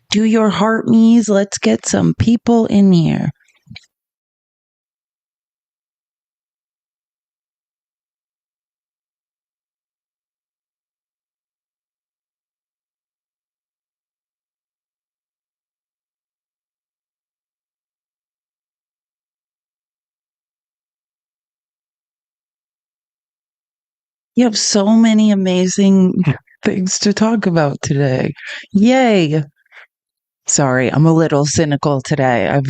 Do your heart me's. Let's get some people in here. You have so many amazing things to talk about today. Yay. Sorry, I'm a little cynical today.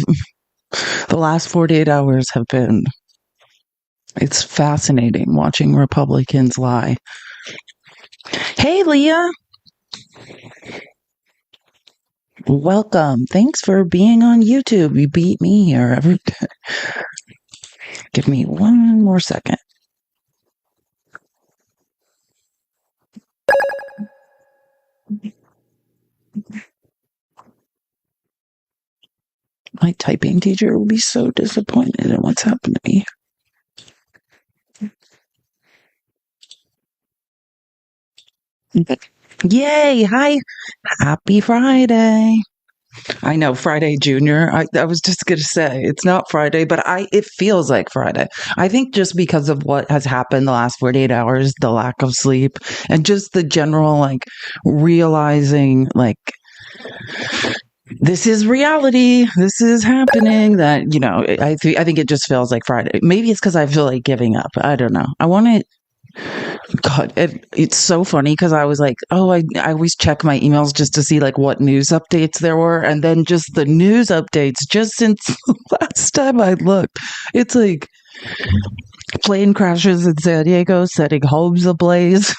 The last 48 hours have been, it's fascinating watching Republicans lie. Hey, Leah. Welcome. Thanks for being on YouTube. You beat me here every day. Give me one more second. My typing teacher will be so disappointed in what's happened to me. Yay! Hi! Happy Friday! I know, Friday Junior. I was just gonna say it's not Friday, but it feels like Friday. I think just because of what has happened the last 48 hours, the lack of sleep, and just the general like realizing like this is reality. This is happening. That, you know, I think it just feels like Friday. Maybe it's because I feel like giving up. I don't know. I want to. God, it's so funny because I was like, oh, I always check my emails just to see like what news updates there were, and then just the news updates just since last time I looked, it's like plane crashes in San Diego, setting homes ablaze.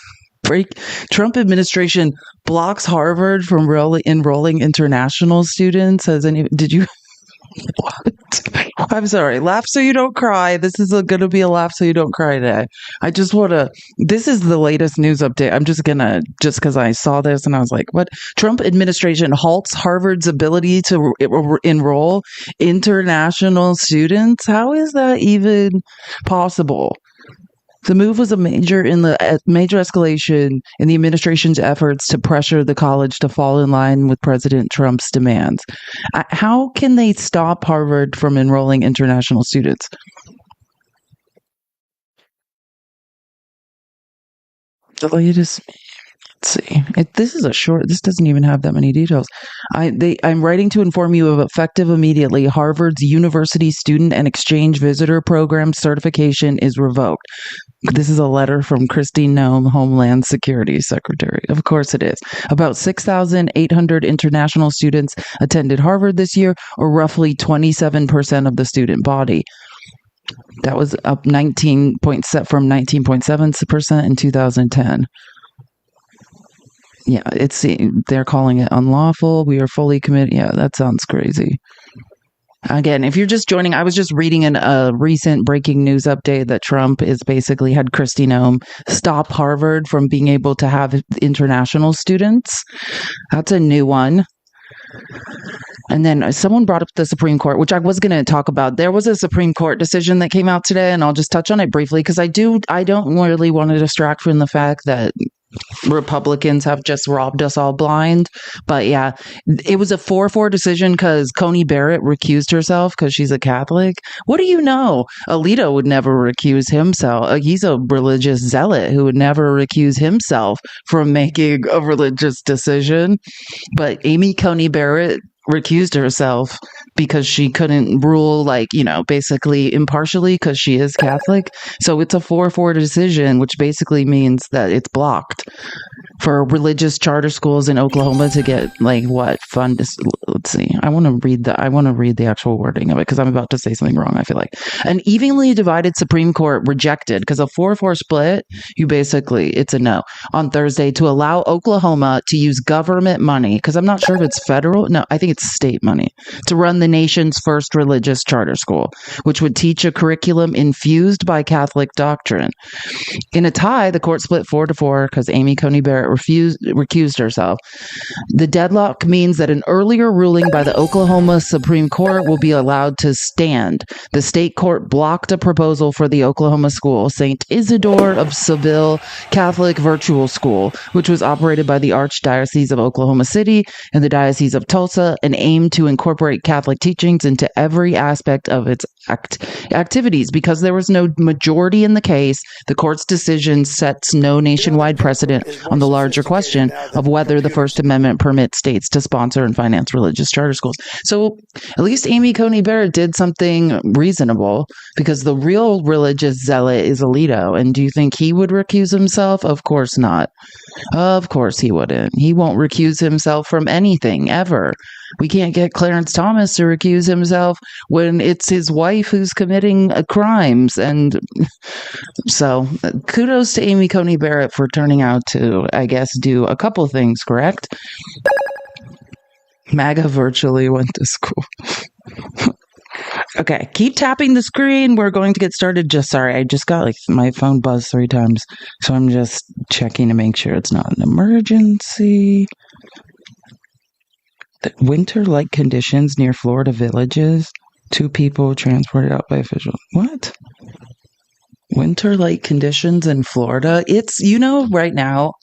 Trump administration blocks Harvard from enrolling international students. Did you? What? I'm sorry. Laugh so you don't cry. This is going to be a laugh so you don't cry day. I just want to. This is the latest news update. I'm just because I saw this and I was like, what? Trump administration halts Harvard's ability to enroll international students. How is that even possible? The move was a major escalation in the administration's efforts to pressure the college to fall in line with President Trump's demands. How can they stop Harvard from enrolling international students? The latest. Let's see. This doesn't even have that many details. I'm writing to inform you of effective immediately. Harvard's University Student and Exchange Visitor Program certification is revoked. This is a letter from Christine Noem, Homeland Security Secretary. Of course it is. About 6,800 international students attended Harvard this year, or roughly 27% of the student body. That was up from 19.7% in 2010. Yeah, they're calling it unlawful. We are fully committed. Yeah, that sounds crazy. Again, if you're just joining, I was just reading a recent breaking news update that Trump is basically had Kristi Noem stop Harvard from being able to have international students. That's a new one. And then someone brought up the Supreme Court, which I was going to talk about. There was a Supreme Court decision that came out today, and I'll just touch on it briefly because I don't really want to distract from the fact that Republicans have just robbed us all blind. But yeah, it was a 4-4 decision because Coney Barrett recused herself because she's a Catholic. What do you know? Alito would never recuse himself. He's a religious zealot who would never recuse himself from making a religious decision. But Amy Coney Barrett recused herself because she couldn't rule, basically impartially because she is Catholic. So it's a 4-4 decision, which basically means that it's blocked for religious charter schools in Oklahoma to get fund. Let's see. I want to read the actual wording of it because I'm about to say something wrong. I feel like an evenly divided Supreme Court rejected because a 4-4 split. It's a no on Thursday to allow Oklahoma to use government money because I'm not sure if it's federal. No, I think it's state money to run the nation's first religious charter school, which would teach a curriculum infused by Catholic doctrine. In a tie, the court split 4-4 because Amy Coney Barrett recused herself. The deadlock means that an earlier ruling ruling by the Oklahoma Supreme Court will be allowed to stand. The state court blocked a proposal for the Oklahoma school, St. Isidore of Seville Catholic Virtual School, which was operated by the Archdiocese of Oklahoma City and the Diocese of Tulsa, and aimed to incorporate Catholic teachings into every aspect of its activities. Because there was no majority in the case, the court's decision sets no nationwide precedent on the larger question of whether the First Amendment permits states to sponsor and finance religious charter schools. So at least Amy Coney Barrett did something reasonable, because the real religious zealot is Alito. And do you think he would recuse himself? Of course not. Of course he wouldn't. He won't recuse himself from anything, ever. We can't get Clarence Thomas to recuse himself when it's his wife who's committing crimes. And so kudos to Amy Coney Barrett for turning out to, I guess, do a couple things correct. MAGA virtually went to school. Okay, keep tapping the screen. We're going to get started. Sorry, I just got my phone buzzed 3 times. So I'm just checking to make sure it's not an emergency. The winter-like conditions near Florida villages. 2 people transported out by officials. What? Winter-like conditions in Florida? It's, right now,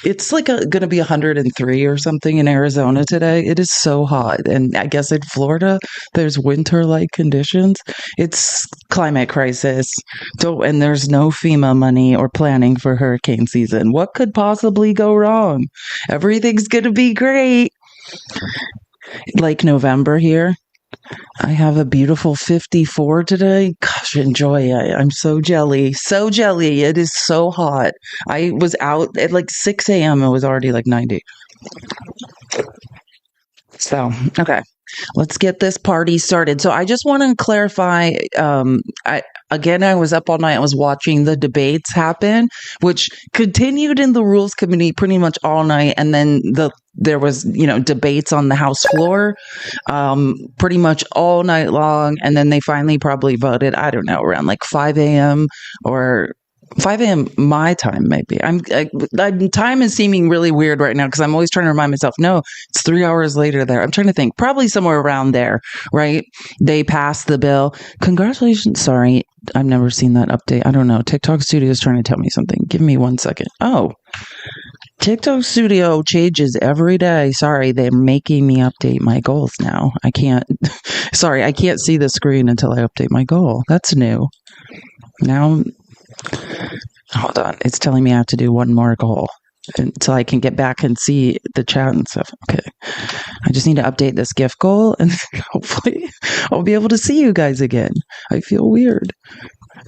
it's going to be 103 or something in Arizona today. It is so hot. And I guess in Florida, there's winter-like conditions. It's climate crisis. And there's no FEMA money or planning for hurricane season. What could possibly go wrong? Everything's going to be great. Like November here. I have a beautiful 54 today. Gosh, enjoy it. I'm so jelly. So jelly. It is so hot. I was out at 6 a.m. It was already 90. So, okay. Let's get this party started. So I just want to clarify, I was up all night. I was watching the debates happen, which continued in the Rules Committee pretty much all night. And then there was, debates on the House floor pretty much all night long. And then they finally probably voted, I don't know, around 5 a.m. or 5 a.m. my time, maybe. Time is seeming really weird right now because I'm always trying to remind myself, no, it's 3 hours later there. I'm trying to think, probably somewhere around there, right? They passed the bill. Congratulations. Sorry, I've never seen that update. I don't know. TikTok Studio is trying to tell me something. Give me 1 second. Oh, TikTok Studio changes every day. Sorry, they're making me update my goals now. I can't see the screen until I update my goal. That's new. Now, hold on. It's telling me I have to do 1 more goal until I can get back and see the chat and stuff. Okay. I just need to update this gift goal and hopefully I'll be able to see you guys again. I feel weird.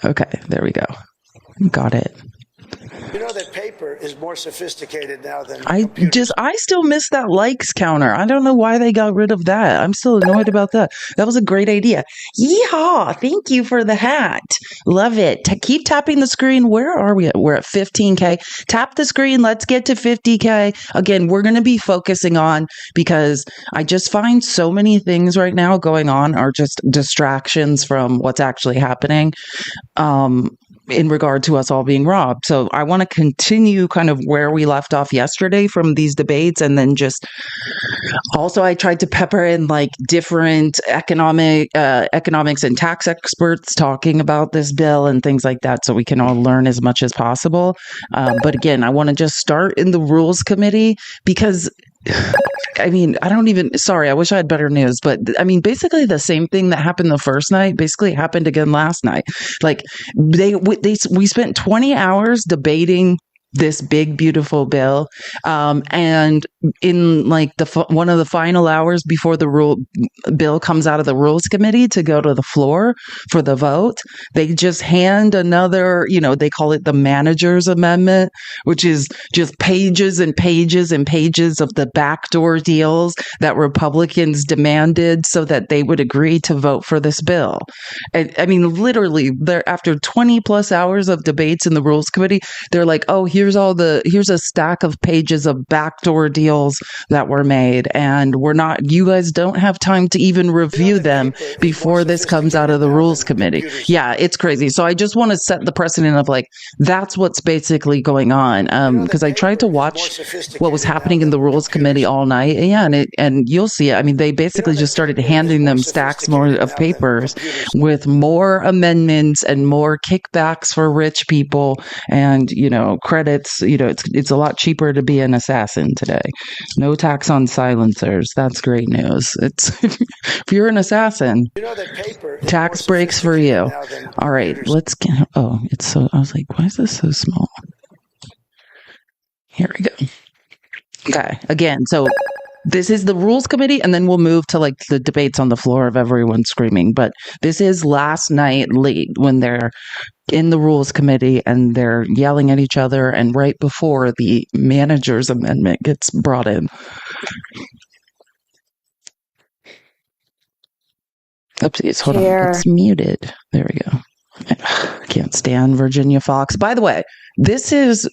Okay. There we go. Got it. You know that paper is more sophisticated now than I still miss that likes counter. I don't know why they got rid of that. I'm still annoyed about that. That was a great idea. Yeehaw! Thank you for the hat. Love it. Keep tapping the screen. Where are we at? We're at 15K. Tap the screen. Let's get to 50K. Again, we're going to be focusing on, because I just find so many things right now going on are just distractions from what's actually happening. In regard to us all being robbed. So I want to continue kind of where we left off yesterday from these debates. And then just also I tried to pepper in different economics and tax experts talking about this bill and things like that, so we can all learn as much as possible. But again, I want to just start in the Rules Committee because I wish I had better news, but basically the same thing that happened the first night basically happened again last night. We spent 20 hours debating this big, beautiful bill. And in one of the final hours before the bill comes out of the Rules Committee to go to the floor for the vote, they just hand another, they call it the manager's amendment, which is just pages and pages and pages of the backdoor deals that Republicans demanded so that they would agree to vote for this bill. And literally, after 20 plus hours of debates in the Rules Committee, they're like, oh, here here's a stack of pages of backdoor deals that were made, and you guys don't have time to even review them before this comes out of the rules committee. Yeah, it's crazy. So I just want to set the precedent of like, that's what's basically going on. Because I tried to watch what was happening in the rules committee all night. Yeah, and you'll see it. I mean, they basically just started handing them stacks more of papers with more amendments and more kickbacks for rich people, and credits. It's a lot cheaper to be an assassin today. No tax on silencers. That's great news. It's if you're an assassin, tax breaks for you. All right, let's get. Oh, it's so. I was like, why is this so small? Here we go. Okay, again, so this is the rules committee, and then we'll move to like the debates on the floor of everyone screaming. But this is last night late when they're in the rules committee and they're yelling at each other, and right before the manager's amendment gets brought in. Oopsies, hold on, it's muted. There we go. I can't stand Virginia Fox. By the way, this is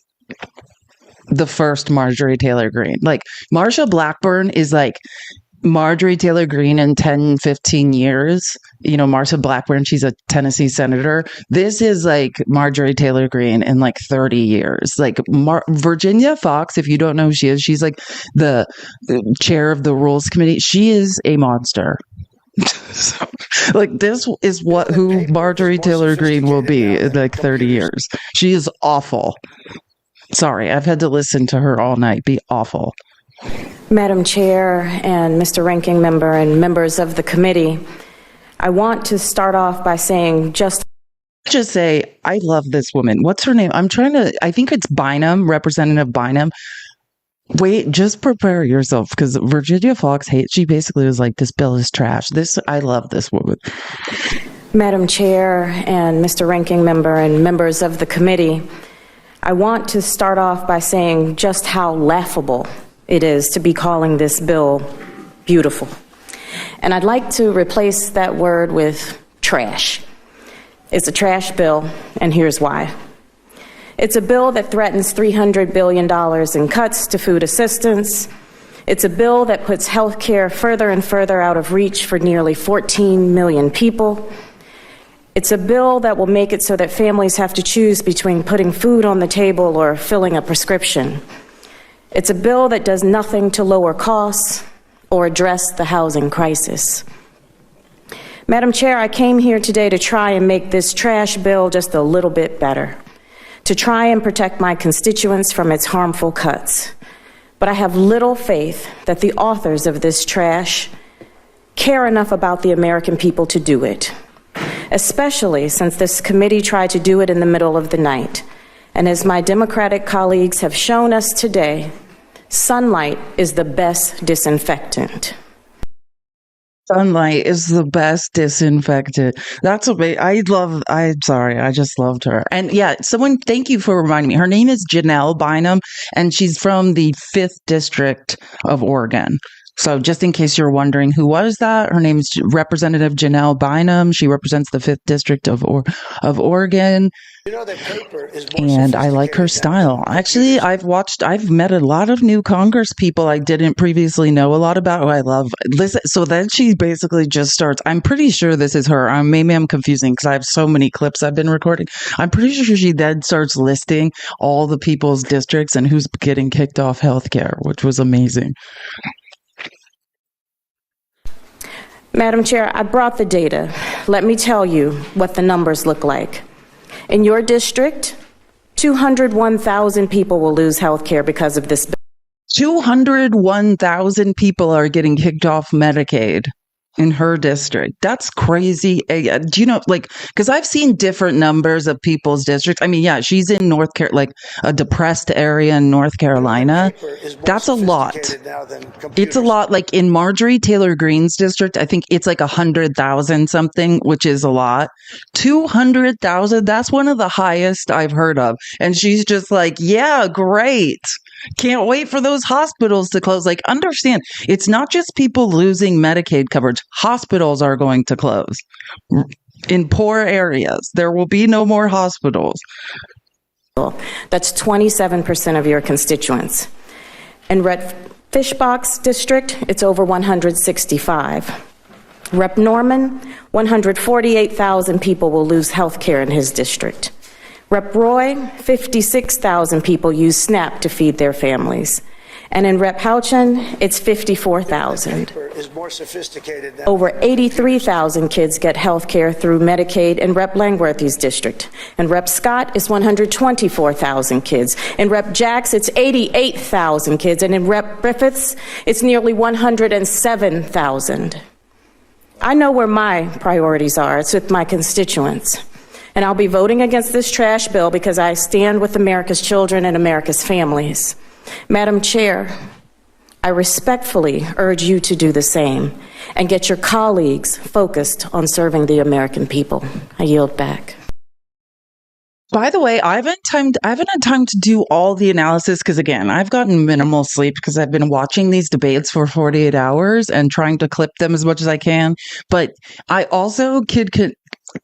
the first Marjorie Taylor Greene. Like, Marsha Blackburn is like Marjorie Taylor Greene in 10, 15 years. Marsha Blackburn, she's a Tennessee senator. This is like Marjorie Taylor Greene in like 30 years. Like Virginia Fox, if you don't know who she is, she's like the chair of the rules committee. She is a monster. So, like, this is who Marjorie Taylor Greene will be in like 30 years. She is awful. Sorry, I've had to listen to her all night be awful. Madam Chair and Mr. Ranking Member and members of the committee, I want to start off by saying just say, I love this woman. What's her name? I think it's Bynum, Representative Bynum. Wait, just prepare yourself, because Virginia Fox she basically was like, this bill is trash. I love this woman. Madam Chair and Mr. Ranking Member and members of the committee, I want to start off by saying just how laughable it is to be calling this bill beautiful. And I'd like to replace that word with trash. It's a trash bill, and here's why. It's a bill that threatens $300 billion in cuts to food assistance. It's a bill that puts health care further and further out of reach for nearly 14 million people. It's a bill that will make it so that families have to choose between putting food on the table or filling a prescription. It's a bill that does nothing to lower costs or address the housing crisis. Madam Chair, I came here today to try and make this trash bill just a little bit better, to try and protect my constituents from its harmful cuts. But I have little faith that the authors of this trash care enough about the American people to do it, especially since this committee tried to do it in the middle of the night. And as my Democratic colleagues have shown us today, sunlight is the best disinfectant. Sunlight is the best disinfectant. That's amazing. I just loved her. And yeah, thank you for reminding me. Her name is Janelle Bynum, and she's from the 5th District of Oregon. So just in case you're wondering who was that, her name is Representative Janelle Bynum. She represents the 5th District of Oregon. That paper is more and I like her style. Actually, I've met a lot of new Congress people I didn't previously know a lot about, who I love. Listen, so then she basically just starts. I'm pretty sure this is her. Maybe I'm confusing because I have so many clips I've been recording. I'm pretty sure she then starts listing all the people's districts and who's getting kicked off healthcare, which was amazing. Madam Chair, I brought the data. Let me tell you what the numbers look like. In your district, 201,000 people will lose health care because of this bill. 201,000 people are getting kicked off Medicaid in her district. That's crazy. Do you know, because I've seen different numbers of people's districts. I mean, yeah, she's in North Carolina, like a depressed area in North Carolina. That's a lot. It's a lot. Like in Marjorie Taylor Greene's district, I think it's like 100,000 something, which is a lot. 200,000. That's one of the highest I've heard of. And she's just like, yeah, great. Can't wait for those hospitals to close. Like, understand, it's not just people losing Medicaid coverage. Hospitals are going to close in poor areas. There will be no more hospitals. That's 27% of your constituents. In Rep. Fishbox District, it's over 165. Rep. Norman, 148,000 people will lose health care in his district. Rep. Roy, 56,000 people use SNAP to feed their families. And in Rep. Houchin, it's 54,000. Is more sophisticated than Over 83,000 kids get health care through Medicaid in Rep. Langworthy's district. And Rep. Scott is 124,000 kids. In Rep. Jacks, it's 88,000 kids. And in Rep. Griffiths, it's nearly 107,000. I know where my priorities are. It's with my constituents. And I'll be voting against this trash bill because I stand with America's children and America's families. Madam Chair, I respectfully urge you to do the same and get your colleagues focused on serving the American people. I yield back. By the way, I haven't had time to do all the analysis because, again, I've gotten minimal sleep because I've been watching these debates for 48 hours and trying to clip them as much as I can. But I also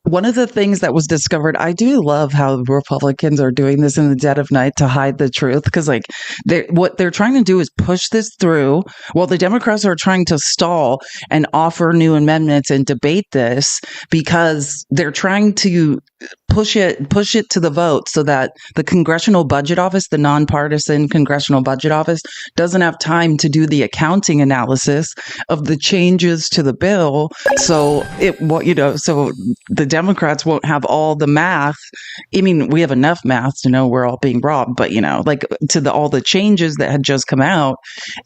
one of the things that was discovered, I do love how Republicans are doing this in the dead of night to hide the truth, because what they're trying to do is push this through while the Democrats are trying to stall and offer new amendments and debate this, because they're trying to push it to the vote so that the Congressional Budget Office, the nonpartisan Congressional Budget Office, doesn't have time to do the accounting analysis of the changes to the bill. So so the Democrats won't have all the math. I mean, we have enough math to know we're all being robbed, but all the changes that had just come out.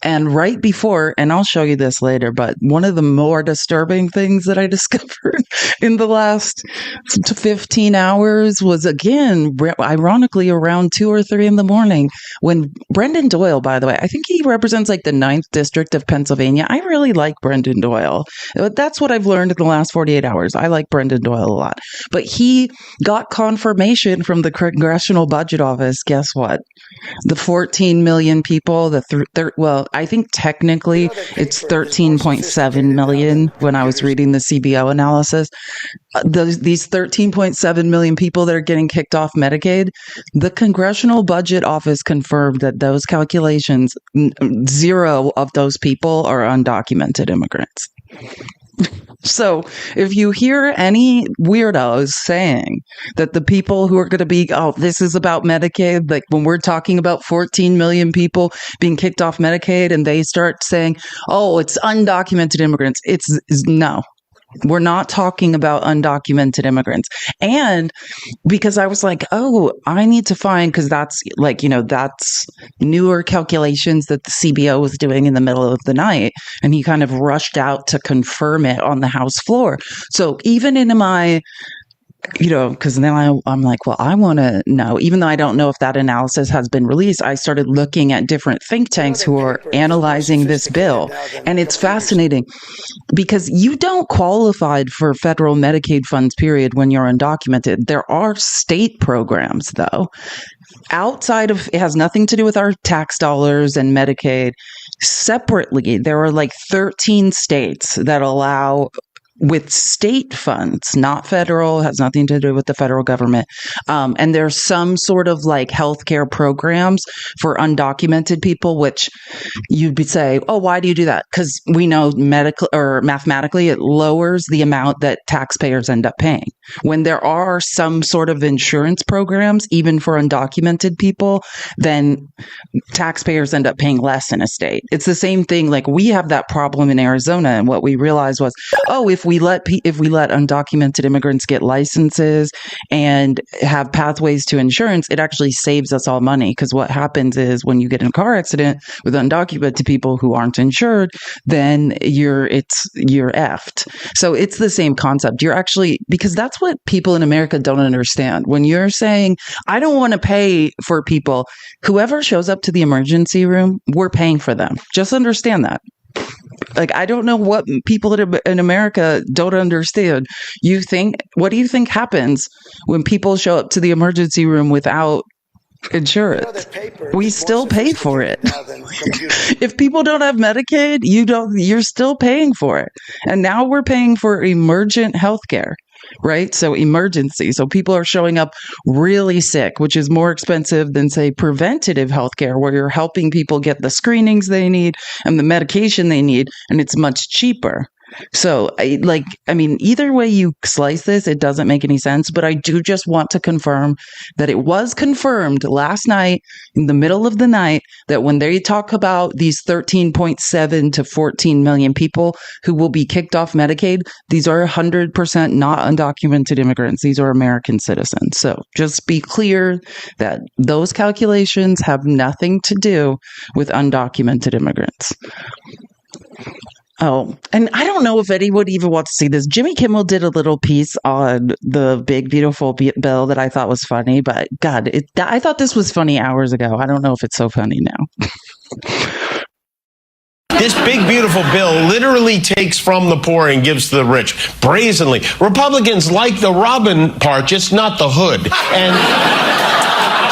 And right before, and I'll show you this later, but one of the more disturbing things that I discovered in the last 15 hours was, again, ironically, around 2 or 3 in the morning, when Brendan Doyle, by the way, I think he represents like the 9th district of Pennsylvania. I really like Brendan Doyle. That's what I've learned in the last 48 hours. I like Brendan Doyle a lot. But he got confirmation from the Congressional Budget Office. Guess what? The 14 million people, I think technically it's 13.7 million when I was reading the CBO analysis. These 13.7 million people that are getting kicked off Medicaid, the Congressional Budget Office confirmed that those calculations, 0 of those people are undocumented immigrants. So if you hear any weirdos saying that the people who are going to be, this is about Medicaid, like when we're talking about 14 million people being kicked off Medicaid and they start saying, it's undocumented immigrants, no. We're not talking about undocumented immigrants. And because I was like, I need to find, because that's that's newer calculations that the CBO was doing in the middle of the night. And he kind of rushed out to confirm it on the House floor. So even in my because then I'm like, well, I want to know, even though I don't know if that analysis has been released, I started looking at different think tanks who are analyzing this bill. And it's fascinating because you don't qualify for federal Medicaid funds, period, when you're undocumented. There are state programs, though. Outside of, it has nothing to do with our tax dollars and Medicaid. Separately, there are like 13 states that allow with state funds, not federal, has nothing to do with the federal government. And there's some sort of like healthcare programs for undocumented people, which you'd say, why do you do that? Because we know mathematically it lowers the amount that taxpayers end up paying. When there are some sort of insurance programs, even for undocumented people, then taxpayers end up paying less in a state. It's the same thing. Like we have that problem in Arizona. And what we realized was, if we let undocumented immigrants get licenses and have pathways to insurance, it actually saves us all money. Because what happens is when you get in a car accident with undocumented people who aren't insured, then you're effed. So it's the same concept. You're actually, because that's what people in America don't understand. When you're saying, I don't want to pay for people, whoever shows up to the emergency room, we're paying for them. Just understand that. Like, I don't know what people in America don't understand. What do you think happens when people show up to the emergency room without insurance? We still pay for it. If people don't have Medicaid, you're still paying for it. And now we're paying for emergent health care. right? So emergency. So people are showing up really sick, which is more expensive than, say, preventative healthcare, where you're helping people get the screenings they need and the medication they need, and it's much cheaper. So, either way you slice this, it doesn't make any sense. But I do just want to confirm that it was confirmed last night, in the middle of the night, that when they talk about these 13.7 to 14 million people who will be kicked off Medicaid, these are 100% not undocumented immigrants. These are American citizens. So just be clear that those calculations have nothing to do with undocumented immigrants. Oh, and I don't know if anyone even wants to see this. Jimmy Kimmel did a little piece on the big, beautiful bill that I thought was funny, but God, I thought this was funny hours ago. I don't know if it's so funny now. This big, beautiful bill literally takes from the poor and gives to the rich, brazenly. Republicans like the Robin part, just not the hood. And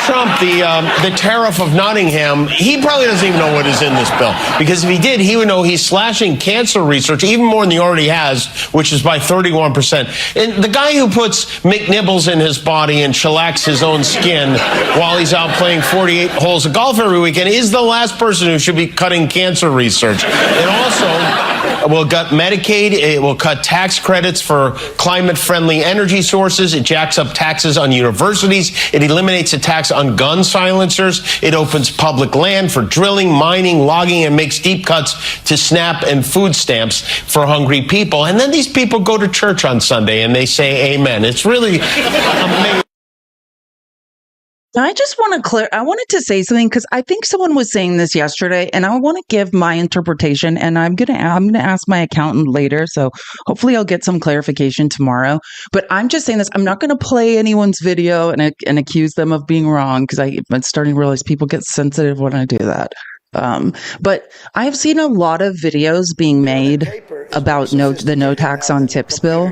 Trump, the tariff of Nottingham, he probably doesn't even know what is in this bill. Because if he did, he would know he's slashing cancer research even more than he already has, which is by 31%. And the guy who puts McNibbles in his body and shellacks his own skin while he's out playing 48 holes of golf every weekend is the last person who should be cutting cancer research. It also will cut Medicaid. It will cut tax credits for climate-friendly energy sources. It jacks up taxes on universities. It eliminates a tax on gun silencers. It opens public land for drilling, mining, logging, and makes deep cuts to SNAP and food stamps for hungry people. And then these people go to church on Sunday and they say amen. It's really amazing. I just want to I wanted to say something because I think someone was saying this yesterday, and I want to give my interpretation. And I'm gonna ask my accountant later, so hopefully I'll get some clarification tomorrow. But I'm just saying this. I'm not going to play anyone's video and accuse them of being wrong, because I'm starting to realize people get sensitive when I do that. But I've seen a lot of videos being made about the no tax on tips bill,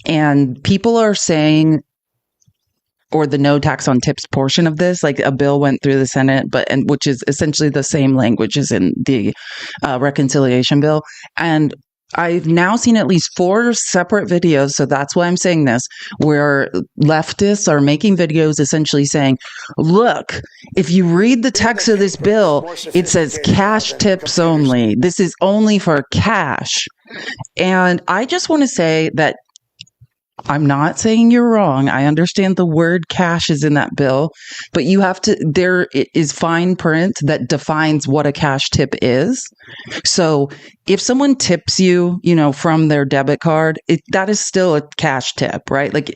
and people are saying, or the no tax on tips portion of this, like a bill went through the Senate, which is essentially the same language as in the reconciliation bill. And I've now seen at least 4 separate videos, so that's why I'm saying this, where leftists are making videos essentially saying, look, if you read the text of this bill, it says cash tips only. This is only for cash. And I just want to say that I'm not saying you're wrong. I understand the word cash is in that bill, but there is fine print that defines what a cash tip is. So if someone tips you, from their debit card, that is still a cash tip, right? Like,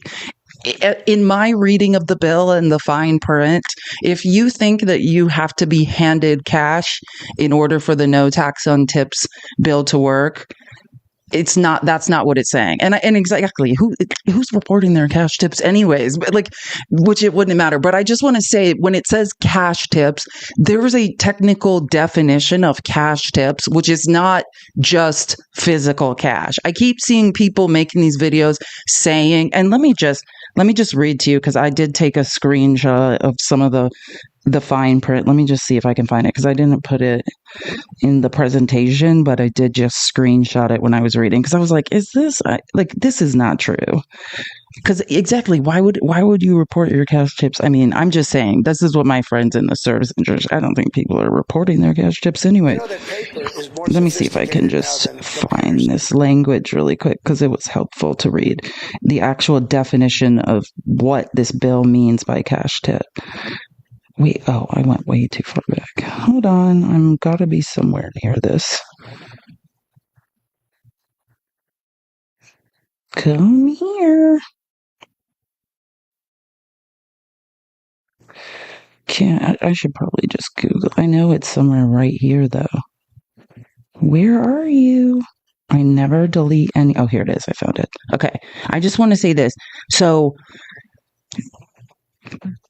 in my reading of the bill and the fine print, if you think that you have to be handed cash in order for the no tax on tips bill to work, that's not what it's saying. And exactly, who's reporting their cash tips anyways? But which it wouldn't matter. But I just want to say, when it says cash tips, there is a technical definition of cash tips, which is not just physical cash. I keep seeing people making these videos saying, and let me just read to you, because I did take a screenshot of some of the fine print. Let me just see if I can find it, because I didn't put it in the presentation, but I did just screenshot it when I was reading, because I was like, this is not true. Because exactly, why would you report your cash tips? I mean, I'm just saying, this is what my friends in the service industry, I don't think people are reporting their cash tips anyway. Let me see if I can just find this language really quick, because it was helpful to read the actual definition of what this bill means by cash tip. I went way too far back. Hold on, I'm gotta be somewhere near this. Come here. I should probably just Google. I know it's somewhere right here, though. Where are you? I never delete any. Oh, here it is. I found it. Okay. I just want to say this. So,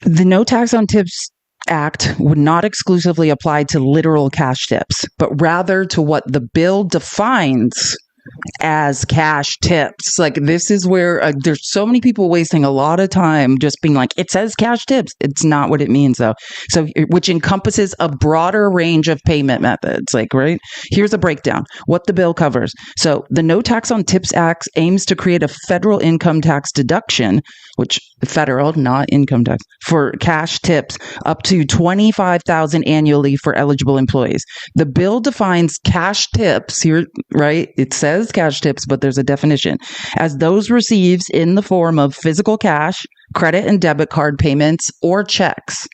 the No Tax on Tips Act would not exclusively apply to literal cash tips, but rather to what the bill defines as cash tips. Like, this is where there's so many people wasting a lot of time just being like, it says cash tips. It's not what it means, though. So, which encompasses a broader range of payment methods. Like, right? Here's a breakdown. What the bill covers. So, the No Tax on Tips Act aims to create a federal income tax deduction, which federal, not income tax, for cash tips up to $25,000 annually for eligible employees. The bill defines cash tips here, right? It says cash tips, but there's a definition as those received in the form of physical cash, credit and debit card payments, or checks.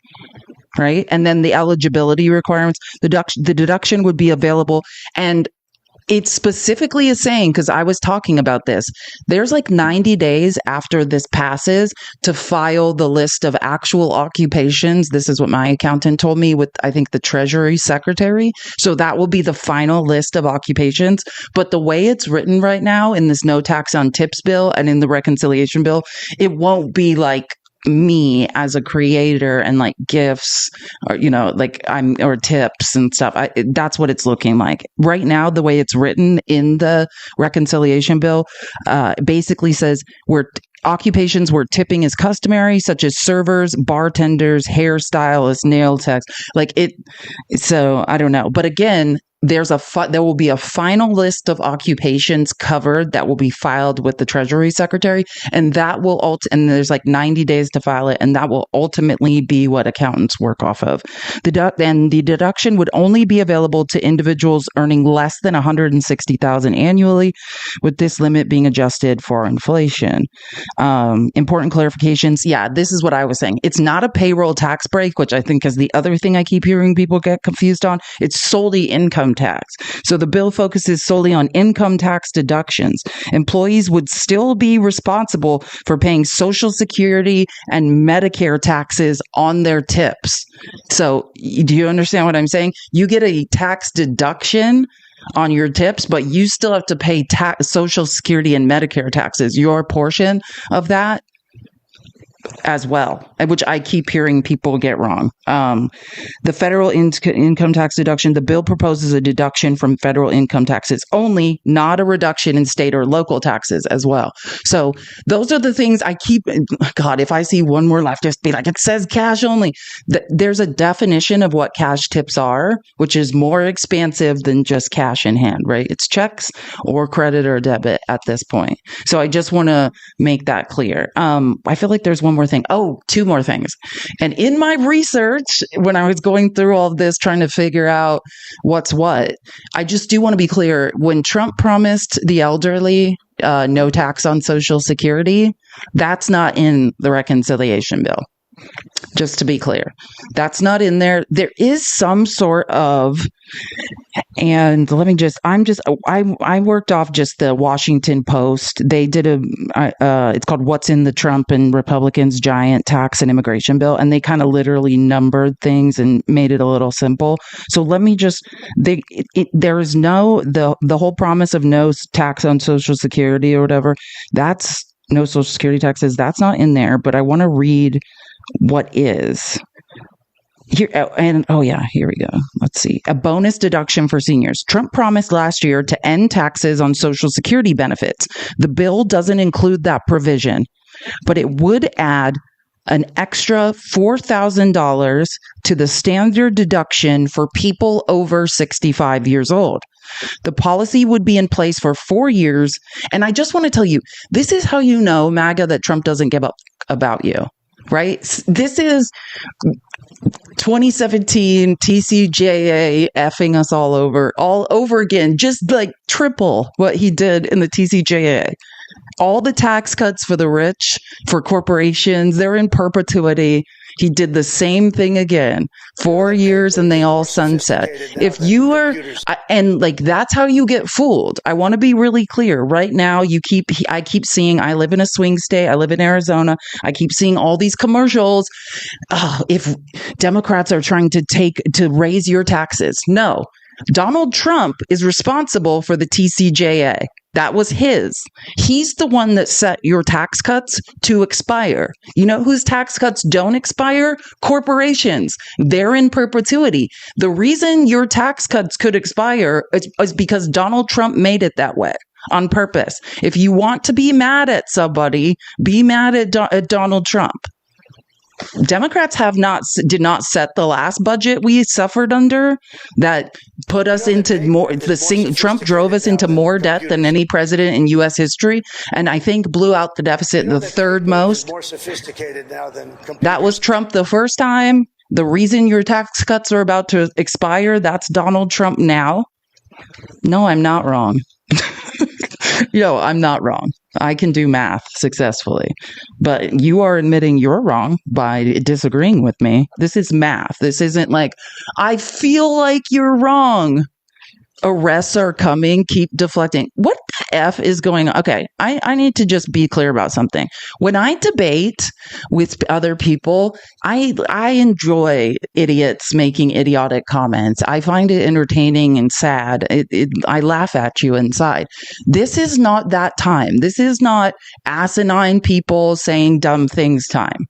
Right. And then the eligibility requirements, the deduction would be available. And it specifically is saying, because I was talking about this, there's like 90 days after this passes to file the list of actual occupations. This is what my accountant told me with, I think, the Treasury Secretary. So that will be the final list of occupations. But the way it's written right now in this No Tax on Tips bill and in the reconciliation bill, it won't be like me as a creator and like gifts or or tips and stuff. That's what it's looking like right now. The way it's written in the reconciliation bill basically says where occupations where tipping is customary, such as servers, bartenders, hairstylists, nail techs, so I don't know, but again, there will be a final list of occupations covered that will be filed with the Treasury Secretary, and that will and there's like 90 days to file it, and that will ultimately be what accountants work off of. The deduction would only be available to individuals earning less than $160,000 annually, with this limit being adjusted for inflation. Important clarifications. Yeah, this is what I was saying. It's not a payroll tax break, which I think is the other thing I keep hearing people get confused on. It's solely income tax. So the bill focuses solely on income tax deductions. Employees would still be responsible for paying Social Security and Medicare taxes on their tips. So do you understand what I'm saying? You get a tax deduction on your tips, but you still have to pay Social Security and Medicare taxes, your portion of that as well, which I keep hearing people get wrong. The federal income tax deduction, the bill proposes a deduction from federal income taxes only, not a reduction in state or local taxes as well. So those are the things I keep, God, if I see one more left, just be like, it says cash only. There's a definition of what cash tips are, which is more expansive than just cash in hand, right? It's checks or credit or debit at this point. So I just want to make that clear. I feel like there's one more thing. Oh, two more things. And in my research, when I was going through all of this, trying to figure out what's what, I just do want to be clear. When Trump promised the elderly no tax on Social Security, that's not in the reconciliation bill. Just to be clear, that's not in there. There is some sort of, and I worked off just the Washington Post. They did it's called What's in the Trump and Republicans' Giant Tax and Immigration Bill. And they kind of literally numbered things and made it a little simple. So let me just, there is the whole promise of no tax on Social Security or whatever. That's no Social Security taxes. That's not in there, but I want to read what is here. And here we go. Let's see. A bonus deduction for seniors. Trump promised last year to end taxes on Social Security benefits. The bill doesn't include that provision, but it would add an extra $4,000 to the standard deduction for people over 65 years old. The policy would be in place for 4 years. And I just want to tell you, this is how you know, MAGA, that Trump doesn't give up about you. Right? This is 2017 TCJA effing us all over again, just like triple what he did in the TCJA. All the tax cuts for the rich, for corporations, they're in perpetuity. He did the same thing again. 4 years and they all sunset. If you are, and like, that's how you get fooled. I want to be really clear. Right now, I keep seeing, I live in a swing state. I live in Arizona. I keep seeing all these commercials. If Democrats are trying to raise your taxes. No, Donald Trump is responsible for the TCJA. That was his. He's the one that set your tax cuts to expire. You know whose tax cuts don't expire? Corporations. They're in perpetuity. The reason your tax cuts could expire is because Donald Trump made it that way. on purpose. If you want to be mad at somebody, be mad at Donald Trump. Democrats did not set the last budget we suffered under that put us into more. Trump drove us into more debt than any president in U.S. history, and I think blew out the deficit the third most. More sophisticated now than computers. That was Trump the first time. The reason your tax cuts are about to expire, that's Donald Trump now. No, I'm not wrong. I'm not wrong. I can do math successfully, but you are admitting you're wrong by disagreeing with me. This is math. This isn't like, I feel like you're wrong. Arrests are coming. Keep deflecting. What the F is going on? Okay, I need to just be clear about something. When I debate with other people, I enjoy idiots making idiotic comments. I find it entertaining and sad. I laugh at you inside. This is not that time. This is not asinine people saying dumb things time.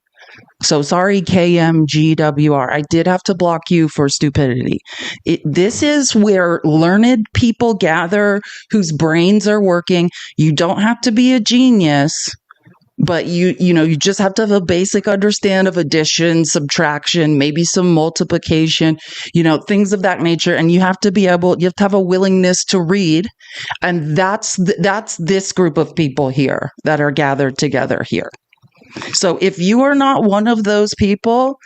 So sorry, KMGWR. I did have to block you for stupidity. This is where learned people gather whose brains are working. You don't have to be a genius, but you just have to have a basic understand of addition, subtraction, maybe some multiplication, things of that nature. And you have to have a willingness to read. And that's this group of people here that are gathered together here. So if you are not one of those people,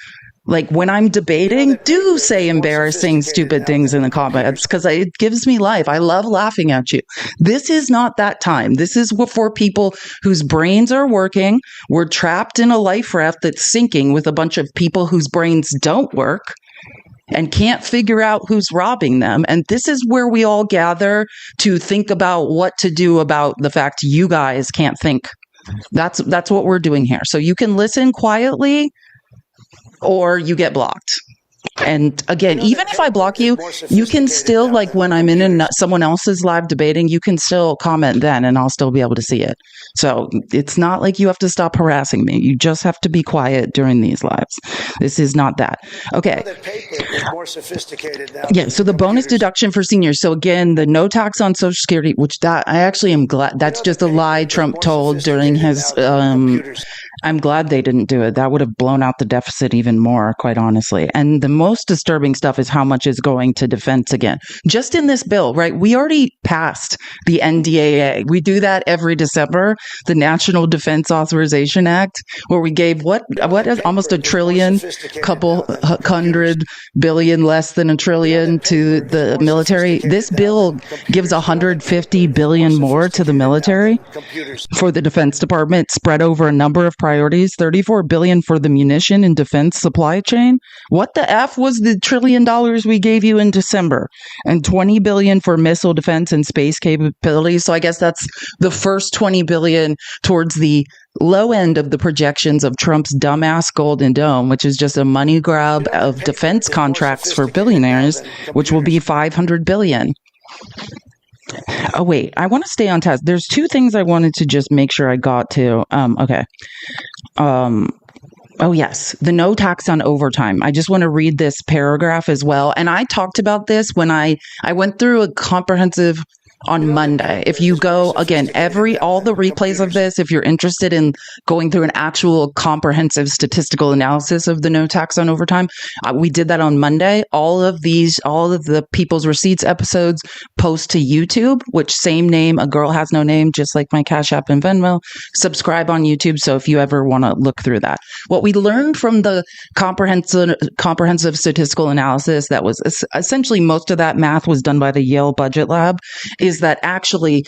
like when I'm debating, do say embarrassing, stupid things in the comments because it gives me life. I love laughing at you. This is not that time. This is for people whose brains are working. We're trapped in a life raft that's sinking with a bunch of people whose brains don't work and can't figure out who's robbing them. And this is where we all gather to think about what to do about the fact you guys can't think. That's what we're doing here. So you can listen quietly or you get blocked. And again, even if I block you, you can still, like when I'm in someone else's live debating, you can still comment then and I'll still be able to see it. So it's not like you have to stop harassing me. You just have to be quiet during these lives. This is not that. Okay. Yeah. So the bonus deduction for seniors. So again, the no tax on Social Security, which I actually am glad that's just a lie Trump told during his, I'm glad they didn't do it. That would have blown out the deficit even more, quite honestly. And the most disturbing stuff is how much is going to defense again. Just in this bill, right? We already passed the NDAA. We do that every December, the National Defense Authorization Act, where we gave what is almost $1 trillion, couple $100 billion, less than $1 trillion to the military. This bill gives $150 billion more to the military for the Defense Department, spread over a number of priorities. $34 billion for the munition and defense supply chain. What the F was the $1 trillion we gave you in December? And $20 billion for missile defense and space capabilities. So I guess that's the first $20 billion towards the low end of the projections of Trump's dumbass Golden Dome, which is just a money grab of defense contracts for billionaires, which will be $500 billion. Oh, wait, I want to stay on task. There's two things I wanted to just make sure I got to. Okay. Oh, yes. The no tax on overtime. I just want to read this paragraph as well. And I talked about this when I went through a comprehensive on Monday. If you go again, all the replays of this, if you're interested in going through an actual comprehensive statistical analysis of the no tax on overtime, we did that on Monday. All of the People's Receipts episodes post to YouTube, which same name, A Girl Has No Name, just like my Cash App and Venmo. Subscribe on YouTube. So if you ever want to look through that, what we learned from the comprehensive statistical analysis, that was essentially most of that math was done by the Yale Budget Lab, is that actually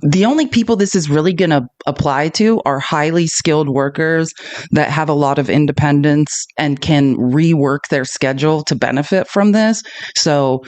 the only people this is really going to apply to are highly skilled workers that have a lot of independence and can rework their schedule to benefit from this. So,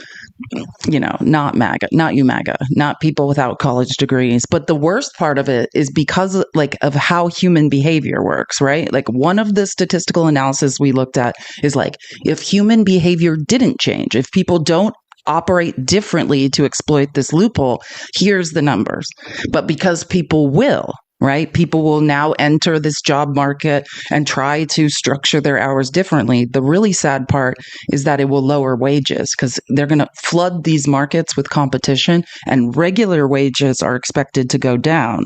not MAGA, not you MAGA, not people without college degrees. But the worst part of it is because of how human behavior works, right? Like one of the statistical analysis we looked at is like, if human behavior didn't change, if people don't operate differently to exploit this loophole, here's the numbers. But because people will, right? People will now enter this job market and try to structure their hours differently. The really sad part is that it will lower wages because they're going to flood these markets with competition, and regular wages are expected to go down.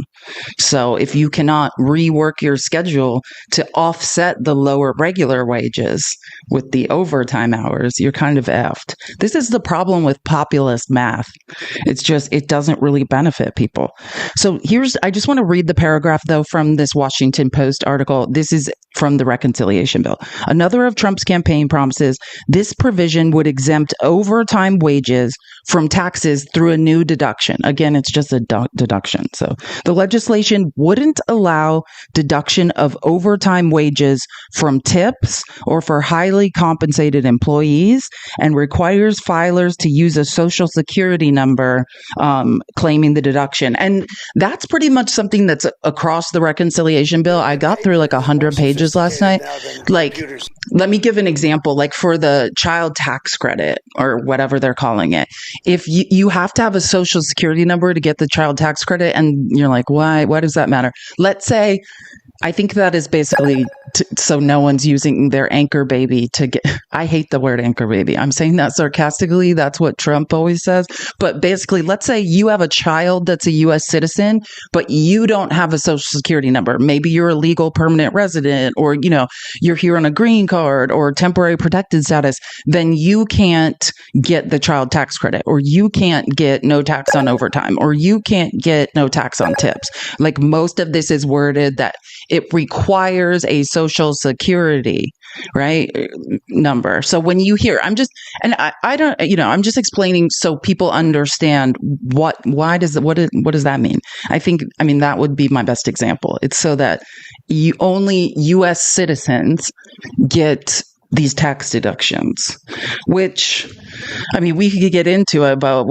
So if you cannot rework your schedule to offset the lower regular wages with the overtime hours, you're kind of effed. This is the problem with populist math. It's just, it doesn't really benefit people. So I just want to read the paragraph though from this Washington Post article. This is from the reconciliation bill. Another of Trump's campaign promises, this provision would exempt overtime wages from taxes through a new deduction. Again, it's just a deduction. So the legislation wouldn't allow deduction of overtime wages from tips or for highly compensated employees, and requires filers to use a social security number claiming the deduction. And that's pretty much something that's across the reconciliation bill. I got through like 100 pages last night. Like, let me give an example, like for the child tax credit or whatever they're calling it. If you have to have a social security number to get the child tax credit, and you're like, why does that matter? Let's say, I think that is basically so no one's using their anchor baby to get, I hate the word anchor baby. I'm saying that sarcastically. That's what Trump always says. But basically, let's say you have a child that's a U.S. citizen, but you don't have a social security number. Maybe you're a legal permanent resident, or, you're here on a green card or temporary protected status. Then you can't get the child tax credit, or you can't get no tax on overtime, or you can't get no tax on tips. Like, most of this is worded that it requires a social security, right, number. So when you hear, I'm just explaining so people understand what does that mean? I mean, that would be my best example. It's so that only U.S. citizens get these tax deductions, which, I mean, we could get into it about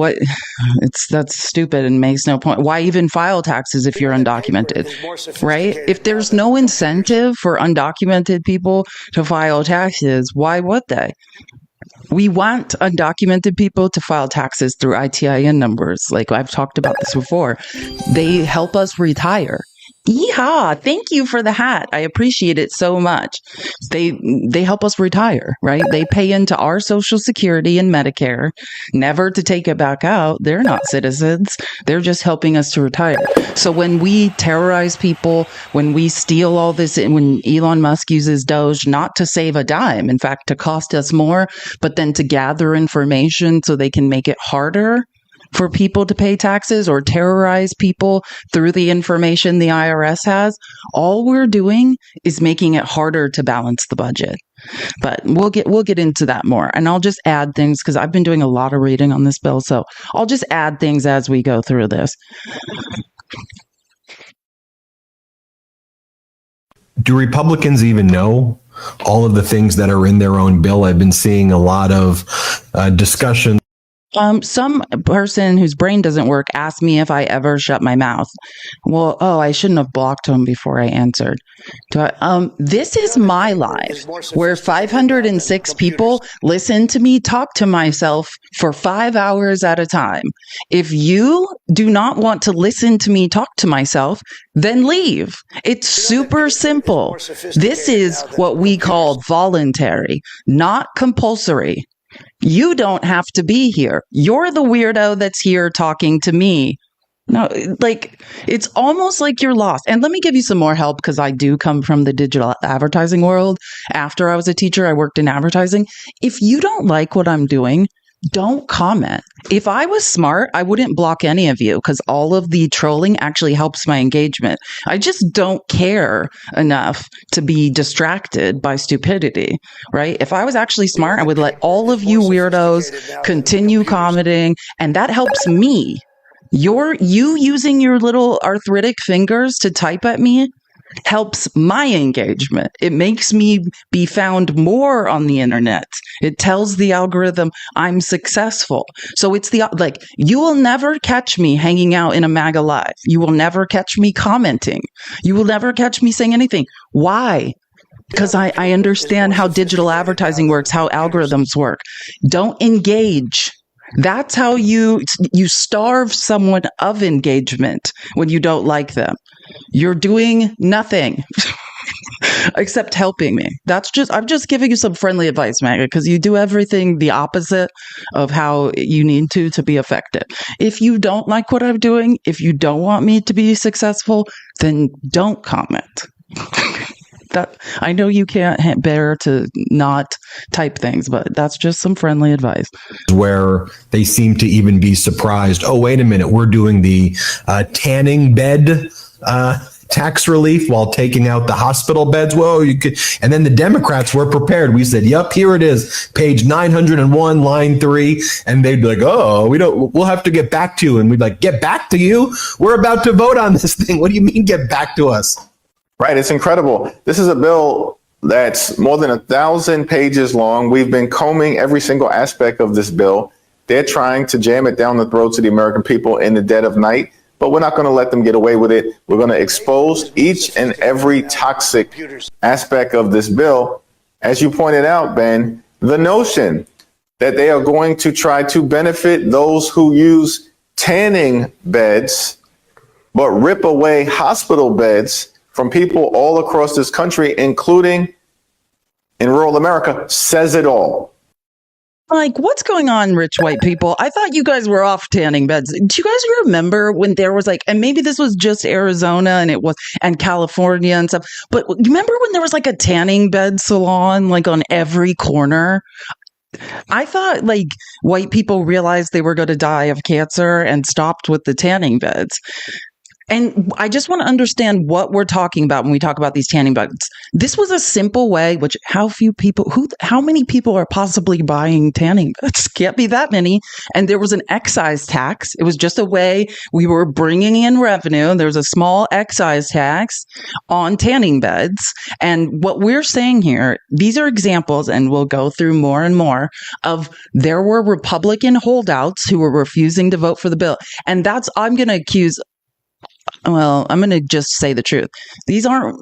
that's stupid and makes no point. Why even file taxes if you're undocumented, right? If there's no incentive for undocumented people to file taxes, why would they? We want undocumented people to file taxes through ITIN numbers. Like, I've talked about this before. They help us retire. Yeehaw! Thank you for the hat. I appreciate it so much. They help us retire, right? They pay into our Social Security and Medicare, never to take it back out. They're not citizens. They're just helping us to retire. So when we terrorize people, when we steal all this, and when Elon Musk uses Doge not to save a dime, in fact, to cost us more, but then to gather information so they can make it harder for people to pay taxes or terrorize people through the information the IRS has, all we're doing is making it harder to balance the budget. But we'll get into that more. And I'll just add things because I've been doing a lot of reading on this bill. So I'll just add things as we go through this. Do Republicans even know all of the things that are in their own bill? I've been seeing a lot of discussion. Some person whose brain doesn't work asked me if I ever shut my mouth. Well, I shouldn't have blocked him before I answered. This is my life, where 506 people listen to me talk to myself for 5 hours at a time. If you do not want to listen to me talk to myself, then leave. It's super simple. This is what we call voluntary, not compulsory. You don't have to be here. You're the weirdo that's here talking to me. No, like, it's almost like you're lost. And let me give you some more help, because I do come from the digital advertising world. After I was a teacher, I worked in advertising. If you don't like what I'm doing, don't comment. If I was smart, I wouldn't block any of you, because all of the trolling actually helps my engagement. I just don't care enough to be distracted by stupidity, right? If I was actually smart, I would let all of you weirdos continue commenting, and that helps me. You using your little arthritic fingers to type at me helps my engagement. It makes me be found more on the internet. It tells the algorithm I'm successful. So it's you will never catch me hanging out in a MAGA live. You will never catch me commenting. You will never catch me saying anything. Why? Because I understand how digital advertising works, how algorithms work. Don't engage. That's how you starve someone of engagement when you don't like them. You're doing nothing except helping me. I'm just giving you some friendly advice, Maggie, because you do everything the opposite of how you need to be effective. If you don't like what I'm doing, if you don't want me to be successful, then don't comment. That I know you can't bear to not type things, but that's just some friendly advice. Where they seem to even be surprised. Oh, wait a minute. We're doing the tanning bed tax relief while taking out the hospital beds. Whoa, you could. And then the Democrats were prepared. We said, yep, here it is. Page 901, line 3. And they'd be like, oh, we'll have to get back to you. And we'd like, get back to you? We're about to vote on this thing. What do you mean get back to us? Right. It's incredible. This is a bill that's more than 1,000 pages long. We've been combing every single aspect of this bill. They're trying to jam it down the throats of the American people in the dead of night, but we're not going to let them get away with it. We're going to expose each and every toxic aspect of this bill. As you pointed out, Ben, the notion that they are going to try to benefit those who use tanning beds, but rip away hospital beds from people all across this country, including in rural America, says it all. Like, what's going on, rich white people? I thought you guys were off tanning beds. Do you guys remember when there was like, and maybe this was just Arizona and California and stuff, but you remember when there was like a tanning bed salon like on every corner? I thought like white people realized they were going to die of cancer and stopped with the tanning beds. And I just want to understand what we're talking about when we talk about these tanning beds. This was a simple way, which how many people are possibly buying tanning beds? Can't be that many. And there was an excise tax. It was just a way we were bringing in revenue. There was a small excise tax on tanning beds. And what we're saying here, these are examples, and we'll go through more and more, of there were Republican holdouts who were refusing to vote for the bill. And I'm going to just say the truth. These aren't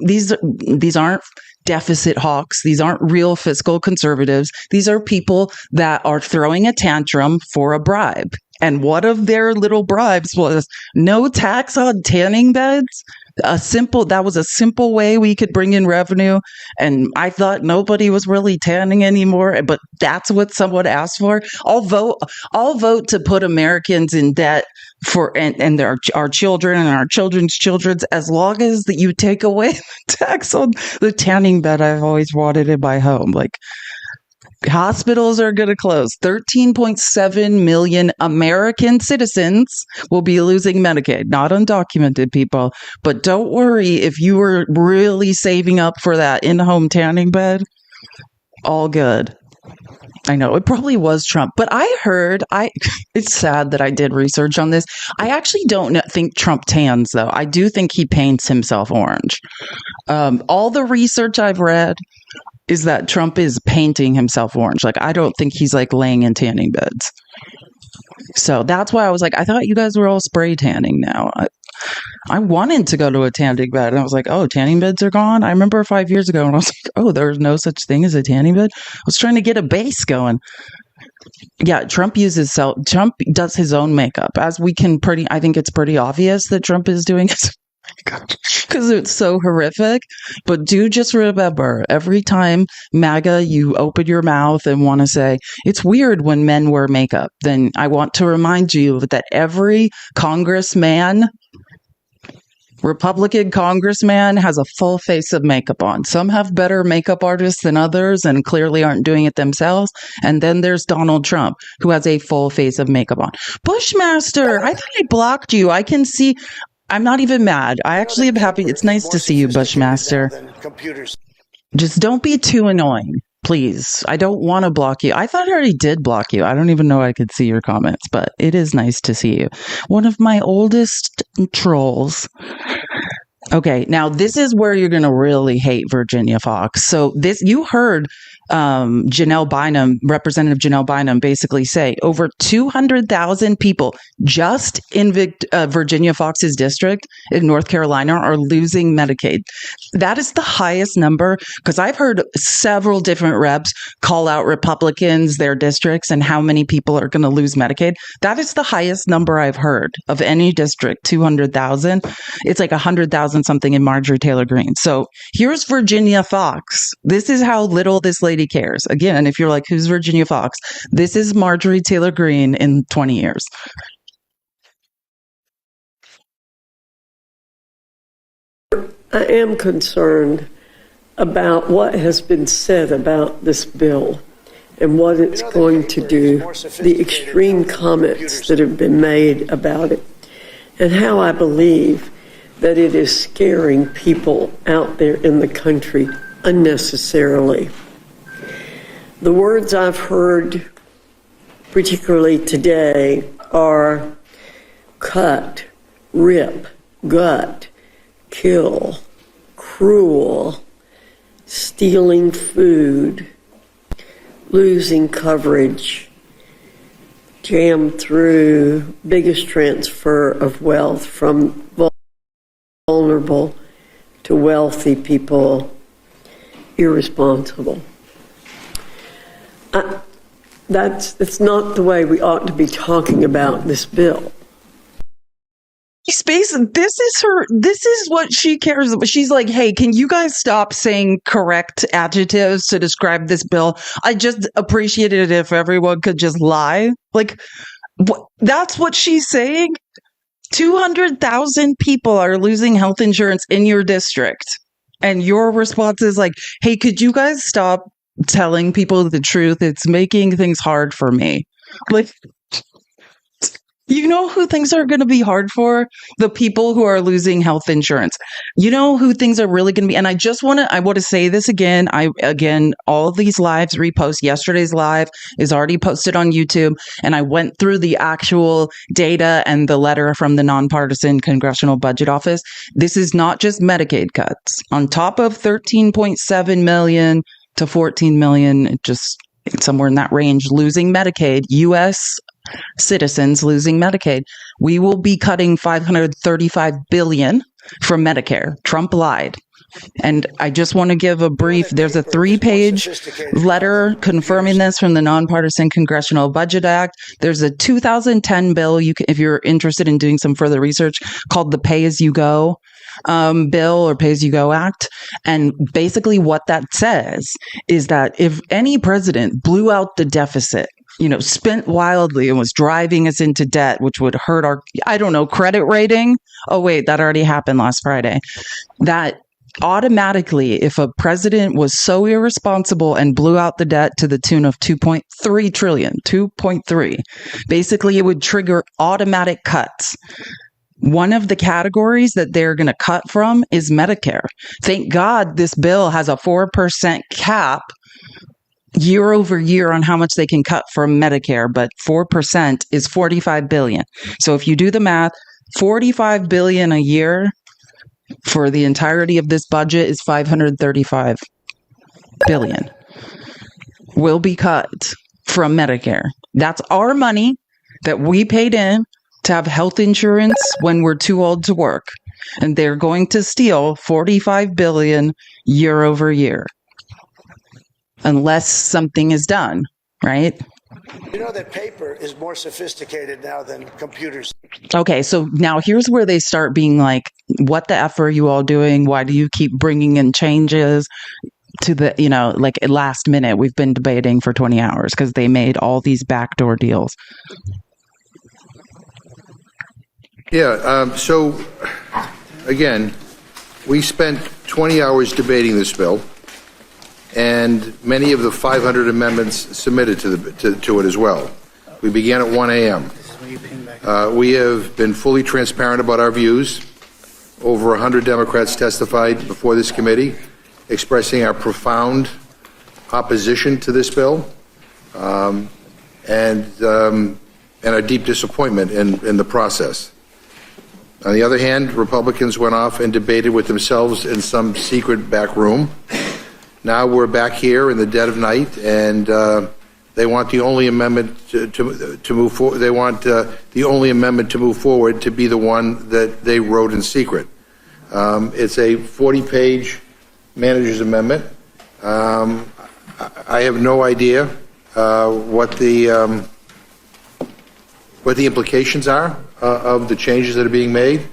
deficit hawks. These aren't real fiscal conservatives. These are people that are throwing a tantrum for a bribe. And one of their little bribes was no tax on tanning beds. That was a simple way we could bring in revenue. And I thought nobody was really tanning anymore, but that's what someone asked for. I'll vote to put Americans in debt and our children and our children's children, as long as that you take away the tax on the tanning bed I've always wanted in my home. Like, hospitals are going to close. 13.7 million American citizens will be losing Medicaid, not undocumented people. But don't worry, if you were really saving up for that in-home tanning bed, all good. I know it probably was Trump, but it's sad that I did research on this. I actually don't think Trump tans, though. I do think he paints himself orange. All the research I've read is that Trump is painting himself orange. Like, I don't think he's like laying in tanning beds. So that's why I was like, I thought you guys were all spray tanning now. I wanted to go to a tanning bed, and I was like, oh, tanning beds are gone? I remember 5 years ago, and I was like, oh, there's no such thing as a tanning bed? I was trying to get a base going. Yeah, Trump does his own makeup. I think it's pretty obvious that Trump is doing his because it's so horrific. But do just remember, every time MAGA, you open your mouth and want to say, it's weird when men wear makeup, then I want to remind you that every Republican congressman has a full face of makeup on. Some have better makeup artists than others and clearly aren't doing it themselves. And then there's Donald Trump, who has a full face of makeup on. Bushmaster, I thought I blocked you. I can see. I'm not even mad. I actually am happy. It's nice to see you, Bushmaster. Just don't be too annoying, please. I don't want to block you. I thought I already did block you. I don't even know I could see your comments, but it is nice to see you. One of my oldest trolls. Okay, now this is where you're going to really hate Virginia Fox. So you heard Janelle Bynum, Representative Janelle Bynum, basically say over 200,000 people just in Virginia Fox's district in North Carolina are losing Medicaid. That is the highest number, because I've heard several different reps call out Republicans, their districts, and how many people are going to lose Medicaid. That is the highest number I've heard of any district, 200,000. It's like 100,000 something in Marjorie Taylor Greene. So here's Virginia Fox. This is how little this lady cares. Again, if you're like, who's Virginia Fox? This is Marjorie Taylor Greene in 20 years. I am concerned about what has been said about this bill and what it's going to do, the extreme comments that have been made about it, and how I believe that it is scaring people out there in the country unnecessarily. The words I've heard, particularly today, are cut, rip, gut, kill, cruel, stealing food, losing coverage, jam through, biggest transfer of wealth from vulnerable to wealthy people, irresponsible. That's not the way we ought to be talking about this bill. This is what she cares about. She's like, hey, can you guys stop saying correct adjectives to describe this bill? I just appreciate it if everyone could just lie. Like, that's what she's saying? 200,000 people are losing health insurance in your district. And your response is like, hey, could you guys stop telling people the truth? It's making things hard for me. Like, you know who things are going to be hard for? The people who are losing health insurance. You know who things are really going to be. And I want to say this again. All of these lives repost. Yesterday's live is already posted on YouTube. And I went through the actual data and the letter from the nonpartisan Congressional Budget Office. This is not just Medicaid cuts. On top of 13.7 million to 14 million, just somewhere in that range, losing Medicaid, U.S. citizens losing Medicaid, we will be cutting $535 billion from Medicare. Trump lied. And I just want to give a brief, there's a 3-page letter confirming this from the Nonpartisan Congressional Budget Act. There's a 2010 bill, if you're interested in doing some further research, called the Pay-As-You-Go bill or Pay-As-You-Go Act. And basically what that says is that if any president blew out the deficit, spent wildly and was driving us into debt, which would hurt our, credit rating. Oh, wait, that already happened last Friday. That automatically, if a president was so irresponsible and blew out the debt to the tune of 2.3 trillion, 2.3, basically it would trigger automatic cuts. One of the categories that they're going to cut from is Medicare. Thank God this bill has a 4% cap year over year on how much they can cut from Medicare, but 4% is $45 billion. So if you do the math, $45 billion a year for the entirety of this budget is $535 billion will be cut from Medicare. That's our money that we paid in to have health insurance when we're too old to work. And they're going to steal $45 billion year over year. Unless something is done, right? You know that paper is more sophisticated now than computers. Okay, so now here's where they start being like, what the F are you all doing? Why do you keep bringing in changes to the, like last minute? We've been debating for 20 hours because they made all these backdoor deals. Yeah, so again, we spent 20 hours debating this bill, and many of the 500 amendments submitted to it as well. We began at 1 a.m. We have been fully transparent about our views. Over 100 Democrats testified before this committee, expressing our profound opposition to this bill and our deep disappointment in the process. On the other hand, Republicans went off and debated with themselves in some secret back room. Now we're back here in the dead of night, and they want the only amendment to move forward. They want the only amendment to move forward to be the one that they wrote in secret. It's a 40-page manager's amendment. I have no idea what the implications are of the changes that are being made.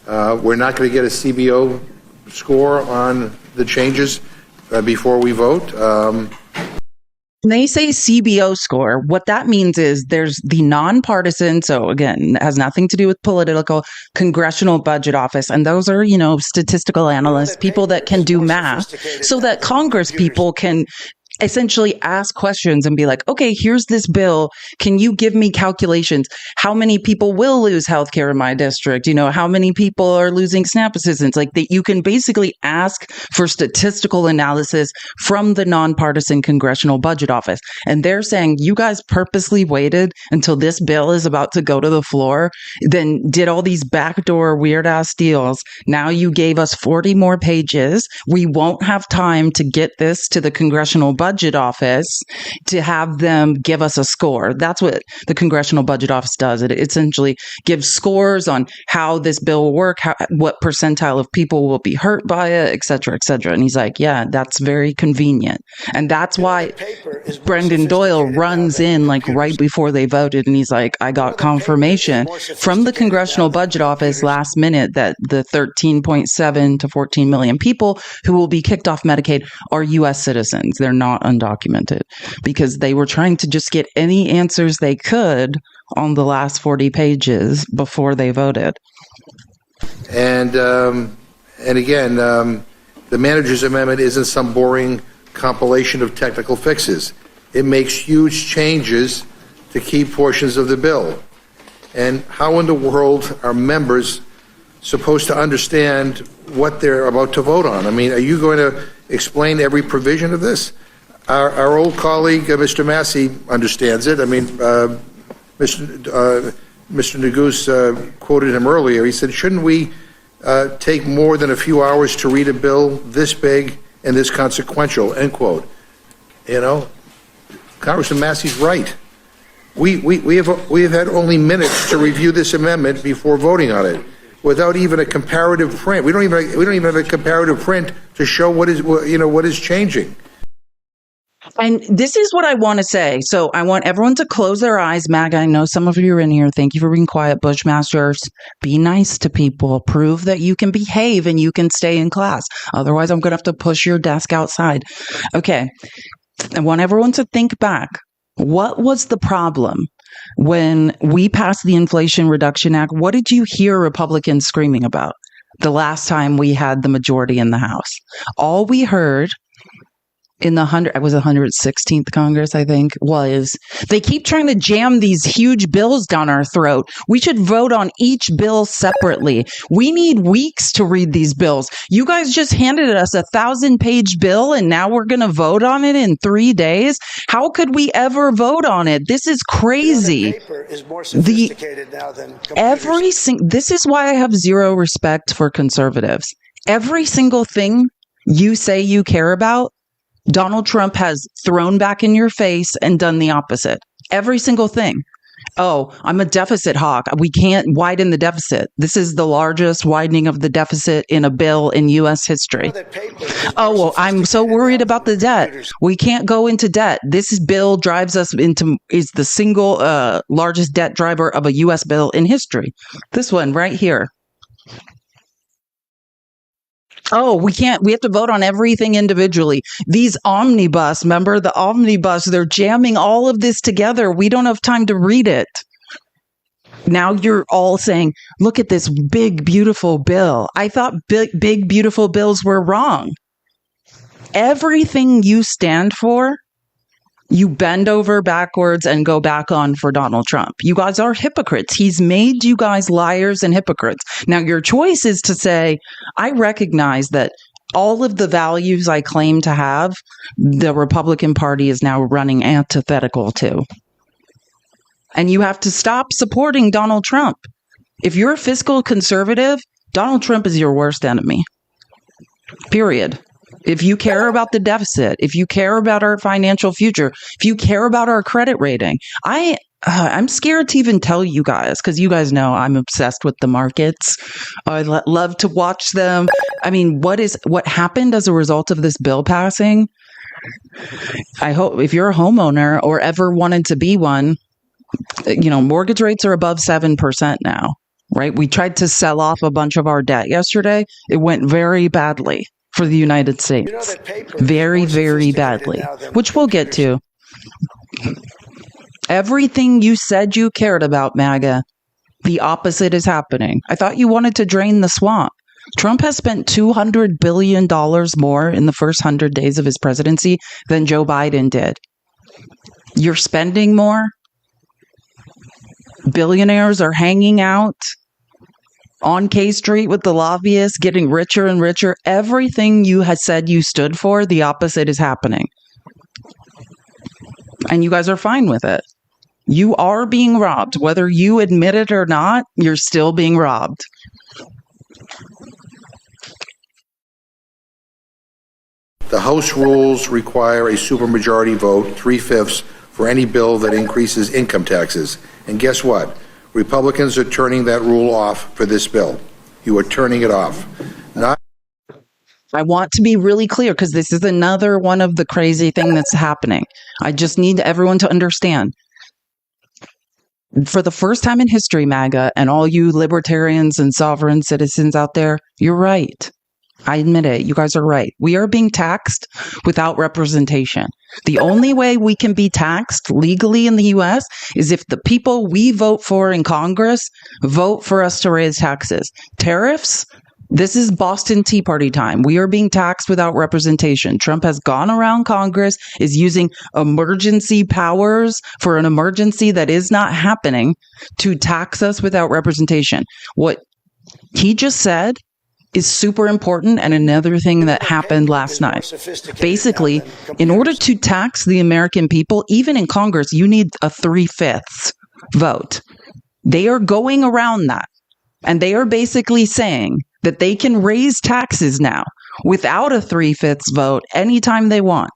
We're not going to get a CBO score on the changes before we vote. When they say CBO score, what that means is there's the nonpartisan, so again, it has nothing to do with political, Congressional Budget Office. And those are, statistical analysts, people that can do math, so that Congress people can essentially ask questions and be like, okay, here's this bill. Can you give me calculations? How many people will lose healthcare in my district? How many people are losing SNAP assistance? Like that, you can basically ask for statistical analysis from the nonpartisan Congressional Budget Office. And they're saying, you guys purposely waited until this bill is about to go to the floor, then did all these backdoor weird ass deals. Now you gave us 40 more pages. We won't have time to get this to the Congressional Budget Office to have them give us a score. That's what the Congressional Budget Office does. It essentially gives scores on how this bill will work, what percentile of people will be hurt by it, et cetera, et cetera. And he's like, yeah, that's very convenient. And that's why Brendan Doyle runs in like right before they voted. And he's like, I got confirmation from the Congressional Budget Office last minute that the 13.7 to 14 million people who will be kicked off Medicaid are U.S. citizens. They're not undocumented, because they were trying to just get any answers they could on the last 40 pages before they voted. And again, the manager's amendment isn't some boring compilation of technical fixes. It makes huge changes to key portions of the bill. And how in the world are members supposed to understand what they're about to vote on? I mean, are you going to explain every provision of this? Our old colleague, Mr. Massey, understands it. I mean, Mr. Neguse quoted him earlier. He said, shouldn't we take more than a few hours to read a bill this big and this consequential, end quote. Congressman Massey's right. We have had only minutes to review this amendment before voting on it, without even a comparative print. We don't even have a comparative print to show what is changing. And this is what I want to say. So I want everyone to close their eyes. Mag, I know some of you are in here. Thank you for being quiet. Bushmasters, be nice to people. Prove that you can behave and you can stay in class. Otherwise, I'm going to have to push your desk outside. Okay. I want everyone to think back. What was the problem when we passed the Inflation Reduction Act? What did you hear Republicans screaming about the last time we had the majority in the House? All we heard in the 116th Congress, I think, was they keep trying to jam these huge bills down our throat. We should vote on each bill separately. We need weeks to read these bills. You guys just handed us a 1,000-page bill, and now we're going to vote on it in 3 days. How could we ever vote on it? This is crazy. Paper is more sophisticated now than computers. This is why I have zero respect for conservatives. Every single thing you say you care about, Donald Trump has thrown back in your face and done the opposite. Every single thing. Oh, I'm a deficit hawk. We can't widen the deficit. This is the largest widening of the deficit in a bill in U.S. history. Oh, well, I'm so worried about the debt. We can't go into debt. This bill is the single largest debt driver of a U.S. bill in history. This one right here. Oh, we have to vote on everything individually. These omnibus, remember the omnibus, they're jamming all of this together. We don't have time to read it. Now you're all saying, look at this big, beautiful bill. I thought big, beautiful bills were wrong. Everything you stand for, you bend over backwards and go back on for Donald Trump. You guys are hypocrites. He's made you guys liars and hypocrites. Now, your choice is to say, I recognize that all of the values I claim to have, the Republican Party is now running antithetical to. And you have to stop supporting Donald Trump. If you're a fiscal conservative, Donald Trump is your worst enemy. Period. If you care about the deficit, if you care about our financial future, if you care about our credit rating, I'm scared to even tell you guys, because you guys know I'm obsessed with the markets. I love to watch them. I mean, what happened as a result of this bill passing? I hope if you're a homeowner or ever wanted to be one, mortgage rates are above 7% now, right? We tried to sell off a bunch of our debt yesterday. It went very badly for the United States. That paper is Very, more very sophisticated badly, now than which we'll get to. Everything you said you cared about, MAGA, the opposite is happening. I thought you wanted to drain the swamp. Trump has spent $200 billion more in the first 100 days of his presidency than Joe Biden did. You're spending more. Billionaires are hanging out on K Street with the lobbyists, getting richer and richer. Everything you had said you stood for, the opposite is happening. And you guys are fine with it. You are being robbed. Whether you admit it or not, you're still being robbed. The House rules require a supermajority vote, 3/5, for any bill that increases income taxes. And guess what? Republicans are turning that rule off for this bill. You are turning it off. I want to be really clear because this is another one of the crazy things that's happening. I just need everyone to understand. For the first time in history, MAGA, and all you libertarians and sovereign citizens out there, you're right. I admit it. You guys are right. We are being taxed without representation. The only way we can be taxed legally in the U.S. is if the people we vote for in Congress vote for us to raise taxes. Tariffs? This is Boston Tea Party time. We are being taxed without representation. Trump has gone around Congress, is using emergency powers for an emergency that is not happening to tax us without representation. What he just said is super important, and another thing that happened last night. Basically, in order to tax the American people, even in Congress, you need a 3/5 vote. They are going around that, and they are basically saying that they can raise taxes now without a 3/5 vote anytime they want.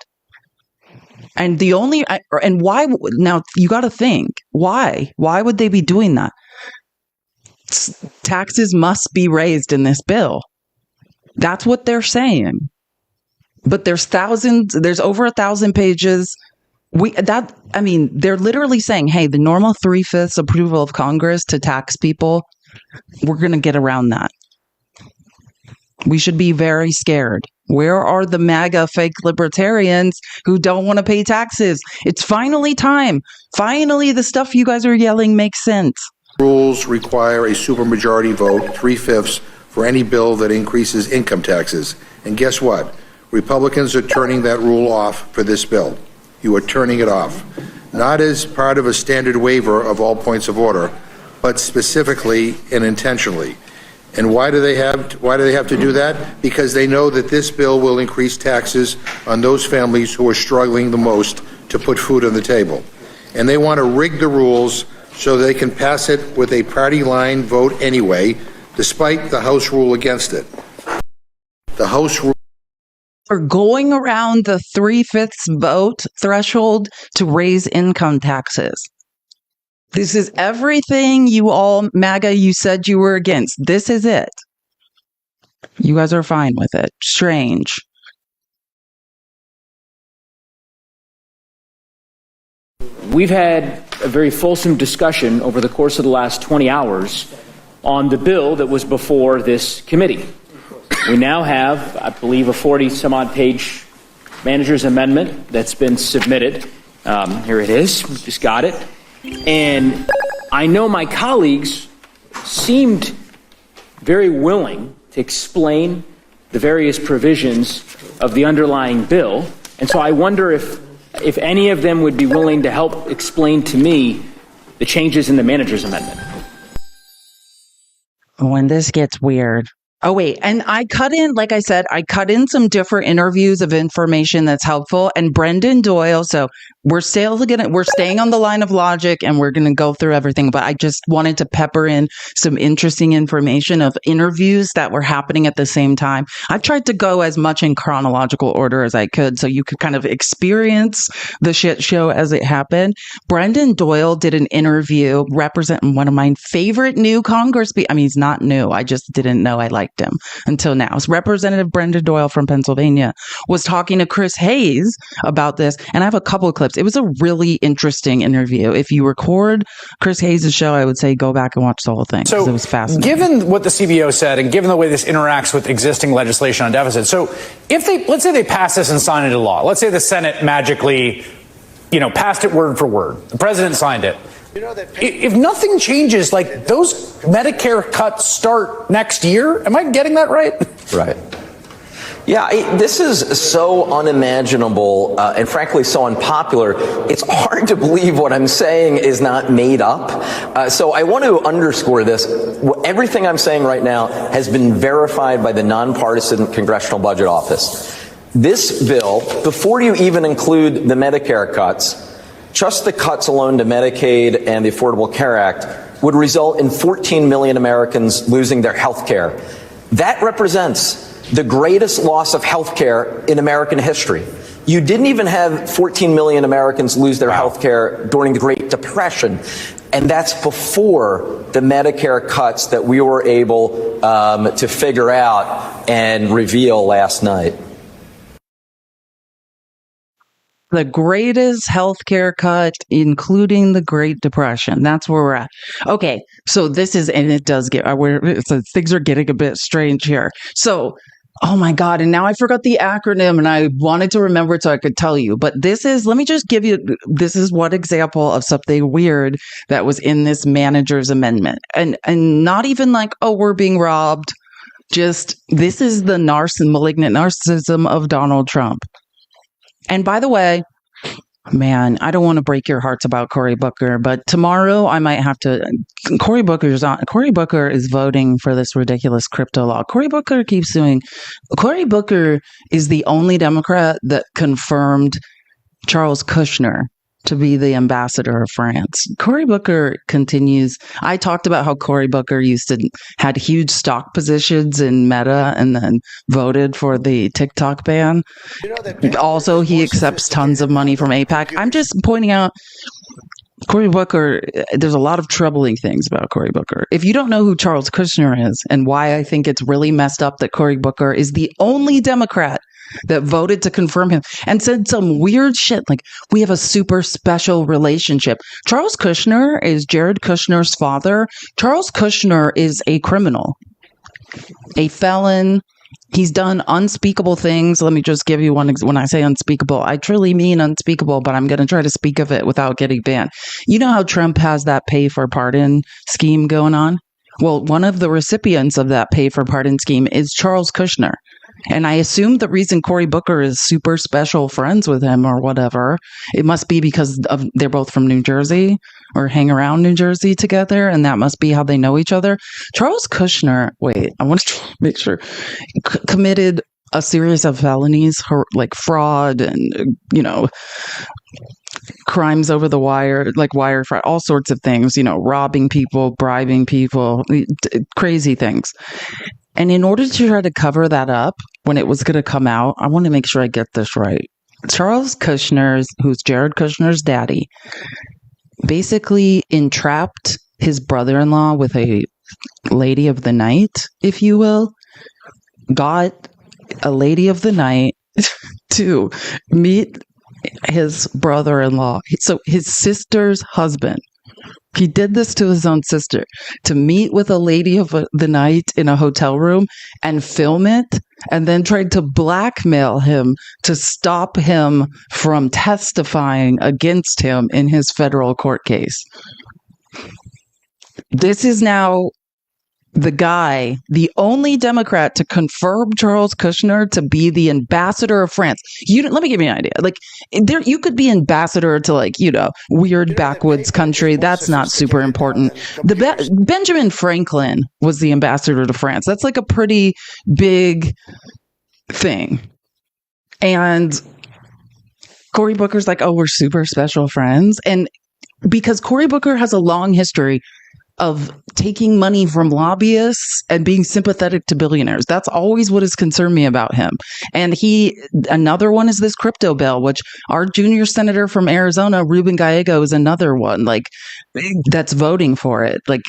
And why, now you got to think, why would they be doing that? Taxes must be raised in this bill. That's what they're saying. But there's over 1,000 pages. They're literally saying, hey, the normal 3/5 approval of Congress to tax people, we're going to get around that. We should be very scared. Where are the MAGA fake libertarians who don't want to pay taxes? It's finally time. Finally, the stuff you guys are yelling makes sense. Rules require a supermajority vote, 3/5, for any bill that increases income taxes. And guess what? Republicans are turning that rule off for this bill. You are turning it off. Not as part of a standard waiver of all points of order, but specifically and intentionally. And why do they have to do that? Because they know that this bill will increase taxes on those families who are struggling the most to put food on the table. And they want to rig the rules so they can pass it with a party line vote anyway, despite the House rule against it. The House rule are going around the 3/5 vote threshold to raise income taxes. This is everything you all, MAGA, you said you were against. This is it. You guys are fine with it. Strange. We've had a very fulsome discussion over the course of the last 20 hours on the bill that was before this committee. We now have, I believe, a 40-some-odd page manager's amendment that's been submitted. Here it is. We just got it. And I know my colleagues seemed very willing to explain the various provisions of the underlying bill. And so I wonder if any of them would be willing to help explain to me the changes in the manager's amendment. When this gets weird. Oh, wait. And I cut in some different interviews of information that's helpful. And Brendan Doyle, so we're staying on the line of logic, and we're going to go through everything. But I just wanted to pepper in some interesting information of interviews that were happening at the same time. I tried to go as much in chronological order as I could, so you could kind of experience the shit show as it happened. Brendan Doyle did an interview representing one of my favorite new he's not new. I just didn't know I liked him until now. So Representative Brendan Doyle from Pennsylvania was talking to Chris Hayes about this, and I have a couple of clips. It was a really interesting interview. If you record Chris Hayes' show, I would say go back and watch the whole thing, because it was fascinating. Given what the CBO said, and given the way this interacts with existing legislation on deficit, so if let's say they pass this and sign it into law, let's say the Senate magically, passed it word for word, the president signed it. If nothing changes, like those Medicare cuts start next year, am I getting that right? Right. Yeah, this is so unimaginable and frankly so unpopular. It's hard to believe what I'm saying is not made up. So I want to underscore this. Everything I'm saying right now has been verified by the nonpartisan Congressional Budget Office. This bill, before you even include the Medicare cuts, just the cuts alone to Medicaid and the Affordable Care Act would result in 14 million Americans losing their health care. That represents the greatest loss of health care in American history. You didn't even have 14 million Americans lose their health care during the Great Depression. And that's before the Medicare cuts that we were able to figure out and reveal last night. The greatest healthcare cut, including the Great Depression. That's where we're at. Okay, so this is, and it does get, things are getting a bit strange here. So, oh my God, and now I forgot the acronym, and I wanted to remember it so I could tell you. But this is, let me just give you, this is one example of something weird that was in this manager's amendment. And not even like, oh, we're being robbed. Just, this is the malignant narcissism of Donald Trump. And by the way, man, I don't want to break your hearts about Cory Booker, but tomorrow I might have to. Cory Booker is voting for this ridiculous crypto law. Cory Booker keeps suing. Cory Booker is the only Democrat that confirmed Charles Kushner to be the ambassador of France. Cory Booker continues. I talked about how Cory Booker had huge stock positions in Meta and then voted for the TikTok ban. Also, he accepts tons of money from AIPAC. I'm just pointing out Cory Booker, there's a lot of troubling things about Cory Booker. If you don't know who Charles Kushner is and why I think it's really messed up that Cory Booker is the only Democrat that voted to confirm him and said some weird shit like, we have a super special relationship. Charles Kushner is Jared Kushner's father. Charles Kushner is a criminal, a felon. He's done unspeakable things. Let me just give you one. When I say unspeakable, I truly mean unspeakable, but I'm going to try to speak of it without getting banned. You know how Trump has that pay for pardon scheme going on? Well, one of the recipients of that pay for pardon scheme is Charles Kushner. And I assume the reason Cory Booker is super special friends with him or whatever, it must be because they're both from New Jersey or hang around New Jersey together. And that must be how they know each other. Charles Kushner, I want to make sure, committed a series of felonies, like fraud and, crimes over the wire, like wire fraud, all sorts of things, robbing people, bribing people, crazy things. And in order to try to cover that up when it was going to come out, I want to make sure I get this right. Charles Kushner, who's Jared Kushner's daddy, basically entrapped his brother-in-law with a lady of the night, if you will, got a lady of the night to meet his brother-in-law. So his sister's husband. He did this to his own sister, to meet with a lady of the night in a hotel room and film it, and then tried to blackmail him to stop him from testifying against him in his federal court case. This is now the guy, the only Democrat to confirm Charles Kushner to be the ambassador of France. Let me give you an idea. Like, you could be ambassador to weird backwoods country. That's not super important. Benjamin Franklin was the ambassador to France. That's like a pretty big thing. And Cory Booker's like, oh, we're super special friends. And because Cory Booker has a long history of taking money from lobbyists and being sympathetic to billionaires. That's always what has concerned me about him. And another one is this crypto bill, which our junior senator from Arizona, Ruben Gallego, is another one like that's voting for it. Like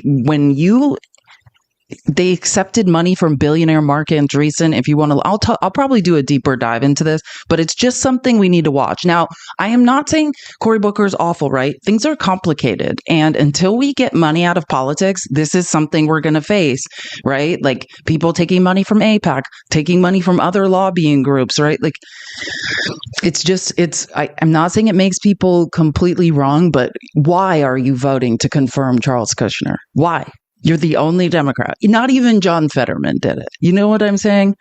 they accepted money from billionaire Mark Andreessen. If you want to, I'll probably do a deeper dive into this, but it's just something we need to watch. Now, I am not saying Cory Booker is awful, right? Things are complicated. And until we get money out of politics, this is something we're going to face, right? Like people taking money from AIPAC, taking money from other lobbying groups, right? Like I'm not saying it makes people completely wrong, but why are you voting to confirm Charles Kushner? Why? You're the only Democrat. Not even John Fetterman did it. You know what I'm saying?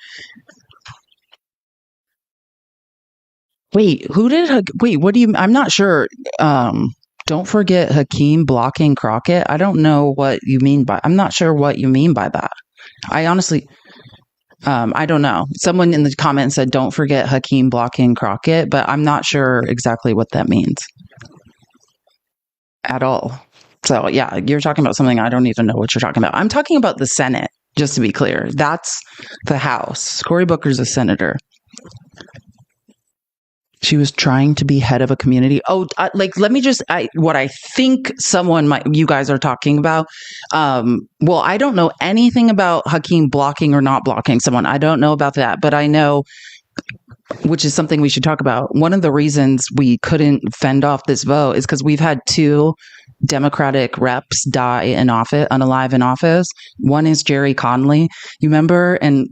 Wait, what do you, I'm not sure. Don't forget Hakeem blocking Crockett. I don't know what you mean I'm not sure what you mean by that. I honestly, I don't know. Someone in the comments said, don't forget Hakeem blocking Crockett, but I'm not sure exactly what that means at all. So yeah, you're talking about something I don't even know what you're talking about. I'm talking about the Senate, just to be clear. That's the House. Cory Booker's a senator. She was trying to be head of a community. Oh, let me just, what I think you guys are talking about. Well, I don't know anything about Hakeem blocking or not blocking someone. I don't know about that, but I know, which is something we should talk about. One of the reasons we couldn't fend off this vote is because we've had 2 Democratic reps die unalive in office. One is Jerry Conley. You remember? And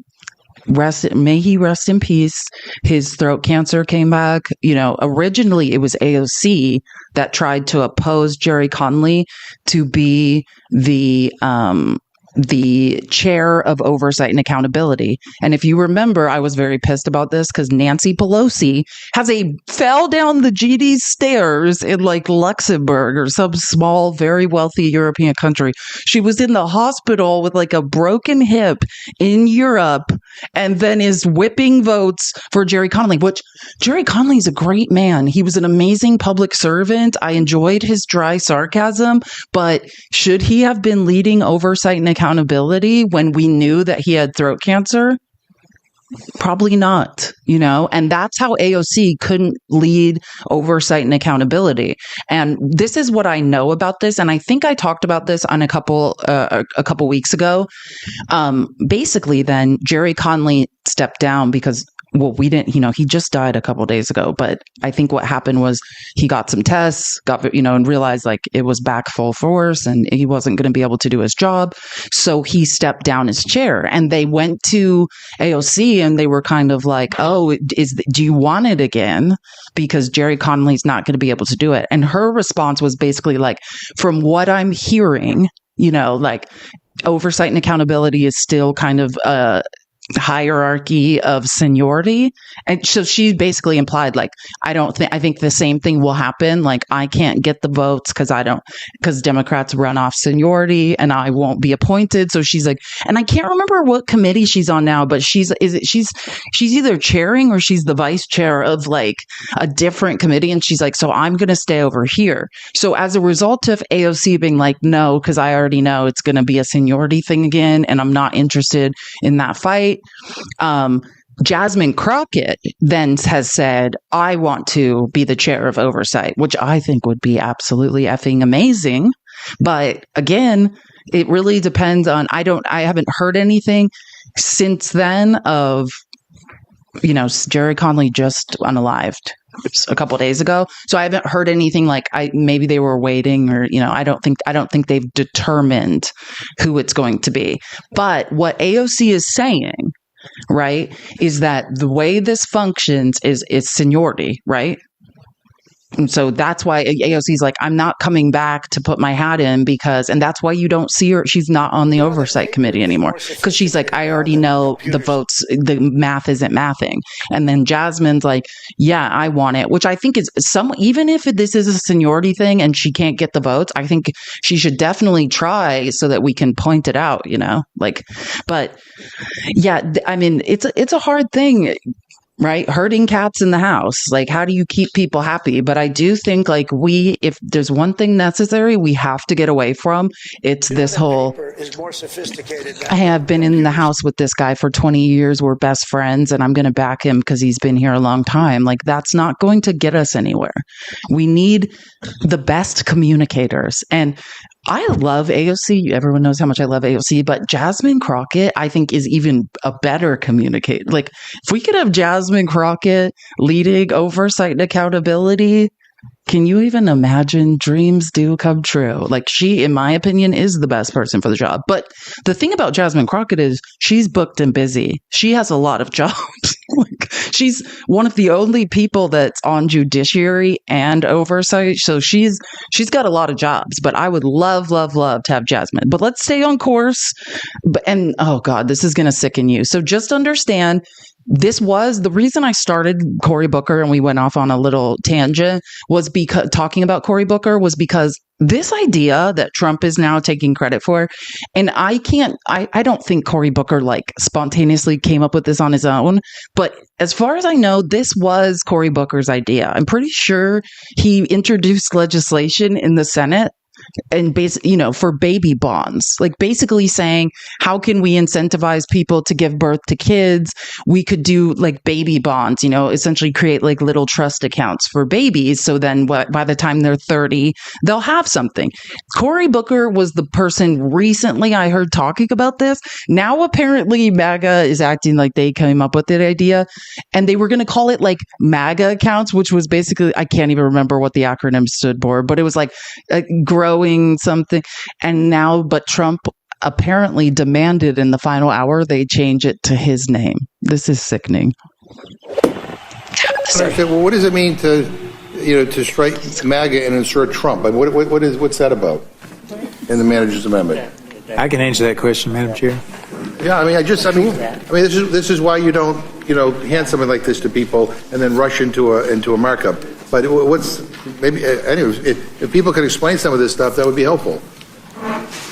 may he rest in peace. His throat cancer came back. Originally it was AOC that tried to oppose Jerry Conley to be the chair of oversight and accountability. And if you remember, I was very pissed about this because Nancy Pelosi fell down the GD stairs in like Luxembourg or some small, very wealthy European country. She was in the hospital with like a broken hip in Europe and then is whipping votes for Jerry Conley, which Jerry Conley is a great man. He was an amazing public servant. I enjoyed his dry sarcasm, but should he have been leading oversight and accountability when we knew that he had throat cancer? Probably not, and that's how AOC couldn't lead oversight and accountability. And this is what I know about this. And I think I talked about this on a couple weeks ago. Basically, then Jerry Conley stepped down because, well, we didn't, he just died a couple days ago, but I think what happened was he got some tests, and realized like it was back full force and he wasn't going to be able to do his job. So he stepped down as chair and they went to AOC and they were kind of like, oh, do you want it again? Because Jerry Conley's not going to be able to do it. And her response was basically like, from what I'm hearing, like oversight and accountability is still kind of hierarchy of seniority. And so she basically implied like, I think the same thing will happen. Like I can't get the votes because Democrats run off seniority and I won't be appointed. So she's like, and I can't remember what committee she's on now, but she's either chairing or she's the vice chair of like a different committee. And she's like, so I'm going to stay over here. So as a result of AOC being like, no, because I already know it's going to be a seniority thing again. And I'm not interested in that fight. Jasmine Crockett then has said, I want to be the chair of oversight, which I think would be absolutely effing amazing. But again, it really depends on, I haven't heard anything since then of, Jerry Conley just unalived a couple of days ago. So I haven't heard anything like maybe they were waiting or, I don't think they've determined who it's going to be. But what AOC is saying, right, is that the way this functions is seniority, right? And so that's why AOC's like, I'm not coming back to put my hat in and that's why you don't see her. She's not on the oversight committee anymore because she's like, I already know the votes, the math isn't mathing. And then Jasmine's like, yeah, I want it, which I think is even if this is a seniority thing and she can't get the votes, I think she should definitely try so that we can point it out, but yeah, I mean, it's a hard thing. right? Herding cats in the house. Like, how do you keep people happy? But I do think, like, if there's one thing necessary we have to get away from, it's this whole, is more sophisticated I have been in the house with this guy for 20 years. We're best friends and I'm going to back him because he's been here a long time. Like, that's not going to get us anywhere. We need the best communicators. And I love AOC. Everyone knows how much I love AOC, but Jasmine Crockett, I think, is even a better communicator. Like, if we could have Jasmine Crockett leading oversight and accountability, can you even imagine? Dreams do come true. Like, she, in my opinion, is the best person for the job. But the thing about Jasmine Crockett is she's booked and busy. She has a lot of jobs. Like, she's one of the only people that's on judiciary and oversight. So she's got a lot of jobs. But I would love to have Jasmine. But let's stay on course. And oh God, this is going to sicken you. So just understand, this was the reason I started Cory Booker, and we went off on a little tangent, was because talking about Cory Booker was because this idea that Trump is now taking credit for, and I don't think Cory Booker like spontaneously came up with this on his own, but as far as I know, this was Cory Booker's idea. I'm pretty sure he introduced legislation in the Senate and for baby bonds, like basically saying, how can we incentivize people to give birth to kids? We could do like baby bonds, essentially create like little trust accounts for babies. So then by the time they're 30, they'll have something. Cory Booker was the person recently I heard talking about this. Now, apparently MAGA is acting like they came up with the idea, and they were going to call it like MAGA accounts, which was basically, I can't even remember what the acronym stood for, but it was like growing something. And now, but Trump apparently demanded in the final hour they change it to his name. This is sickening. Well, what does it mean to strike MAGA and insert Trump? I mean, what's that about in the manager's amendment? I can answer that question, Madam Chair. Yeah, I mean, this is why you don't, hand something like this to people and then rush into a markup. But anyways, if people could explain some of this stuff, that would be helpful.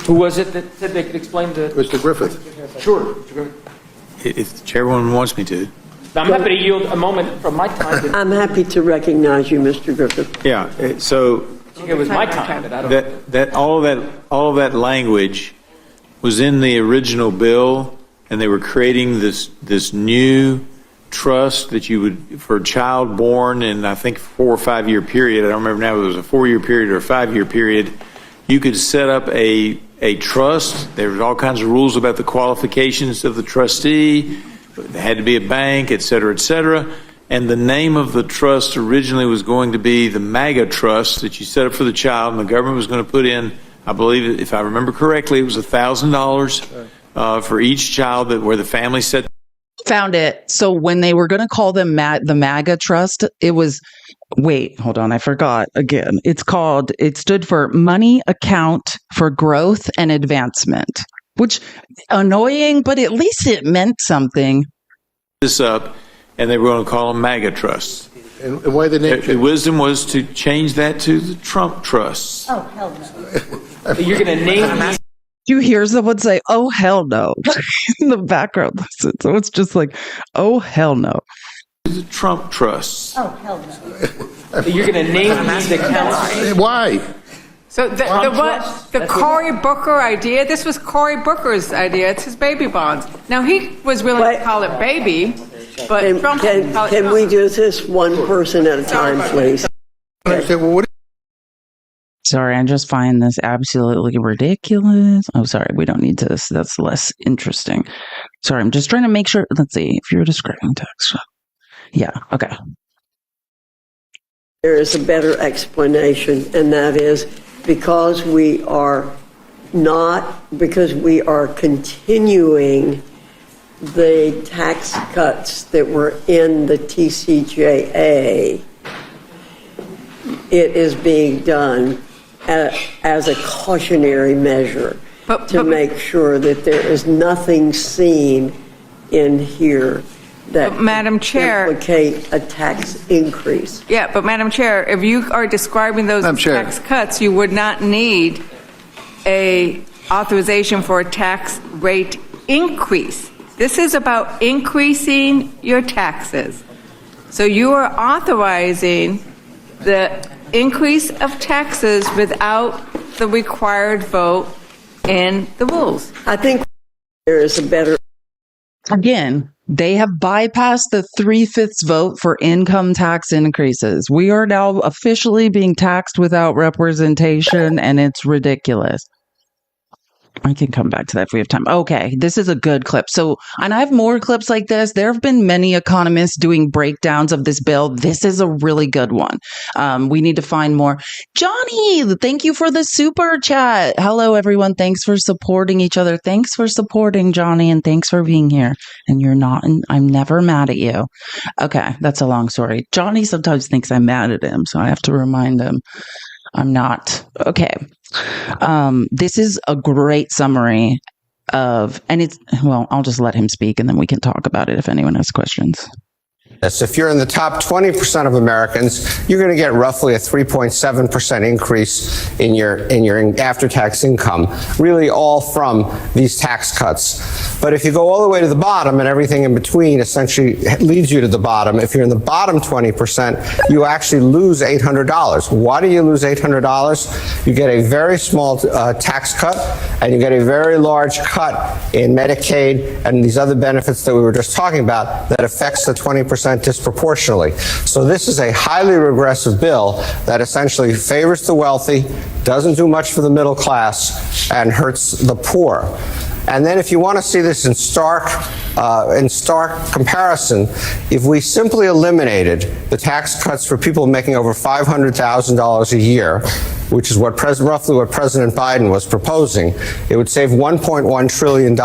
Who was it that said they could explain the... Mr. Griffith. Sure. If the chairwoman wants me to. I'm happy to yield a moment from my time. I'm happy to recognize you, Mr. Griffith. Yeah, so... It was my time, but I don't... All of that language was in the original bill, and they were creating this new trust that you would, for a child born in, I think, 4 or 5 year period. I don't remember now if it was a 4 year period or a 5 year period. You could set up a trust. There was all kinds of rules about the qualifications of the trustee. There had to be a bank, et cetera, et cetera. And the name of the trust originally was going to be the MAGA trust that you set up for the child, and the government was going to put in, I believe, if I remember correctly, it was $1,000 for each child where the family set. Found it. So when they were going to call them the MAGA Trust, it was, wait, hold on, I forgot again. It stood for Money Account for Growth and Advancement, which annoying, but at least it meant something. This up, and they were going to call them MAGA trusts. And why the name? The wisdom was to change that to the Trump trusts. Oh, hell no. You're going to name... You hear someone say, oh, hell no, in the background. So it's just like, oh, hell no. The Trump trusts. Oh, hell no. You're going to name the council. Why? So the Cory Booker idea, this was Cory Booker's idea. It's his baby bonds. Now, he was willing to call it baby, but Trump didn't call it Can we do this one person at a time, please? Sorry, I just find this absolutely ridiculous. Oh, sorry, we don't need this. That's less interesting. Sorry, I'm just trying to make sure. Let's see if you're describing text. Yeah, okay. There is a better explanation, and that is because we are continuing the tax cuts that were in the TCJA, it is being done as a cautionary measure to make sure that there is nothing seen in here that Madam Chair, implicate a tax increase. Yeah, but Madam Chair, if you are describing those as tax cuts, you would not need a authorization for a tax rate increase. This is about increasing your taxes. So you are authorizing the increase of taxes without the required vote in the rules. I think there is a better. Again, they have bypassed the 3/5 vote for income tax increases. We are now officially being taxed without representation, and it's ridiculous. I can come back to that if we have time. Okay, this is a good clip. So, and I have more clips like this. There have been many economists doing breakdowns of this bill. This is a really good one. We need to find more. Johnny, thank you for the super chat. Hello, everyone. Thanks for supporting each other. Thanks for supporting Johnny, and thanks for being here. And you're not, I'm never mad at you. Okay, that's a long story. Johnny sometimes thinks I'm mad at him, so I have to remind him I'm not. Okay. This is a great summary of, and it's, well, I'll just let him speak and then we can talk about it if anyone has questions. If you're in the top 20% of Americans, you're going to get roughly a 3.7% increase in your after-tax income, really all from these tax cuts. But if you go all the way to the bottom and everything in between essentially leads you to the bottom, if you're in the bottom 20%, you actually lose $800. Why do you lose $800? You get a very small tax cut, and you get a very large cut in Medicaid and these other benefits that we were just talking about that affects the 20% disproportionately. So this is a highly regressive bill that essentially favors the wealthy, doesn't do much for the middle class, and hurts the poor. And then if you want to see this in stark comparison, if we simply eliminated the tax cuts for people making over $500,000 a year, which is roughly what President Biden was proposing, it would save $1.1 trillion.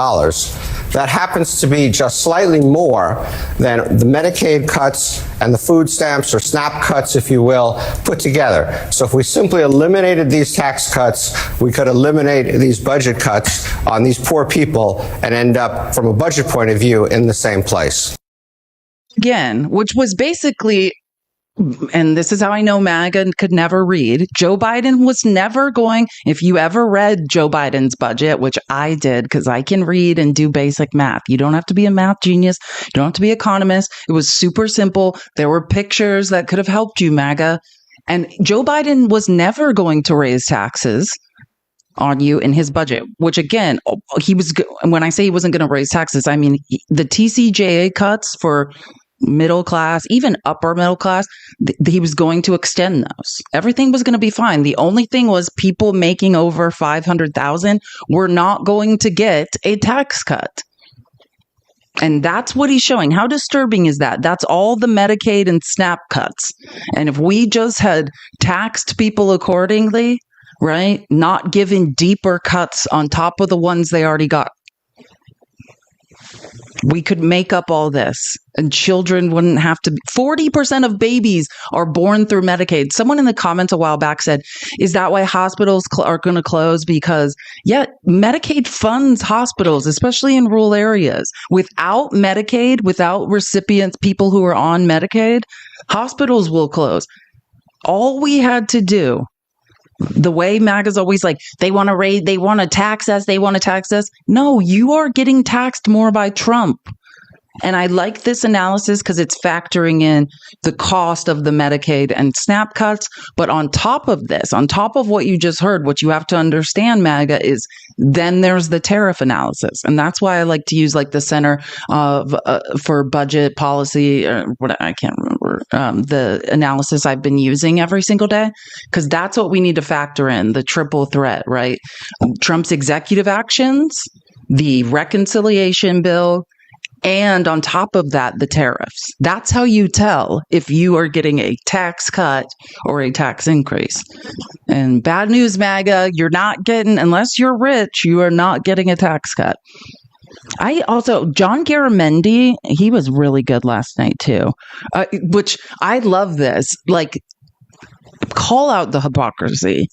That happens to be just slightly more than the Medicaid cuts and the food stamps, or SNAP cuts, if you will, put together. So if we simply eliminated these tax cuts, we could eliminate these budget cuts on these poor people and end up, from a budget point of view, in the same place. Again, which was basically, and this is how I know MAGA could never read. Joe Biden was never going, if you ever read Joe Biden's budget, which I did because I can read and do basic math. You don't have to be a math genius. You don't have to be an economist. It was super simple. There were pictures that could have helped you, MAGA. And Joe Biden was never going to raise taxes on you in his budget, which again, when I say he wasn't going to raise taxes, I mean the TCJA cuts for middle class, even upper middle class, he was going to extend those. Everything was going to be fine. The only thing was people making over 500,000 were not going to get a tax cut. And that's what he's showing. How disturbing is that? That's all the Medicaid and SNAP cuts. And if we just had taxed people accordingly, right, not given deeper cuts on top of the ones they already got, we could make up all this, and children wouldn't have to. 40% of babies are born through Medicaid. Someone in the comments a while back said, is that why hospitals are going to close? Because, yeah, Medicaid funds hospitals, especially in rural areas. Without Medicaid, without recipients, people who are on Medicaid, hospitals will close. All we had to do, the way MAGA's always like, they want to tax us. No, you are getting taxed more by Trump. And I like this analysis because it's factoring in the cost of the Medicaid and SNAP cuts. But on top of this, on top of what you just heard, what you have to understand, MAGA, is then there's the tariff analysis. And that's why I like to use like the Center of for Budget Policy, or what, I can't remember, the analysis I've been using every single day, because that's what we need to factor in, the triple threat, right? Trump's executive actions, the reconciliation bill, and on top of that, the tariffs. That's how you tell if you are getting a tax cut or a tax increase. And bad news, MAGA, you're not getting, unless you're rich, you are not getting a tax cut. John Garamendi, he was really good last night too, which I love this, like, call out the hypocrisy.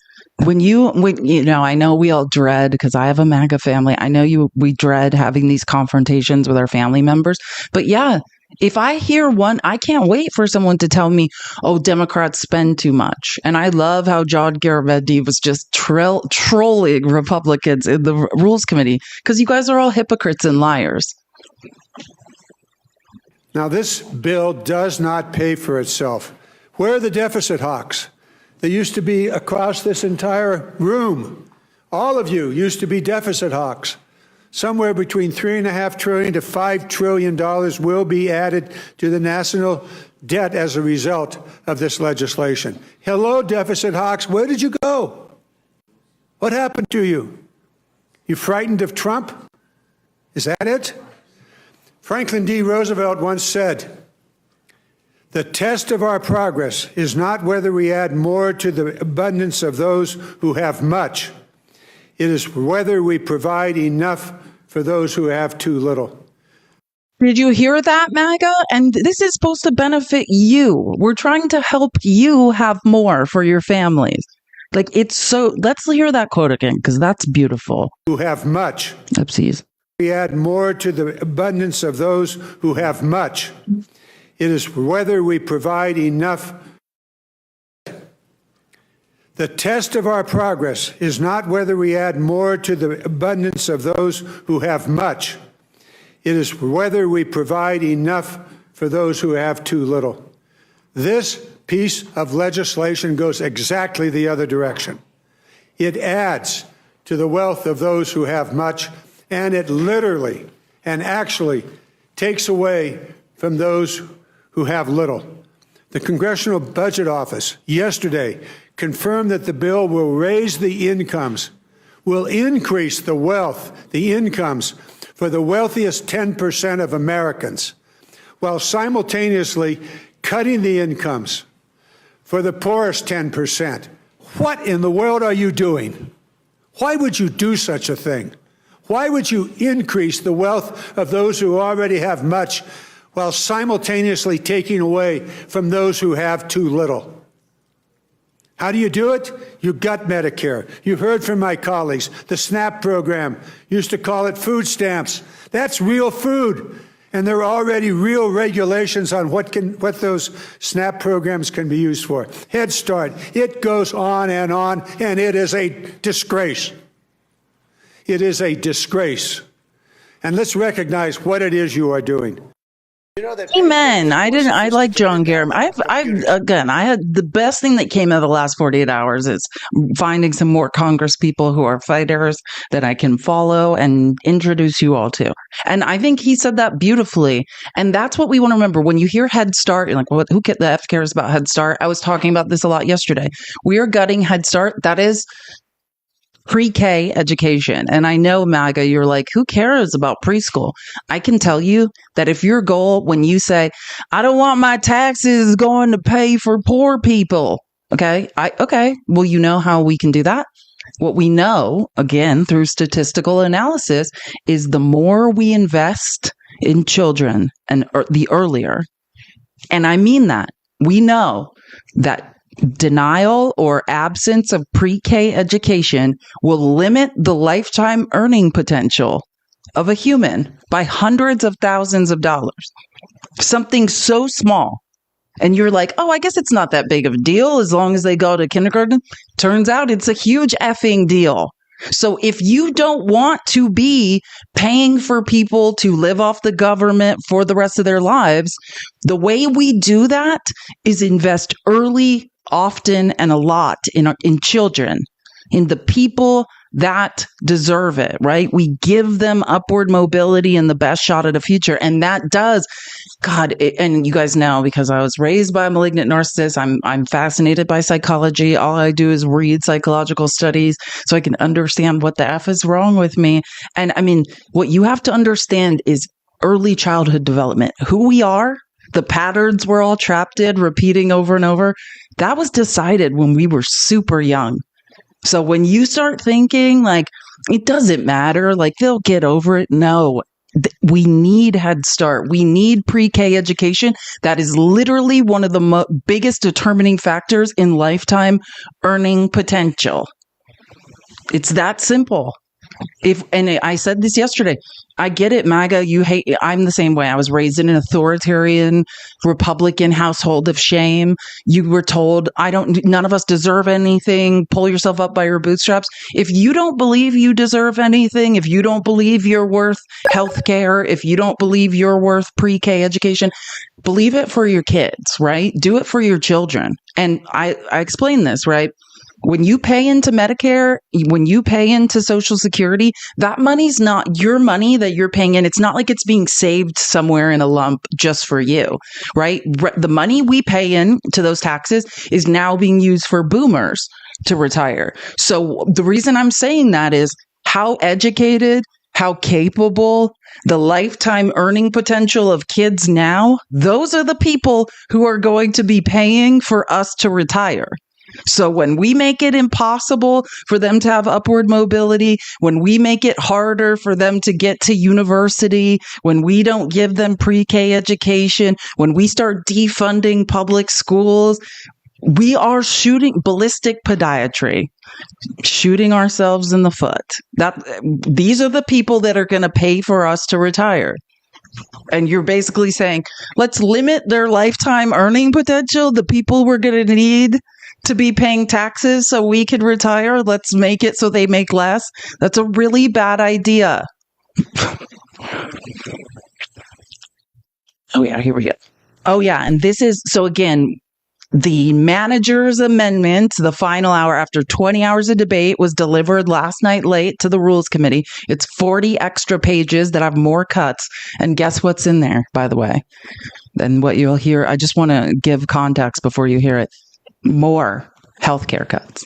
When I know we all dread, because I have a MAGA family, I know we dread having these confrontations with our family members. But yeah, if I hear one, I can't wait for someone to tell me, oh, Democrats spend too much. And I love how John Garamendi was just trolling Republicans in the Rules Committee, because you guys are all hypocrites and liars. Now, this bill does not pay for itself. Where are the deficit hawks? They used to be across this entire room. All of you used to be deficit hawks. Somewhere between $3.5 trillion to $5 trillion will be added to the national debt as a result of this legislation. Hello, deficit hawks. Where did you go? What happened to you? You frightened of Trump? Is that it? Franklin D. Roosevelt once said, "The test of our progress is not whether we add more to the abundance of those who have much. It is whether we provide enough for those who have too little." Did you hear that, MAGA? And this is supposed to benefit you. We're trying to help you have more for your families. Like, it's so, let's hear that quote again, because that's beautiful. Who have much. Oopsies. We add more to the abundance of those who have much. It is whether we provide enough. The test of our progress is not whether we add more to the abundance of those who have much. It is whether we provide enough for those who have too little. This piece of legislation goes exactly the other direction. It adds to the wealth of those who have much, and it literally and actually takes away from those who have little. The Congressional Budget Office yesterday confirmed that the bill will raise the incomes, will increase the wealth, the incomes for the wealthiest 10% of Americans, while simultaneously cutting the incomes for the poorest 10%. What in the world are you doing? Why would you do such a thing? Why would you increase the wealth of those who already have much while simultaneously taking away from those who have too little? How do you do it? You gut Medicare. You heard from my colleagues. The SNAP program used to call it food stamps. That's real food. And there are already real regulations on what those SNAP programs can be used for. Head Start, it goes on, and it is a disgrace. It is a disgrace. And let's recognize what it is you are doing. Amen. I like John Garrett. I had the best thing that came out of the last 48 hours is finding some more Congress people who are fighters that I can follow and introduce you all to. And I think he said that beautifully. And that's what we want to remember. When you hear Head Start, you're like, well, who the F cares about Head Start? I was talking about this a lot yesterday. We are gutting Head Start. That is pre-K education. And I know, MAGA, you're like, who cares about preschool? I can tell you that if your goal, when you say, I don't want my taxes going to pay for poor people. Okay. Well, you know how we can do that? What we know, again, through statistical analysis, is the more we invest in children and the earlier. And I mean that. We know that denial or absence of pre-K education will limit the lifetime earning potential of a human by hundreds of thousands of dollars. Something so small. And you're like, oh, I guess it's not that big of a deal as long as they go to kindergarten. Turns out it's a huge effing deal. So if you don't want to be paying for people to live off the government for the rest of their lives, the way we do that is invest early, often, and a lot in children, in the people that deserve it, right? We give them upward mobility and the best shot at a future. And that does, and you guys know, because I was raised by a malignant narcissist, I'm fascinated by psychology. All I do is read psychological studies so I can understand what the F is wrong with me. And I mean, what you have to understand is early childhood development, who we are, the patterns we're all trapped in, repeating over and over. That was decided when we were super young. So when you start thinking like, it doesn't matter, like they'll get over it. No, we need Head Start. We need pre-K education. That is literally one of the biggest determining factors in lifetime earning potential. It's that simple. And I said this yesterday, I get it, MAGA, you hate, I'm the same way. I was raised in an authoritarian Republican household of shame. You were told, none of us deserve anything. Pull yourself up by your bootstraps. If you don't believe you deserve anything, if you don't believe you're worth health care, if you don't believe you're worth pre-K education, believe it for your kids, right? Do it for your children. And I explain this, right? When you pay into Medicare, when you pay into Social Security, that money's not your money that you're paying in. It's not like it's being saved somewhere in a lump just for you, right? The money we pay in to those taxes is now being used for boomers to retire. So the reason I'm saying that is how educated, how capable, the lifetime earning potential of kids now, those are the people who are going to be paying for us to retire. So when we make it impossible for them to have upward mobility, when we make it harder for them to get to university, when we don't give them pre-K education, when we start defunding public schools, we are shooting ballistic podiatry, shooting ourselves in the foot. These are the people that are going to pay for us to retire. And you're basically saying, let's limit their lifetime earning potential, the people we're going to need to be paying taxes so we can retire. Let's make it so they make less. That's a really bad idea. Oh, yeah, here we go. Oh, yeah. And this is, so again, the manager's amendment, the final hour after 20 hours of debate, was delivered last night late to the Rules Committee. It's 40 extra pages that have more cuts. And guess what's in there, by the way? Then what you'll hear, I just want to give context before you hear it. More healthcare cuts.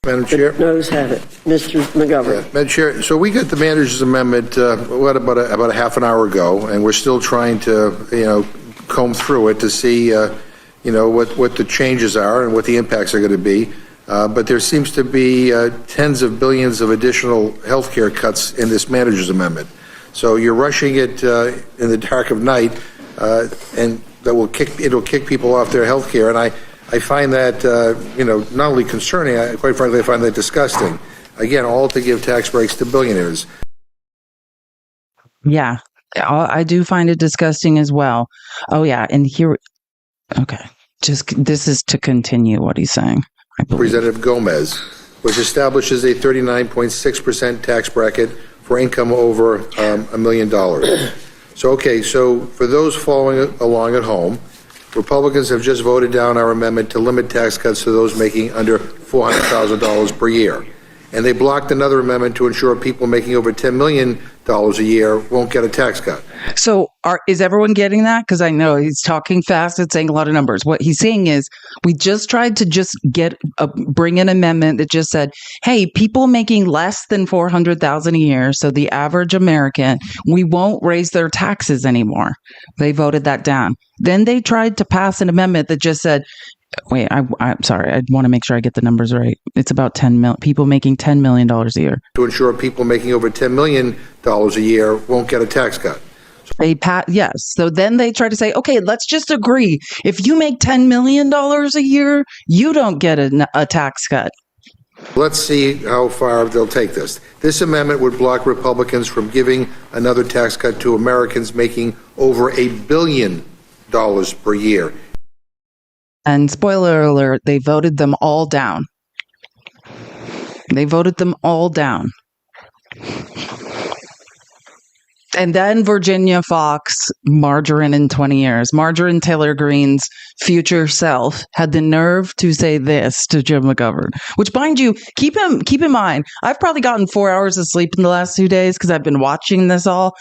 Madam Chair. Noes have it. Mr. McGovern. Madam Chair, so we got the manager's amendment about a half an hour ago, and we're still trying to comb through it to see what the changes are and what the impacts are going to be. But there seems to be tens of billions of additional health care cuts in this manager's amendment. So you're rushing it in the dark of night, and it'll kick people off their health care. And I find that not only concerning, quite frankly, I find that disgusting. Again, all to give tax breaks to billionaires. Yeah, I do find it disgusting as well. Oh yeah, and here. Okay, this is to continue what he's saying. Representative Gomez, which establishes a 39.6% tax bracket for income over $1 million. So for those following along at home, Republicans have just voted down our amendment to limit tax cuts to those making under $400,000 per year. And they blocked another amendment to ensure people making over $10 million a year won't get a tax cut. So is everyone getting that? Because I know he's talking fast and saying a lot of numbers. What he's saying is we just tried to bring an amendment that just said, hey, people making less than $400,000 a year, so the average American, we won't raise their taxes anymore. They voted that down. Then they tried to pass an amendment that just said, wait, I'm sorry. I want to make sure I get the numbers right. It's about people making $10 million a year. To ensure people making over $10 million a year won't get a tax cut. Yes. So then they try to say, okay, let's just agree. If you make $10 million a year, you don't get a tax cut. Let's see how far they'll take this. This amendment would block Republicans from giving another tax cut to Americans making over $1 billion per year. And spoiler alert, they voted them all down. They voted them all down. And then Virginia Fox, Margarine in 20 years, Margarine Taylor Greene's future self, had the nerve to say this to Jim McGovern, which, mind you, keep in mind, I've probably gotten 4 hours of sleep in the last 2 days because I've been watching this all.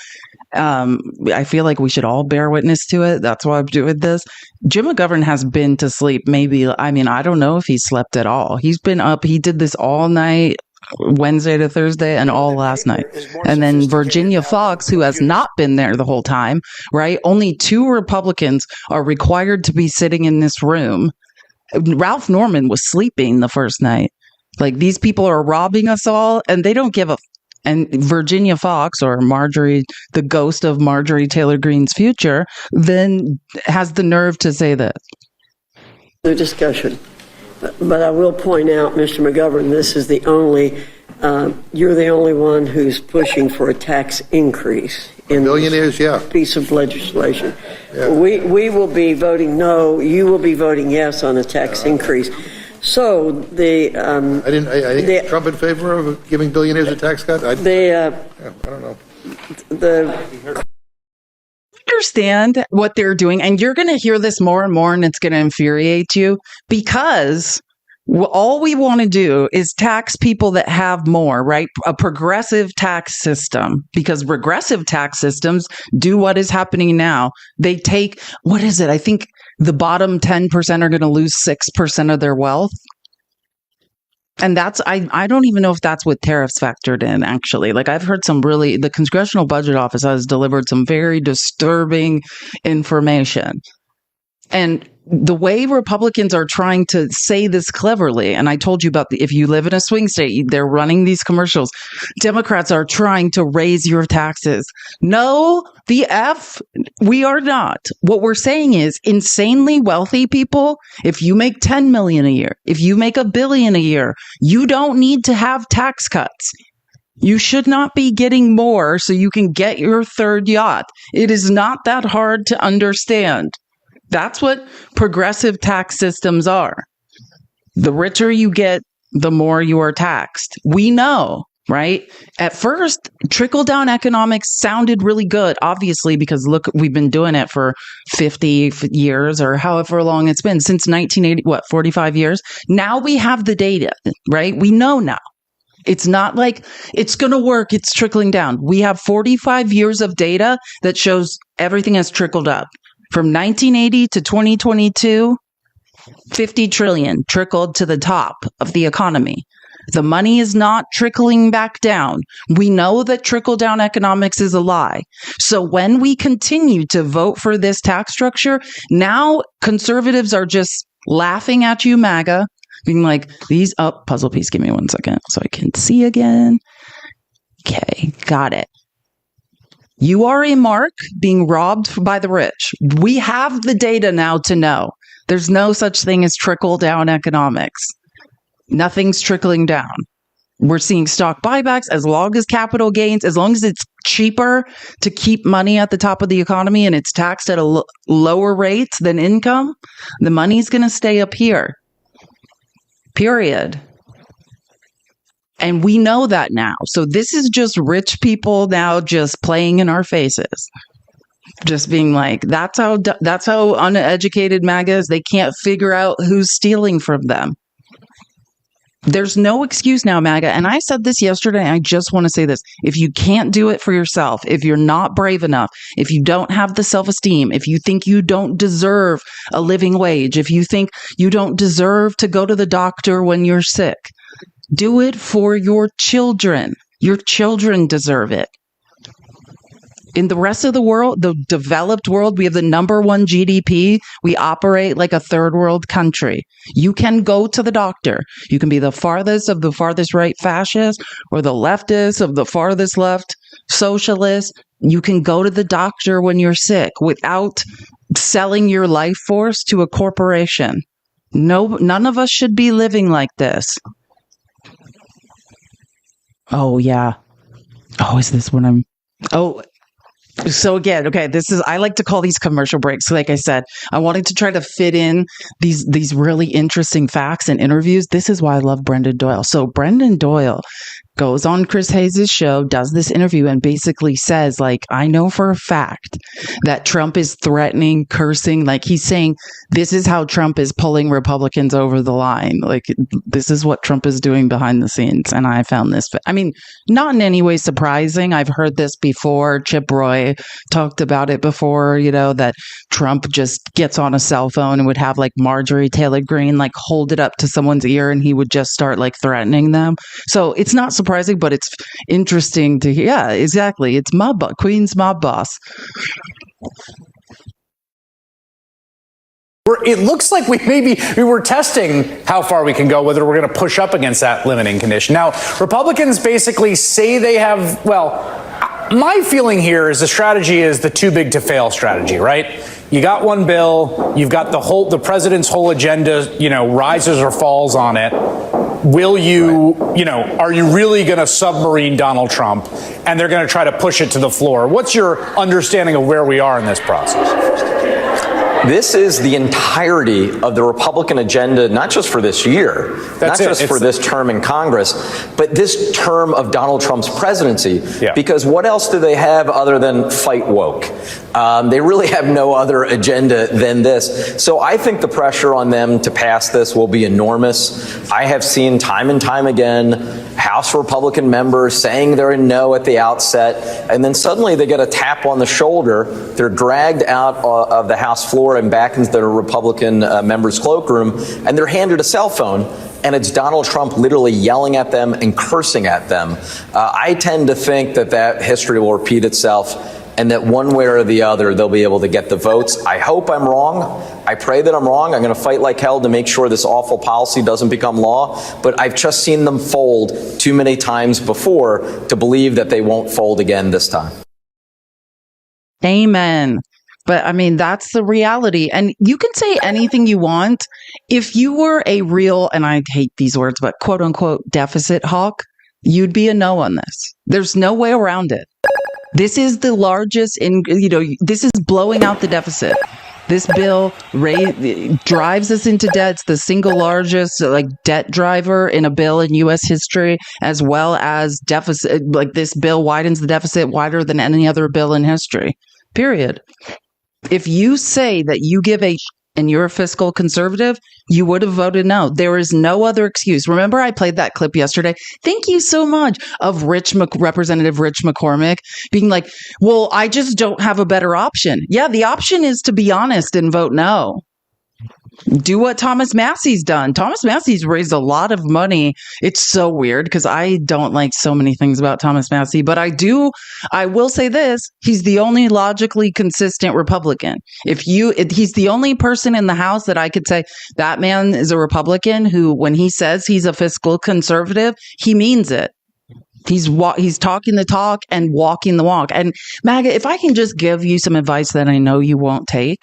I feel like we should all bear witness to it. That's why I'm doing this. Jim McGovern has been to sleep I don't know if he slept at all. He's been up. He did this all night, Wednesday to Thursday, and all last night. And then Virginia Fox, who has not been there the whole time, right? Only 2 Republicans are required to be sitting in this room. Ralph Norman was sleeping the first night. Like, these people are robbing us all, and they don't give a And Virginia Fox, or Marjorie, the ghost of Marjorie Taylor Greene's future, then has the nerve to say this. The discussion. But I will point out, Mr. McGovern, this is the only you're the only one who's pushing for a tax increase in billionaires, this piece of legislation. Yeah. We will be voting no. You will be voting yes on a tax increase. So I think Trump in favor of giving billionaires a tax cut. I don't know. Understand what they're doing, and you're going to hear this more and more, and it's going to infuriate you, because all we want to do is tax people that have more, right? A progressive tax system, because regressive tax systems do what is happening now. They take, what is it? I think the bottom 10% are going to lose 6% of their wealth. And that's, I don't even know if that's with tariffs factored in, actually. Like, I've heard the Congressional Budget Office has delivered some very disturbing information. And the way Republicans are trying to say this cleverly, and I told you about if you live in a swing state, they're running these commercials. Democrats are trying to raise your taxes. No, we are not. What we're saying is insanely wealthy people, if you make $10 million a year, if you make $1 billion a year, you don't need to have tax cuts. You should not be getting more so you can get your third yacht. It is not that hard to understand. That's what progressive tax systems are. The richer you get, the more you are taxed. We know, right? At first, trickle-down economics sounded really good, obviously, because look, we've been doing it for 50 years or however long it's been, since 1980, 45 years? Now we have the data, right? We know now. It's not like it's going to work, it's trickling down. We have 45 years of data that shows everything has trickled up. From 1980 to 2022, 50 trillion trickled to the top of the economy. The money is not trickling back down. We know that trickle-down economics is a lie. So when we continue to vote for this tax structure, now conservatives are just laughing at you, MAGA, being like, puzzle piece, give me 1 second so I can see again. Okay, got it. You are a mark being robbed by the rich. We have the data now to know there's no such thing as trickle-down economics. Nothing's trickling down. We're seeing stock buybacks as long as capital gains, as long as it's cheaper to keep money at the top of the economy and it's taxed at a lower rate than income, the money's going to stay up here. Period. And we know that now. So this is just rich people now just playing in our faces. Just being like, that's how uneducated MAGA is. They can't figure out who's stealing from them. There's no excuse now, MAGA. And I said this yesterday. I just want to say this. If you can't do it for yourself, if you're not brave enough, if you don't have the self-esteem, if you think you don't deserve a living wage, if you think you don't deserve to go to the doctor when you're sick, do it for your children. Your children deserve it. In the rest of the world, the developed world, we have the #1 GDP. We operate like a third world country. You can go to the doctor. You can be the farthest of the farthest right fascist or the leftist of the farthest left socialist. You can go to the doctor when you're sick without selling your life force to a corporation. No, none of us should be living like this. Oh, yeah. Oh, is this what I'm... Oh, so again, okay, I like to call these commercial breaks. Like I said, I wanted to try to fit in these really interesting facts and interviews. This is why I love Brendan Doyle. So Brendan Doyle goes on Chris Hayes' show, does this interview, and basically says, like, I know for a fact that Trump is threatening, cursing, like he's saying this is how Trump is pulling Republicans over the line. Like, this is what Trump is doing behind the scenes. And I found this, I mean, not in any way surprising. I've heard this before. Chip Roy talked about it before, that Trump just gets on a cell phone and would have like Marjorie Taylor Greene, like hold it up to someone's ear and he would just start like threatening them. So it's not surprising, but it's interesting to hear. Yeah, exactly. It's Queen's mob boss. It looks like we were testing how far we can go, whether we're going to push up against that limiting condition. Now, Republicans basically say they have, my feeling here is the strategy is the too big to fail strategy, right? You got one bill, you've got the president's whole agenda, rises or falls on it. will you, are you really going to submarine Donald Trump and they're going to try to push it to the floor? What's your understanding of where we are in this process? This is the entirety of the Republican agenda, not just for this year, not just for this term in Congress, but this term of Donald Trump's presidency. Yeah. Because what else do they have other than fight woke? They really have no other agenda than this. So I think the pressure on them to pass this will be enormous. I have seen time and time again House Republican members saying they're in no at the outset, and then suddenly they get a tap on the shoulder. They're dragged out of the House floor and back into the Republican members' cloakroom, and they're handed a cell phone, and it's Donald Trump literally yelling at them and cursing at them. I tend to think that history will repeat itself, and that one way or the other, they'll be able to get the votes. I hope I'm wrong. I pray that I'm wrong. I'm going to fight like hell to make sure this awful policy doesn't become law. But I've just seen them fold too many times before to believe that they won't fold again this time. Amen. But I mean, that's the reality. And you can say anything you want. If you were a real, and I hate these words, but quote unquote deficit hawk, you'd be a no on this. There's no way around it. This is the largest this is blowing out the deficit. This bill drives us into debt. It's the single largest debt driver in a bill in U.S. history, as well as deficit. This bill widens the deficit wider than any other bill in history, period. If you say that you give and you're a fiscal conservative, you would have voted no. There is no other excuse. Remember, I played that clip yesterday. Thank you so much of Representative Rich McCormick being like, well, I just don't have a better option. Yeah, the option is to be honest and vote no. Do what Thomas Massey's done. Thomas Massey's raised a lot of money. It's so weird because I don't like so many things about Thomas Massey, but I will say this. He's the only logically consistent Republican. He's the only person in the House that I could say that man is a Republican who, when he says he's a fiscal conservative, he means it. He's talking the talk and walking the walk. And MAGA, if I can just give you some advice that I know you won't take.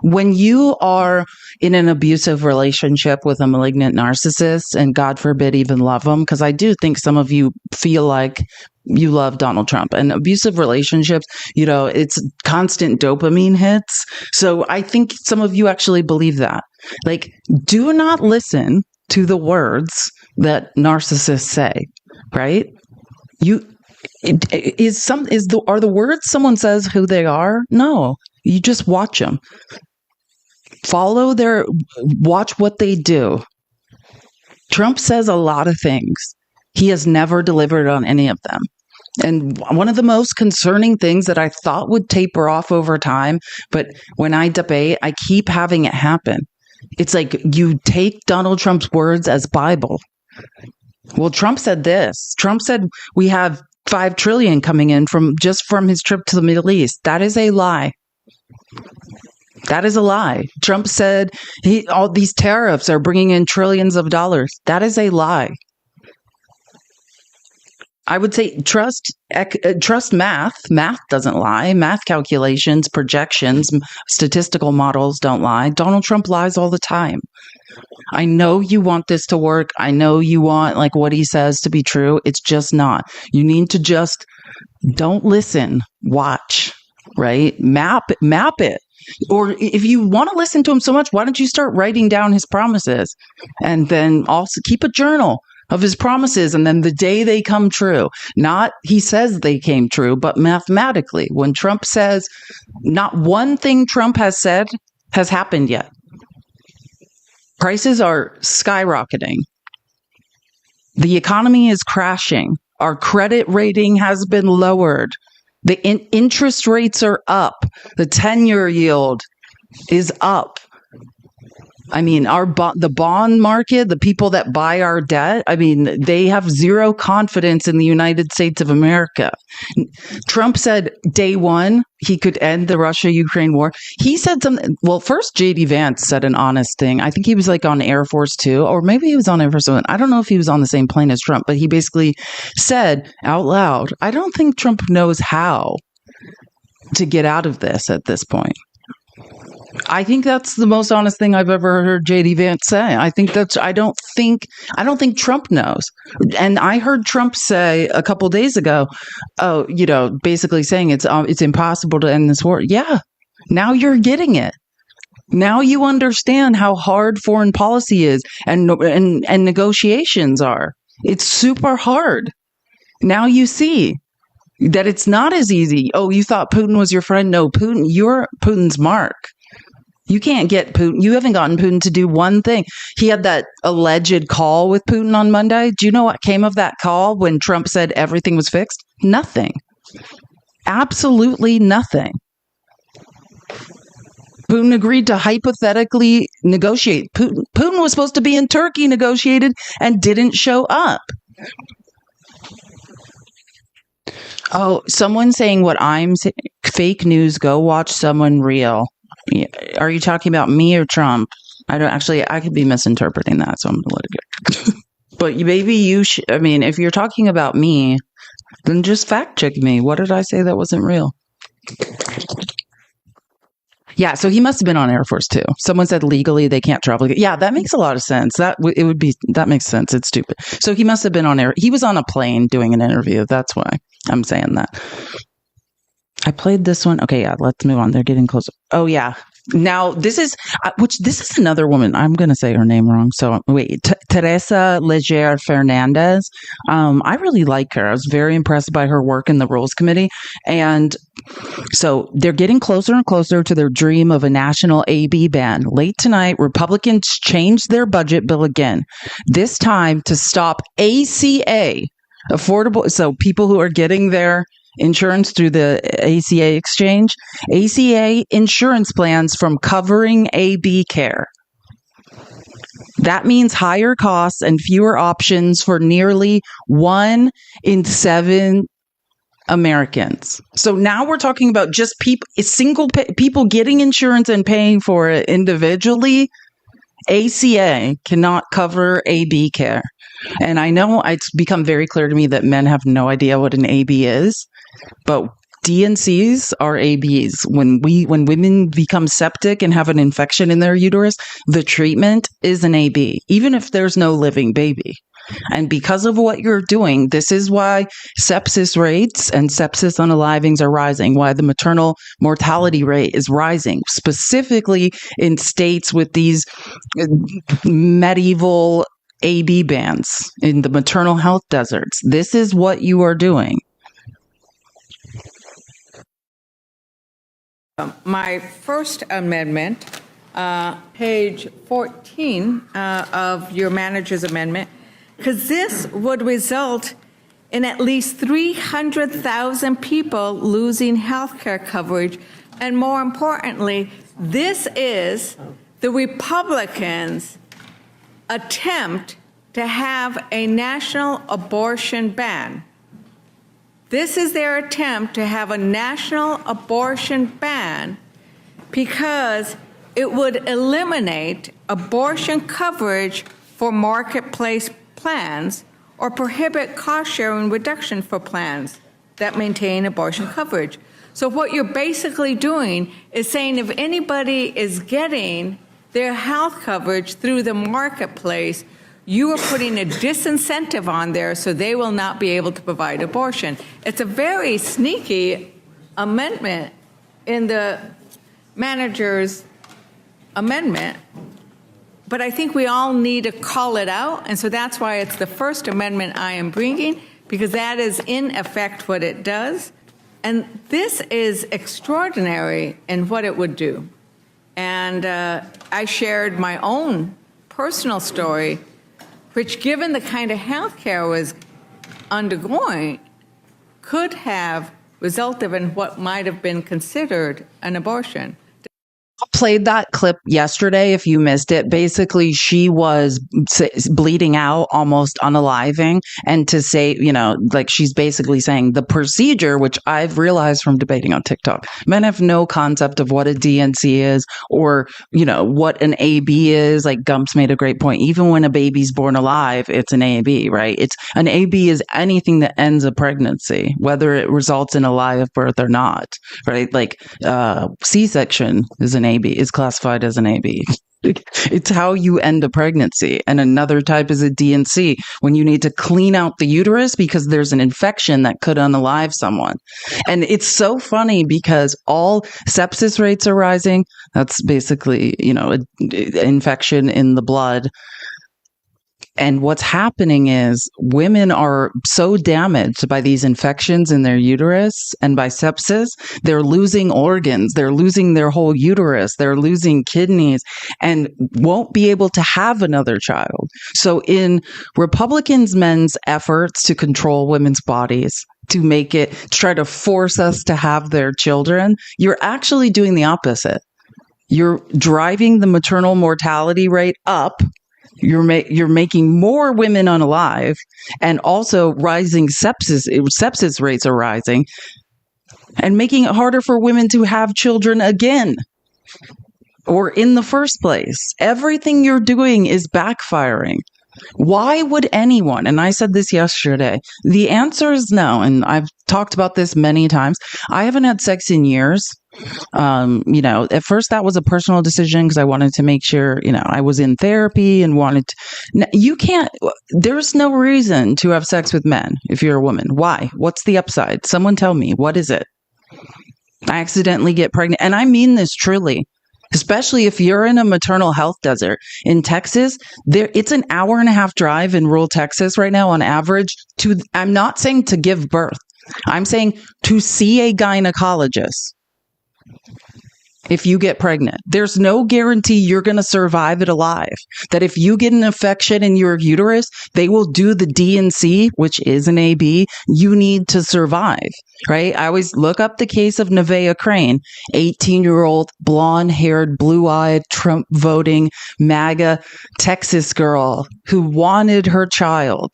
When you are in an abusive relationship with a malignant narcissist, and God forbid even love them, because I do think some of you feel like you love Donald Trump, and abusive relationships, it's constant dopamine hits. So I think some of you actually believe that. Do not listen to the words that narcissists say, right? Are the words someone says who they are? No. You just watch them. Watch what they do. Trump says a lot of things. He has never delivered on any of them. And one of the most concerning things that I thought would taper off over time, but when I debate, I keep having it happen. It's like you take Donald Trump's words as Bible. Well, Trump said this. Trump said we have $5 trillion coming in from his trip to the Middle East. That is a lie. That is a lie. Trump said all these tariffs are bringing in trillions of dollars. That is a lie. I would say trust math. Math doesn't lie. Math calculations, projections, statistical models don't lie. Donald Trump lies all the time. I know you want this to work. I know you want what he says to be true. It's just not. You need to just don't listen. Watch. Right? Map it. Or if you want to listen to him so much, why don't you start writing down his promises? And then also keep a journal of his promises. And then the day they come true, not he says they came true, but mathematically, when Trump says not one thing Trump has said has happened yet. Prices are skyrocketing. The economy is crashing. Our credit rating has been lowered. The interest rates are up. The 10-year yield is up. I mean, the bond market, the people that buy our debt, I mean, they have zero confidence in the United States of America. Trump said day one he could end the Russia-Ukraine war. He said something. Well, first, J.D. Vance said an honest thing. I think he was on Air Force Two, or maybe he was on Air Force One. I don't know if he was on the same plane as Trump, but he basically said out loud, I don't think Trump knows how to get out of this at this point. I think that's the most honest thing I've ever heard JD Vance say. I don't think Trump knows. And I heard Trump say a couple days ago, oh, basically saying it's impossible to end this war. Yeah. Now you're getting it. Now you understand how hard foreign policy is and negotiations are. It's super hard. Now you see that it's not as easy. Oh, you thought Putin was your friend? No, you're Putin's mark. You can't get Putin. You haven't gotten Putin to do one thing. He had that alleged call with Putin on Monday. Do you know what came of that call when Trump said everything was fixed? Nothing. Absolutely nothing. Putin agreed to hypothetically negotiate. Putin was supposed to be in Turkey, negotiated, and didn't show up. Oh, someone saying what I'm saying, fake news, go watch someone real. Are you talking about me or Trump? I could be misinterpreting that, so I'm going to let it go. But maybe if you're talking about me, then just fact check me. What did I say that wasn't real? Yeah, so he must have been on Air Force Two. Someone said legally they can't travel. Yeah, that makes a lot of sense. That makes sense. It's stupid. So he must have been on air. He was on a plane doing an interview. That's why I'm saying that. I played this one. Okay, yeah, let's move on. They're getting closer. Oh, yeah. Now, this is another woman. I'm going to say her name wrong. So wait, Teresa Leger Fernandez. I really like her. I was very impressed by her work in the Rules Committee. And so they're getting closer and closer to their dream of a national AB ban. Late tonight, Republicans changed their budget bill again, this time to stop ACA, affordable. So people who are getting their insurance through the ACA exchange, ACA insurance plans from covering AB care. That means higher costs and fewer options for nearly 1 in 7 Americans. So now we're talking about just people getting insurance and paying for it individually. ACA cannot cover AB care. And I know it's become very clear to me that men have no idea what an AB is, but DNCs are ABs. When women become septic and have an infection in their uterus, the treatment is an AB, even if there's no living baby. And because of what you're doing, this is why sepsis rates and sepsis unalivings are rising, why the maternal mortality rate is rising, specifically in states with these medieval AB bans in the maternal health deserts. This is what you are doing. My first amendment, page 14 of your manager's amendment, because this would result in at least 300,000 people losing health care coverage. And more importantly, this is the Republicans' attempt to have a national abortion ban. This is their attempt to have a national abortion ban because it would eliminate abortion coverage for marketplace plans or prohibit cost-sharing reduction for plans that maintain abortion coverage. So what you're basically doing is saying if anybody is getting their health coverage through the marketplace, you are putting a disincentive on there so they will not be able to provide abortion. It's a very sneaky amendment in the manager's amendment, but I think we all need to call it out, and so that's why it's the first amendment I am bringing, because that is in effect what it does. And this is extraordinary in what it would do. And I shared my own personal story, which, given the kind of health care I was undergoing, could have resulted in what might have been considered an abortion. Played that clip yesterday if you missed it. Basically, she was bleeding out, almost unaliving, and to say, like, she's basically saying the procedure, which I've realized from debating on TikTok, men have no concept of what a DNC is or what an AB is. Like Gumps made a great point. Even when a baby's born alive, it's an AB, right? It's an AB is anything that ends a pregnancy, whether it results in a live birth or not, right? Like C-section is an AB. baby is classified as an AB. It's how you end a pregnancy. And another type is a D&C, when you need to clean out the uterus because there's an infection that could unalive someone. And it's so funny because all sepsis rates are rising. That's basically, an infection in the blood. And what's happening is women are so damaged by these infections in their uterus and by sepsis, they're losing organs, they're losing their whole uterus, they're losing kidneys, and won't be able to have another child. So in Republicans' men's efforts to control women's bodies, to try to force us to have their children, you're actually doing the opposite. You're driving the maternal mortality rate up. You're making more women unalive, and also rising sepsis rates are rising, and making it harder for women to have children again, or in the first place. Everything you're doing is backfiring. Why would anyone, and I said this yesterday, the answer is no, and I've talked about this many times. I haven't had sex in years. At first that was a personal decision because I wanted to make sure, I was in therapy and there's no reason to have sex with men if you're a woman. Why? What's the upside? Someone tell me, what is it? I accidentally get pregnant. And I mean this truly, especially if you're in a maternal health desert. In Texas, it's an hour and a half drive in rural Texas right now on average I'm not saying to give birth. I'm saying to see a gynecologist. If you get pregnant, there's no guarantee you're going to survive it alive. That if you get an infection in your uterus, they will do the D&C, which is an AB, you need to survive, right? I always look up the case of Nevaeh Crane, 18-year-old, blonde-haired, blue-eyed, Trump-voting, MAGA Texas girl who wanted her child,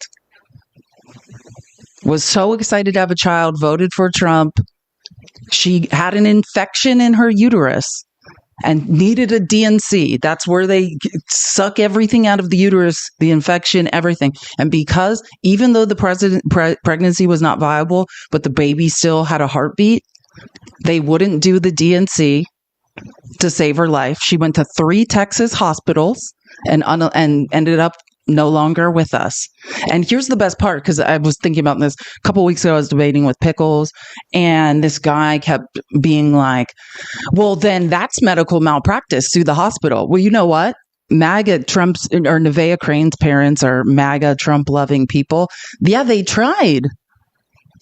was so excited to have a child, voted for Trump. She had an infection in her uterus and needed a D&C. That's where they suck everything out of the uterus, the infection, everything. And because even though the pregnancy was not viable, but the baby still had a heartbeat, they wouldn't do the D&C to save her life. She went to 3 Texas hospitals and ended up no longer with us. And here's the best part, because I was thinking about this a couple of weeks ago. I was debating with Pickles, and this guy kept being like, well, then that's medical malpractice, sue the hospital. Well, you know what? MAGA Trump's or Nevaeh Crane's parents are MAGA Trump loving people. Yeah, they tried.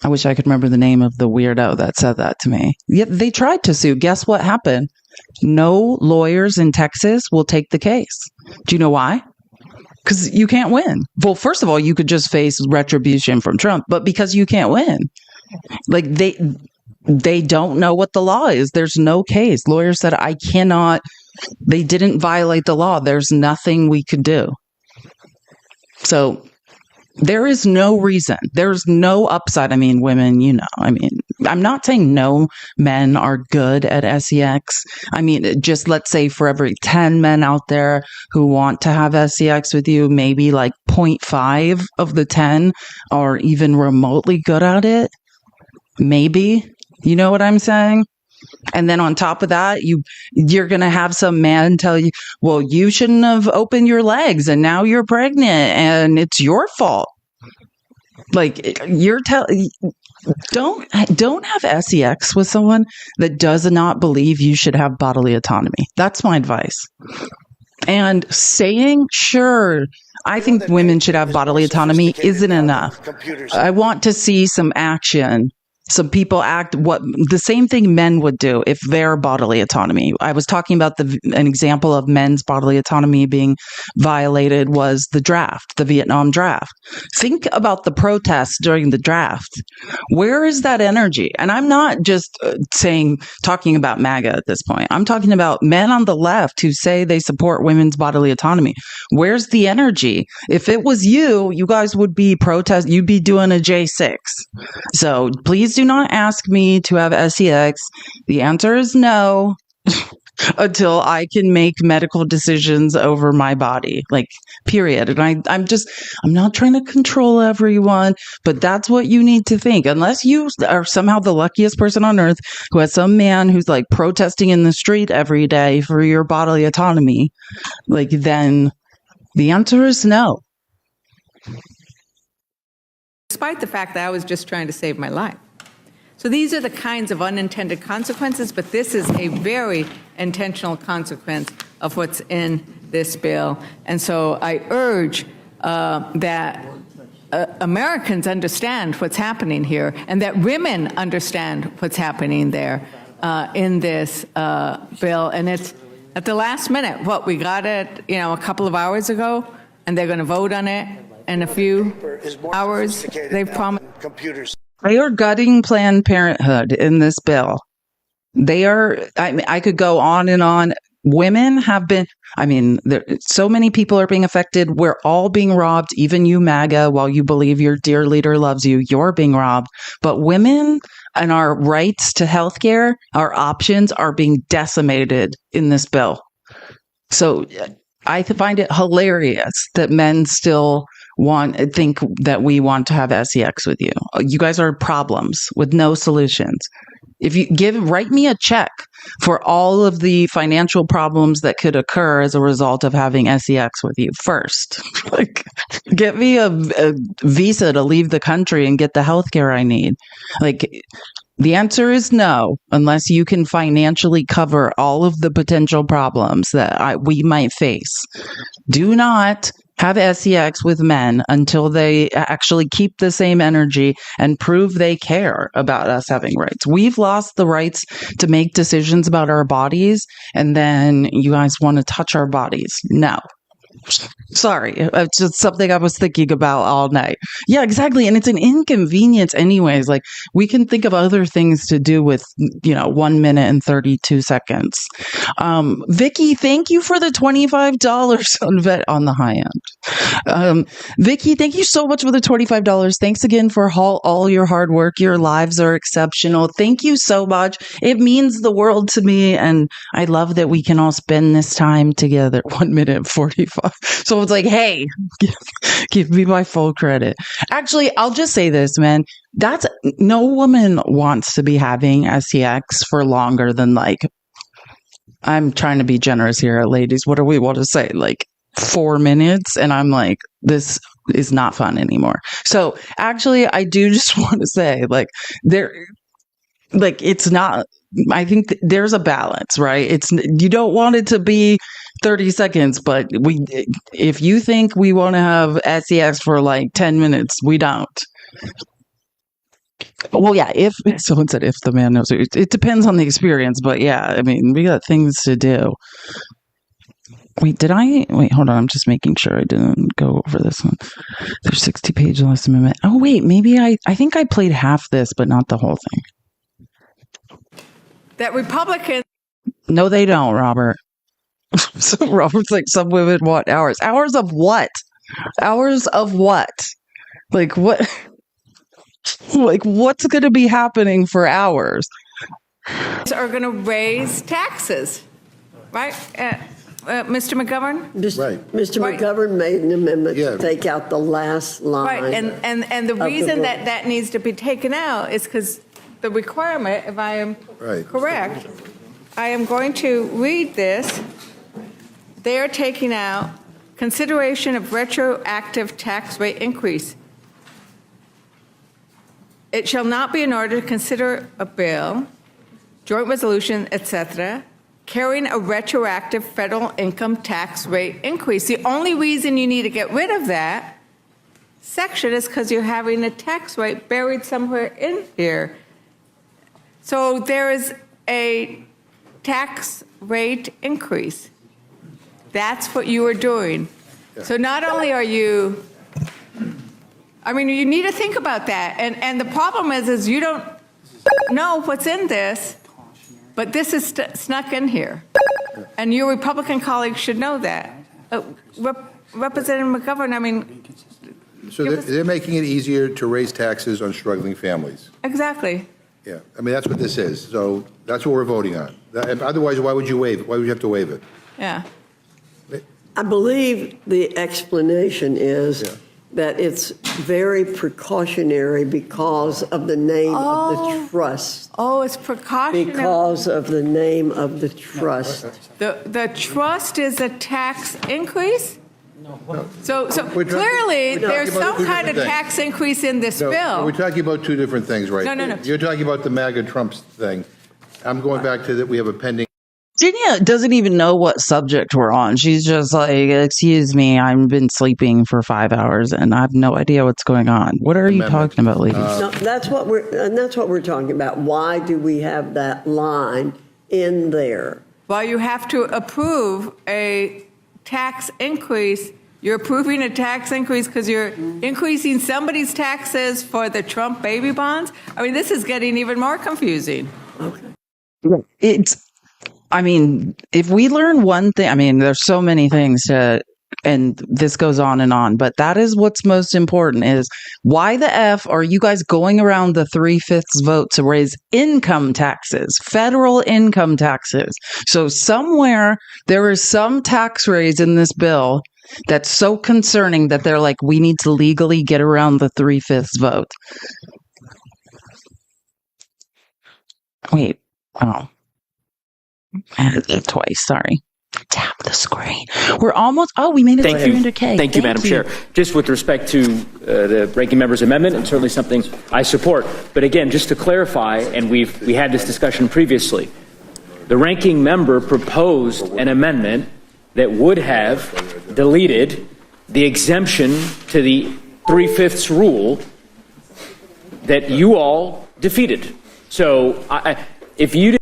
I wish I could remember the name of the weirdo that said that to me. Yeah, they tried to sue. Guess what happened? No lawyers in Texas will take the case. Do you know why? Because you can't win. Well, first of all, you could just face retribution from Trump, but because you can't win. Like they don't know what the law is. There's no case. Lawyers said, I cannot, they didn't violate the law. There's nothing we could do. So there is no reason. There's no upside. I mean, women, I'm not saying no men are good at sex. I mean, just let's say for every 10 men out there who want to have sex with you, maybe like 0.5 of the 10 are even remotely good at it. Maybe. You know what I'm saying? And then on top of that, you're going to have some man tell you, well, you shouldn't have opened your legs and now you're pregnant and it's your fault. Like don't have sex with someone that does not believe you should have bodily autonomy. That's my advice. And saying, sure, I think women should have bodily autonomy isn't enough. I want to see some action. Some people act the same thing men would do if their bodily autonomy. I was talking about an example of men's bodily autonomy being violated was the Vietnam draft. Think about the protests during the draft. Where is that energy? And I'm not just talking about MAGA at this point. I'm talking about men on the left who say they support women's bodily autonomy. Where's the energy? If it was you guys would be you'd be doing a J6. So please do not ask me to have sex. The answer is no. until I can make medical decisions over my body, like, period. And I'm not trying to control everyone, but that's what you need to think. Unless you are somehow the luckiest person on earth who has some man who's like protesting in the street every day for your bodily autonomy, like, then the answer is no. Despite the fact that I was just trying to save my life. So these are the kinds of unintended consequences, but this is a very intentional consequence of what's in this bill. And so I urge that Americans understand what's happening here, and that women understand what's happening there in this bill. And it's at the last minute. We got it, a couple of hours ago, and they're going to vote on it in a few hours. They've promised computers. They are gutting Planned Parenthood in this bill. They are, I could go on and on. Women have been, so many people are being affected. We're all being robbed. Even you, MAGA, while you believe your dear leader loves you, you're being robbed. But women and our rights to healthcare, our options are being decimated in this bill. So I find it hilarious that men still think that we want to have sex with you. You guys are problems with no solutions. If you write me a check for all of the financial problems that could occur as a result of having sex with you first. Like, get me a visa to leave the country and get the healthcare I need. Like, the answer is no, unless you can financially cover all of the potential problems that we might face. Do not have sex with men until they actually keep the same energy and prove they care about us having rights. We've lost the rights to make decisions about our bodies, and then you guys want to touch our bodies. No. Sorry, it's just something I was thinking about all night. Yeah, exactly. And it's an inconvenience anyways. Like, we can think of other things to do with, 1 minute and 32 seconds. Vicky, thank you for the $25 on the high end. Vicky, thank you so much for the $25. Thanks again for all your hard work. Your lives are exceptional. Thank you so much. It means the world to me. And I love that we can all spend this time together. 1 minute and 45. So it's like, hey, give me my full credit. Actually, I'll just say this, man. No woman wants to be having sex for longer than, like, I'm trying to be generous here, ladies. What do we want to say? Like 4 minutes? And I'm like, this is not fun anymore. So actually, I do just want to say, it's not, I think there's a balance, right? You don't want it to be 30 seconds, but if you think we want to have sex for like 10 minutes, we don't. Well, yeah, if someone said if the man knows, it depends on the experience, but yeah, we got things to do. Wait, hold on, I'm just making sure I didn't go over this one. There's 60-page last amendment. Oh, wait, maybe I think I played half this, but not the whole thing. that Republicans. No, they don't, Robert. So Robert's like, some women want hours. Hours of what? Hours of what? Like, what? Like, what's going to be happening for hours? Are going to raise taxes, right? Mr. McGovern? Right. Mr. McGovern made an amendment to take out the last line. Right, and the reason that needs to be taken out is because the requirement, if I am correct, I am going to read this. They are taking out consideration of retroactive tax rate increase. It shall not be in order to consider a bill, joint resolution, etc., carrying a retroactive federal income tax rate increase. The only reason you need to get rid of that section is because you're having a tax rate buried somewhere in here. So there is a tax rate increase. That's what you are doing. So not only are you, you need to think about that. And the problem is you don't know what's in this, but this is snuck in here. And your Republican colleagues should know that. Representative McGovern, So they're making it easier to raise taxes on struggling families. Exactly. Yeah, I mean, that's what this is. So that's what we're voting on. And otherwise, why would you waive it? Why would you have to waive it? Yeah. I believe the explanation is that it's very precautionary because of the name of the trust. Oh, it's precautionary. Because of the name of the trust. The trust is a tax increase? So clearly, there's some kind of tax increase in this bill. We're talking about two different things, right? No. You're talking about the MAGA Trump thing. I'm going back to that. We have a pending. Virginia doesn't even know what subject we're on. She's just like, excuse me, I've been sleeping for 5 hours and I have no idea what's going on. What are you talking about, ladies? No, that's what we're talking about. Why do we have that line in there? Well, you have to approve a tax increase. You're approving a tax increase because you're increasing somebody's taxes for the Trump baby bonds. I mean, this is getting even more confusing. Okay. I mean, if we learn one thing, I mean, there's so many things and this goes on, but that is what's most important is why the F are you guys going around the 3/5 vote to raise income taxes, federal income taxes? So somewhere there is some tax raise in this bill that's so concerning that they're like, we need to legally get around the 3/5 vote. Wait, oh. I did it twice. Sorry. Tap the screen. We're almost. Oh, we made it to 300K. Thank you, Madam Chair. Just with respect to the ranking member's amendment, and certainly something I support. But again, just to clarify, and we had this discussion previously, the ranking member proposed an amendment that would have deleted the exemption to the 3/5 rule that you all defeated. So if you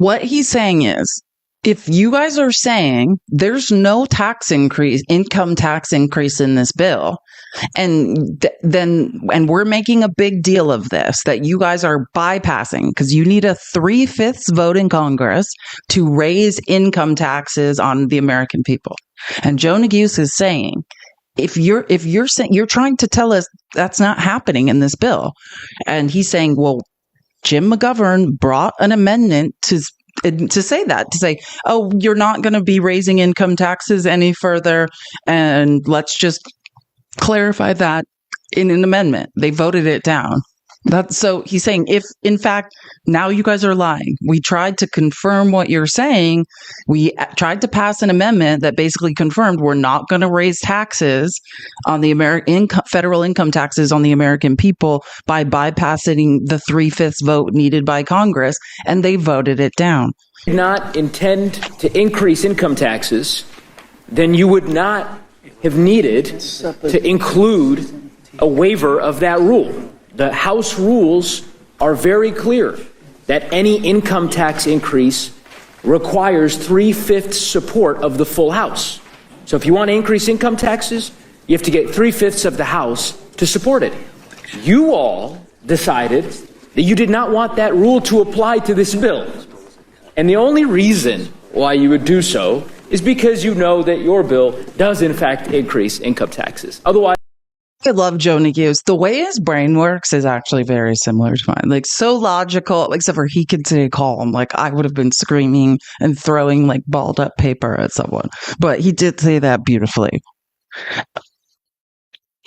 what he's saying is, if you guys are saying there's no tax increase, income tax increase in this bill, and we're making a big deal of this, that you guys are bypassing because you need a 3/5 vote in Congress to raise income taxes on the American people. And Joe Neguse is saying, if you're saying, you're trying to tell us that's not happening in this bill, and he's saying, well, Jim McGovern brought an amendment to say that, to say, oh, you're not going to be raising income taxes any further, and let's just clarify that in an amendment. They voted it down. So he's saying, if in fact now you guys are lying, we tried to confirm what you're saying. We tried to pass an amendment that basically confirmed we're not going to raise taxes on the federal income taxes on the American people by bypassing the 3/5 vote needed by Congress, and they voted it down. Did not intend to increase income taxes, then you would not have needed to include a waiver of that rule. The House rules are very clear that any income tax increase requires 3/5 support of the full House. So if you want to increase income taxes, you have to get 3/5 of the House to support it. You all decided that you did not want that rule to apply to this bill. And the only reason why you would do so is because you know that your bill does in fact increase income taxes. Otherwise, I love Joe Neguse. The way his brain works is actually very similar to mine. Like, so logical, except for he could stay calm. Like, I would have been screaming and throwing like balled up paper at someone. But he did say that beautifully.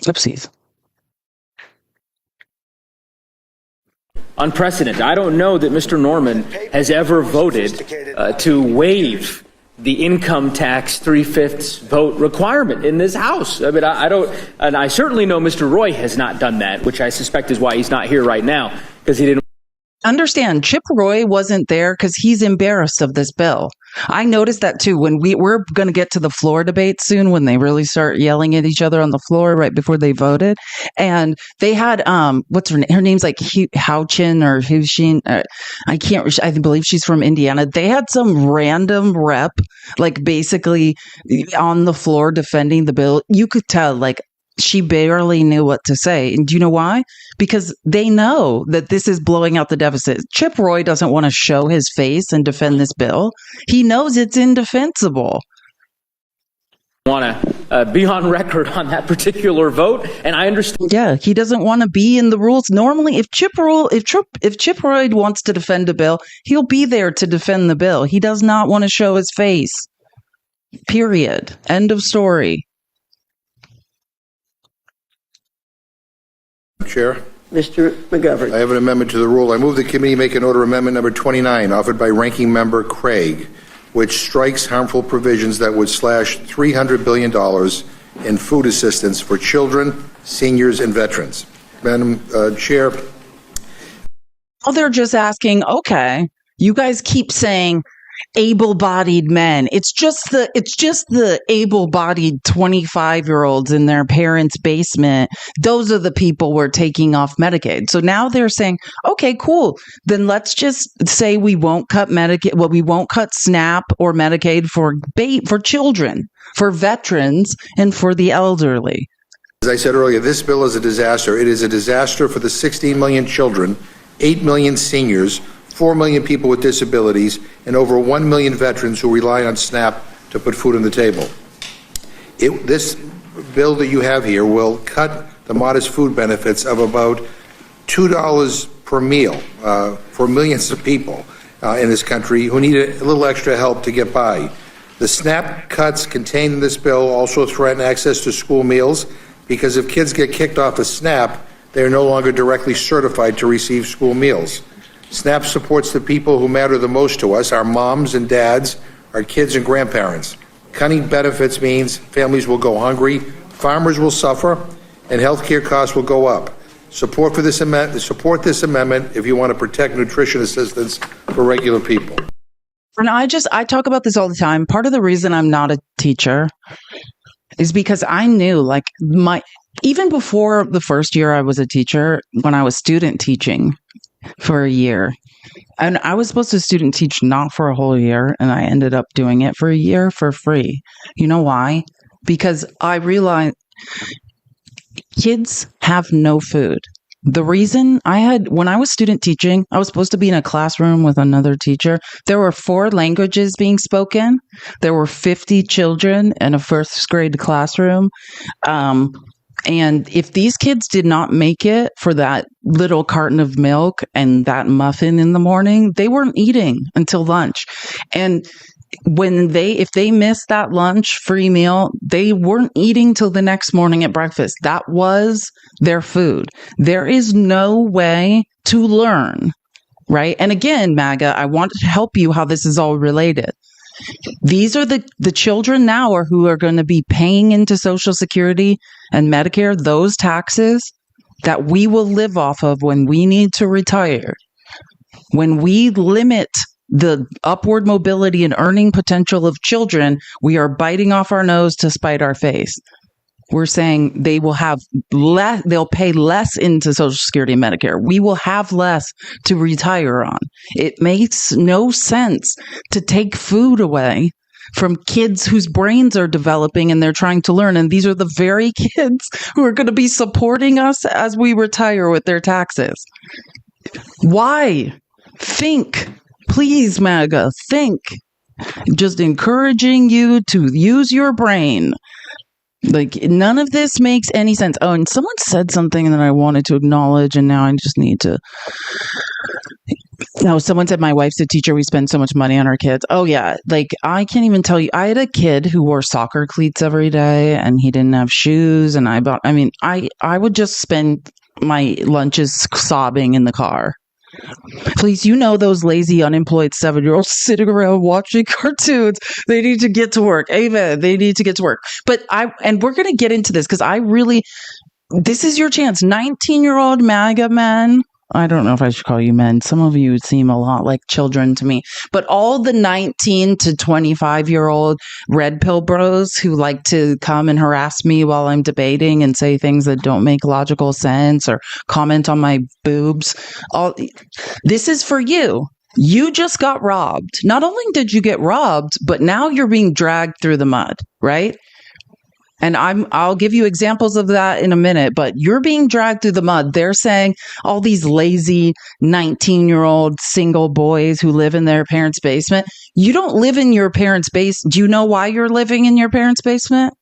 Oopsies. unprecedented. I don't know that Mr. Norman has ever voted to waive the income tax 3/5 vote requirement in this House. I mean, I don't, and I certainly know Mr. Roy has not done that, which I suspect is why he's not here right now, because he didn't. Understand, Chip Roy wasn't there because he's embarrassed of this bill. I noticed that too. When we're going to get to the floor debate soon, when they really start yelling at each other on the floor right before they voted, and they had what's her name? Her name's like Houchin or Hushin. I believe she's from Indiana. They had some random rep, like basically on the floor defending the bill. You could tell, like, she barely knew what to say. And do you know why? Because they know that this is blowing out the deficit. Chip Roy doesn't want to show his face and defend this bill. He knows it's indefensible. Want to be on record on that particular vote. And I understand. Yeah, he doesn't want to be in the rules. Normally, if Chip Roy wants to defend a bill, he'll be there to defend the bill. He does not want to show his face. Period. End of story. Chair. Mr. McGovern. I have an amendment to the rule. I move the committee make an order amendment number 29 offered by Ranking Member Craig, which strikes harmful provisions that would slash $300 billion in food assistance for children, seniors, and veterans. Madam Chair. Oh, they're just asking, okay, you guys keep saying able-bodied men. It's just the able-bodied 25-year-olds in their parents' basement. Those are the people we're taking off Medicaid. So now they're saying, okay, cool. Then let's just say we won't cut Medicaid. Well, we won't cut SNAP or Medicaid for children, for veterans, and for the elderly. As I said earlier, this bill is a disaster. It is a disaster for the 16 million children, 8 million seniors, 4 million people with disabilities, and over 1 million veterans who rely on SNAP to put food on the table. This bill that you have here will cut the modest food benefits of about $2 per meal for millions of people in this country who need a little extra help to get by. The SNAP cuts contained in this bill also threaten access to school meals because if kids get kicked off of SNAP, they are no longer directly certified to receive school meals. SNAP supports the people who matter the most to us, our moms and dads, our kids and grandparents. Cutting benefits means families will go hungry, farmers will suffer, and health care costs will go up. Support this amendment if you want to protect nutrition assistance for regular people. And I talk about this all the time. Part of the reason I'm not a teacher is because I knew, like, even before the first year I was a teacher, when I was student teaching for a year, and I was supposed to student teach not for a whole year, and I ended up doing it for a year for free. You know why? Because I realized kids have no food. The reason when I was student teaching, I was supposed to be in a classroom with another teacher. There were 4 languages being spoken. There were 50 children in a first grade classroom. And if these kids did not make it for that little carton of milk and that muffin in the morning, they weren't eating until lunch. And if they missed that lunch free meal, they weren't eating till the next morning at breakfast. That was their food. There is no way to learn, right? And again, MAGA, I want to help you how this is all related. These are the children now who are going to be paying into Social Security and Medicare, those taxes that we will live off of when we need to retire. When we limit the upward mobility and earning potential of children, we are biting off our nose to spite our face. We're saying they will have less, they'll pay less into Social Security and Medicare. We will have less to retire on. It makes no sense to take food away from kids whose brains are developing and they're trying to learn. And these are the very kids who are going to be supporting us as we retire with their taxes. Why? Think. Please, MAGA, think. Just encouraging you to use your brain. Like, none of this makes any sense. Oh, and someone said something that I wanted to acknowledge, and now I just need to. No, someone said my wife's a teacher. We spend so much money on our kids. Oh, yeah. Like, I can't even tell you. I had a kid who wore soccer cleats every day, and he didn't have shoes. And I would just spend my lunches sobbing in the car. Please, those lazy, unemployed 7-year-olds sitting around watching cartoons. They need to get to work. Amen. They need to get to work. And we're going to get into this because this is your chance. 19-year-old MAGA men. I don't know if I should call you men. Some of you seem a lot like children to me. But all the 19 to 25-year-old red pill bros who like to come and harass me while I'm debating and say things that don't make logical sense or comment on my boobs. This is for you. You just got robbed. Not only did you get robbed, but now you're being dragged through the mud, right? And I'll give you examples of that in a minute, but you're being dragged through the mud. They're saying all these lazy 19-year-old single boys who live in their parents' basement. You don't live in your parents' basement. Do you know why you're living in your parents' basement?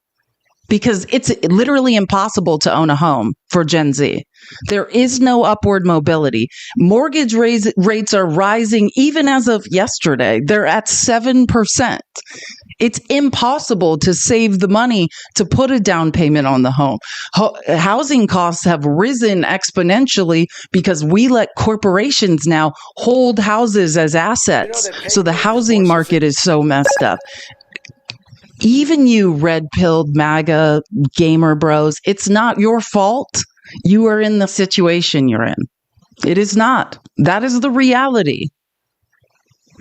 because it's literally impossible to own a home for Gen Z. There is no upward mobility. Mortgage rates are rising even as of yesterday. They're at 7%. It's impossible to save the money to put a down payment on the home. Housing costs have risen exponentially because we let corporations now hold houses as assets. So the housing market is so messed up. Even you red-pilled MAGA gamer bros, it's not your fault. You are in the situation you're in. It is not. That is the reality.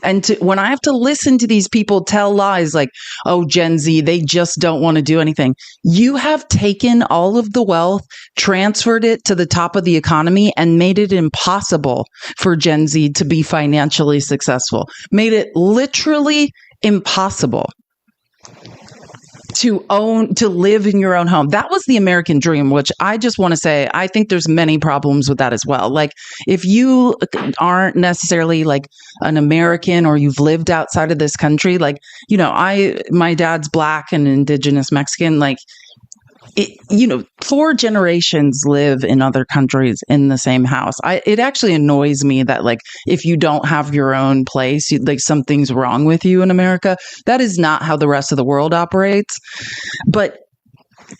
And when I have to listen to these people tell lies like, oh, Gen Z, they just don't want to do anything. You have taken all of the wealth, transferred it to the top of the economy, and made it impossible for Gen Z to be financially successful. Made it literally impossible to live in your own home. That was the American dream, which I just want to say, I think there's many problems with that as well. Like, if you aren't necessarily like an American or you've lived outside of this country, like, my dad's Black and indigenous Mexican, like, 4 generations live in other countries in the same house. It actually annoys me that, like, if you don't have your own place, like, something's wrong with you in America. That is not how the rest of the world operates. But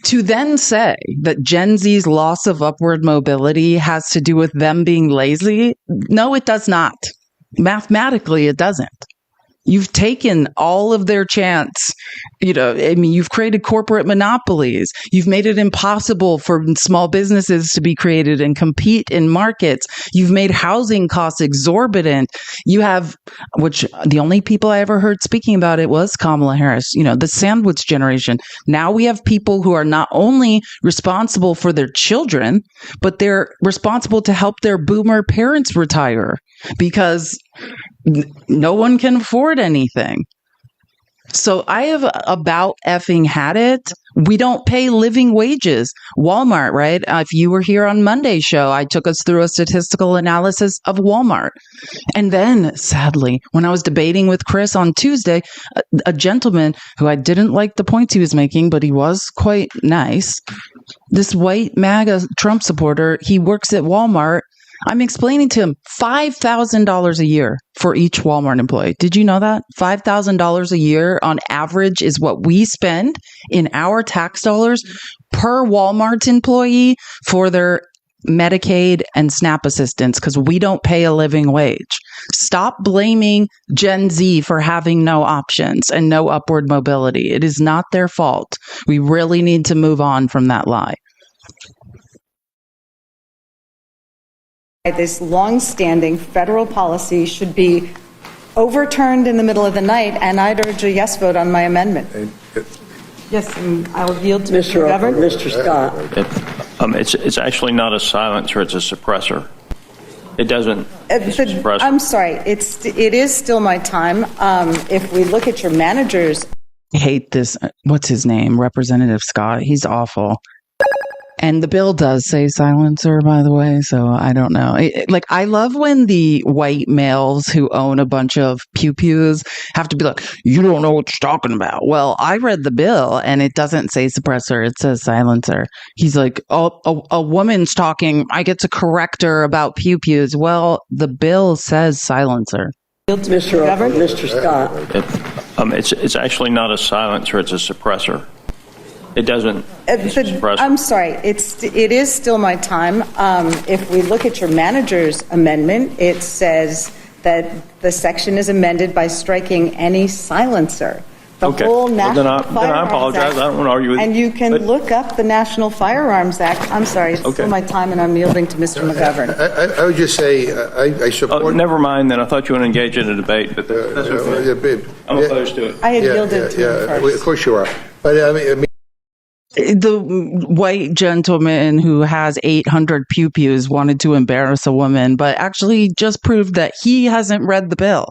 to then say that Gen Z's loss of upward mobility has to do with them being lazy, no, it does not. Mathematically, it doesn't. You've taken all of their chance. You've created corporate monopolies. You've made it impossible for small businesses to be created and compete in markets. You've made housing costs exorbitant. You have, which the only people I ever heard speaking about it was Kamala Harris, the sandwich generation. Now we have people who are not only responsible for their children, but they're responsible to help their boomer parents retire because no one can afford anything. So I have about effing had it. We don't pay living wages. Walmart, right? If you were here on Monday's show, I took us through a statistical analysis of Walmart. And then, sadly, when I was debating with Chris on Tuesday, a gentleman who I didn't like the points he was making, but he was quite nice, this white MAGA Trump supporter, he works at Walmart. I'm explaining to him $5,000 a year for each Walmart employee. Did you know that? $5,000 a year on average is what we spend in our tax dollars per Walmart employee for their Medicaid and SNAP assistance, because we don't pay a living wage. Stop blaming Gen Z for having no options and no upward mobility. It is not their fault. We really need to move on from that lie. This long-standing federal policy should be overturned in the middle of the night, and I'd urge a yes vote on my amendment. Yes, and I'll yield to Mr. McGovern. Mr. Scott. It's actually not a silencer; it's a suppressor. It doesn't. Suppress. I'm sorry. It is still my time. If we look at your managers, I hate this. What's his name? Representative Scott. He's awful. And the bill does say silencer, by the way, so I don't know. I love when the white males who own a bunch of pew-pews have to be like, you don't know what you're talking about. Well, I read the bill, and it doesn't say suppressor, it says silencer. He's like, oh, a woman's talking, I get to correct her about pew-pews. Well, the bill says silencer. Mr. Scott. It's actually not a silencer; it's a suppressor. It doesn't. I'm sorry. It is still my time. If we look at your manager's amendment, it says that the section is amended by striking any silencer. The whole National Firearms then I apologize. Act, I don't want to argue with you. And you can look up the National Firearms Act. I'm sorry. It's still my time, and I'm yielding to Mr. McGovern. I would just say I support. Oh, never mind. Then I thought you would engage in a debate, but that's okay. I'm opposed to it. I had yielded to him first. Of course you are. But I mean, the white gentleman who has 800 pew-pews wanted to embarrass a woman, but actually just proved that he hasn't read the bill.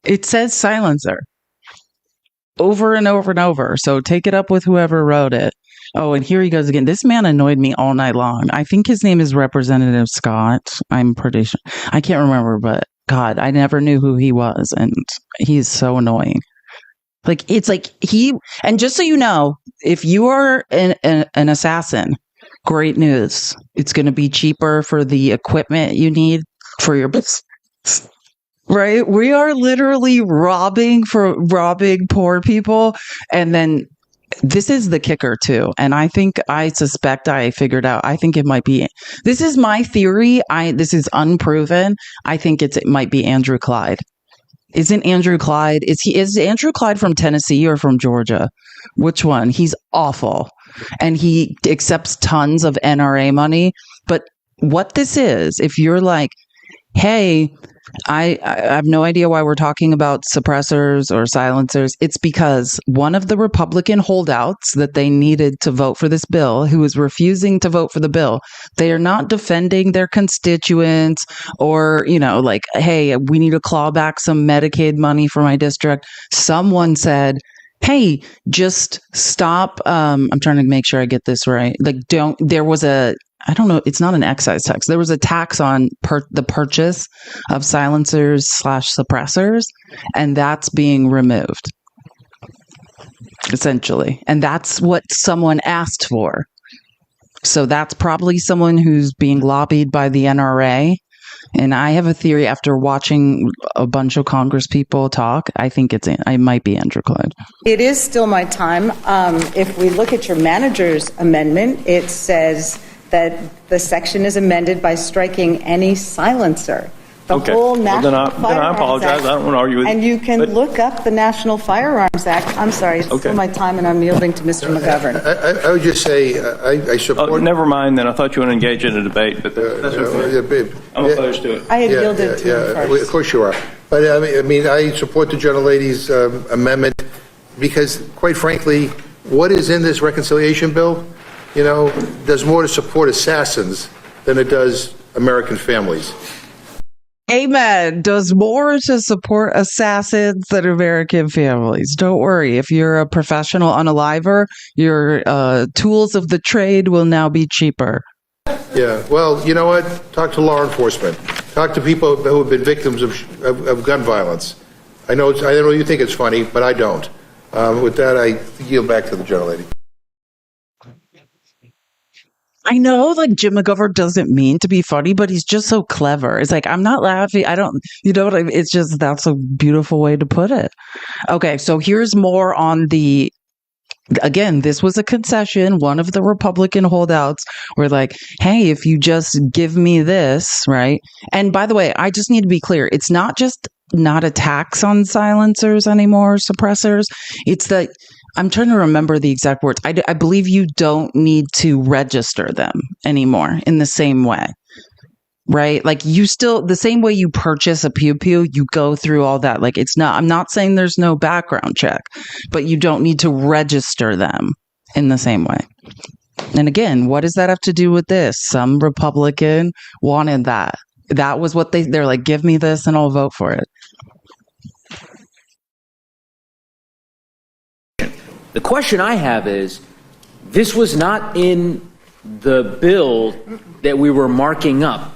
It says silencer over and over and over. So take it up with whoever wrote it. Oh, and here he goes again. This man annoyed me all night long. I think his name is Representative Scott. I'm pretty sure. I can't remember, but God, I never knew who he was. And he's so annoying. Like, it's like and just so you know, if you are an assassin, great news. It's going to be cheaper for the equipment you need for your business. Right? We are literally robbing poor people. And then this is the kicker too. And I suspect I figured out, I think it might be, this is my theory. This is unproven. I think it might be Andrew Clyde. Isn't Andrew Clyde, is Andrew Clyde from Tennessee or from Georgia? Which one? He's awful. And he accepts tons of NRA money. But what this is, if you're like, hey, I have no idea why we're talking about suppressors or silencers. It's because one of the Republican holdouts that they needed to vote for this bill, who is refusing to vote for the bill, they are not defending their constituents or, like, hey, we need to claw back some Medicaid money for my district. Someone said, hey, just stop. I'm trying to make sure I get this right. Like, I don't know. It's not an excise tax. There was a tax on the purchase of silencers / suppressors, and that's being removed, essentially. And that's what someone asked for. So that's probably someone who's being lobbied by the NRA. And I have a theory after watching a bunch of Congress people talk, I think it might be Andrew Clyde. It is still my time. If we look at your manager's amendment, it says that the section is amended by striking any silencer. The whole National Firearms then I apologize. Act. I don't want to argue with you. And you can look up the National Firearms Act. I'm sorry, it's still my time, and I'm yielding to Mr. McGovern. I would just say I support. Oh, never mind then. I thought you would engage in a debate, but that's okay. I'm opposed to it. I had yielded to him first. Of course you are. But I support the gentlelady's amendment because, quite frankly, what is in this reconciliation bill, does more to support assassins than it does American families. Amen. Does more to support assassins than American families. Don't worry. If you're a professional unaliver, your tools of the trade will now be cheaper. Yeah. Well, you know what? Talk to law enforcement. Talk to people who have been victims of gun violence. I know you think it's funny, but I don't. With that, I yield back to the gentlelady. I know, like, Jim McGovern doesn't mean to be funny, but he's just so clever. It's like, I'm not laughing. I don't, what I mean? It's just, that's a beautiful way to put it. Okay, so here's more on again, this was a concession. One of the Republican holdouts were like, hey, if you just give me this, right? And by the way, I just need to be clear. It's not just not a tax on silencers anymore, suppressors. It's that, I'm trying to remember the exact words. I believe you don't need to register them anymore in the same way, right? Like, you still, the same way you purchase a pew-pew, you go through all that. Like, I'm not saying there's no background check, but you don't need to register them in the same way. And again, what does that have to do with this? Some Republican wanted that. That was what they're like, give me this and I'll vote for it. The question I have is, this was not in the bill that we were marking up.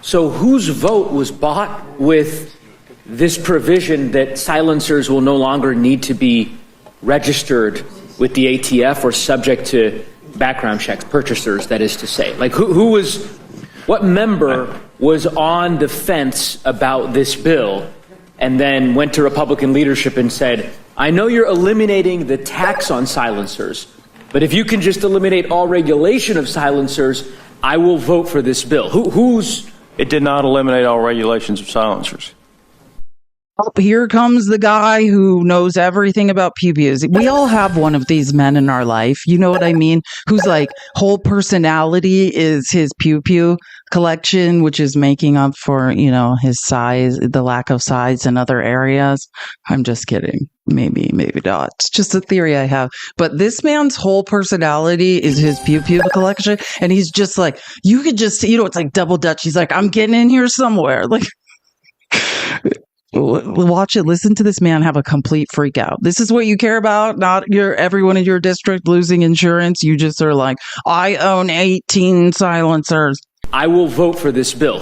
So whose vote was bought with this provision that silencers will no longer need to be registered with the ATF or subject to background checks, purchasers, that is to say? Like, what member was on the fence about this bill and then went to Republican leadership and said, I know you're eliminating the tax on silencers, but if you can just eliminate all regulation of silencers, I will vote for this bill. It did not eliminate all regulations of silencers. Here comes the guy who knows everything about pew-pews. We all have one of these men in our life. You know what I mean? Whose like whole personality is his pew-pew collection, which is making up for, his size, the lack of size in other areas. I'm just kidding. Maybe not. It's just a theory I have. But this man's whole personality is his pew-pew collection. And he's just like, you could just, it's like double Dutch. He's like, I'm getting in here somewhere. Like, watch it. Listen to this man have a complete freak out. This is what you care about, not everyone in your district losing insurance. You just are like, I own 18 silencers. I will vote for this bill.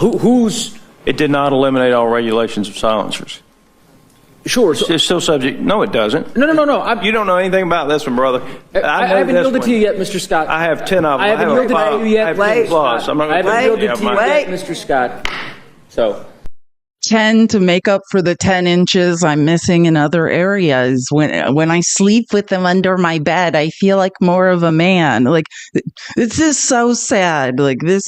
It did not eliminate all regulations of silencers. Sure. It's still subject. No, it doesn't. No. You don't know anything about this one, brother. I haven't yielded to you yet, Mr. Scott. I have 10 of them. I haven't yielded to you yet. I have 10 plus. I'm not I going haven't yielded to you Wait. yet, Mr. Scott. So 10 to make up for the 10 inches I'm missing in other areas. When I sleep with them under my bed, I feel like more of a man. Like, this is so sad. Like, this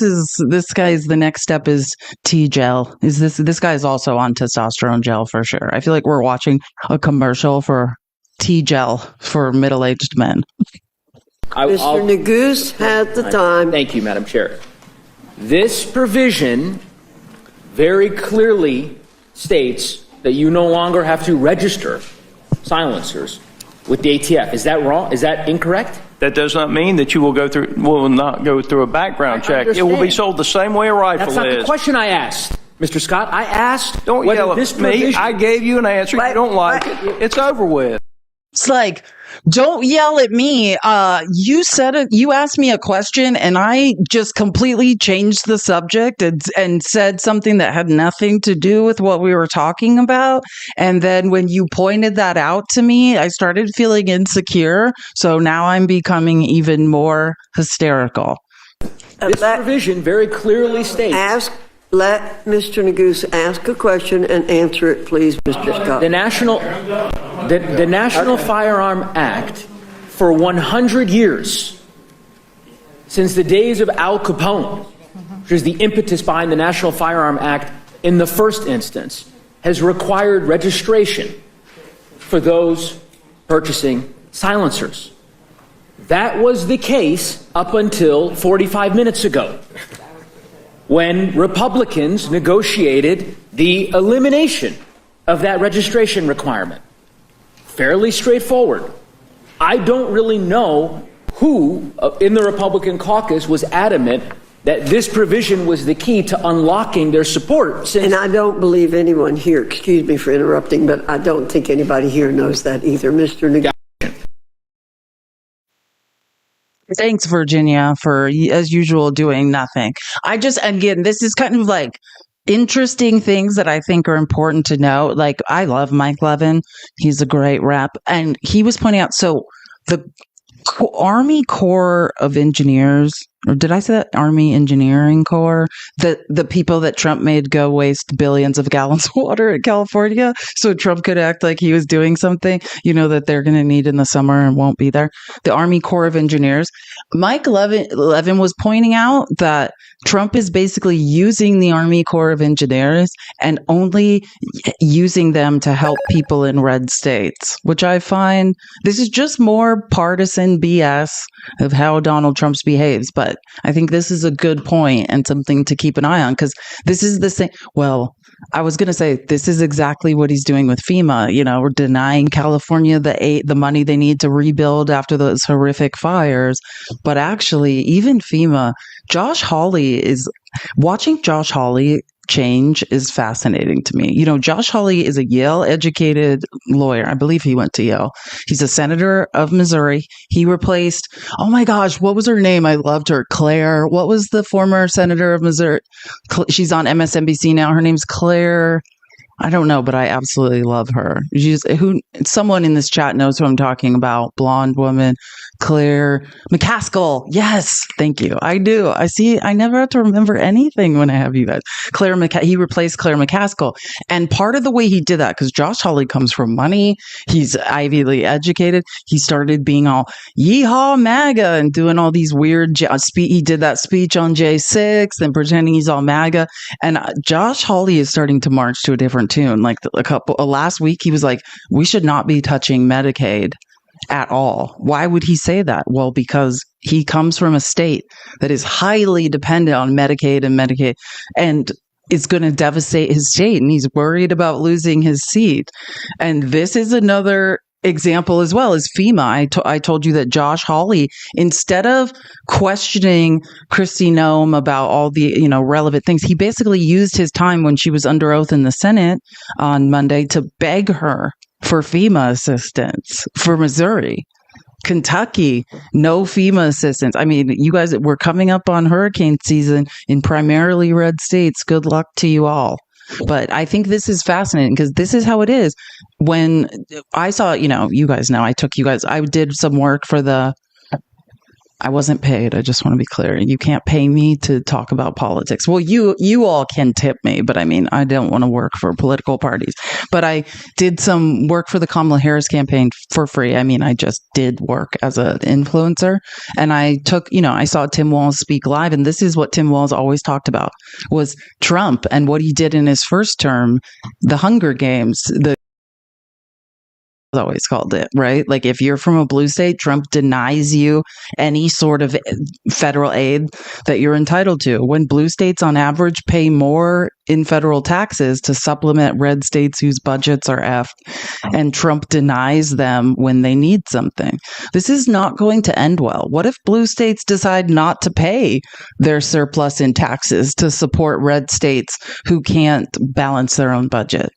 guy's, the next step is T-gel. This guy's also on testosterone gel for sure. I feel like we're watching a commercial for T-gel for middle-aged men. Mr. Neguse had the time. Thank you, Madam Chair. This provision very clearly states that you no longer have to register silencers with the ATF. Is that wrong? Is that incorrect? That does not mean that you will not go through a background check. It will be sold the same way a rifle is. That's not the question I asked, Mr. Scott. I asked. Don't yell at me. I gave you an answer. You don't like it. It's over with. It's like, don't yell at me. You asked me a question and I just completely changed the subject and said something that had nothing to do with what we were talking about. And then when you pointed that out to me, I started feeling insecure. So now I'm becoming even more hysterical. This provision very clearly states. Let Mr. Neguse ask a question and answer it, please, Mr. Scott. The National Firearm Act, for 100 years, since the days of Al Capone, which is the impetus behind the National Firearm Act in the first instance, has required registration for those purchasing silencers. That was the case up until 45 minutes ago, when Republicans negotiated the elimination of that registration requirement. Fairly straightforward. I don't really know who in the Republican caucus was adamant that this provision was the key to unlocking their support. And I don't believe anyone here, excuse me for interrupting, but I don't think anybody here knows that either. Mr. Neguse. Thanks, Virginia, for, as usual, doing nothing. Again, this is kind of like interesting things that I think are important to know. Like, I love Mike Levin. He's a great rep. And he was pointing out, so the Army Corps of Engineers, or did I say that? Army Engineering Corps, the people that Trump made go waste billions of gallons of water in California so Trump could act like he was doing something, that they're going to need in the summer and won't be there. The Army Corps of Engineers. Mike Levin was pointing out that Trump is basically using the Army Corps of Engineers and only using them to help people in red states, which I find this is just more partisan BS of how Donald Trump behaves. But I think this is a good point and something to keep an eye on, because this is the same. Well, I was going to say this is exactly what he's doing with FEMA. We're denying California the money they need to rebuild after those horrific fires. But actually, even FEMA, watching Josh Hawley change is fascinating to me. Josh Hawley is a Yale-educated lawyer. I believe he went to Yale. He's a senator of Missouri. He replaced, oh my gosh, what was her name? I loved her. Claire. What was the former senator of Missouri? She's on MSNBC now. Her name's Claire. I don't know, but I absolutely love her. Someone in this chat knows who I'm talking about. Blonde woman, Claire McCaskill. Yes, thank you. I do. I never have to remember anything when I have you guys. He replaced Claire McCaskill. And part of the way he did that, because Josh Hawley comes from money, he's Ivy League educated, he started being all yeehaw MAGA and doing all these weird he did that speech on J6 and pretending he's all MAGA. And Josh Hawley is starting to march to a different tune. Like last week, he was like, we should not be touching Medicaid at all. Why would he say that? Well, because he comes from a state that is highly dependent on Medicaid and it's going to devastate his state, and he's worried about losing his seat. And this is another example as well as FEMA. I told you that Josh Hawley, instead of questioning Kristi Noem about all the relevant things, he basically used his time when she was under oath in the Senate on Monday to beg her for FEMA assistance for Missouri. Kentucky, no FEMA assistance. I mean, you guys, we're coming up on hurricane season in primarily red states. Good luck to you all. But I think this is fascinating because this is how it is. When I saw, you guys know, I did some work for I wasn't paid. I just want to be clear. You can't pay me to talk about politics. Well, you all can tip me, but I mean, I don't want to work for political parties. But I did some work for the Kamala Harris campaign for free. I mean, I just did work as an influencer. And I took, I saw Tim Walz speak live, and this is what Tim Walz always talked about was Trump and what he did in his first term, the Hunger Games, always called it, right? Like if you're from a blue state, Trump denies you any sort of federal aid that you're entitled to. When blue states on average pay more in federal taxes to supplement red states whose budgets are effed, and Trump denies them when they need something. This is not going to end well. What if blue states decide not to pay their surplus in taxes to support red states who can't balance their own budget?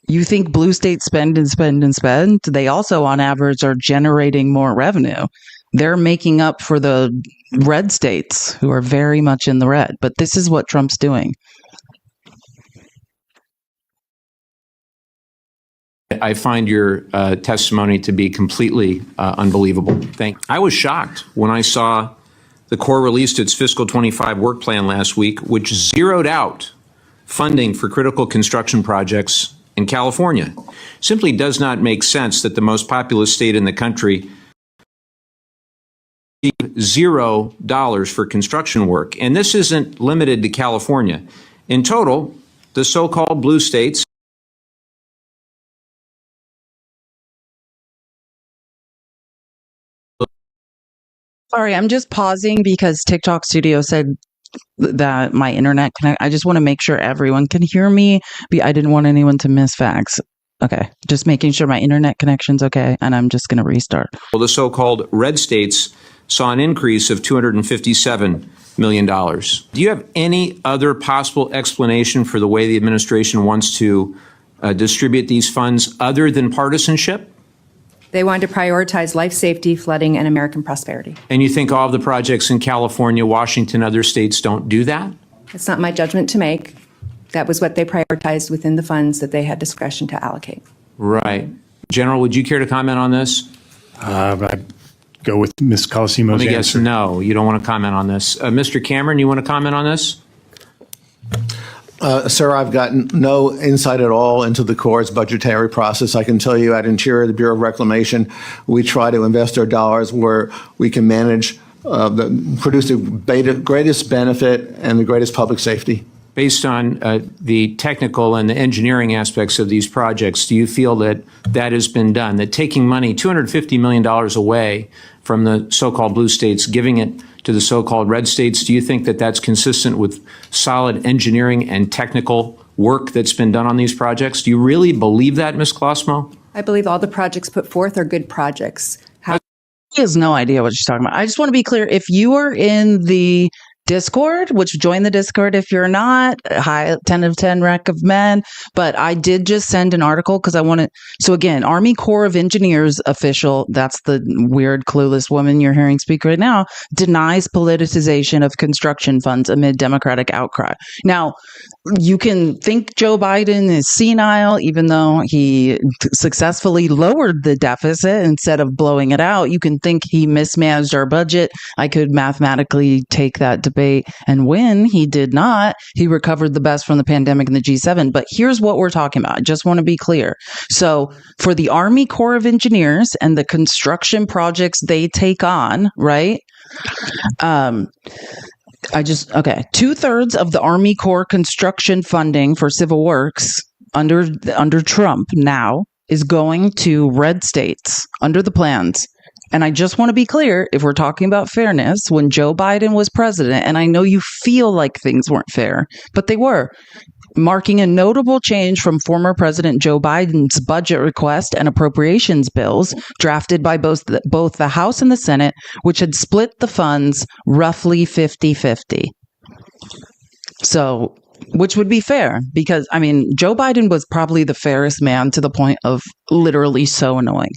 You think blue states spend and spend and spend? They also, on average, are generating more revenue. They're making up for the red states who are very much in the red. But this is what Trump's doing. I find your testimony to be completely unbelievable. I was shocked when I saw the Corps released its fiscal 25 work plan last week, which zeroed out funding for critical construction projects in California. Simply does not make sense that the most populous state in the country $0 for construction work. And this isn't limited to California. In total, the so-called blue states Sorry, I'm just pausing because TikTok Studio said that my internet connect. I just want to make sure everyone can hear me. I didn't want anyone to miss facts. Okay, just making sure my internet connection's okay, and I'm just going to restart. Well, the so-called red states saw an increase of $257 million. Do you have any other possible explanation for the way the administration wants to distribute these funds other than partisanship? They wanted to prioritize life safety, flooding, and American prosperity. And you think all of the projects in California, Washington, other states don't do that? It's not my judgment to make. That was what they prioritized within the funds that they had discretion to allocate. Right. General, would you care to comment on this? I'd go with Ms. Colosimo's Let me answer. guess, no, you don't want to comment on this. Mr. Cameron, you want to comment on this? Sir, I've gotten no insight at all into the Corps' budgetary process. I can tell you at Interior, the Bureau of Reclamation, we try to invest our dollars where we can manage, produce the greatest benefit and the greatest public safety. Based on the technical and the engineering aspects of these projects, do you feel that that has been done? That taking money, $250 million away from the so-called blue states, giving it to the so-called red states, do you think that that's consistent with solid engineering and technical work that's been done on these projects? Do you really believe that, Ms. Klosmo? I believe all the projects put forth are good projects. He has no idea what she's talking about. I just want to be clear. If you are in the Discord, which join the Discord if you're not, high 10 of 10 recommend, but I did just send an article because I want to. So again, Army Corps of Engineers official, that's the weird clueless woman you're hearing speak right now, denies politicization of construction funds amid Democratic outcry. Now, you can think Joe Biden is senile, even though he successfully lowered the deficit instead of blowing it out. You can think he mismanaged our budget. I could mathematically take that debate and win. He did not. He recovered the best from the pandemic and the G7. But here's what we're talking about. I just want to be clear. So for the Army Corps of Engineers and the construction projects they take on, right? 2/3 of the Army Corps construction funding for civil works under Trump now is going to red states under the plans. And I just want to be clear, if we're talking about fairness, when Joe Biden was president, and I know you feel like things weren't fair, but they were, marking a notable change from former President Joe Biden's budget request and appropriations bills drafted by both the House and the Senate, which had split the funds roughly 50-50. So, which would be fair because, I mean, Joe Biden was probably the fairest man to the point of literally so annoying,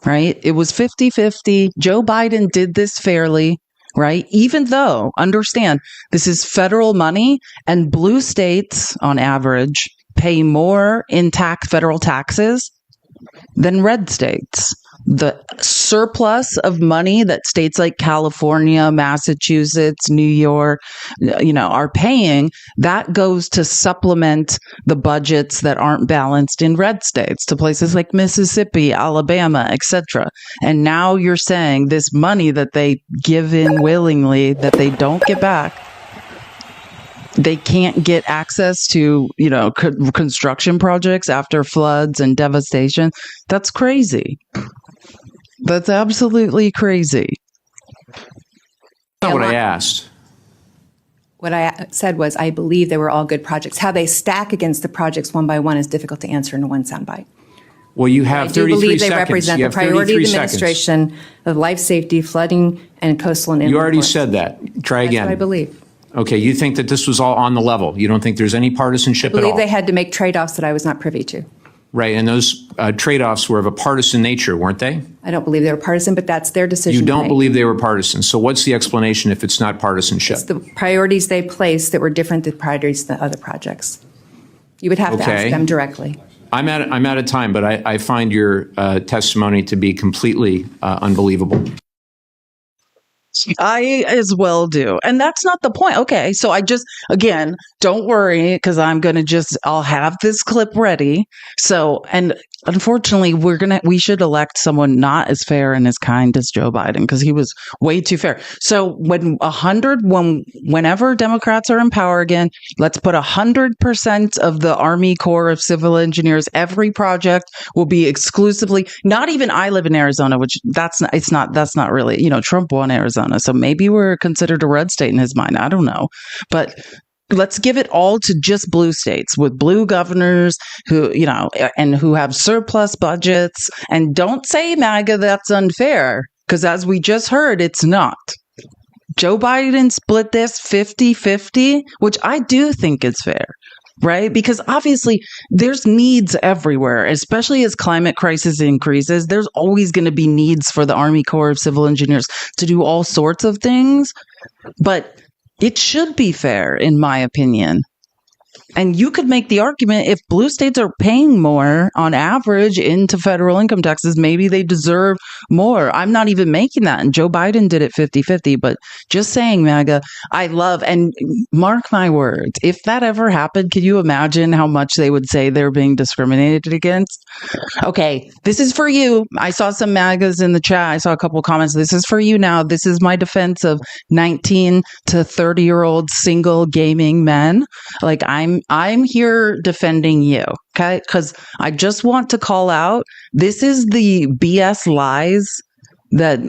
right? It was 50-50. Joe Biden did this fairly. right? Even though, understand, this is federal money, and blue states, on average, pay more in federal taxes than red states. The surplus of money that states like California, Massachusetts, New York, are paying, that goes to supplement the budgets that aren't balanced in red states, to places like Mississippi, Alabama, etc. And now you're saying this money that they give in willingly, that they don't get back, they can't get access to, construction projects after floods and devastation. That's crazy. That's absolutely crazy. That's not what I asked. What I said was, I believe they were all good projects. How they stack against the projects one by one is difficult to answer in one soundbite. Well, you have 33 seconds. I do believe they represent You the have priority of 33 the administration of life safety, flooding, and coastal and inland You already ports. said that. Try again. That's what I believe. Okay, you think that this was all on the level. You don't think there's any partisanship I at all. believe they had to make trade-offs that I was not privy to. Right, and those trade-offs were of a partisan nature, weren't they? I don't believe they were partisan, but that's their decision. You to don't make. believe they were partisan. So what's the explanation if it's not partisanship? It's the priorities they placed that were different than priorities than other projects. You would have to ask them directly. I'm out of time, but I find your testimony to be completely unbelievable. I as well do. And that's not the point. Okay. So again, don't worry, because I'll have this clip ready. So, and unfortunately, we should elect someone not as fair and as kind as Joe Biden, because he was way too fair. So whenever Democrats are in power again, let's put 100% of the Army Corps of Civil Engineers. Every project will be exclusively, not even, I live in Arizona, which that's not really, Trump won Arizona. So maybe we're considered a red state in his mind. I don't know. But let's give it all to just blue states with blue governors who have surplus budgets. And don't say, MAGA, that's unfair, because as we just heard, it's not. Joe Biden split this 50-50, which I do think is fair. Right? Because obviously there's needs everywhere, especially as climate crisis increases. There's always going to be needs for the Army Corps of Civil Engineers to do all sorts of things. But it should be fair, in my opinion. And you could make the argument, if blue states are paying more on average into federal income taxes, maybe they deserve more. I'm not even making that. And Joe Biden did it 50-50. But just saying, MAGA, I love, and mark my words, if that ever happened, can you imagine how much they would say they're being discriminated against? Okay, this is for you. I saw some MAGAs in the chat. I saw a couple of comments. This is for you now. This is my defense of 19 to 30-year-old single gaming men. Like, I'm here defending you, okay? Because I just want to call out, this is the BS lies that,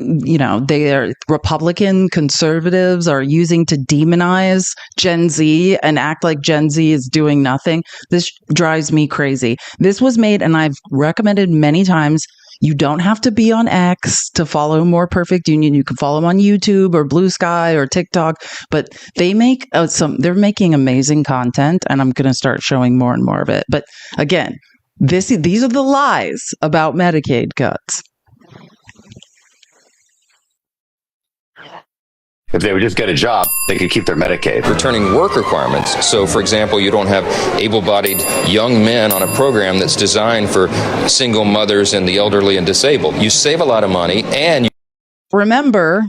they are Republican conservatives are using to demonize Gen Z and act like Gen Z is doing nothing. This drives me crazy. This was made, and I've recommended many times, you don't have to be on X to follow More Perfect Union. You can follow them on YouTube or Blue Sky or TikTok, but they make they're making amazing content, and I'm going to start showing more and more of it. But again, these are the lies about Medicaid cuts. If they would just get a job, they could keep their Medicaid. Returning work requirements. So, for example, you don't have able-bodied young men on a program that's designed for single mothers and the elderly and disabled. You save a lot of money, and remember,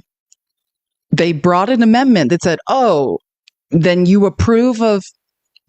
they brought an amendment that said, then you approve of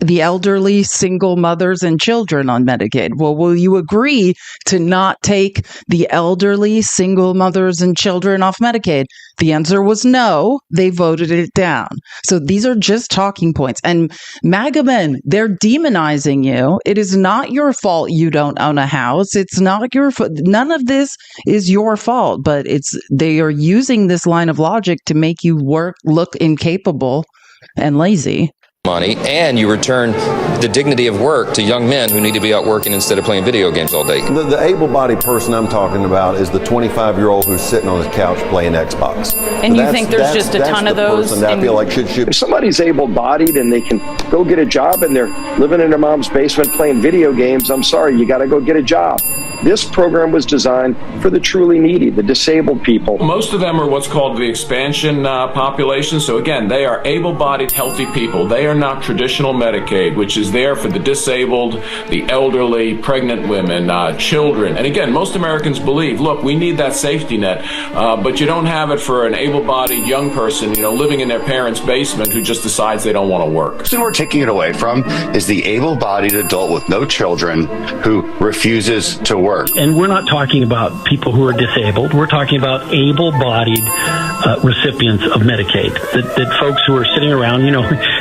the elderly, single mothers, and children on Medicaid. Well, will you agree to not take the elderly, single mothers, and children off Medicaid? The answer was no. They voted it down. So these are just talking points. And MAGA men, they're demonizing you. It is not your fault you don't own a house. It's not your fault. None of this is your fault, but they are using this line of logic to make you look incapable and lazy. Money, and you return the dignity of work to young men who need to be out working instead of playing video games all day. The able-bodied person I'm talking about is the 25-year-old who's sitting on his couch playing Xbox. And you think there's just a ton of those? That I feel like should. If somebody's able-bodied and they can go get a job and they're living in their mom's basement playing video games, I'm sorry, you got to go get a job. This program was designed for the truly needy, the disabled people. Most of them are what's called the expansion population. So again, they are able-bodied, healthy people. They are not traditional Medicaid, which is there for the disabled, the elderly, pregnant women, children. And again, most Americans believe, look, we need that safety net, but you don't have it for an able-bodied young person, living in their parents' basement who just decides they don't want to work. The person we're taking it away from is the able-bodied adult with no children who refuses to work. And we're not talking about people who are disabled. We're talking about able-bodied recipients of Medicaid. That folks who are sitting around,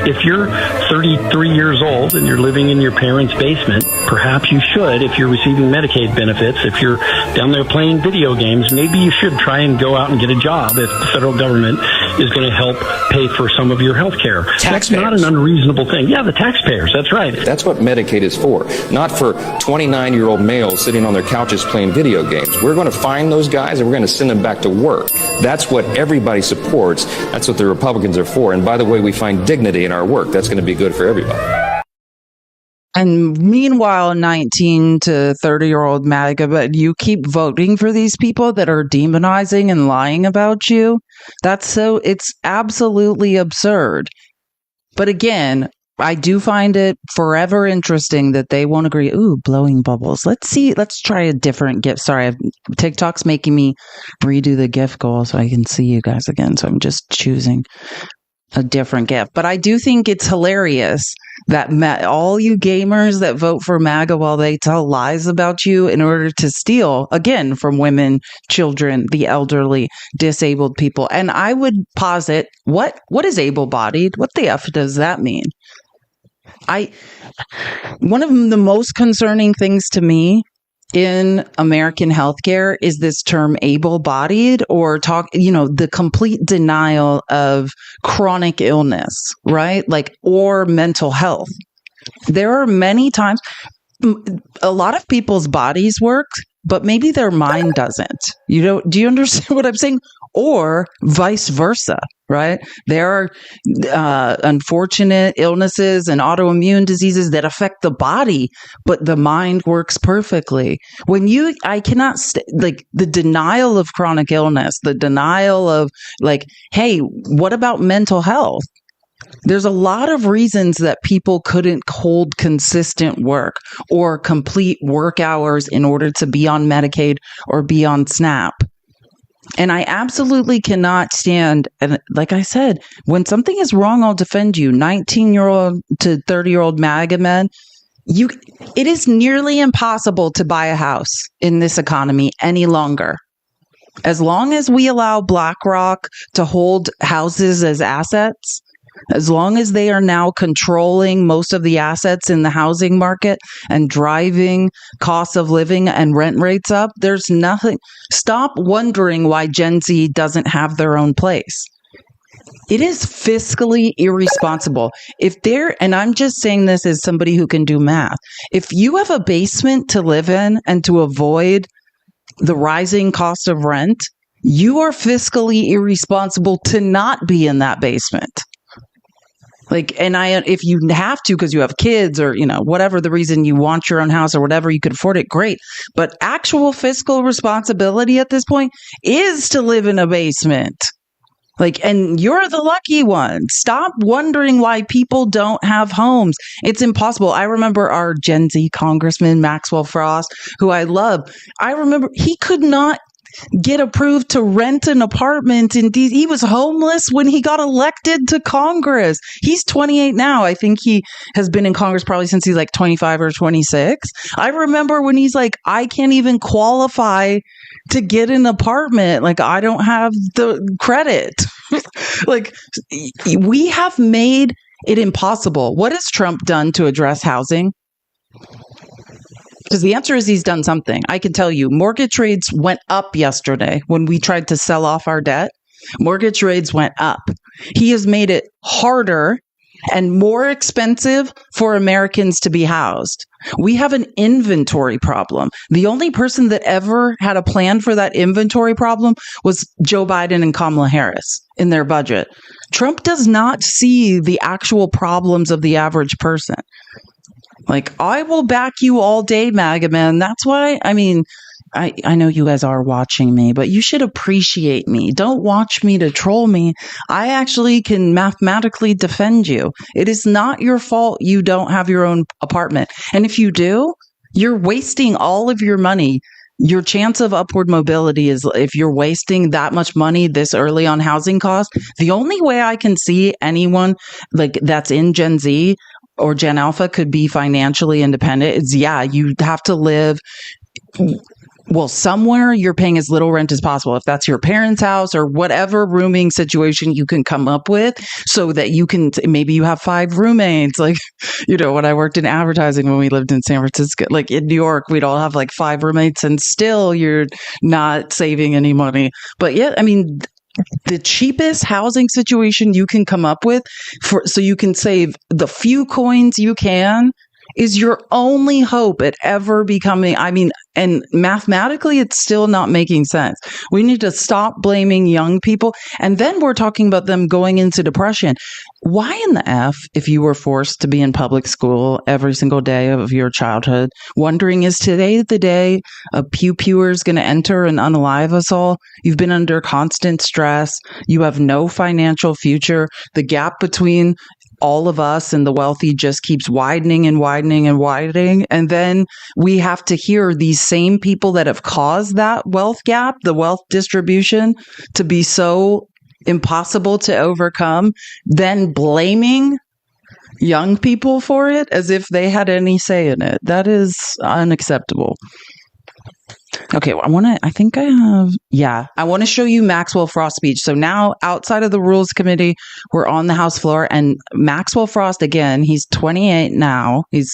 if you're 33 years old and you're living in your parents' basement, perhaps you should, if you're receiving Medicaid benefits, if you're down there playing video games, maybe you should try and go out and get a job if the federal government is going to help pay for some of your health care. That's not an unreasonable thing. Yeah, the taxpayers, that's right. That's what Medicaid is for, not for 29-year-old males sitting on their couches playing video games. We're going to find those guys and we're going to send them back to work. That's what everybody supports. That's what the Republicans are for. And by the way, we find dignity in our work. That's going to be good for everybody. And meanwhile, 19 to 30-year-old MAGA, but you keep voting for these people that are demonizing and lying about you. It's absolutely absurd. But again, I do find it forever interesting that they won't agree. Ooh, blowing bubbles. Let's try a different GIF. Sorry, TikTok's making me redo the GIF goal so I can see you guys again. So I'm just choosing a different GIF. But I do think it's hilarious that all you gamers that vote for MAGA while they tell lies about you in order to steal, again, from women, children, the elderly, disabled people. And I would posit, what is able-bodied? What the F does that mean? One of the most concerning things to me in American healthcare is this term able-bodied, or the complete denial of chronic illness, right? Or mental health. There are many times a lot of people's bodies work, but maybe their mind doesn't. Do you understand what I'm saying? Or vice versa, right? There are unfortunate illnesses and autoimmune diseases that affect the body, but the mind works perfectly. I cannot the denial of chronic illness, the denial of hey, what about mental health? There's a lot of reasons that people couldn't hold consistent work or complete work hours in order to be on Medicaid or be on SNAP. And I absolutely cannot stand, and like I said, when something is wrong, I'll defend you. 19-year-old to 30-year-old MAGA men, it is nearly impossible to buy a house in this economy any longer. As long as we allow BlackRock to hold houses as assets, as long as they are now controlling most of the assets in the housing market and driving costs of living and rent rates up, there's nothing. Stop wondering why Gen Z doesn't have their own place. It is fiscally irresponsible. And I'm just saying this as somebody who can do math. If you have a basement to live in and to avoid the rising cost of rent, you are fiscally irresponsible to not be in that basement. If you have to because you have kids or, whatever the reason you want your own house or whatever, you could afford it, great. But actual fiscal responsibility at this point is to live in a basement. And you're the lucky one. Stop wondering why people don't have homes. It's impossible. I remember our Gen Z Congressman, Maxwell Frost, who I love. I remember he could not get approved to rent an apartment in DC. He was homeless when he got elected to Congress. He's 28 now. I think he has been in Congress probably since he's 25 or 26. I remember when he's I can't even qualify to get an apartment. I don't have the credit. We have made it impossible. What has Trump done to address housing? Because the answer is he's done something. I can tell you, mortgage rates went up yesterday when we tried to sell off our debt. Mortgage rates went up. He has made it harder and more expensive for Americans to be housed. We have an inventory problem. The only person that ever had a plan for that inventory problem was Joe Biden and Kamala Harris in their budget. Trump does not see the actual problems of the average person. Like, I will back you all day, MAGA man. That's why, I mean, I know you guys are watching me, but you should appreciate me. Don't watch me to troll me. I actually can mathematically defend you. It is not your fault you don't have your own apartment. And if you do, you're wasting all of your money. Your chance of upward mobility is if you're wasting that much money this early on housing costs. The only way I can see anyone like that's in Gen Z or Gen Alpha could be financially independent is, yeah, you have to live somewhere you're paying as little rent as possible. If that's your parents' house or whatever rooming situation you can come up with so that you can, maybe you have 5 roommates. Like, when I worked in advertising, when we lived in San Francisco, like in New York, we'd all have like 5 roommates and still you're not saving any money. But yeah, I mean, the cheapest housing situation you can come up with so you can save the few coins you can is your only hope at ever becoming, and mathematically, it's still not making sense. We need to stop blaming young people. And then we're talking about them going into depression. Why in the F, if you were forced to be in public school every single day of your childhood, wondering, is today the day a pew-pewer is going to enter and unalive us all? You've been under constant stress. You have no financial future. The gap between all of us and the wealthy just keeps widening and widening and widening. And then we have to hear these same people that have caused that wealth gap, the wealth distribution, to be so impossible to overcome, then blaming young people for it as if they had any say in it. That is unacceptable. Okay, I want to show you Maxwell Frost's speech. So now outside of the Rules Committee, we're on the House floor, and Maxwell Frost, again, he's 28 now. He's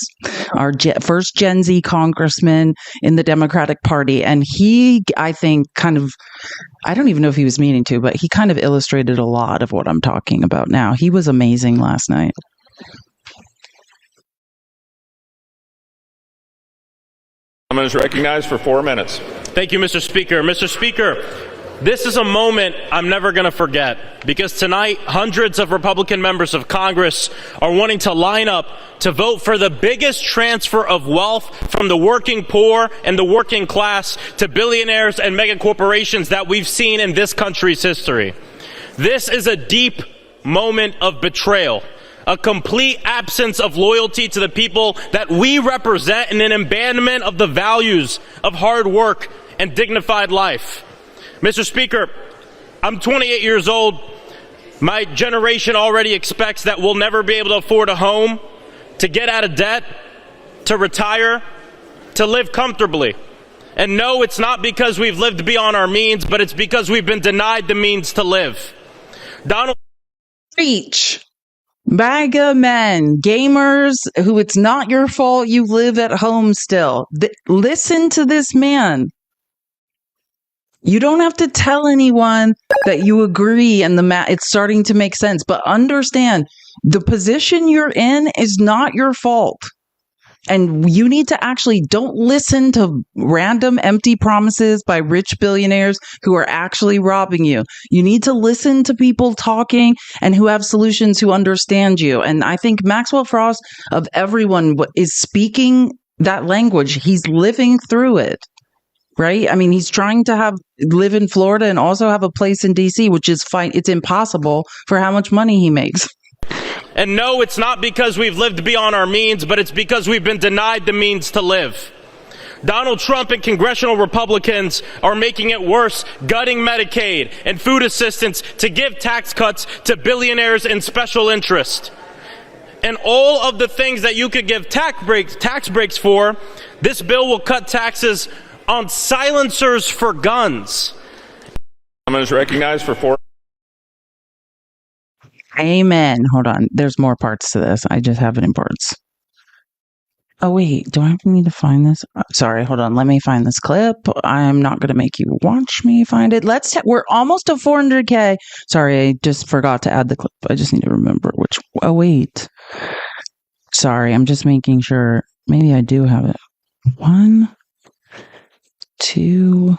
our first Gen Z congressman in the Democratic Party. And he, I think, I don't even know if he was meaning to, but he kind of illustrated a lot of what I'm talking about now. He was amazing last night. Is recognized for 4 minutes. Thank you, Mr. Speaker. Mr. Speaker, this is a moment I'm never going to forget, because tonight hundreds of Republican members of Congress are wanting to line up to vote for the biggest transfer of wealth from the working poor and the working class to billionaires and mega corporations that we've seen in this country's history. This is a deep moment of betrayal, a complete absence of loyalty to the people that we represent, and an abandonment of the values of hard work and dignified life. Mr. Speaker, I'm 28 years old. My generation already expects that we'll never be able to afford a home, to get out of debt, to retire, to live comfortably. And no, it's not because we've lived beyond our means, but it's because we've been denied the means to live. Donald Preach. MAGA men, gamers who it's not your fault you live at home still. Listen to this man. You don't have to tell anyone that you agree and it's starting to make sense, but understand the position you're in is not your fault. And you need to don't listen to random empty promises by rich billionaires who are actually robbing you. You need to listen to people talking and who have solutions, who understand you. And I think Maxwell Frost, of everyone, is speaking that language. He's living through it, right? I mean, he's trying to live in Florida and also have a place in DC, which is fine. It's impossible for how much money he makes. And no, it's not because we've lived beyond our means, but it's because we've been denied the means to live. Donald Trump and congressional Republicans are making it worse, gutting Medicaid and food assistance to give tax cuts to billionaires and special interest. And all of the things that you could give tax breaks for, this bill will cut taxes on silencers for guns. I'm recognized for 4. Amen. Hold on. There's more parts to this. I just have it in parts. Oh, wait. Do I need to find this? Sorry. Hold on. Let me find this clip. I'm not going to make you watch me find it. We're almost to 400K. Sorry. I just forgot to add the clip. I just need to remember which. Oh, wait. Sorry. I'm just making sure. Maybe I do have it. 1, 2,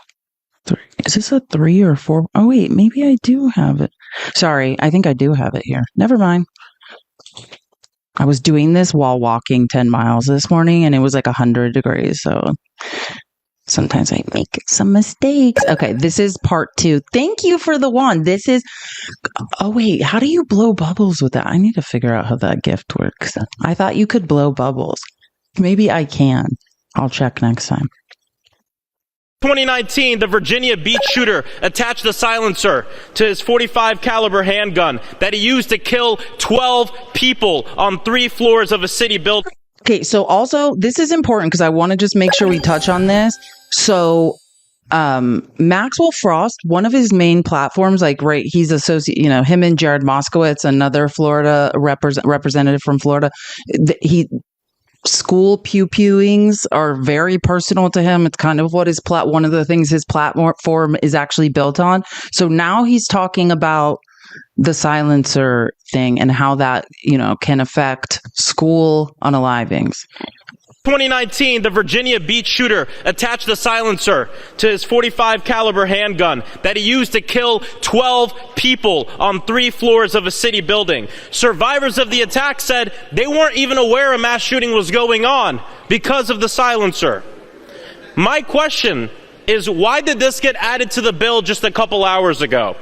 3. Is this a 3 or 4? Oh, wait. Maybe I do have it. Sorry, I think I do have it here. Never mind. I was doing this while walking 10 miles this morning and it was like 100 degrees. So sometimes I make some mistakes. Okay, this is part 2. Thank you for the wand. This is, oh wait, how do you blow bubbles with that? I need to figure out how that gift works. I thought you could blow bubbles. Maybe I can. I'll check next time. 2019, the Virginia Beach shooter attached a silencer to his .45 caliber handgun that he used to kill 12 people on 3 floors of a city building. Okay, so also this is important because I want to just make sure we touch on this. So Maxwell Frost, one of his main platforms, like he's associate, him and Jared Moskowitz, another Florida representative from Florida, school pew-pewings are very personal to him. It's kind of what one of the things his platform is actually built on. So now he's talking about the silencer thing and how that, can affect school unalivings. 2019, the Virginia Beach shooter attached a silencer to his .45 caliber handgun that he used to kill 12 people on 3 floors of a city building. Survivors of the attack said they weren't even aware a mass shooting was going on because of the silencer. My question is, why did this get added to the bill just a couple hours ago?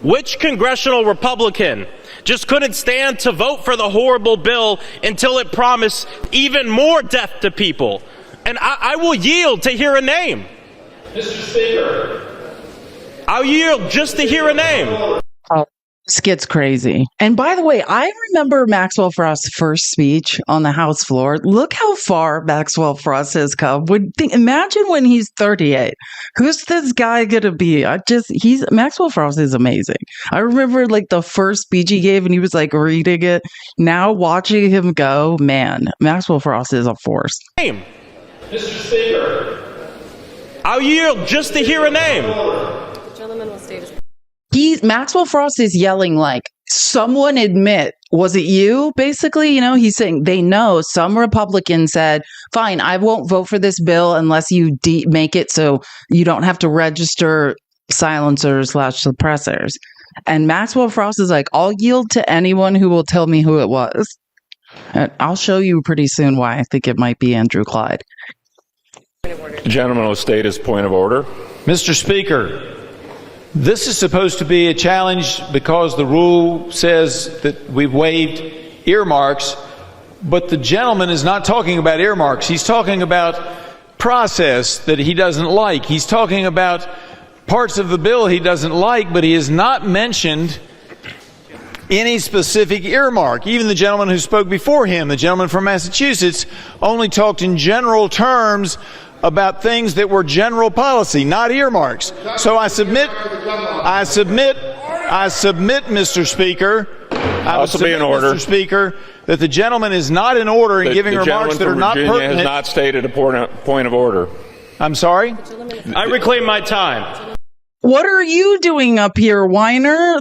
Which congressional Republican just couldn't stand to vote for the horrible bill until it promised even more death to people? And I will yield to hear a name. Mr. Speaker. I'll yield just to hear a name. Oh, this gets crazy. And by the way, I remember Maxwell Frost's first speech on the House floor. Look how far Maxwell Frost has come. Imagine when he's 38. Who's this guy gonna be? Maxwell Frost is amazing. I remember the first speech he gave and he was reading it. Now watching him go, man, Maxwell Frost is a force. Name. Mr. Speaker. I'll yield just to hear a name. The gentleman will state his... Maxwell Frost is yelling someone admit, was it you? Basically, he's saying they know some Republicans said, fine, I won't vote for this bill unless you make it so you don't have to register silencers / suppressors. And Maxwell Frost is I'll yield to anyone who will tell me who it was. And I'll show you pretty soon why I think it might be Andrew Clyde. The gentleman will state his point of order. Mr. Speaker, this is supposed to be a challenge because the rule says that we've waived earmarks, but the gentleman is not talking about earmarks. He's talking about process that he doesn't like. He's talking about parts of the bill he doesn't like, but he has not mentioned any specific earmark. Even the gentleman who spoke before him, the gentleman from Massachusetts, only talked in general terms about things that were general policy, not earmarks. So I submit, Mr. Speaker, Mr. Speaker, that the gentleman is not in order in giving remarks that are not pertinent. The gentleman has not stated a point of order. I'm sorry? I reclaim my time. What are you doing up here, whiner?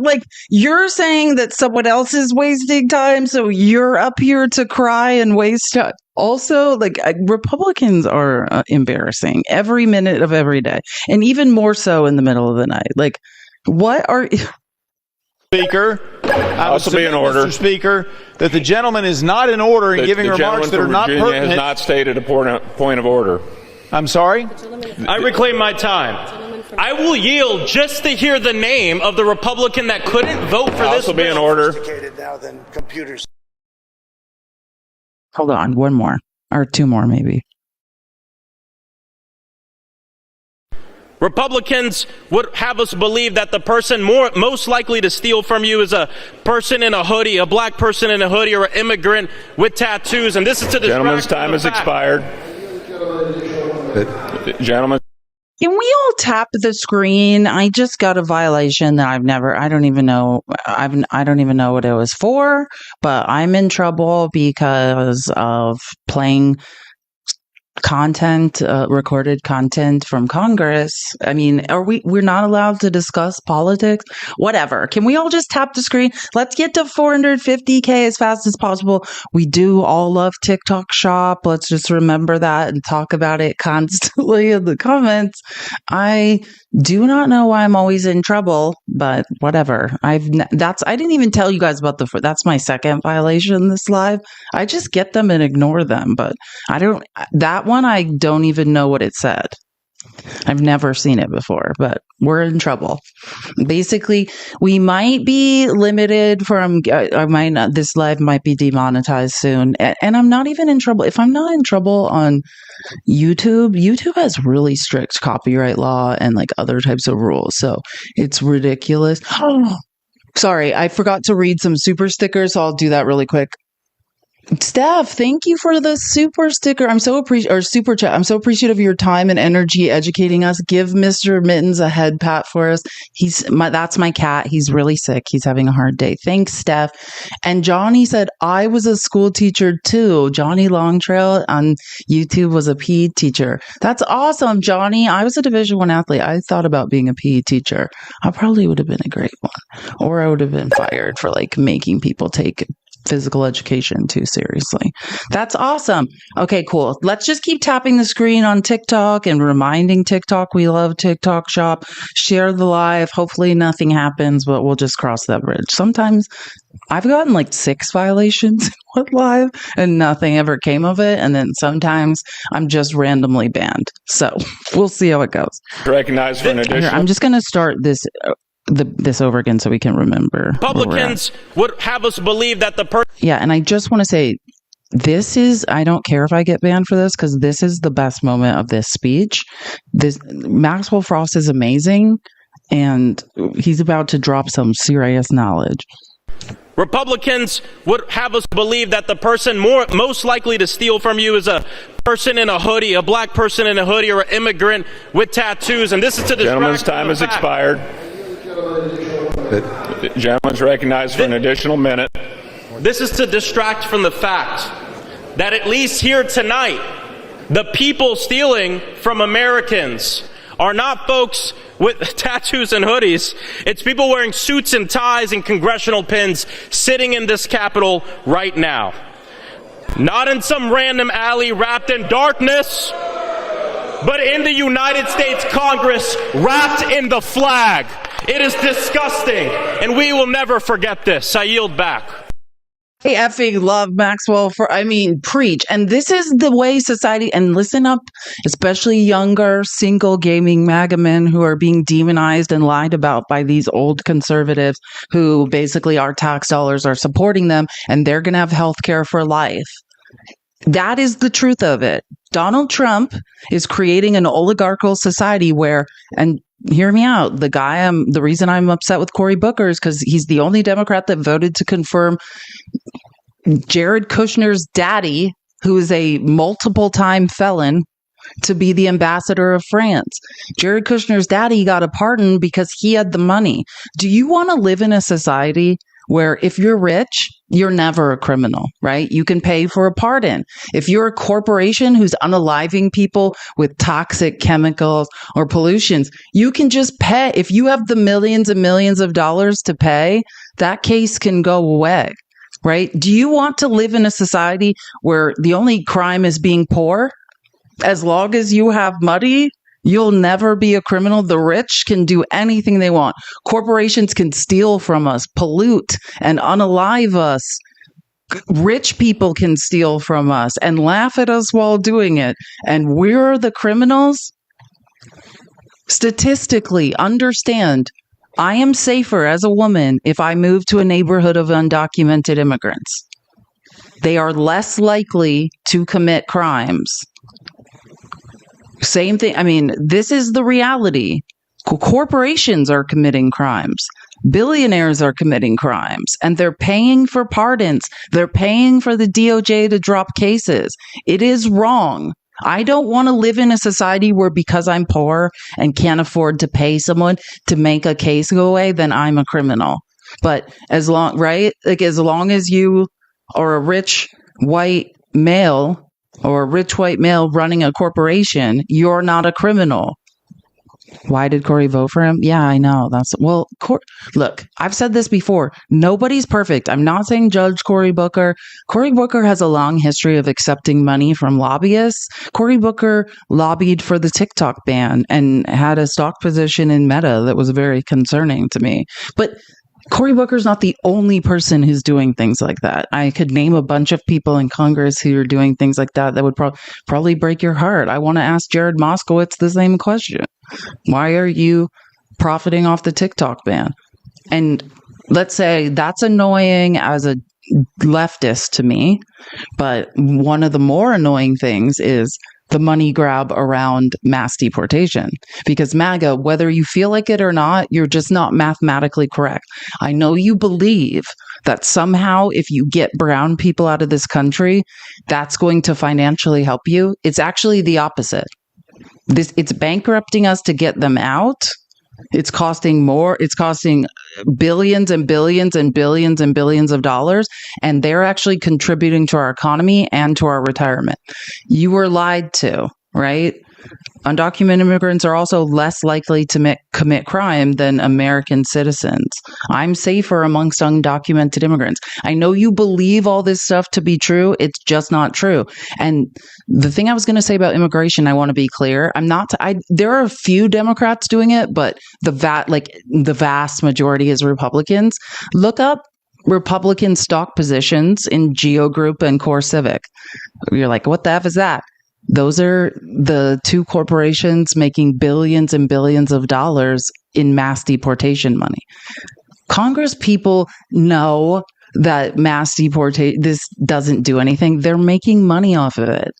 You're saying that someone else is wasting time, so you're up here to cry and waste time. Also, Republicans are embarrassing every minute of every day, and even more so in the middle of the night. What are... Speaker, I also be in order. Mr. Speaker, that the gentleman is not in order in giving remarks that are not pertinent. The gentleman has not stated a point of order. I'm sorry? I reclaim my time. I will yield just to hear the name of the Republican that couldn't vote for this bill. Be in order. Now than computers. Hold on, one more. Or 2 more, maybe. Republicans would have us believe that the person most likely to steal from you is a person in a hoodie, a black person in a hoodie, or an immigrant with tattoos. And this is to the gentleman's time has expired. Gentlemen. Can we all tap the screen? I just got a violation that I don't even know what it was for, but I'm in trouble because of playing content, recorded content from Congress. I mean, we're not allowed to discuss politics? Whatever. Can we all just tap the screen? Let's get to 450K as fast as possible. We do all love TikTok shop. Let's just remember that and talk about it constantly in the comments. I Do not know why I'm always in trouble, but whatever. I didn't even tell you guys about that's my second violation this live. I just get them and ignore them, but that one I don't even know what it said. I've never seen it before, but we're in trouble. Basically, we might be limited from, this live might be demonetized soon. And I'm not even in trouble. If I'm not in trouble on YouTube has really strict copyright law and like other types of rules. So it's ridiculous. Oh, sorry, I forgot to read some super stickers. So I'll do that really quick. Steph, thank you for the super sticker. Super chat. I'm so appreciative of your time and energy educating us. Give Mr. Mittens a head pat for us. That's my cat. He's really sick. He's having a hard day. Thanks, Steph. And Johnny said, I was a school teacher too. Johnny Longtrail on YouTube was a PE teacher. That's awesome, Johnny. I was a Division I athlete. I thought about being a PE teacher. I probably would have been a great one. Or I would have been fired for like making people take physical education too seriously. That's awesome. Okay, cool. Let's just keep tapping the screen on TikTok and reminding TikTok we love TikTok shop. Share the live. Hopefully nothing happens, but we'll just cross that bridge. Sometimes I've gotten like 6 violations in one live and nothing ever came of it. And then sometimes I'm just randomly banned. So we'll see how it goes. Recognized for an additional. I'm just going to start this over again so we can remember. Republicans would have us believe that the person. Yeah, and I just want to say, I don't care if I get banned for this, because this is the best moment of this speech. Maxwell Frost is amazing, and he's about to drop some serious knowledge. Republicans would have us believe that the person most likely to steal from you is a person in a hoodie, a black person in a hoodie, or an immigrant with tattoos, and this is to distract. Gentleman's time has expired. The gentleman's recognized for an additional minute. This is to distract from the fact that at least here tonight, the people stealing from Americans are not folks with tattoos and hoodies. It's people wearing suits and ties and congressional pins sitting in this Capitol right now. Not in some random alley wrapped in darkness, but in the United States Congress, wrapped in the flag. It is disgusting, and we will never forget this. I yield back. I effing love Maxwell preach. And this is the way society, and listen up, especially younger, single gaming MAGA men who are being demonized and lied about by these old conservatives who basically our tax dollars are supporting them, and they're going to have health care for life. That is the truth of it. Donald Trump is creating an oligarchical society where, and hear me out, the reason I'm upset with Cory Booker is because he's the only Democrat that voted to confirm Jared Kushner's daddy, who is a multiple-time felon, to be the ambassador of France. Jared Kushner's daddy got a pardon because he had the money. Do you want to live in a society where if you're rich, you're never a criminal, right? You can pay for a pardon. If you're a corporation who's unaliving people with toxic chemicals or pollutions, you can just pay. If you have the millions and millions of dollars to pay, that case can go away, right? Do you want to live in a society where the only crime is being poor? As long as you have money, you'll never be a criminal. The rich can do anything they want. Corporations can steal from us, pollute, and unalive us. Rich people can steal from us and laugh at us while doing it. And we're the criminals? Statistically, understand, I am safer as a woman if I move to a neighborhood of undocumented immigrants. They are less likely to commit crimes. Same thing. This is the reality. Corporations are committing crimes. Billionaires are committing crimes, and they're paying for pardons. They're paying for the DOJ to drop cases. It is wrong. I don't want to live in a society where because I'm poor and can't afford to pay someone to make a case go away, then I'm a criminal. But as long as you are a rich white male or a rich white male running a corporation, you're not a criminal. Why did Cory vote for him? Yeah, I know. Look, I've said this before. Nobody's perfect. I'm not saying judge Cory Booker. Cory Booker has a long history of accepting money from lobbyists. Cory Booker lobbied for the TikTok ban and had a stock position in Meta that was very concerning to me. But Cory Booker's not the only person who's doing things like that. I could name a bunch of people in Congress who are doing things like that would probably break your heart. I want to ask Jared Moskowitz the same question. Why are you profiting off the TikTok ban? And let's say that's annoying as a leftist to me, but one of the more annoying things is the money grab around mass deportation. Because MAGA, whether you feel like it or not, you're just not mathematically correct. I know you believe that somehow if you get brown people out of this country, that's going to financially help you. It's actually the opposite. It's bankrupting us to get them out. It's costing more. It's costing billions and billions and billions and billions of dollars. And they're actually contributing to our economy and to our retirement. You were lied to, right? Undocumented immigrants are also less likely to commit crime than American citizens. I'm safer amongst undocumented immigrants. I know you believe all this stuff to be true. It's just not true. And the thing I was going to say about immigration, I want to be clear. There are a few Democrats doing it, but the vast majority is Republicans. Look up Republican stock positions in Geo Group and Core Civic. You're like, what the F is that? Those are the two corporations making billions and billions of dollars in mass deportation money. Congress people know that mass deportation, this doesn't do anything. They're making money off of it.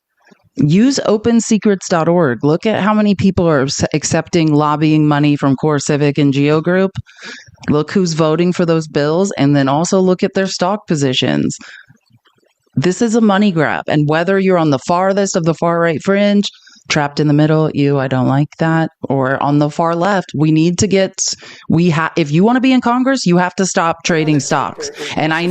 Use opensecrets.org. Look at how many people are accepting lobbying money from Core Civic and Geo Group. Look who's voting for those bills, and then also look at their stock positions. This is a money grab. And whether you're on the farthest of the far right fringe, trapped in the middle, I don't like that, or on the far left, if you want to be in Congress, you have to stop trading stocks. And I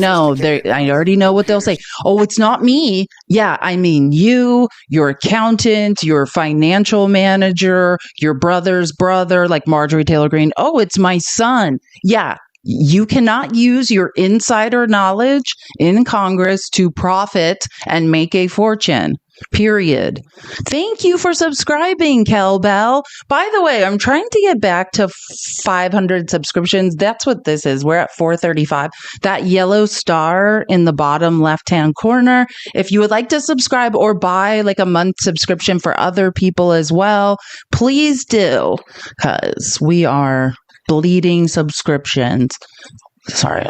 already know what they'll say. Oh, it's not me. Yeah, I mean you, your accountant, your financial manager, your brother's brother, like Marjorie Taylor Greene. Oh, it's my son. Yeah. You cannot use your insider knowledge in Congress to profit and make a fortune. Period. Thank you for subscribing, Kelbell. By the way, I'm trying to get back to 500 subscriptions. That's what this is. We're at 435. That yellow star in the bottom left-hand corner. If you would like to subscribe or buy like a month subscription for other people as well, please do, because we are bleeding subscriptions. Sorry.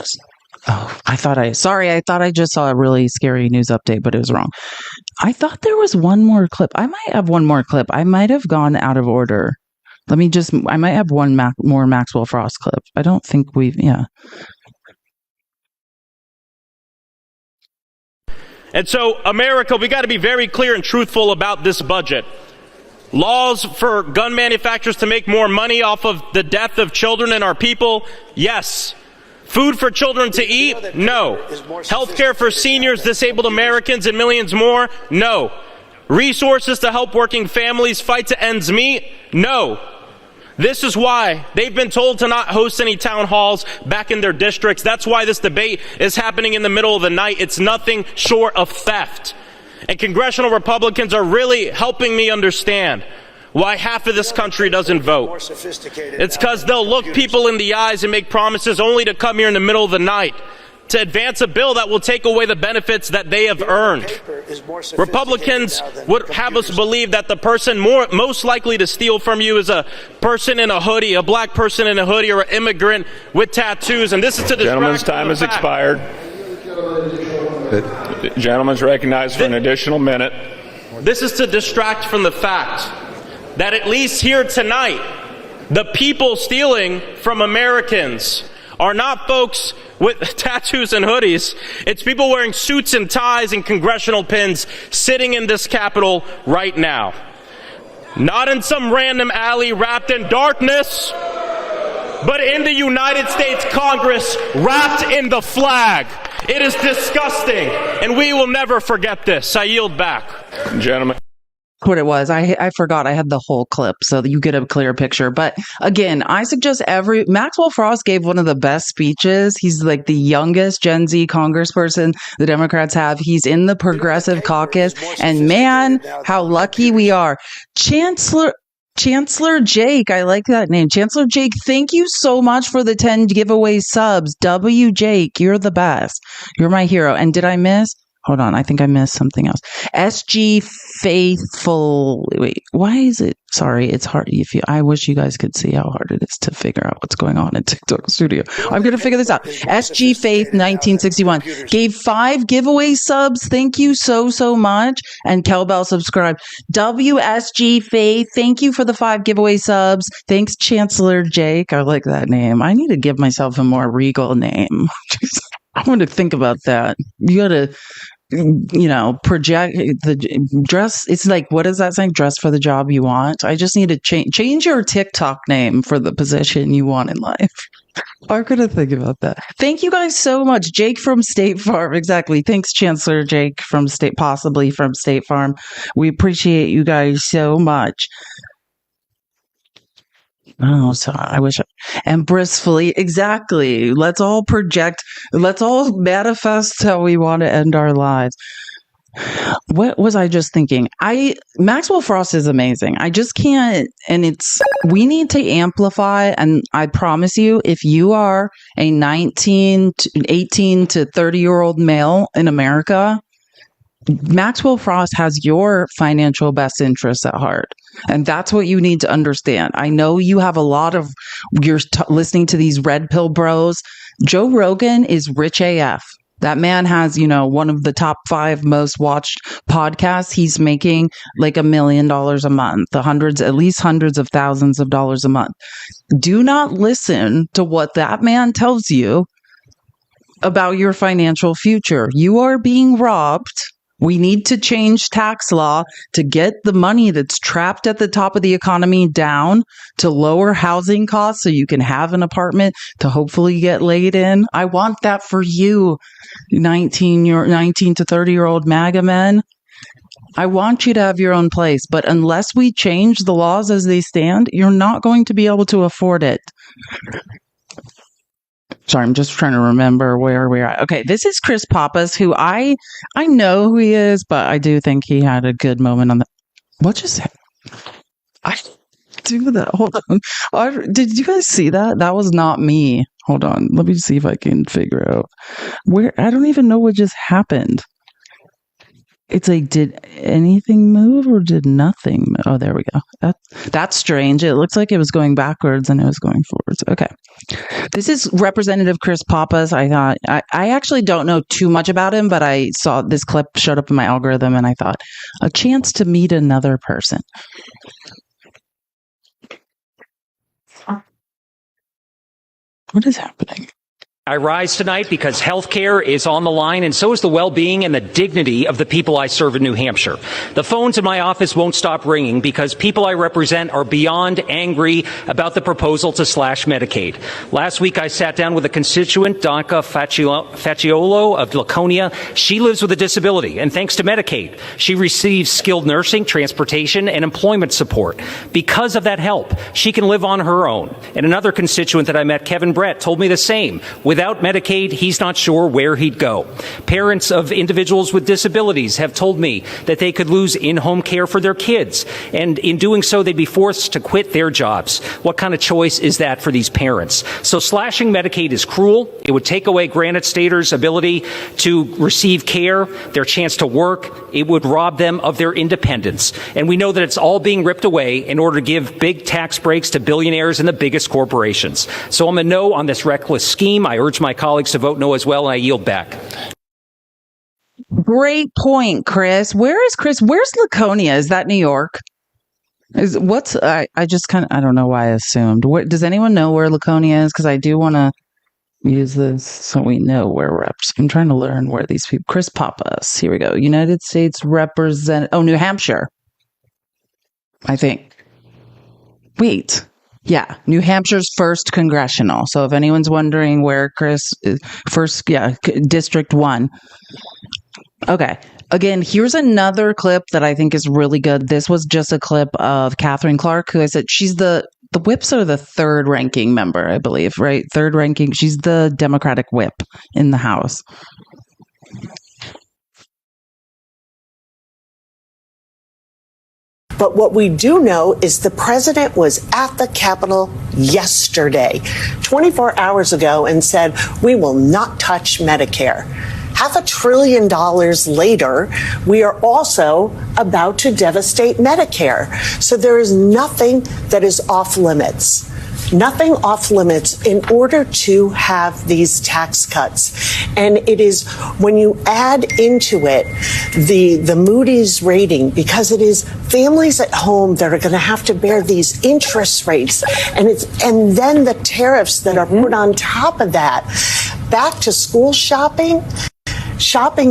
I thought I just saw a really scary news update, but it was wrong. I thought there was one more clip. I might have one more clip. I might have gone out of order. I might have one more Maxwell Frost clip. I don't think yeah. And so, America, we got to be very clear and truthful about this budget. Laws for gun manufacturers to make more money off of the death of children and our people? Yes. Food for children to eat? No. Healthcare for seniors, disabled Americans, and millions more? No. Resources to help working families fight to ends meet? No. This is why they've been told to not host any town halls back in their districts. That's why this debate is happening in the middle of the night. It's nothing short of theft. And congressional Republicans are really helping me understand why half of this country doesn't vote. It's because they'll look people in the eyes and make promises only to come here in the middle of the night to advance a bill that will take away the benefits that they have earned. Republicans would have us believe that the person most likely to steal from you is a person in a hoodie, a black person in a hoodie, or an immigrant with tattoos. And this is to distract. Gentleman's time has expired. The gentleman's recognized for an additional minute. This is to distract from the fact that at least here tonight, the people stealing from Americans are not folks with tattoos and hoodies. It's people wearing suits and ties and congressional pins sitting in this Capitol right now. Not in some random alley wrapped in darkness, but in the United States Congress wrapped in the flag. It is disgusting, and we will never forget this. I yield back. Gentlemen. what it was. I forgot I had the whole clip so that you get a clear picture. But again, I suggest Maxwell Frost gave one of the best speeches. He's like the youngest Gen Z congressperson the Democrats have. He's in the progressive caucus, and man, how lucky we are. Chancellor Jake, I like that name. Chancellor Jake, thank you so much for the 10 giveaway subs. W Jake, you're the best. You're my hero. And did I miss? Hold on, I think I missed something else. SG Faithful. Wait, why is it? Sorry, it's hard. I wish you guys could see how hard it is to figure out what's going on in TikTok Studio. I'm going to figure this out. SG Faith 1961 gave 5 giveaway subs. Thank you so much. And Kelbell subscribed. WSG Faith, thank you for the 5 giveaway subs. Thanks, Chancellor Jake. I like that name. I need to give myself a more regal name. I want to think about that. You got to, project the dress. It's like, what is that saying? Dress for the job you want. I just need to change your TikTok name for the position you want in life. I'm going to think about that. Thank you guys so much. Jake from State Farm. Exactly. Thanks, Chancellor Jake possibly from State Farm. We appreciate you guys so much. Oh, so I wish. And blissfully, exactly. Let's all project. Let's all manifest how we want to end our lives. What was I just thinking? Maxwell Frost is amazing. I just can't. And we need to amplify. And I promise you, if you are a 18 to 30-year-old male in America, Maxwell Frost has your financial best interests at heart. And that's what you need to understand. I know you have a lot of, you're listening to these red pill bros. Joe Rogan is rich AF. That man has, one of the top 5 most watched podcasts. He's making like $1 million a month, at least hundreds of thousands of dollars a month. Do not listen to what that man tells you about your financial future. You are being robbed. We need to change tax law to get the money that's trapped at the top of the economy down, to lower housing costs so you can have an apartment to hopefully get laid in. I want that for you, 19 to 30-year-old MAGA men. I want you to have your own place, but unless we change the laws as they stand, you're not going to be able to afford it. Sorry, I'm just trying to remember where we're at. Okay, this is Chris Pappas, who I know who he is, but I do think he had a good moment on the. What just happened? I do that. Hold on. Did you guys see that? That was not me. Hold on. Let me see if I can figure out where. I don't even know what just happened. It's like, did anything move or did nothing move? Oh, there we go. That's strange. It looks like it was going backwards and it was going forwards. Okay. This is Representative Chris Pappas. I thought, I actually don't know too much about him, but I saw this clip showed up in my algorithm and I thought, a chance to meet another person. What is happening? I rise tonight because health care is on the line, and so is the well-being and the dignity of the people I serve in New Hampshire. The phones in my office won't stop ringing because people I represent are beyond angry about the proposal to slash Medicaid. Last week, I sat down with a constituent, Donka Facciolo of Laconia. She lives with a disability, and thanks to Medicaid, she receives skilled nursing, transportation, and employment support. Because of that help, she can live on her own. And another constituent that I met, Kevin Brett, told me the same. Without Medicaid, he's not sure where he'd go. Parents of individuals with disabilities have told me that they could lose in-home care for their kids, and in doing so, they'd be forced to quit their jobs. What kind of choice is that for these parents? So slashing Medicaid is cruel. It would take away Granite Staters' ability to receive care, their chance to work. It would rob them of their independence. And we know that it's all being ripped away in order to give big tax breaks to billionaires and the biggest corporations. So I'm a no on this reckless scheme. I urge my colleagues to vote no as well, and I yield back. Great point, Chris. Where is Chris? Where's Laconia? Is that New York? I just kind of, I don't know why I assumed. Does anyone know where Laconia is? Because I do want to use this so we know where we're at. I'm trying to learn where these people. Chris Pappas. Here we go. United States New Hampshire. I think. Wait. Yeah, New Hampshire's 1st congressional. So if anyone's wondering where Chris is, District 1. Okay. Again, here's another clip that I think is really good. This was just a clip of Catherine Clark, who I said she's the whips are the third ranking member, I believe, right? Third ranking. She's the Democratic whip in the House. But what we do know is the president was at the Capitol yesterday, 24 hours ago, and said, we will not touch Medicare. $500 billion later, we are also about to devastate Medicare. So there is nothing that is off limits. Nothing off limits in order to have these tax cuts. And it is when you add into it the Moody's rating, because it is families at home that are going to have to bear these interest rates, and then the tariffs that are put on top of that. Back to school shopping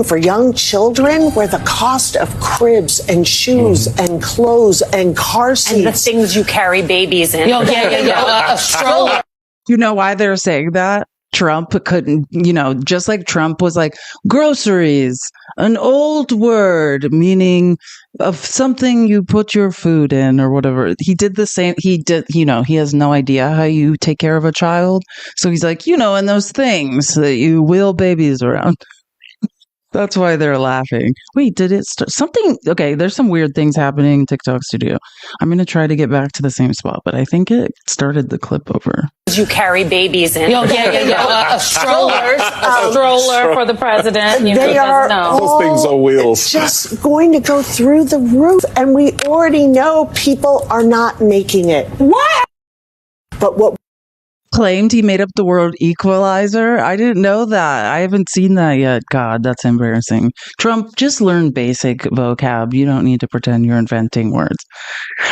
for young children, where the cost of cribs and shoes and clothes and car seats. And the things you carry babies in. A stroller. You know why they're saying that? Trump couldn't, just like Trump was like, groceries, an old word meaning of something you put your food in or whatever. He did the same. He did, he has no idea how you take care of a child. So he's like, and those things that you wheel babies around. That's why they're laughing. Wait, did it start something? Okay, there's some weird things happening in TikTok studio. I'm going to try to get back to the same spot, but I think it started the clip over. You carry babies in. A stroller for the president. They are Those things on wheels. just going to go through the roof, and we already know people are not making it. What? But what claimed he made up the word equalizer. I didn't know that. I haven't seen that yet. God, that's embarrassing. Trump, just learn basic vocab. You don't need to pretend you're inventing words.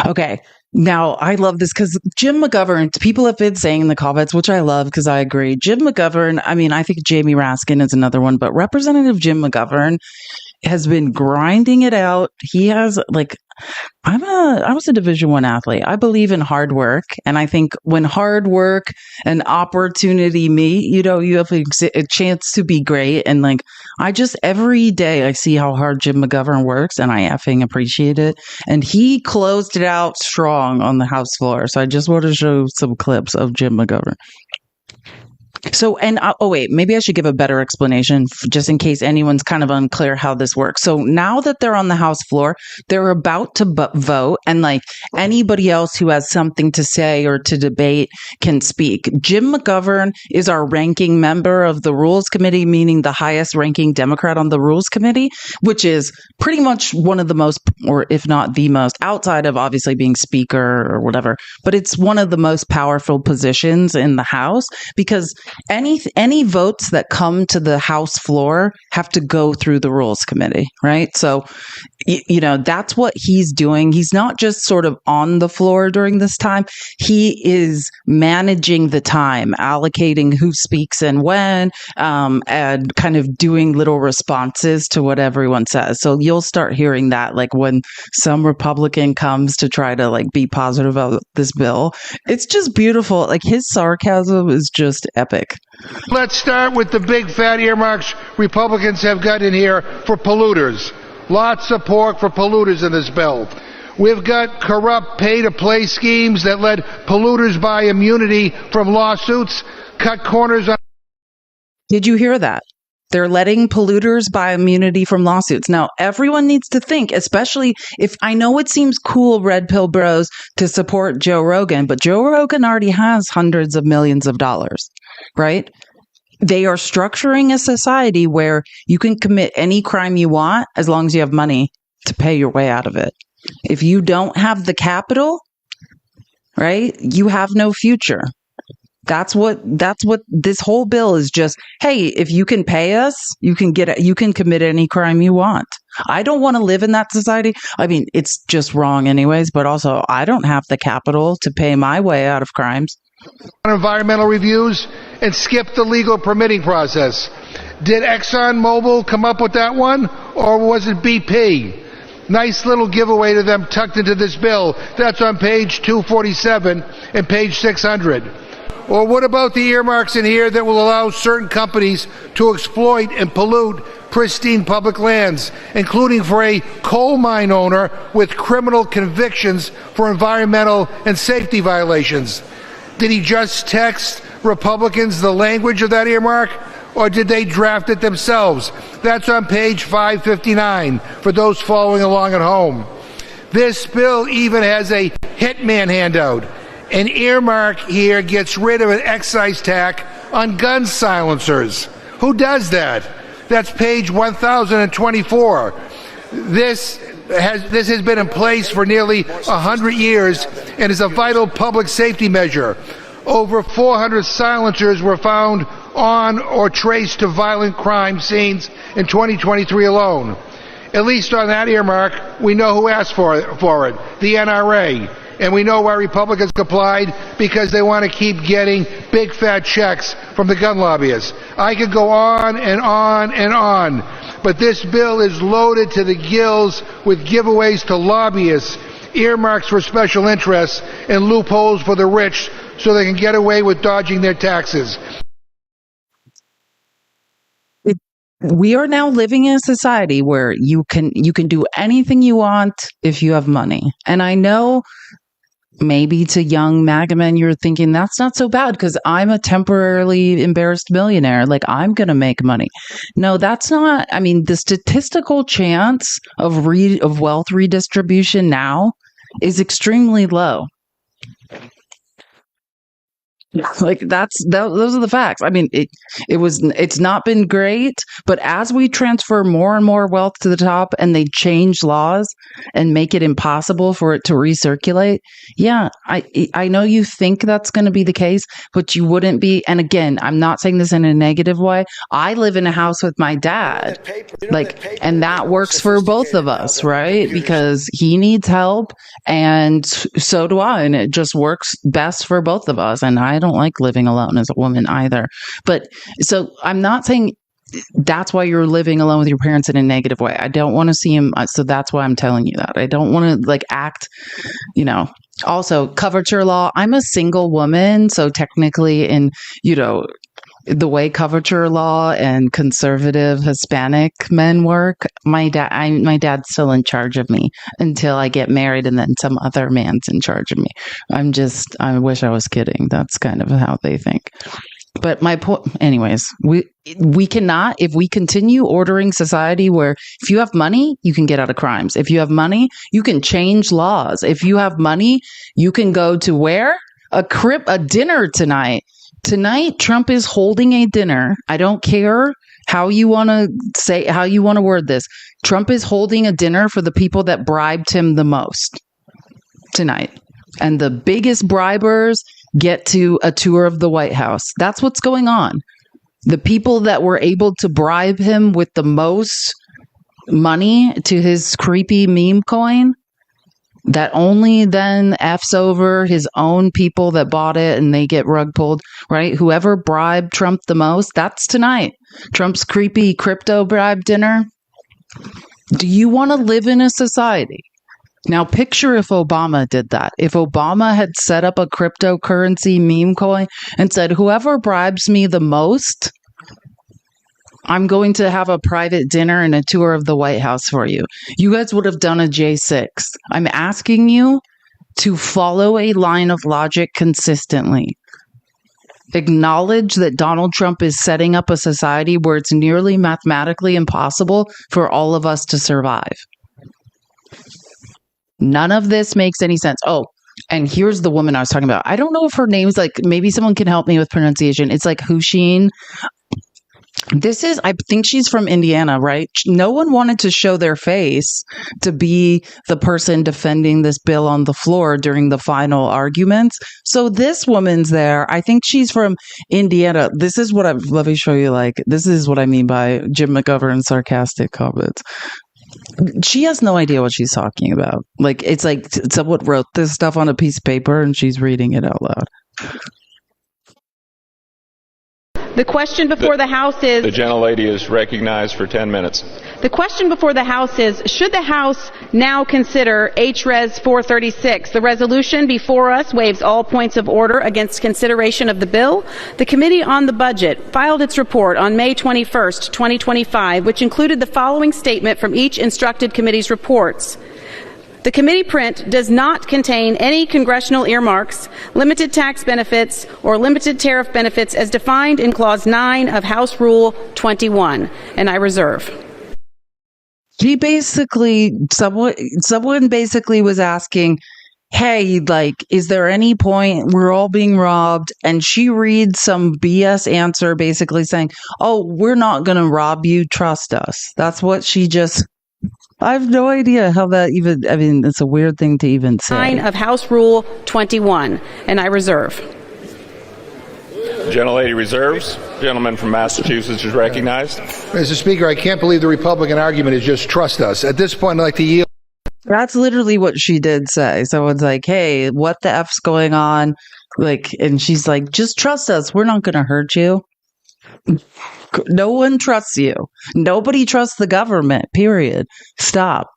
Okay. Now, I love this because Jim McGovern, people have been saying in the comments, which I love because I agree. Jim McGovern, I think Jamie Raskin is another one, but Representative Jim McGovern has been grinding it out. He has I was a Division I athlete. I believe in hard work. And I think when hard work and opportunity meet, you have a chance to be great. And every day I see how hard Jim McGovern works and I effing appreciate it. And he closed it out strong on the House floor. So I just want to show some clips of Jim McGovern. So, maybe I should give a better explanation just in case anyone's kind of unclear how this works. So now that they're on the House floor, they're about to vote, and anybody else who has something to say or to debate can speak. Jim McGovern is our ranking member of the Rules Committee, meaning the highest ranking Democrat on the Rules Committee, which is pretty much one of the most, or if not the most, outside of obviously being Speaker or whatever, but it's one of the most powerful positions in the House because any votes that come to the House floor have to go through the Rules Committee, right? So, that's what he's doing. He's not just sort of on the floor during this time. He is managing the time, allocating who speaks and when, and kind of doing little responses to what everyone says. So you'll start hearing that, when some Republican comes to try to be positive about this bill. It's just beautiful. His sarcasm is just epic. Let's start with the big fat earmarks Republicans have got in here for polluters. Lots of pork for polluters in this bill. We've got corrupt pay-to-play schemes that let polluters buy immunity from lawsuits, cut corners on... Did you hear that? They're letting polluters buy immunity from lawsuits. Now, everyone needs to think, especially if I know it seems cool, Red Pill Bros, to support Joe Rogan, but Joe Rogan already has hundreds of millions of dollars, right? They are structuring a society where you can commit any crime you want as long as you have money to pay your way out of it. If you don't have the capital, right, you have no future. That's what this whole bill is just, hey, if you can pay us, you can commit any crime you want. I don't want to live in that society. I mean, it's just wrong anyways, but also I don't have the capital to pay my way out of crimes. Environmental reviews and skip the legal permitting process. Did ExxonMobil come up with that one, or was it BP? Nice little giveaway to them tucked into this bill. That's on page 247 and page 600. Or what about the earmarks in here that will allow certain companies to exploit and pollute pristine public lands, including for a coal mine owner with criminal convictions for environmental and safety violations? Did he just text Republicans the language of that earmark, or did they draft it themselves? That's on page 559 for those following along at home. This bill even has a hitman handout. An earmark here gets rid of an excise tax on gun silencers. Who does that? That's page 1024. This has been in place for nearly 100 years and is a vital public safety measure. Over 400 silencers were found on or traced to violent crime scenes in 2023 alone. At least on that earmark, we know who asked for it, the NRA. And we know why Republicans complied, because they want to keep getting big fat checks from the gun lobbyists. I could go on and on and on, but this bill is loaded to the gills with giveaways to lobbyists, earmarks for special interests, and loopholes for the rich so they can get away with dodging their taxes. We are now living in a society where you can do anything you want if you have money. And I know maybe to young MAGA men, you're thinking that's not so bad because I'm a temporarily embarrassed millionaire. Like, I'm going to make money. No, that's not. I mean, the statistical chance of wealth redistribution now is extremely low. Like those are the facts. I mean, it's not been great, but as we transfer more and more wealth to the top and they change laws and make it impossible for it to recirculate, yeah, I know you think that's going to be the case, but you wouldn't be. And again, I'm not saying this in a negative way. I live in a house with my dad, and that works for both of us, right? Because he needs help and so do I, and it just works best for both of us. And I don't like living alone as a woman either. But so I'm not saying that's why you're living alone with your parents in a negative way. I don't want to see him. So that's why I'm telling you that. I don't want to act, also coverture law. I'm a single woman. So technically in, the way coverture law and conservative Hispanic men work, my dad's still in charge of me until I get married, and then some other man's in charge of me. I wish I was kidding. That's kind of how they think. But my point, anyways, we cannot, if we continue ordering society where if you have money, you can get out of crimes. If you have money, you can change laws. If you have money, you can go to where? A dinner tonight. Tonight, Trump is holding a dinner. I don't care how you want to word this. Trump is holding a dinner for the people that bribed him the most tonight. And the biggest bribers get to a tour of the White House. That's what's going on. The people that were able to bribe him with the most money to his creepy meme coin, that only then F's over his own people that bought it and they get rug pulled, right? Whoever bribed Trump the most, that's tonight. Trump's creepy crypto bribe dinner. Do you want to live in a society? Now picture if Obama did that. If Obama had set up a cryptocurrency meme coin and said, whoever bribes me the most, I'm going to have a private dinner and a tour of the White House for you. You guys would have done a J6. I'm asking you to follow a line of logic consistently. Acknowledge that Donald Trump is setting up a society where it's nearly mathematically impossible for all of us to survive. None of this makes any sense. Oh, and here's the woman I was talking about. I don't know if her name's maybe someone can help me with pronunciation. It's Husheen. I think she's from Indiana, right? No one wanted to show their face to be the person defending this bill on the floor during the final arguments. So this woman's there. I think she's from Indiana. This is what let me show you. This is what I mean by Jim McGovern's sarcastic comments. She has no idea what she's talking about. It's like someone wrote this stuff on a piece of paper and she's reading it out loud. The question before the House is... The gentlelady is recognized for 10 minutes. The question before the House is, should the House now consider HRES 436? The resolution before us waives all points of order against consideration of the bill. The Committee on the Budget filed its report on May 21st, 2025, which included the following statement from each instructed committee's reports. The committee print does not contain any congressional earmarks, limited tax benefits, or limited tariff benefits as defined in Clause 9 of House Rule 21, and I reserve. She basically, someone basically was asking, hey, like, is there any point we're all being robbed? And she reads some BS answer basically saying, oh, we're not going to rob you. Trust us. That's what she just... I have no idea how that even, I mean, it's a weird thing to even say. 9 of House Rule 21, and I reserve. Gentlelady reserves. Gentleman from Massachusetts is recognized. Mr. Speaker, I can't believe the Republican argument is just trust us. At this point, I'd like to yield. That's literally what she did say. Someone's like, hey, what the F's going on? Like, and she's like, just trust us. We're not going to hurt you. No one trusts you. Nobody trusts the government, period. Stop.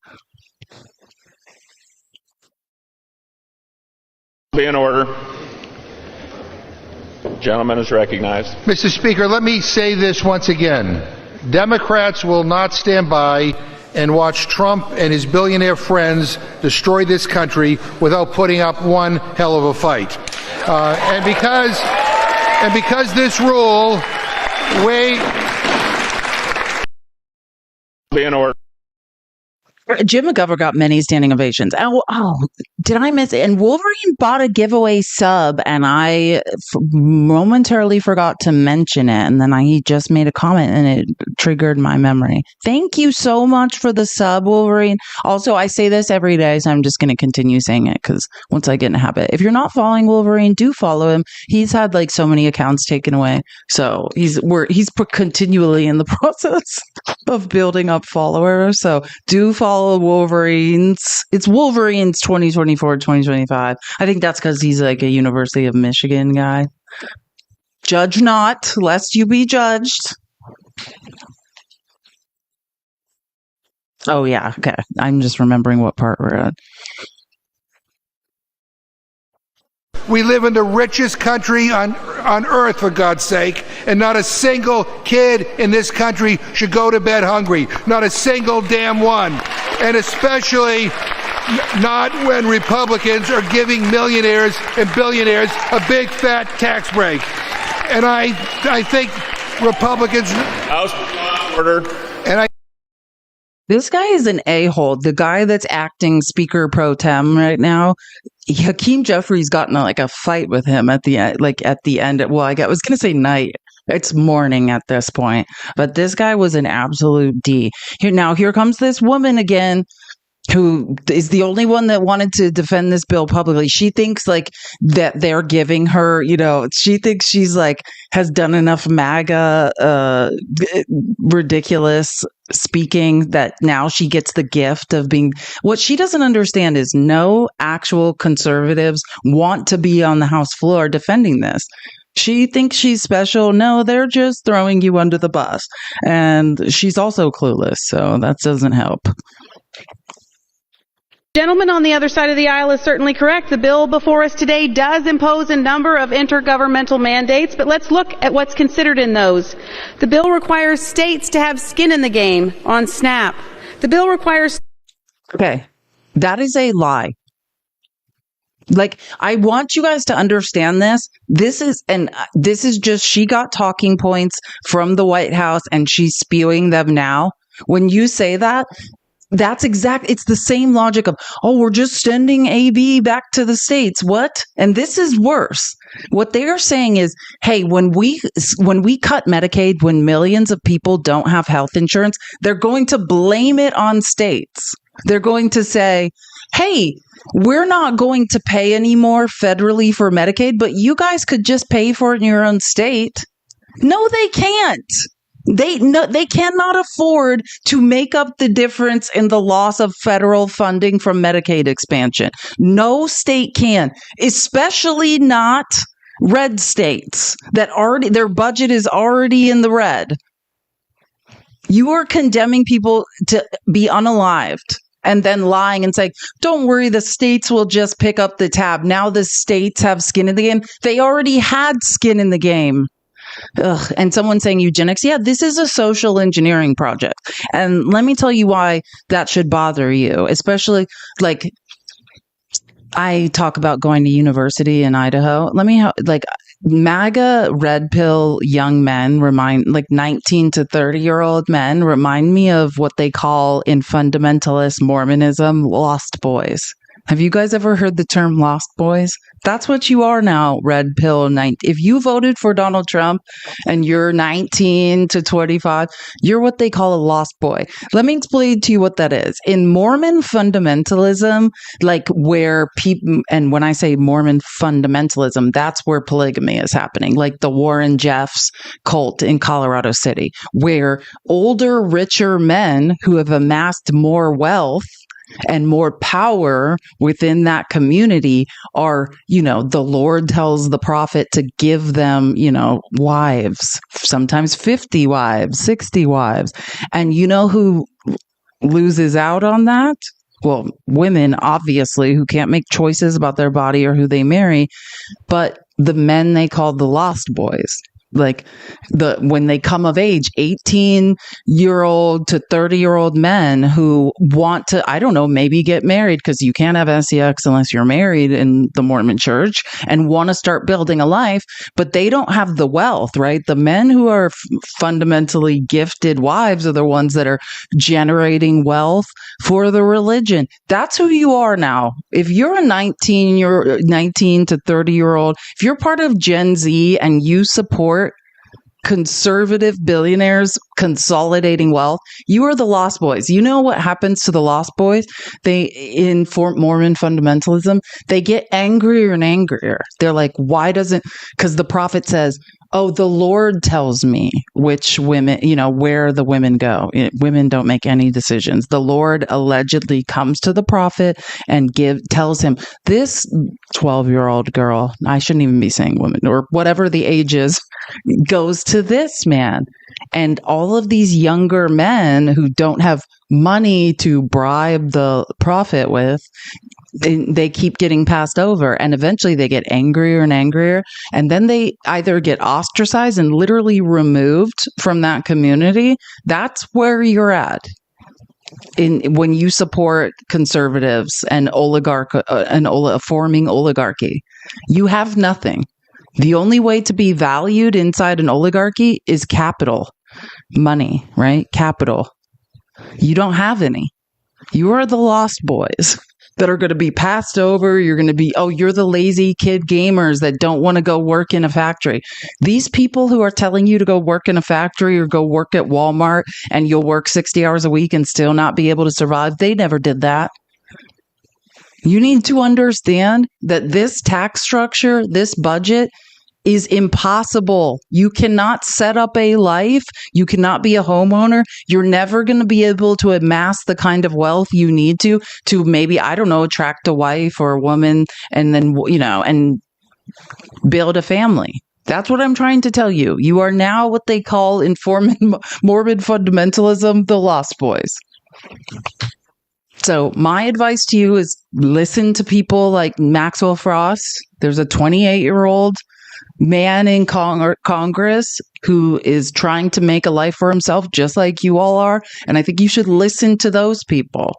Be in order. Gentleman is recognized. Mr. Speaker, let me say this once again. Democrats will not stand by and watch Trump and his billionaire friends destroy this country without putting up one hell of a fight. And because this rule... Be in order. Jim McGovern got many standing ovations. Oh, did I miss it? And Wolverine bought a giveaway sub, and I momentarily forgot to mention it. And then he just made a comment, and it triggered my memory. Thank you so much for the sub, Wolverine. Also, I say this every day, so I'm just going to continue saying it because once I get in a habit. If you're not following Wolverine, do follow him. He's had like so many accounts taken away, so he's continually in the process of building up followers. So do follow Wolverines. It's Wolverines 2024, 2025. I think that's because he's like a University of Michigan guy. Judge not, lest you be judged. Oh, yeah. Okay. I'm just remembering what part we're at. We live in the richest country on earth, for God's sake, and not a single kid in this country should go to bed hungry. Not a single damn one. And especially not when Republicans are giving millionaires and billionaires a big fat tax break. And I think Republicans... House order. And This guy is an a-hole. The guy that's acting Speaker Pro Tem right now, Hakeem Jeffries got in a fight with him at the end. Well, I was going to say night. It's morning at this point. But this guy was an absolute D. Here comes this woman again, who is the only one that wanted to defend this bill publicly. She thinks that they're giving her, she thinks she's has done enough MAGA ridiculous speaking that now she gets the gift of being. What she doesn't understand is no actual conservatives want to be on the House floor defending this. She thinks she's special. No, they're just throwing you under the bus. And she's also clueless, so that doesn't help. Gentleman on the other side of the aisle is certainly correct. The bill before us today does impose a number of intergovernmental mandates, but let's look at what's considered in those. The bill requires states to have skin in the game on SNAP. The bill requires... Okay, that is a lie. I want you guys to understand this. This is just, she got talking points from the White House and she's spewing them now. When you say that, it's the same logic of, we're just sending AB back to the states. What? And this is worse. What they are saying is, hey, when we cut Medicaid, when millions of people don't have health insurance, they're going to blame it on states. They're going to say, hey, we're not going to pay anymore federally for Medicaid, but you guys could just pay for it in your own state. No, they can't. They cannot afford to make up the difference in the loss of federal funding from Medicaid expansion. No state can, especially not red states that already, their budget is already in the red. You are condemning people to be unalived and then lying and saying, don't worry, the states will just pick up the tab. Now the states have skin in the game. They already had skin in the game. Ugh. And someone saying eugenics. Yeah, this is a social engineering project. And let me tell you why that should bother you, especially like I talk about going to university in Idaho. MAGA red pill young men remind, like 19 to 30-year-old men remind me of what they call in fundamentalist Mormonism, lost boys. Have you guys ever heard the term lost boys? That's what you are now, red pill. If you voted for Donald Trump and you're 19 to 25, you're what they call a lost boy. Let me explain to you what that is. In Mormon fundamentalism, like where people, and when I say Mormon fundamentalism, that's where polygamy is happening, like the Warren Jeffs cult in Colorado City, where older, richer men who have amassed more wealth and more power within that community are, the Lord tells the prophet to give them, wives, sometimes 50 wives, 60 wives. And you know who loses out on that? Well, women, obviously, who can't make choices about their body or who they marry, but the men they call the lost boys. Like when they come of age, 18-year-old to 30-year-old men who want to, I don't know, maybe get married, because you can't have sex unless you're married in the Mormon church, and want to start building a life, but they don't have the wealth, right? The men who are fundamentally gifted wives are the ones that are generating wealth for the religion. That's who you are now. If you're a 19 to 30-year-old, if you're part of Gen Z and you support conservative billionaires consolidating wealth, you are the lost boys. You know what happens to the lost boys? In Mormon fundamentalism, they get angrier and angrier. They're like, because the prophet says, oh, the Lord tells me which women, where the women go. Women don't make any decisions. The Lord allegedly comes to the prophet and tells him, this 12-year-old girl, I shouldn't even be saying woman, or whatever the age is, goes to this man. And all of these younger men who don't have money to bribe the prophet with, they keep getting passed over, and eventually they get angrier and angrier, and then they either get ostracized and literally removed from that community. That's where you're at when you support conservatives and forming oligarchy. You have nothing. The only way to be valued inside an oligarchy is capital, money, right? Capital. You don't have any. You are the lost boys that are going to be passed over. You're going to be, you're the lazy kid gamers that don't want to go work in a factory. These people who are telling you to go work in a factory or go work at Walmart and you'll work 60 hours a week and still not be able to survive, they never did that. You need to understand that this tax structure, this budget, is impossible. You cannot set up a life. You cannot be a homeowner. You're never going to be able to amass the kind of wealth you need to maybe, I don't know, attract a wife or a woman and then, and build a family. That's what I'm trying to tell you. You are now what they call in morbid fundamentalism, the lost boys. So my advice to you is listen to people like Maxwell Frost. There's a 28-year-old man in Congress who is trying to make a life for himself, just like you all are. And I think you should listen to those people.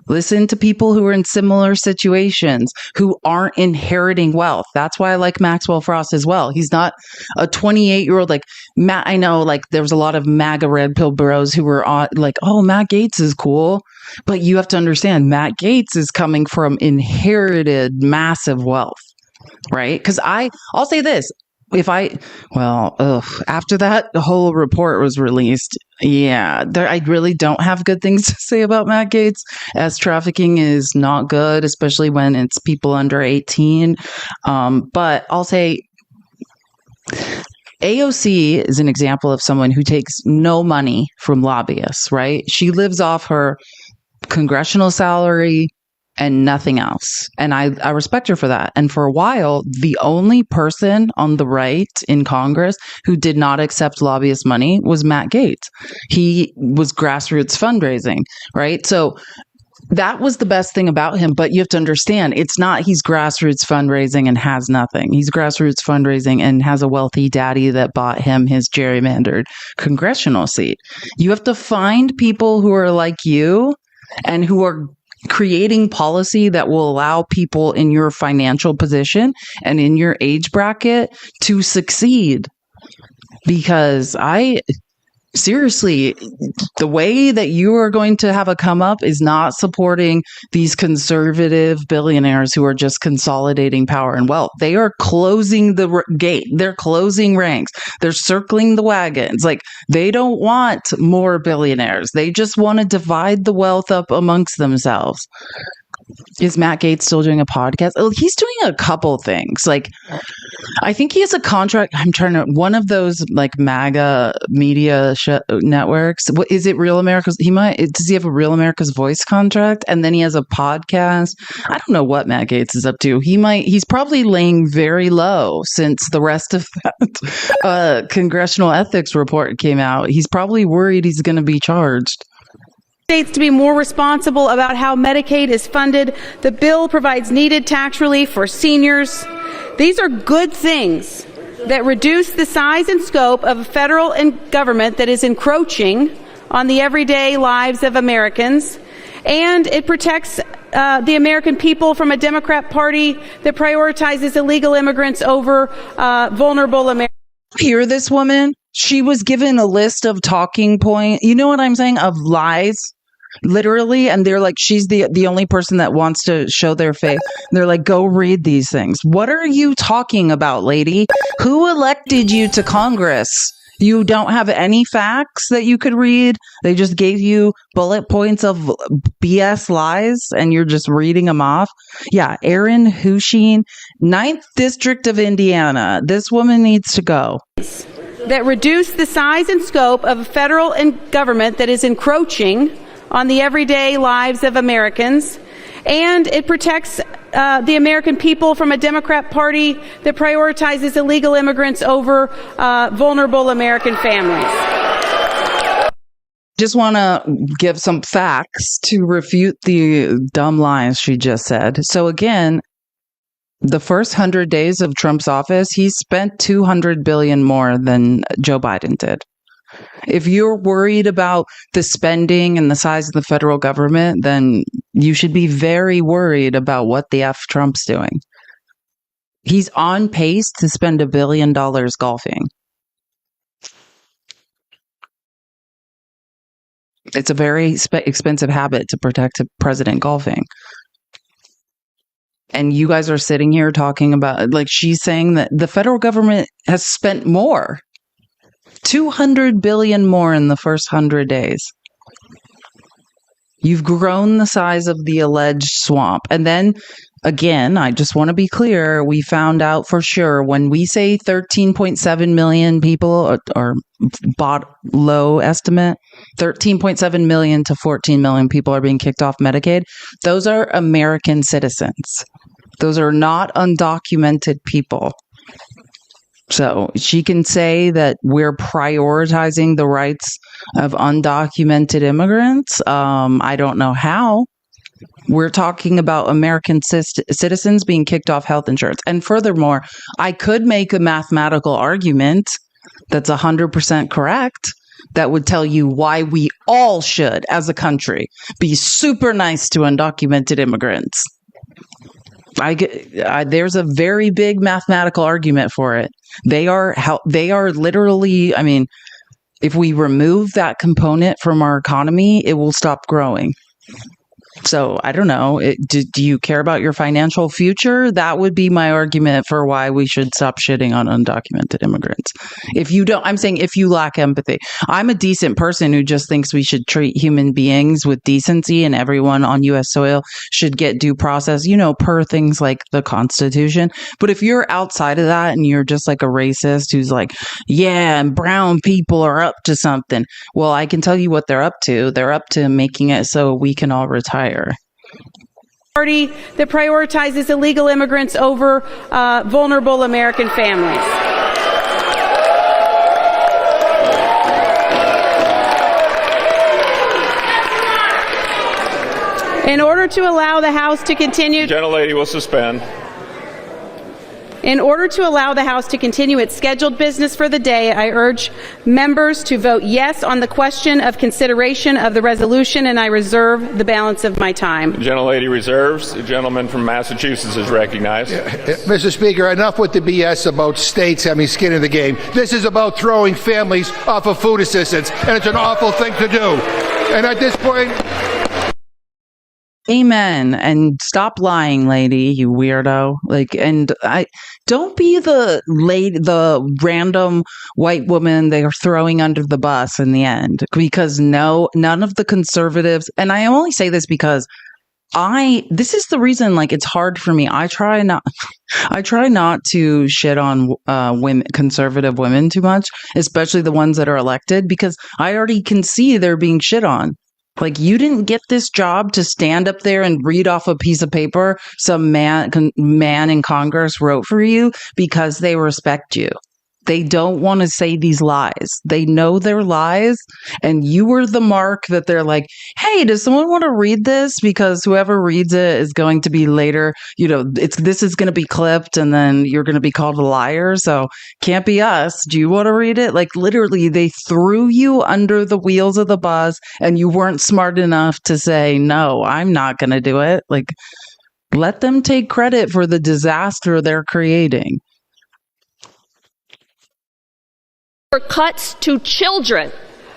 Listen to people who are in similar situations, who aren't inheriting wealth. That's why I like Maxwell Frost as well. He's not a 28-year-old like Matt. I know, like, there was a lot of MAGA red pill bros who were on, like, oh, Matt Gaetz is cool. But you have to understand, Matt Gaetz is coming from inherited massive wealth. Right? Because I'll say this. After that whole report was released, I really don't have good things to say about Matt Gaetz, as trafficking is not good, especially when it's people under 18. But I'll say AOC is an example of someone who takes no money from lobbyists, right? She lives off her congressional salary, and nothing else. And I respect her for that. And for a while, the only person on the right in Congress who did not accept lobbyist money was Matt Gaetz. He was grassroots fundraising, right? So that was the best thing about him. But you have to understand, it's not he's grassroots fundraising and has nothing. He's grassroots fundraising and has a wealthy daddy that bought him his gerrymandered congressional seat. You have to find people who are like you and who are creating policy that will allow people in your financial position and in your age bracket to succeed. Because seriously, the way that you are going to have a come up is not supporting these conservative billionaires who are just consolidating power and wealth. They are closing the gate. They're closing ranks. They're circling the wagons. Like, they don't want more billionaires. They just want to divide the wealth up amongst themselves. Is Matt Gaetz still doing a podcast? Oh, he's doing a couple things. Like, I think he has a contract. One of those like MAGA media networks. What is it? Real America's. Does he have a Real America's Voice contract? And then he has a podcast. I don't know what Matt Gaetz is up to. He's probably laying very low since the rest of that congressional ethics report came out. He's probably worried he's going to be charged. States to be more responsible about how Medicaid is funded. The bill provides needed tax relief for seniors. These are good things that reduce the size and scope of a federal government that is encroaching on the everyday lives of Americans. And it protects the American people from a Democrat Party that prioritizes illegal immigrants over vulnerable Americans. Hear this woman? She was given a list of talking points. You know what I'm saying? Of lies. Literally, and they're like, she's the only person that wants to show their face. They're like, go read these things. What are you talking about, lady? Who elected you to Congress? You don't have any facts that you could read. They just gave you bullet points of BS lies, and you're just reading them off. Yeah, Erin Hushine, 9th District of Indiana. This woman needs to go. That reduce the size and scope of a federal government that is encroaching on the everyday lives of Americans, and it protects the American people from a Democrat Party that prioritizes illegal immigrants over vulnerable American families. Just want to give some facts to refute the dumb lies she just said. So again, the first 100 days of Trump's office, he spent $200 billion more than Joe Biden did. If you're worried about the spending and the size of the federal government, then you should be very worried about what the F Trump's doing. He's on pace to spend $1 billion golfing. It's a very expensive habit to protect a president golfing. And you guys are sitting here talking about, like, she's saying that the federal government has spent more. $200 billion more in the first 100 days. You've grown the size of the alleged swamp. And then, again, I just want to be clear, we found out for sure when we say 13.7 million people, or low estimate, 13.7 million to 14 million people are being kicked off Medicaid. Those are American citizens. Those are not undocumented people. So she can say that we're prioritizing the rights of undocumented immigrants. I don't know how. We're talking about American citizens being kicked off health insurance. And furthermore, I could make a mathematical argument that's 100% correct that would tell you why we all should, as a country, be super nice to undocumented immigrants. There's a very big mathematical argument for it. They are literally, I mean, if we remove that component from our economy, it will stop growing. So I don't know. Do you care about your financial future? That would be my argument for why we should stop shitting on undocumented immigrants. If you don't, I'm saying if you lack empathy. I'm a decent person who just thinks we should treat human beings with decency and everyone on U.S. soil should get due process, per things like the Constitution. But if you're outside of that and you're just like a racist who's like, yeah, and brown people are up to something. Well, I can tell you what they're up to. They're up to making it so we can all retire. Party that prioritizes illegal immigrants over vulnerable American families. In order to allow the House to continue... Gentlelady will suspend. In order to allow the House to continue its scheduled business for the day, I urge members to vote yes on the question of consideration of the resolution, and I reserve the balance of my time. The gentlelady reserves. The gentleman from Massachusetts is recognized. Mr. Speaker, enough with the BS about states having skin in the game. This is about throwing families off of food assistance, and it's an awful thing to do. And at this point... Amen. And stop lying, lady, you weirdo. And I don't be the random white woman they are throwing under the bus in the end, because none of the conservatives, and I only say this because this is the reason, it's hard for me. I try not to shit on conservative women too much, especially the ones that are elected, because I already can see they're being shit on. You didn't get this job to stand up there and read off a piece of paper some man in Congress wrote for you because they respect you. They don't want to say these lies. They know they're lies, and you were the mark that they're like, hey, does someone want to read this? Because whoever reads it is going to be later, this is going to be clipped, and then you're going to be called a liar. So can't be us. Do you want to read it? Literally, they threw you under the wheels of the bus, and you weren't smart enough to say, no, I'm not going to do it. Let them take credit for the disaster they're creating. For cuts to children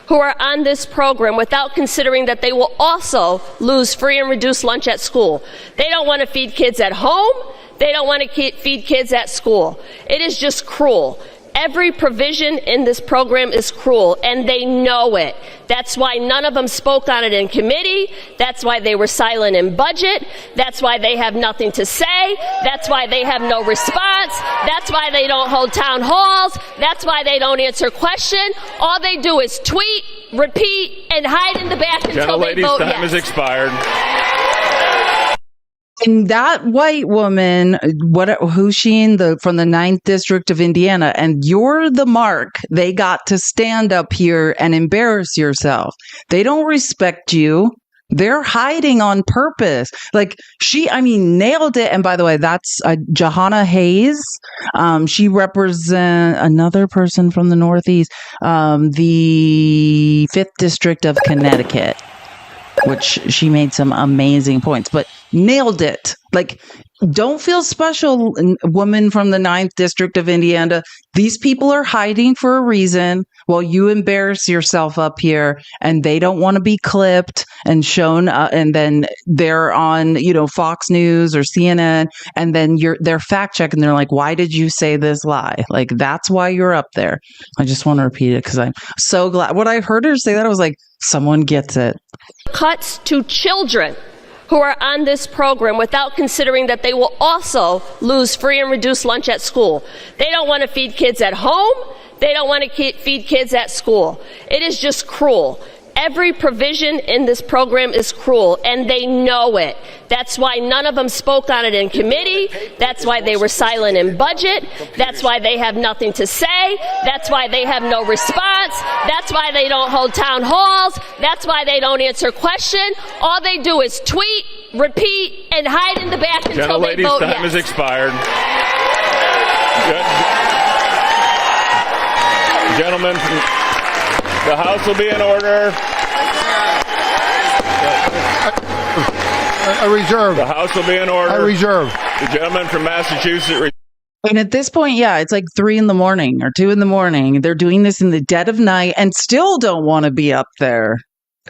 who are on this program without considering that they will also lose free and reduced lunch at school. They don't want to feed kids at home. They don't want to feed kids at school. It is just cruel. Every provision in this program is cruel, and they know it. That's why none of them spoke on it in committee. That's why they were silent in budget. That's why they have nothing to say. That's why they have no response. That's why they don't hold town halls. That's why they don't answer questions. All they do is tweet, repeat, and hide in the back until they vote yes. Gentlelady's time has expired. And that white woman, who's she from the 9th District of Indiana, and you're the mark. They got to stand up here and embarrass yourself. They don't respect you. They're hiding on purpose. Nailed it. And by the way, that's Jahana Hayes. She represents another person from the Northeast, the 5th District of Connecticut, which she made some amazing points, but nailed it. Don't feel special, woman from the 9th District of Indiana. These people are hiding for a reason while you embarrass yourself up here, and they don't want to be clipped and shown, and then they're on, Fox News or CNN, and then they're fact checking. They're like, why did you say this lie? That's why you're up there. I just want to repeat it because I'm so glad. When I heard her say that, I was like, someone gets it. Cuts to children who are on this program without considering that they will also lose free and reduced lunch at school. They don't want to feed kids at home. They don't want to feed kids at school. It is just cruel. Every provision in this program is cruel, and they know it. That's why none of them spoke on it in committee. That's why they were silent in budget. That's why they have nothing to say. That's why they have no response. That's why they don't hold town halls. That's why they don't answer questions. All they do is tweet, repeat, and hide in the back until they vote yes. Gentlelady's time has expired. Gentlemen, the House will be in order. I reserve. The House will be in order. I reserve. The gentleman from Massachusetts. And at this point, it's 3 a.m. or 2 a.m. They're doing this in the dead of night and still don't want to be up there.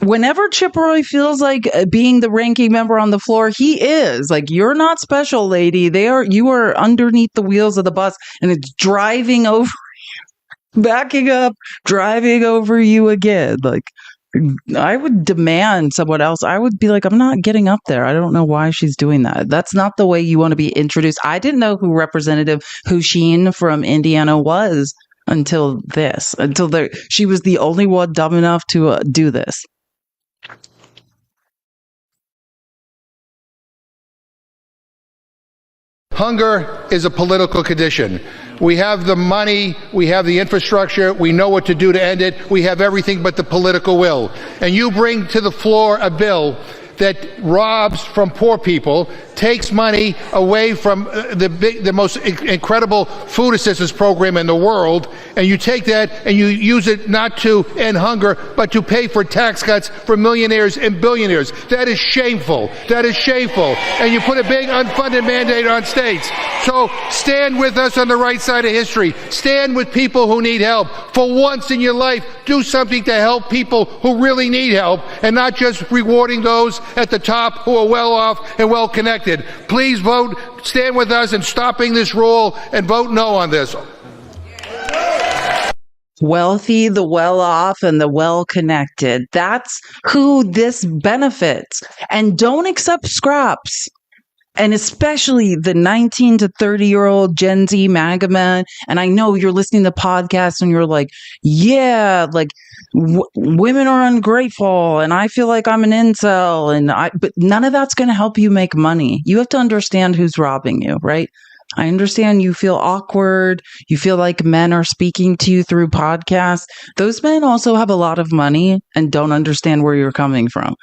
Whenever Chip Roy feels like being the ranking member on the floor, he is. You're not special, lady. You are underneath the wheels of the bus, and it's driving over you, backing up, driving over you again. I would demand someone else. I would be like, I'm not getting up there. I don't know why she's doing that. That's not the way you want to be introduced. I didn't know who Representative Husheen from Indiana was until she was the only one dumb enough to do this. Hunger is a political condition. We have the money, we have the infrastructure, we know what to do to end it, we have everything but the political will. And you bring to the floor a bill that robs from poor people, takes money away from the most incredible food assistance program in the world, and you take that and you use it not to end hunger, but to pay for tax cuts for millionaires and billionaires. That is shameful. That is shameful. And you put a big unfunded mandate on states. So stand with us on the right side of history. Stand with people who need help. For once in your life, do something to help people who really need help, and not just rewarding those at the top who are well off and well connected. Please vote, stand with us in stopping this rule, and vote no on this. Wealthy, the well-off, and the well-connected. That's who this benefits. And don't accept scraps. And especially the 19 to 30-year-old Gen Z MAGA men. And I know you're listening to podcasts and you're like, yeah, like women are ungrateful and I feel like I'm an incel. But none of that's going to help you make money. You have to understand who's robbing you, right? I understand you feel awkward. You feel like men are speaking to you through podcasts. Those men also have a lot of money and don't understand where you're coming from.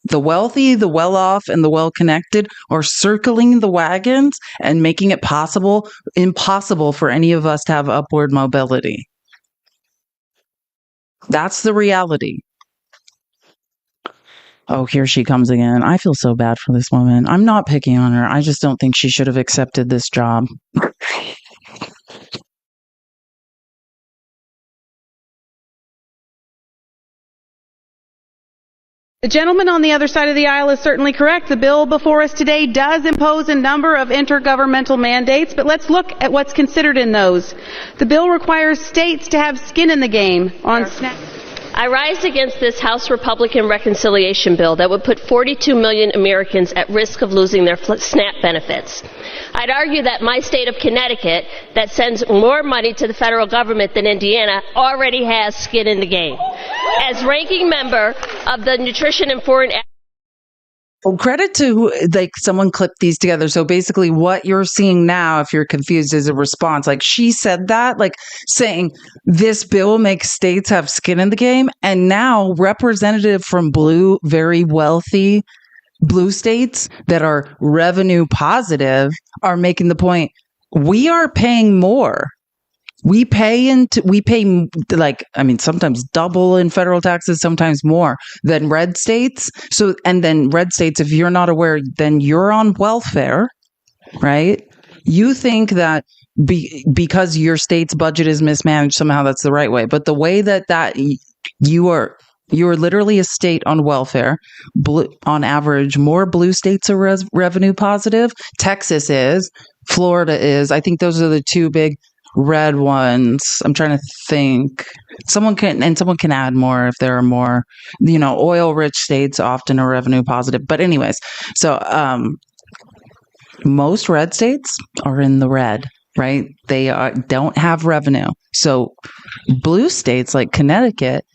The wealthy, the well-off, and the well-connected are circling the wagons and making it impossible for any of us to have upward mobility. That's the reality. Oh, here she comes again. I feel so bad for this woman. I'm not picking on her. I just don't think she should have accepted this job. The gentleman on the other side of the aisle is certainly correct. The bill before us today does impose a number of intergovernmental mandates, but let's look at what's considered in those. The bill requires states to have skin in the game on SNAP. I rise against this House Republican reconciliation bill that would put 42 million Americans at risk of losing their SNAP benefits. I'd argue that my state of Connecticut, that sends more money to the federal government than Indiana, already has skin in the game. As ranking member of the Nutrition and Foreign... Well, credit to someone clipped these together. So basically what you're seeing now, if you're confused, is a response. Like she said that, like saying this bill makes states have skin in the game. And now representative from very wealthy blue states that are revenue positive are making the point, we are paying more. We pay sometimes double in federal taxes, sometimes more than red states. So, and then red states, if you're not aware, then you're on welfare, right? You think that because your state's budget is mismanaged, somehow that's the right way. But the way that you're literally a state on welfare. On average, more blue states are revenue positive. Texas is, Florida is. I think those are the two big red ones. I'm trying to think. Someone can add more if there are more. Oil rich states often are revenue positive. But anyways, so most red states are in the red, right? They don't have revenue. So blue states like Connecticut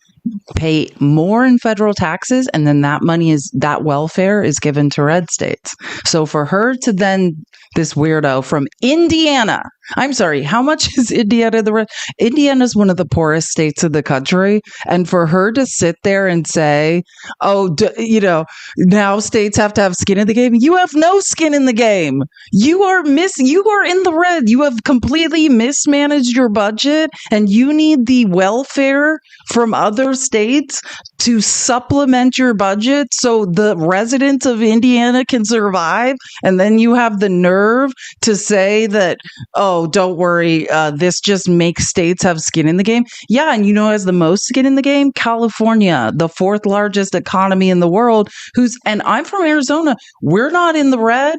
pay more in federal taxes, and then that welfare is given to red states. So for her to then, this weirdo from Indiana, I'm sorry, how much is Indiana? Indiana's one of the poorest states in the country. And for her to sit there and say, now states have to have skin in the game. You have no skin in the game. You are in the red. You have completely mismanaged your budget, and you need the welfare from other states to supplement your budget so the residents of Indiana can survive. And then you have the nerve to say that, oh, don't worry, this just makes states have skin in the game. Yeah, and has the most skin in the game? California, the fourth largest economy in the world, and I'm from Arizona. We're not in the red.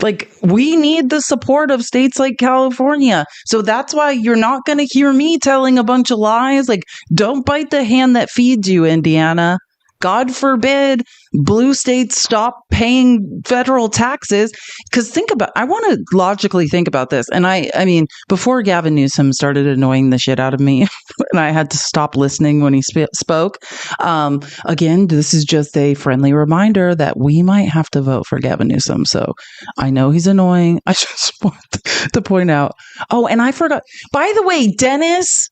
Like, we need the support of states like California. So that's why you're not going to hear me telling a bunch of lies. Like, don't bite the hand that feeds you, Indiana. God forbid blue states stop paying federal taxes. Because I want to logically think about this. And I mean, before Gavin Newsom started annoying the shit out of me and I had to stop listening when he spoke. Again, this is just a friendly reminder that we might have to vote for Gavin Newsom. So I know he's annoying. I just want to point out. Oh, and I forgot. By the way, Dennis,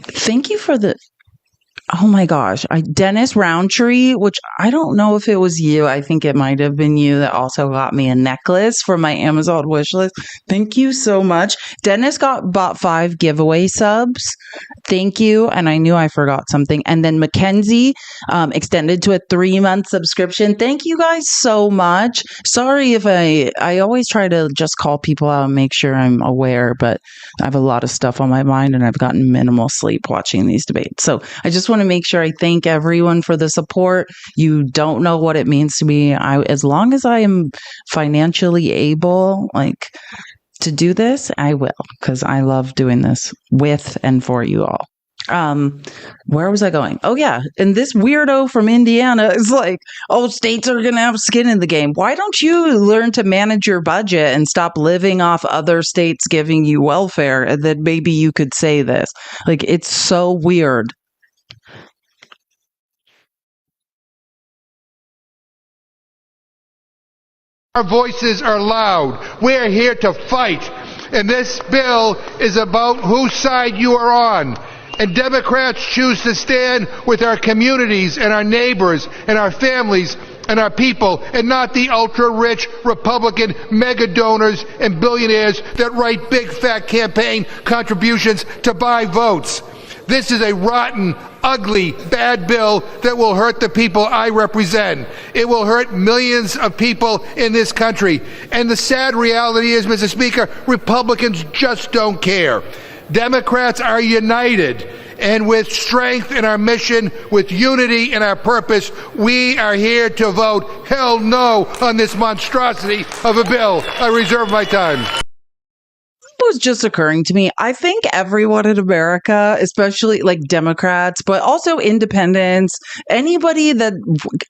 thank you for the... Oh my gosh. Dennis Roundtree, which I don't know if it was you. I think it might have been you that also got me a necklace for my Amazon wish list. Thank you so much. Dennis bought 5 giveaway subs. Thank you. And I knew I forgot something. And then Mackenzie extended to a 3-month subscription. Thank you guys so much. Sorry if I always try to just call people out and make sure I'm aware, but I have a lot of stuff on my mind and I've gotten minimal sleep watching these debates. So I just want to make sure I thank everyone for the support. You don't know what it means to me. As long as I am financially able, to do this, I will, because I love doing this with and for you all. Where was I going? Oh yeah. And this weirdo from Indiana is like, oh, states are going to have skin in the game. Why don't you learn to manage your budget and stop living off other states giving you welfare? And then maybe you could say this. It's so weird. Our voices are loud. We're here to fight. And this bill is about whose side you are on. And Democrats choose to stand with our communities and our neighbors and our families and our people, and not the ultra-rich Republican mega donors and billionaires that write big fat campaign contributions to buy votes. This is a rotten, ugly, bad bill that will hurt the people I represent. It will hurt millions of people in this country. And the sad reality is, Mr. Speaker, Republicans just don't care. Democrats are united. And with strength in our mission, with unity in our purpose, we are here to vote hell no on this monstrosity of a bill. I reserve my time. Was just occurring to me. I think everyone in America, especially Democrats, but also independents, anybody that,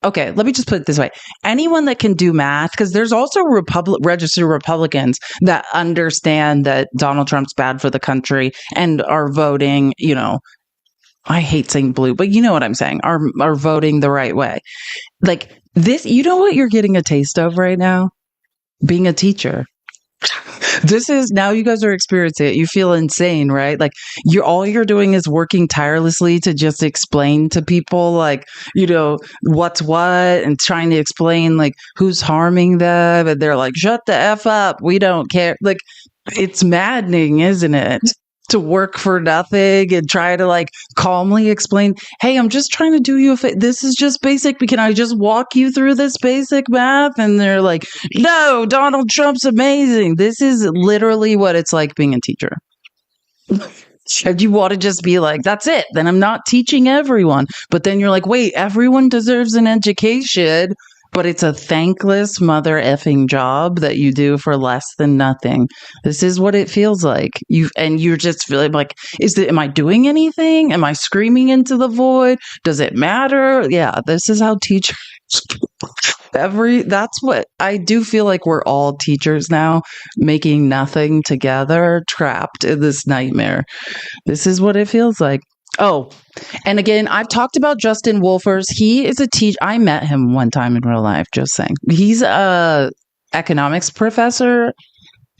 okay, let me just put it this way. Anyone that can do math, because there's also registered Republicans that understand that Donald Trump's bad for the country and are voting, I hate saying blue, but you know what I'm saying, are voting the right way. This, you know what you're getting a taste of right now? Being a teacher. This is, now you guys are experiencing it. You feel insane, right? All you're doing is working tirelessly to just explain to people, what's what, and trying to explain, who's harming them. And they're like, shut the F up. We don't care. It's maddening, isn't it? To work for nothing and try to calmly explain, hey, I'm just trying to do you a favor. This is just basic. Can I just walk you through this basic math? And they're like, no, Donald Trump's amazing. This is literally what it's like being a teacher. And you want to just be like, that's it. Then I'm not teaching everyone. But then you're like, wait, everyone deserves an education. But it's a thankless mother effing job that you do for less than nothing. This is what it feels like. You're just feeling like, am I doing anything? Am I screaming into the void? Does it matter? Yeah, this is how teachers that's what I do feel like. We're all teachers now, making nothing together, trapped in this nightmare. This is what it feels like. Oh, and again, I've talked about Justin Wolfers. He is a teacher. I met him one time in real life, just saying. He's a economics professor.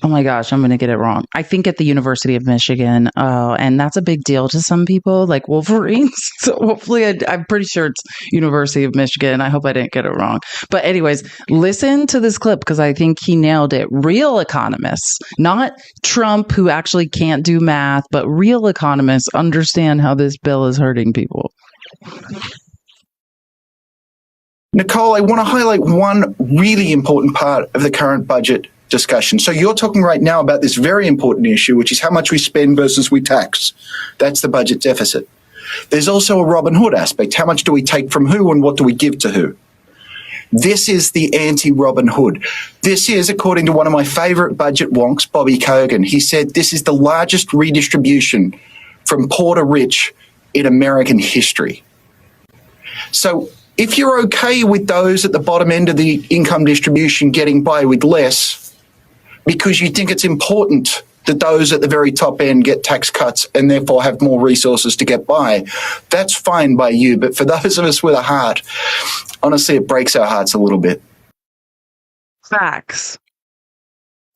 Oh my gosh, I'm going to get it wrong. I think at the University of Michigan. And that's a big deal to some people, like Wolverines. So hopefully, I'm pretty sure it's University of Michigan. I hope I didn't get it wrong. But anyways, listen to this clip because I think he nailed it. Real economists, not Trump who actually can't do math, but real economists understand how this bill is hurting people. Nicole, I want to highlight one really important part of the current budget discussion. So you're talking right now about this very important issue, which is how much we spend versus we tax. That's the budget deficit. There's also a Robin Hood aspect. How much do we take from who and what do we give to who? This is the anti-Robin Hood. This is, according to one of my favorite budget wonks, Bobby Kogan, he said this is the largest redistribution from poor to rich in American history. So if you're okay with those at the bottom end of the income distribution getting by with less because you think it's important that those at the very top end get tax cuts and therefore have more resources to get by, that's fine by you. But for those of us with a heart, honestly, it breaks our hearts a little bit. Facts.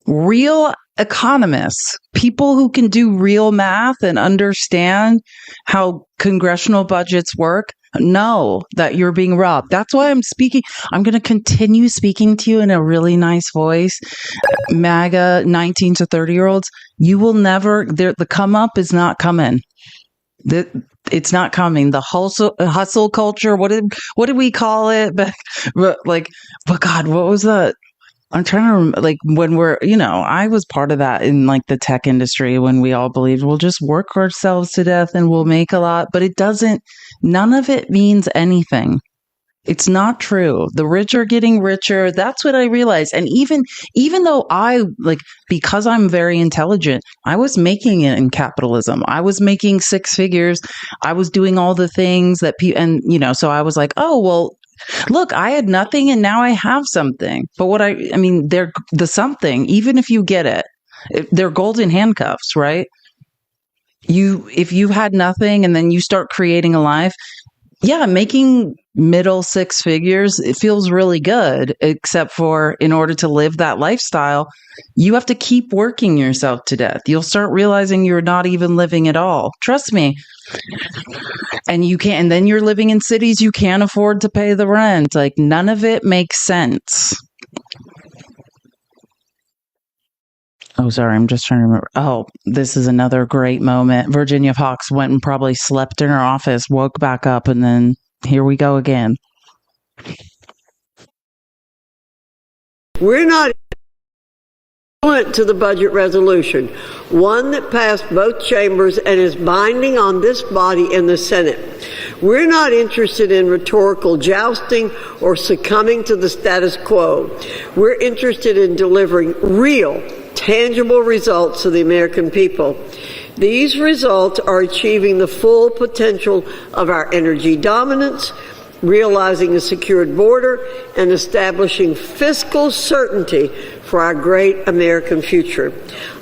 Real economists, people who can do real math and understand how congressional budgets work, know that you're being robbed. That's why I'm speaking. I'm going to continue speaking to you in a really nice voice. MAGA 19 to 30-year-olds, you will never, the come up is not coming. It's not coming. The hustle culture, what did we call it? But God, what was that? I'm trying to remember, like when I was part of that in like the tech industry when we all believed we'll just work ourselves to death and we'll make a lot, but none of it means anything. It's not true. The rich are getting richer. That's what I realized. And even though because I'm very intelligent, I was making it in capitalism. I was making six figures. I was doing all the things that so I was like, oh, well, look, I had nothing and now I have something. But they're the something, even if you get it, they're golden handcuffs, right? If you had nothing and then you start creating a life, yeah, making middle six figures, it feels really good, except for in order to live that lifestyle, you have to keep working yourself to death. You'll start realizing you're not even living at all. Trust me. And then you're living in cities you can't afford to pay the rent. Like, none of it makes sense. Oh, sorry. I'm just trying to remember. Oh, this is another great moment. Virginia Fox went and probably slept in her office, woke back up, and then here we go again. We're not to the budget resolution, one that passed both chambers and is binding on this body in the Senate. We're not interested in rhetorical jousting or succumbing to the status quo. We're interested in delivering real, tangible results to the American people. These results are achieving the full potential of our energy dominance, realizing a secured border, and establishing fiscal certainty for our great American future.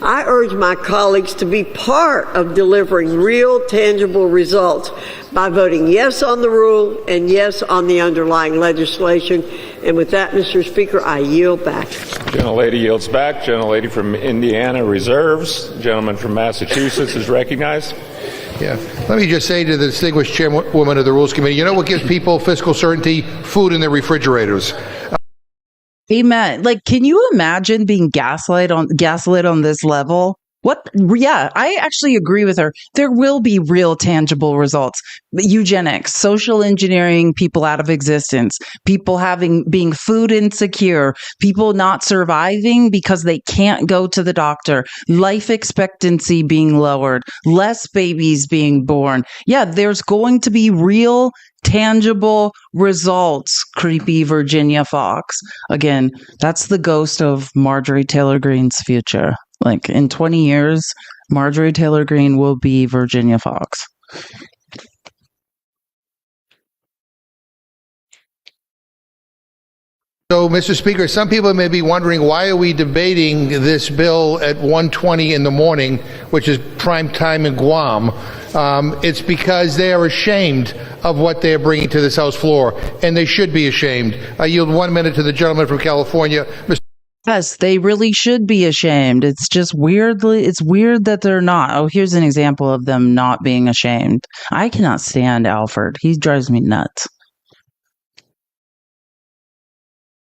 I urge my colleagues to be part of delivering real, tangible results by voting yes on the rule and yes on the underlying legislation. And with that, Mr. Speaker, I yield back. Gentlelady yields back. Gentlelady from Indiana reserves. Gentleman from Massachusetts is recognized. Yeah. Let me just say to the distinguished chairwoman of the Rules Committee, you know what gives people fiscal certainty? Food in their refrigerators. Amen. Like, can you imagine being gaslit on this level? What? Yeah, I actually agree with her. There will be real tangible results. Eugenics, social engineering people out of existence, people being food insecure, people not surviving because they can't go to the doctor, life expectancy being lowered, less babies being born. Yeah, there's going to be real tangible results, creepy Virginia Fox. Again, that's the ghost of Marjorie Taylor Greene's future. Like, in 20 years, Marjorie Taylor Greene will be Virginia Fox. So, Mr. Speaker, some people may be wondering, why are we debating this bill at 1:20 in the morning, which is prime time in Guam? It's because they are ashamed of what they are bringing to this House floor, and they should be ashamed. I yield 1 minute to the gentleman from California. Yes, they really should be ashamed. It's just weird that they're not. Oh, here's an example of them not being ashamed. I cannot stand Alfred. He drives me nuts.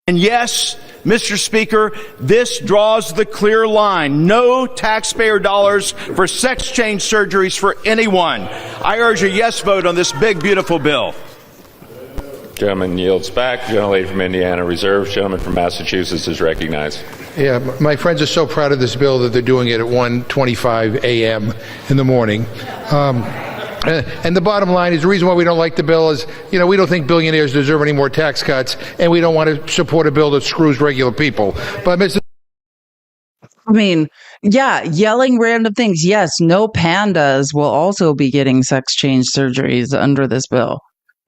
And yes, Mr. Speaker, this draws the clear line. No taxpayer dollars for sex change surgeries for anyone. I urge a yes vote on this big, beautiful bill. Gentleman yields back. Gentlelady from Indiana reserves. Gentleman from Massachusetts is recognized. Yeah, my friends are so proud of this bill that they're doing it at 1:25 a.m. in the morning. And the bottom line is, the reason why we don't like the bill is, we don't think billionaires deserve any more tax cuts, and we don't want to support a bill that screws regular people. But yelling random things. Yes, no pandas will also be getting sex change surgeries under this bill.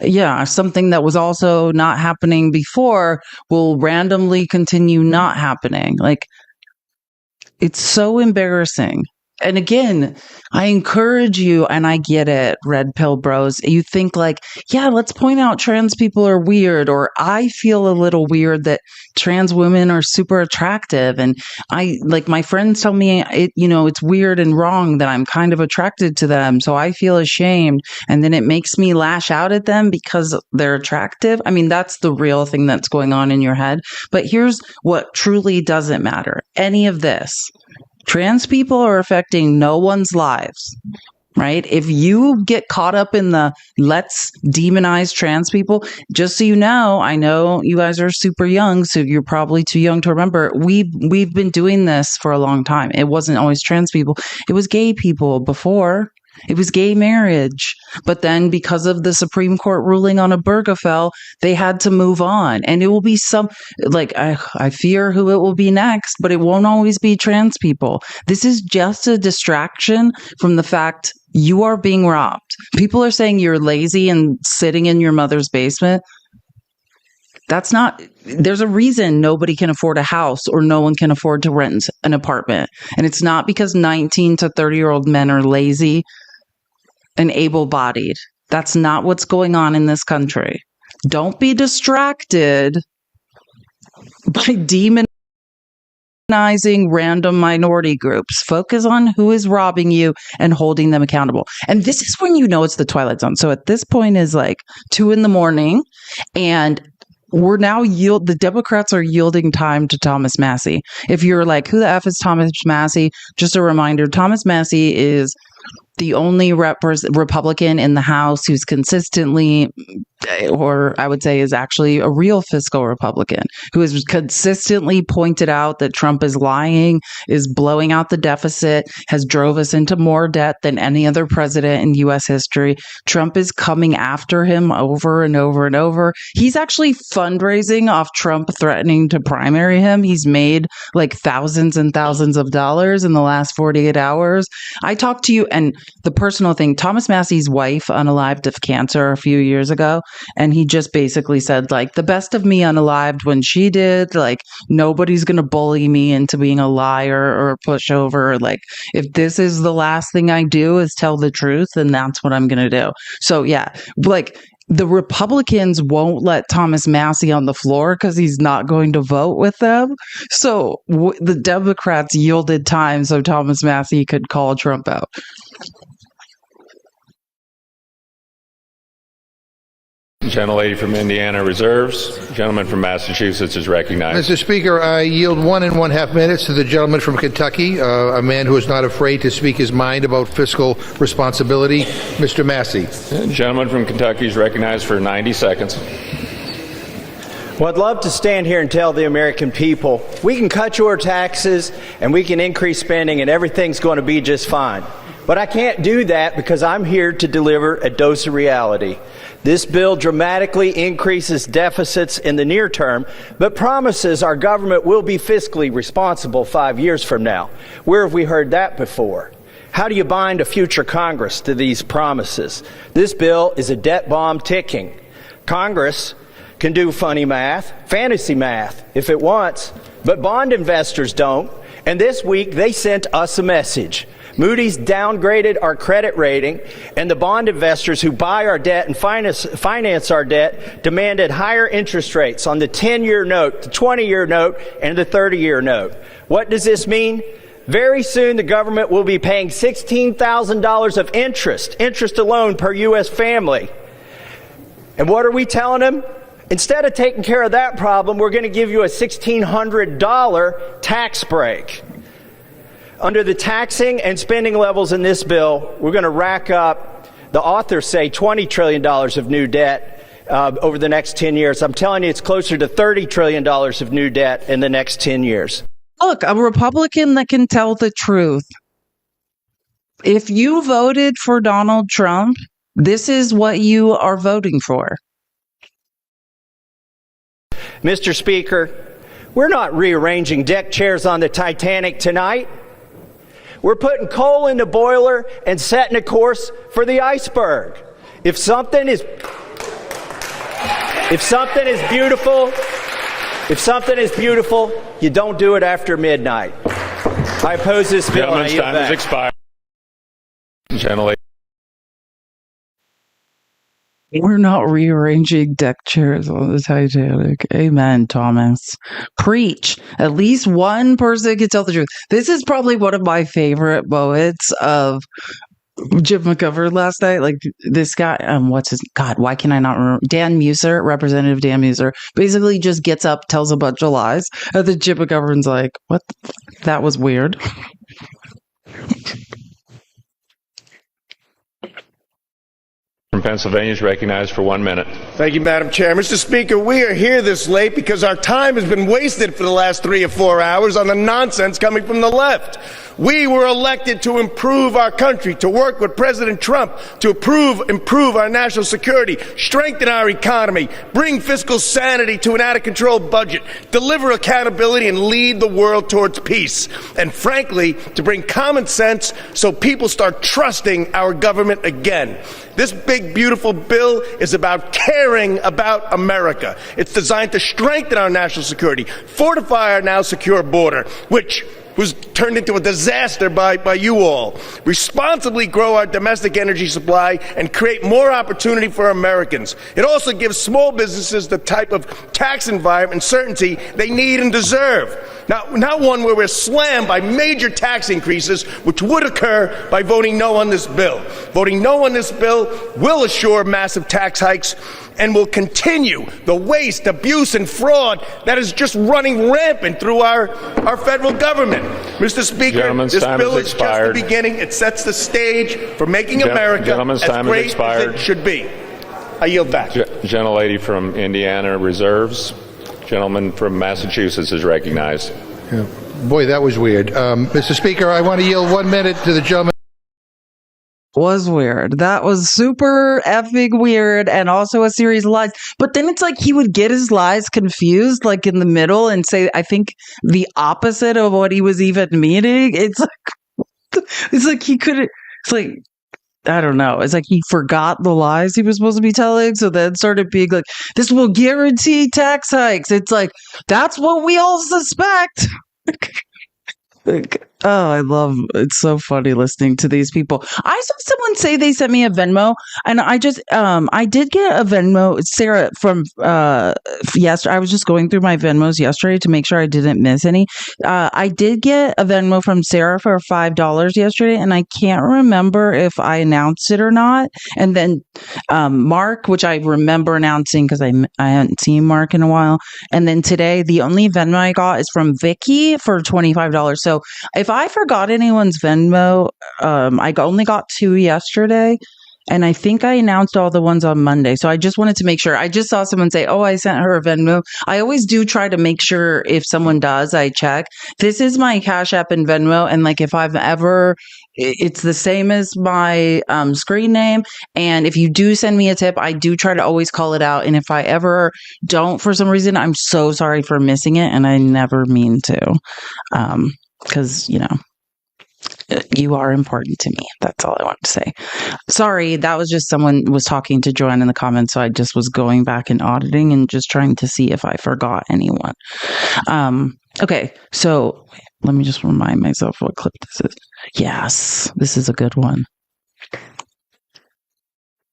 yeah, something that was also not happening before will randomly continue not happening. Like, it's so embarrassing. And again, I encourage you, and I get it, red pill bros. You think like, yeah, let's point out trans people are weird, or I feel a little weird that trans women are super attractive. And my friends tell me it's weird and wrong that I'm kind of attracted to them. So I feel ashamed. And then it makes me lash out at them because they're attractive. I mean, that's the real thing that's going on in your head. But here's what truly doesn't matter. Any of this. Trans people are affecting no one's lives, right? If you get caught up in the let's demonize trans people, just so you know, I know you guys are super young, so you're probably too young to remember. We've been doing this for a long time. It wasn't always trans people. It was gay people before. It was gay marriage. But then because of the Supreme Court ruling on Obergefell, they had to move on. And it will be I fear who it will be next, but it won't always be trans people. This is just a distraction from the fact you are being robbed. People are saying you're lazy and sitting in your mother's basement. There's a reason nobody can afford a house or no one can afford to rent an apartment. And it's not because 19 to 30-year-old men are lazy and able-bodied. That's not what's going on in this country. Don't be distracted by demonizing random minority groups. Focus on who is robbing you and holding them accountable. And this is when you know it's the Twilight Zone. So at this point is 2 a.m, and we're now the Democrats are yielding time to Thomas Massie. If you're like, who the F is Thomas Massie? Just a reminder, Thomas Massie is the only Republican in the House who's consistently, or I would say is actually a real fiscal Republican, who has consistently pointed out that Trump is lying, is blowing out the deficit, has drove us into more debt than any other president in U.S. history. Trump is coming after him over and over and over. He's actually fundraising off Trump threatening to primary him. He's made thousands and thousands of dollars in the last 48 hours. I talked to you, and the personal thing, Thomas Massie's wife unalived of cancer a few years ago, and he just basically said, the best of me unalived when she did, nobody's going to bully me into being a liar or a pushover. If this is the last thing I do is tell the truth, then that's what I'm going to do. So yeah, the Republicans won't let Thomas Massie on the floor because he's not going to vote with them. So the Democrats yielded time so Thomas Massie could call Trump out. Gentlelady from Indiana reserves. Gentleman from Massachusetts is recognized. Mr. Speaker, I yield 1.5 minutes to the gentleman from Kentucky, a man who is not afraid to speak his mind about fiscal responsibility, Mr. Massie. Gentleman from Kentucky is recognized for 90 seconds. Well, I'd love to stand here and tell the American people, we can cut your taxes and we can increase spending and everything's going to be just fine. But I can't do that because I'm here to deliver a dose of reality. This bill dramatically increases deficits in the near term, but promises our government will be fiscally responsible 5 years from now. Where have we heard that before? How do you bind a future Congress to these promises? This bill is a debt bomb ticking. Congress can do funny math, fantasy math, if it wants, but bond investors don't. And this week, they sent us a message. Moody's downgraded our credit rating, and the bond investors who buy our debt and finance our debt demanded higher interest rates on the 10-year note, the 20-year note, and the 30-year note. What does this mean? Very soon, the government will be paying $16,000 of interest alone per U.S. family. And what are we telling them? Instead of taking care of that problem, we're going to give you a $1,600 tax break. Under the taxing and spending levels in this bill, we're going to rack up, the authors say, $20 trillion of new debt over the next 10 years. I'm telling you, it's closer to $30 trillion of new debt in the next 10 years. Look, a Republican that can tell the truth. If you voted for Donald Trump, this is what you are voting for. Mr. Speaker, we're not rearranging deck chairs on the Titanic tonight. We're putting coal in the boiler and setting a course for the iceberg. If something is If something is beautiful, you don't do it after midnight. I oppose this bill. Gentleman's time has expired. Gentlelady. We're not rearranging deck chairs on the Titanic. Amen, Thomas. Preach. At least one person can tell the truth. This is probably one of my favorite moments of Jim McGovern last night. Like this guy, what's his God? Why can I not remember? Dan Muser, Representative Dan Muser, basically just gets up, tells a bunch of lies, and then Jim McGovern's like, "What? That was weird." From Pennsylvania is recognized for 1 minute. Thank you, Madam Chair. Mr. Speaker, we are here this late because our time has been wasted for the last 3 or 4 hours on the nonsense coming from the left. We were elected to improve our country, to work with President Trump, to improve our national security, strengthen our economy, bring fiscal sanity to an out-of-control budget, deliver accountability, and lead the world towards peace. And frankly, to bring common sense so people start trusting our government again. This big, beautiful bill is about caring about America. It's designed to strengthen our national security, fortify our now secure border, which was turned into a disaster by you all, responsibly grow our domestic energy supply, and create more opportunity for Americans. It also gives small businesses the type of tax environment and certainty they need and deserve. Not one where we're slammed by major tax increases, which would occur by voting no on this bill. Voting no on this bill will assure massive tax hikes and will continue the waste, abuse, and fraud that is just running rampant through our federal government. Mr. Speaker, this bill is just the beginning. It sets the stage for making America as great as it should be. I yield back. Gentlelady from Indiana reserves. Gentleman from Massachusetts is recognized. Yeah. Boy, that was weird. Mr. Speaker, I want to yield 1 minute to the gentleman. Was weird. That was super effing weird, and also a series of lies. But then it's like he would get his lies confused, like in the middle, and say, I think, the opposite of what he was even meaning. It's like he couldn't. It's like, I don't know. It's like he forgot the lies he was supposed to be telling, so then started being like, "This will guarantee tax hikes." It's like that's what we all suspect. Like, oh, I love it's so funny listening to these people. I saw someone say they sent me a Venmo, and I just I did get a Venmo, Sarah, from yesterday. I was just going through my Venmos yesterday to make sure I didn't miss any. I did get a Venmo from Sarah for $5 yesterday, and I can't remember if I announced it or not. And then Mark, which I remember announcing because I hadn't seen Mark in a while. And then today, the only Venmo I got is from Vicky for $25. So if I forgot anyone's Venmo, I only got 2 yesterday, and I think I announced all the ones on Monday. So I just wanted to make sure. I just saw someone say, "Oh, I sent her a Venmo." I always do try to make sure if someone does, I check. This is my Cash App and Venmo, and like if I've ever, it's the same as my screen name. And if you do send me a tip, I do try to always call it out. And if I ever don't for some reason, I'm so sorry for missing it, and I never mean to. Because, you are important to me. That's all I want to say. Sorry, that was just someone was talking to Joanne in the comments, so I just was going back and auditing and just trying to see if I forgot anyone. Okay, so let me just remind myself what clip this is. Yes, this is a good one.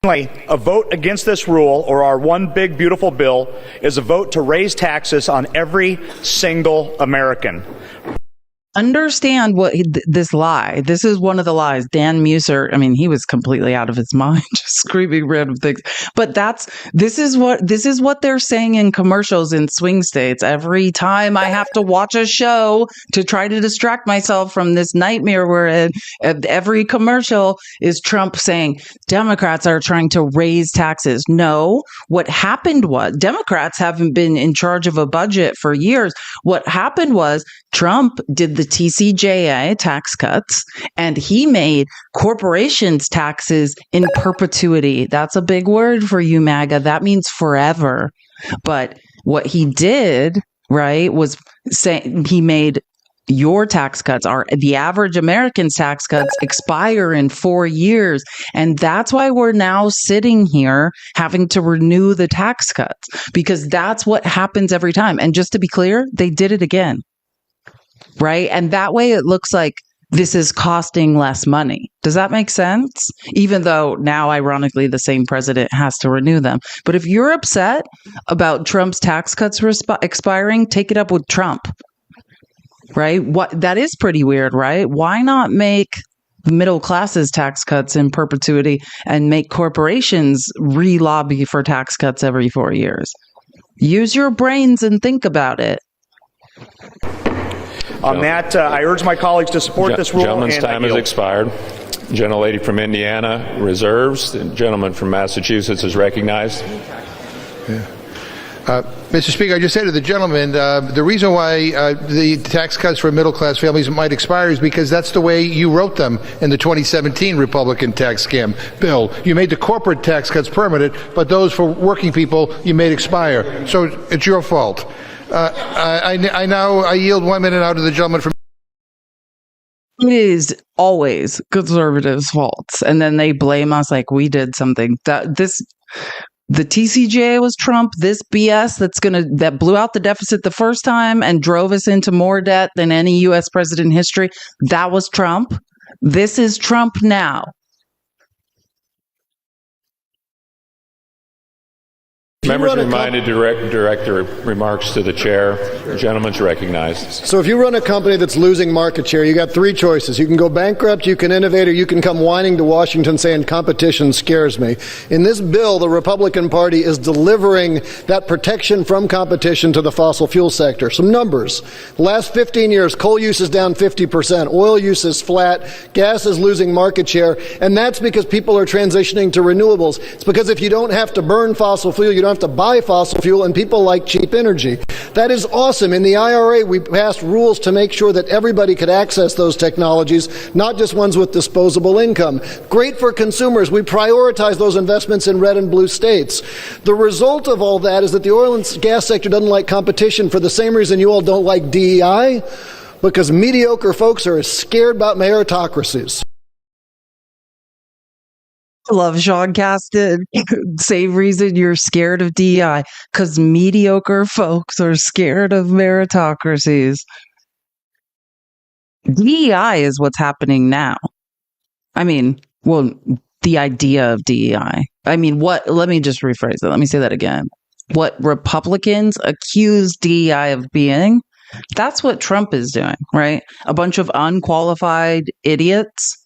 A vote against this rule, or our one big beautiful bill, is a vote to raise taxes on every single American. Understand what this lie. This is one of the lies. Dan Muser, I mean, he was completely out of his mind, just screaming random things. But this is what they're saying in commercials in swing states. Every time I have to watch a show to try to distract myself from this nightmare we're in, every commercial is Trump saying Democrats are trying to raise taxes. No, what happened was Democrats haven't been in charge of a budget for years. What happened was Trump did the TCJA tax cuts, and he made corporations taxes in perpetuity. That's a big word for you, MAGA. That means forever. But what he did, right, was say he made your tax cuts are the average American's tax cuts expire in 4 years. And that's why we're now sitting here having to renew the tax cuts, because that's what happens every time. And just to be clear, they did it again. Right. And that way it looks like this is costing less money. Does that make sense? Even though now, ironically, the same president has to renew them. But if you're upset about Trump's tax cuts expiring, take it up with Trump. Right? That is pretty weird, right? Why not make the middle class's tax cuts in perpetuity and make corporations re-lobby for tax cuts every 4 years? Use your brains and think about it. On that, I urge my colleagues to support this rule. Gentleman's time has expired. Gentlelady from Indiana reserves. The gentleman from Massachusetts is recognized. Mr. Speaker, I just said to the gentleman, the reason why the tax cuts for middle-class families might expire is because that's the way you wrote them in the 2017 Republican tax scam bill. You made the corporate tax cuts permanent, but those for working people you made expire. So it's your fault. I yield 1 minute out to the gentleman from. It is always conservatives' faults, and then they blame us like we did something. The TCJA was Trump. This BS that blew out the deficit the first time and drove us into more debt than any U.S. president in history, that was Trump. This is Trump now. Members reminded to direct their remarks to the chair. The gentleman's recognized. So if you run a company that's losing market share, you got three choices. You can go bankrupt, you can innovate, or you can come whining to Washington saying competition scares me. In this bill, the Republican Party is delivering that protection from competition to the fossil fuel sector. Some numbers. The last 15 years, coal use is down 50%, oil use is flat, gas is losing market share, and that's because people are transitioning to renewables. It's because if you don't have to burn fossil fuel, you don't have to buy fossil fuel, and people like cheap energy. That is awesome. In the IRA, we passed rules to make sure that everybody could access those technologies, not just ones with disposable income. Great for consumers. We prioritize those investments in red and blue states. The result of all that is that the oil and gas sector doesn't like competition for the same reason you all don't like DEI, because mediocre folks are as scared about meritocracies. Love Sean Caston. Same reason you're scared of DEI, because mediocre folks are scared of meritocracies. DEI is what's happening now. I mean, well, the idea of DEI. Let me just rephrase it. Let me say that again. What Republicans accuse DEI of being, that's what Trump is doing, right? A bunch of unqualified idiots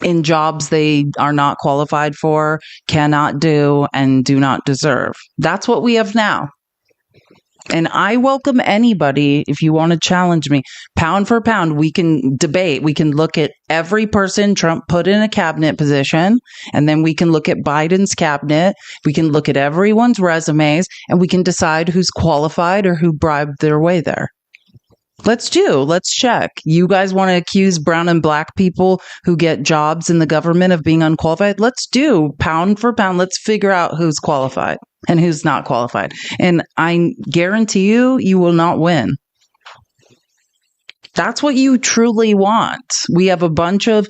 in jobs they are not qualified for, cannot do, and do not deserve. That's what we have now. And I welcome anybody, if you want to challenge me, pound for pound, we can debate. We can look at every person Trump put in a cabinet position, and then we can look at Biden's cabinet. We can look at everyone's resumes, and we can decide who's qualified or who bribed their way there. Let's check. You guys want to accuse brown and black people who get jobs in the government of being unqualified? Let's do pound for pound. Let's figure out who's qualified and who's not qualified. And I guarantee you will not win. That's what you truly want. We have a bunch of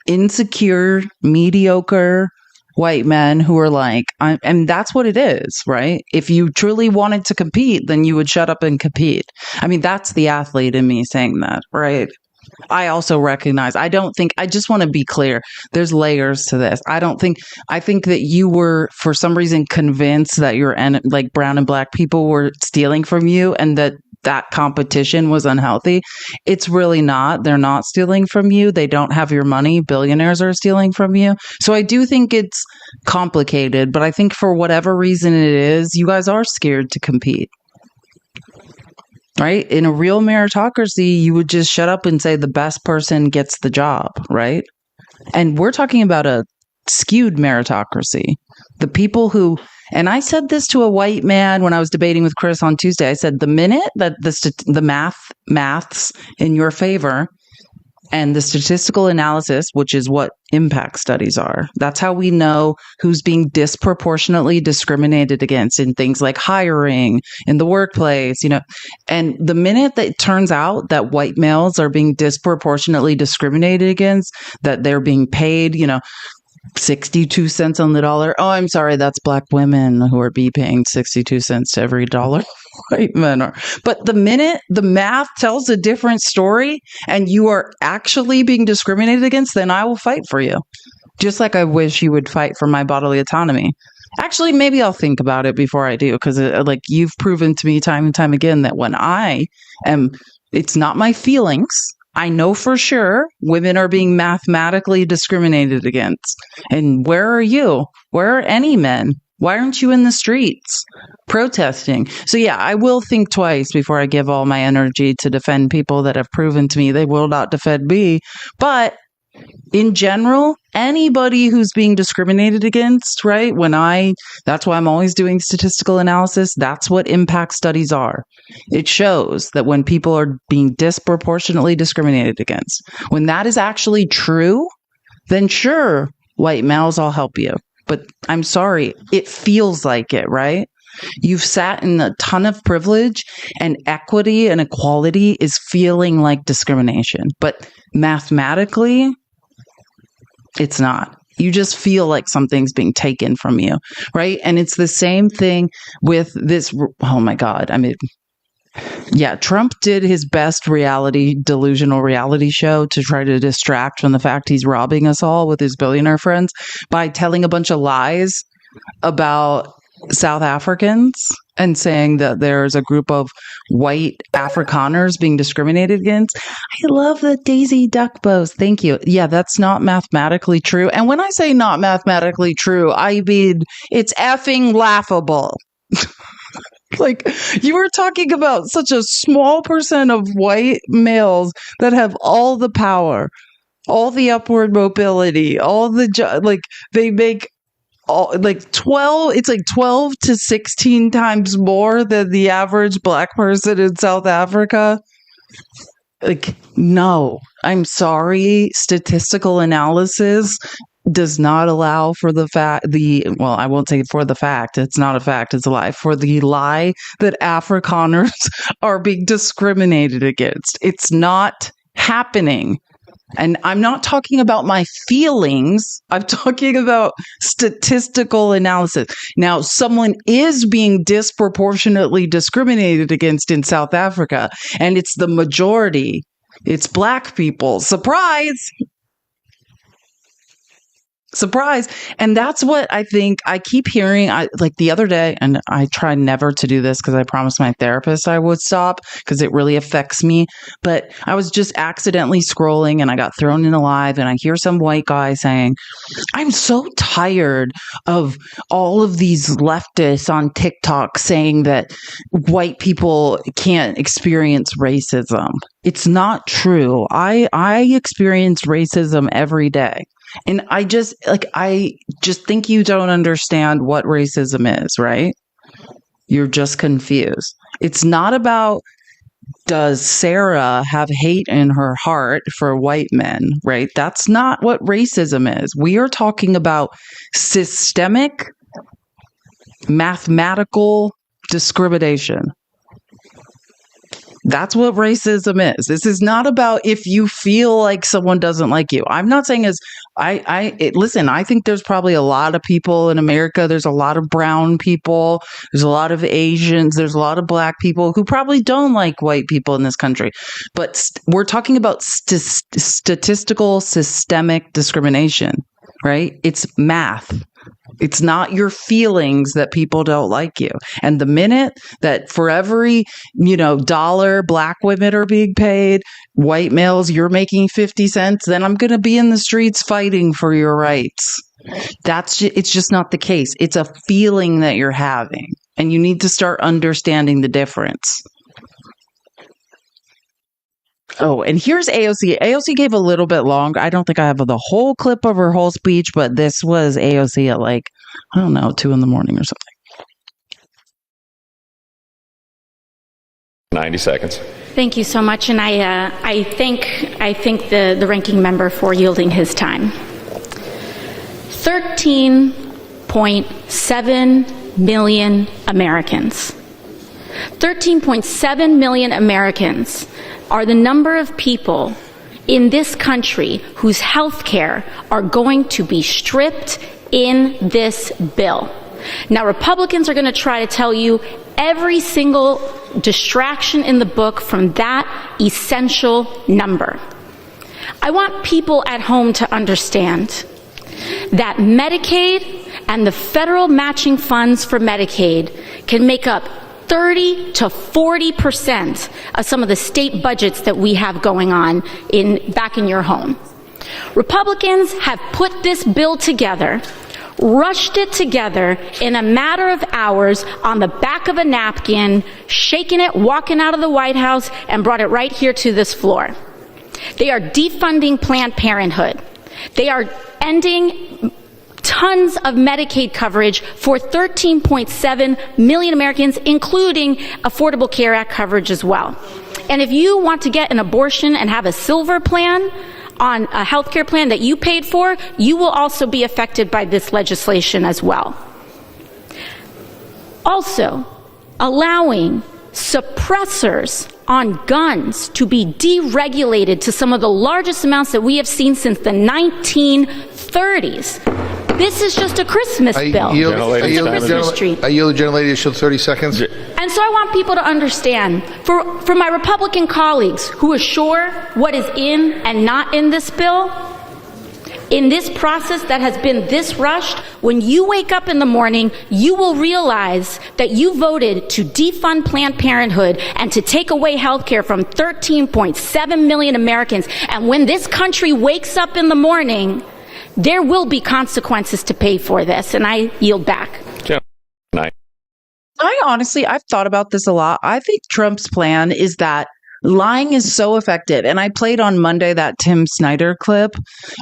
insecure, mediocre white men who are like, and that's what it is, right? If you truly wanted to compete, then you would shut up and compete. I mean, that's the athlete in me saying that, right? I also recognize, I just want to be clear. There's layers to this. I think that you were, for some reason, convinced that like brown and black people were stealing from you and that competition was unhealthy. It's really not. They're not stealing from you. They don't have your money. Billionaires are stealing from you. So I do think it's complicated, but I think for whatever reason it is, you guys are scared to compete. Right? In a real meritocracy, you would just shut up and say the best person gets the job, right? And we're talking about a skewed meritocracy. The people who, and I said this to a white man when I was debating with Chris on Tuesday. I said, the minute that the maths in your favor, And the statistical analysis, which is what impact studies are, that's how we know who's being disproportionately discriminated against in things like hiring, in the workplace, And the minute that it turns out that white males are being disproportionately discriminated against, that they're being paid, 62 cents on the dollar. Oh, I'm sorry, that's black women who are being paying 62 cents to every dollar white men are. But the minute the math tells a different story and you are actually being discriminated against, then I will fight for you. Just like I wish you would fight for my bodily autonomy. Actually, maybe I'll think about it before I do, because you've proven to me time and time again that when it's not my feelings. I know for sure women are being mathematically discriminated against. And where are you? Where are any men? Why aren't you in the streets protesting? So yeah, I will think twice before I give all my energy to defend people that have proven to me they will not defend me. But in general, anybody who's being discriminated against, right? That's why I'm always doing statistical analysis. That's what impact studies are. It shows that when people are being disproportionately discriminated against, when that is actually true, then sure, white males, I'll help you. But I'm sorry, it feels like it, right? You've sat in a ton of privilege, and equity and equality is feeling like discrimination. But mathematically, it's not. You just feel like something's being taken from you, right? And it's the same thing with this. Oh my God. I mean, yeah, Trump did his best delusional reality show to try to distract from the fact he's robbing us all with his billionaire friends by telling a bunch of lies about South Africans and saying that there's a group of white Afrikaners being discriminated against. I love the Daisy Duck bows. Thank you. Yeah, that's not mathematically true. And when I say not mathematically true, I mean it's effing laughable. You were talking about such a small percent of white males that have all the power, all the upward mobility, all the they make 12. It's 12 to 16 times more than the average black person in South Africa. No, I'm sorry. Statistical analysis does not allow for I won't say for the fact, it's not a fact, it's a lie, for the lie that Afrikaners are being discriminated against. It's not happening. And I'm not talking about my feelings. I'm talking about statistical analysis. Now, someone is being disproportionately discriminated against in South Africa, and it's the majority. It's black people. Surprise! Surprise. And that's what I think I keep hearing. The other day, and I try never to do this because I promised my therapist I would stop because it really affects me. But I was just accidentally scrolling and I got thrown in a live and I hear some white guy saying, I'm so tired of all of these leftists on TikTok saying that white people can't experience racism. It's not true. I experience racism every day. And I just think you don't understand what racism is, right? You're just confused. It's not about, does Sarah have hate in her heart for white men, right? That's not what racism is. We are talking about systemic, mathematical discrimination. That's what racism is. This is not about if you feel like someone doesn't like you. I'm not saying listen, I think there's probably a lot of people in America. There's a lot of brown people. There's a lot of Asians. There's a lot of black people who probably don't like white people in this country. But we're talking about statistical systemic discrimination, right? It's math. It's not your feelings that people don't like you. And the minute that for every, dollar black women are being paid, white males, you're making 50 cents, then I'm going to be in the streets fighting for your rights. It's just not the case. It's a feeling that you're having, and you need to start understanding the difference. Oh, and here's AOC. AOC gave a little bit longer. I don't think I have the whole clip of her whole speech, but this was AOC at 2 a.m. or something. 90 seconds. Thank you so much, and I thank the ranking member for yielding his time. 13.7 million Americans. 13.7 million Americans are the number of people in this country whose health care are going to be stripped in this bill. Now, Republicans are going to try to tell you every single distraction in the book from that essential number. I want people at home to understand that Medicaid and the federal matching funds for Medicaid can make up 30 to 40% of some of the state budgets that we have going on back in your home. Republicans have put this bill together, rushed it together in a matter of hours on the back of a napkin, shaking it, walking out of the White House, and brought it right here to this floor. They are defunding Planned Parenthood. They are ending tons of Medicaid coverage for 13.7 million Americans, including Affordable Care Act coverage as well. And if you want to get an abortion and have a silver plan on a health care plan that you paid for, you will also be affected by this legislation as well. Also, allowing suppressors on guns to be deregulated to some of the largest amounts that we have seen since the 1930s. This is just a Christmas bill. It's a Christmas tree. I yield the gentlelady to shield 30 seconds. And so I want people to understand, for my Republican colleagues who are sure what is in and not in this bill, in this process that has been this rushed, when you wake up in the morning, you will realize that you voted to defund Planned Parenthood and to take away health care from 13.7 million Americans. And when this country wakes up in the morning, there will be consequences to pay for this. And I yield back. I've thought about this a lot. I think Trump's plan is that lying is so effective. And I played on Monday that Tim Snyder clip.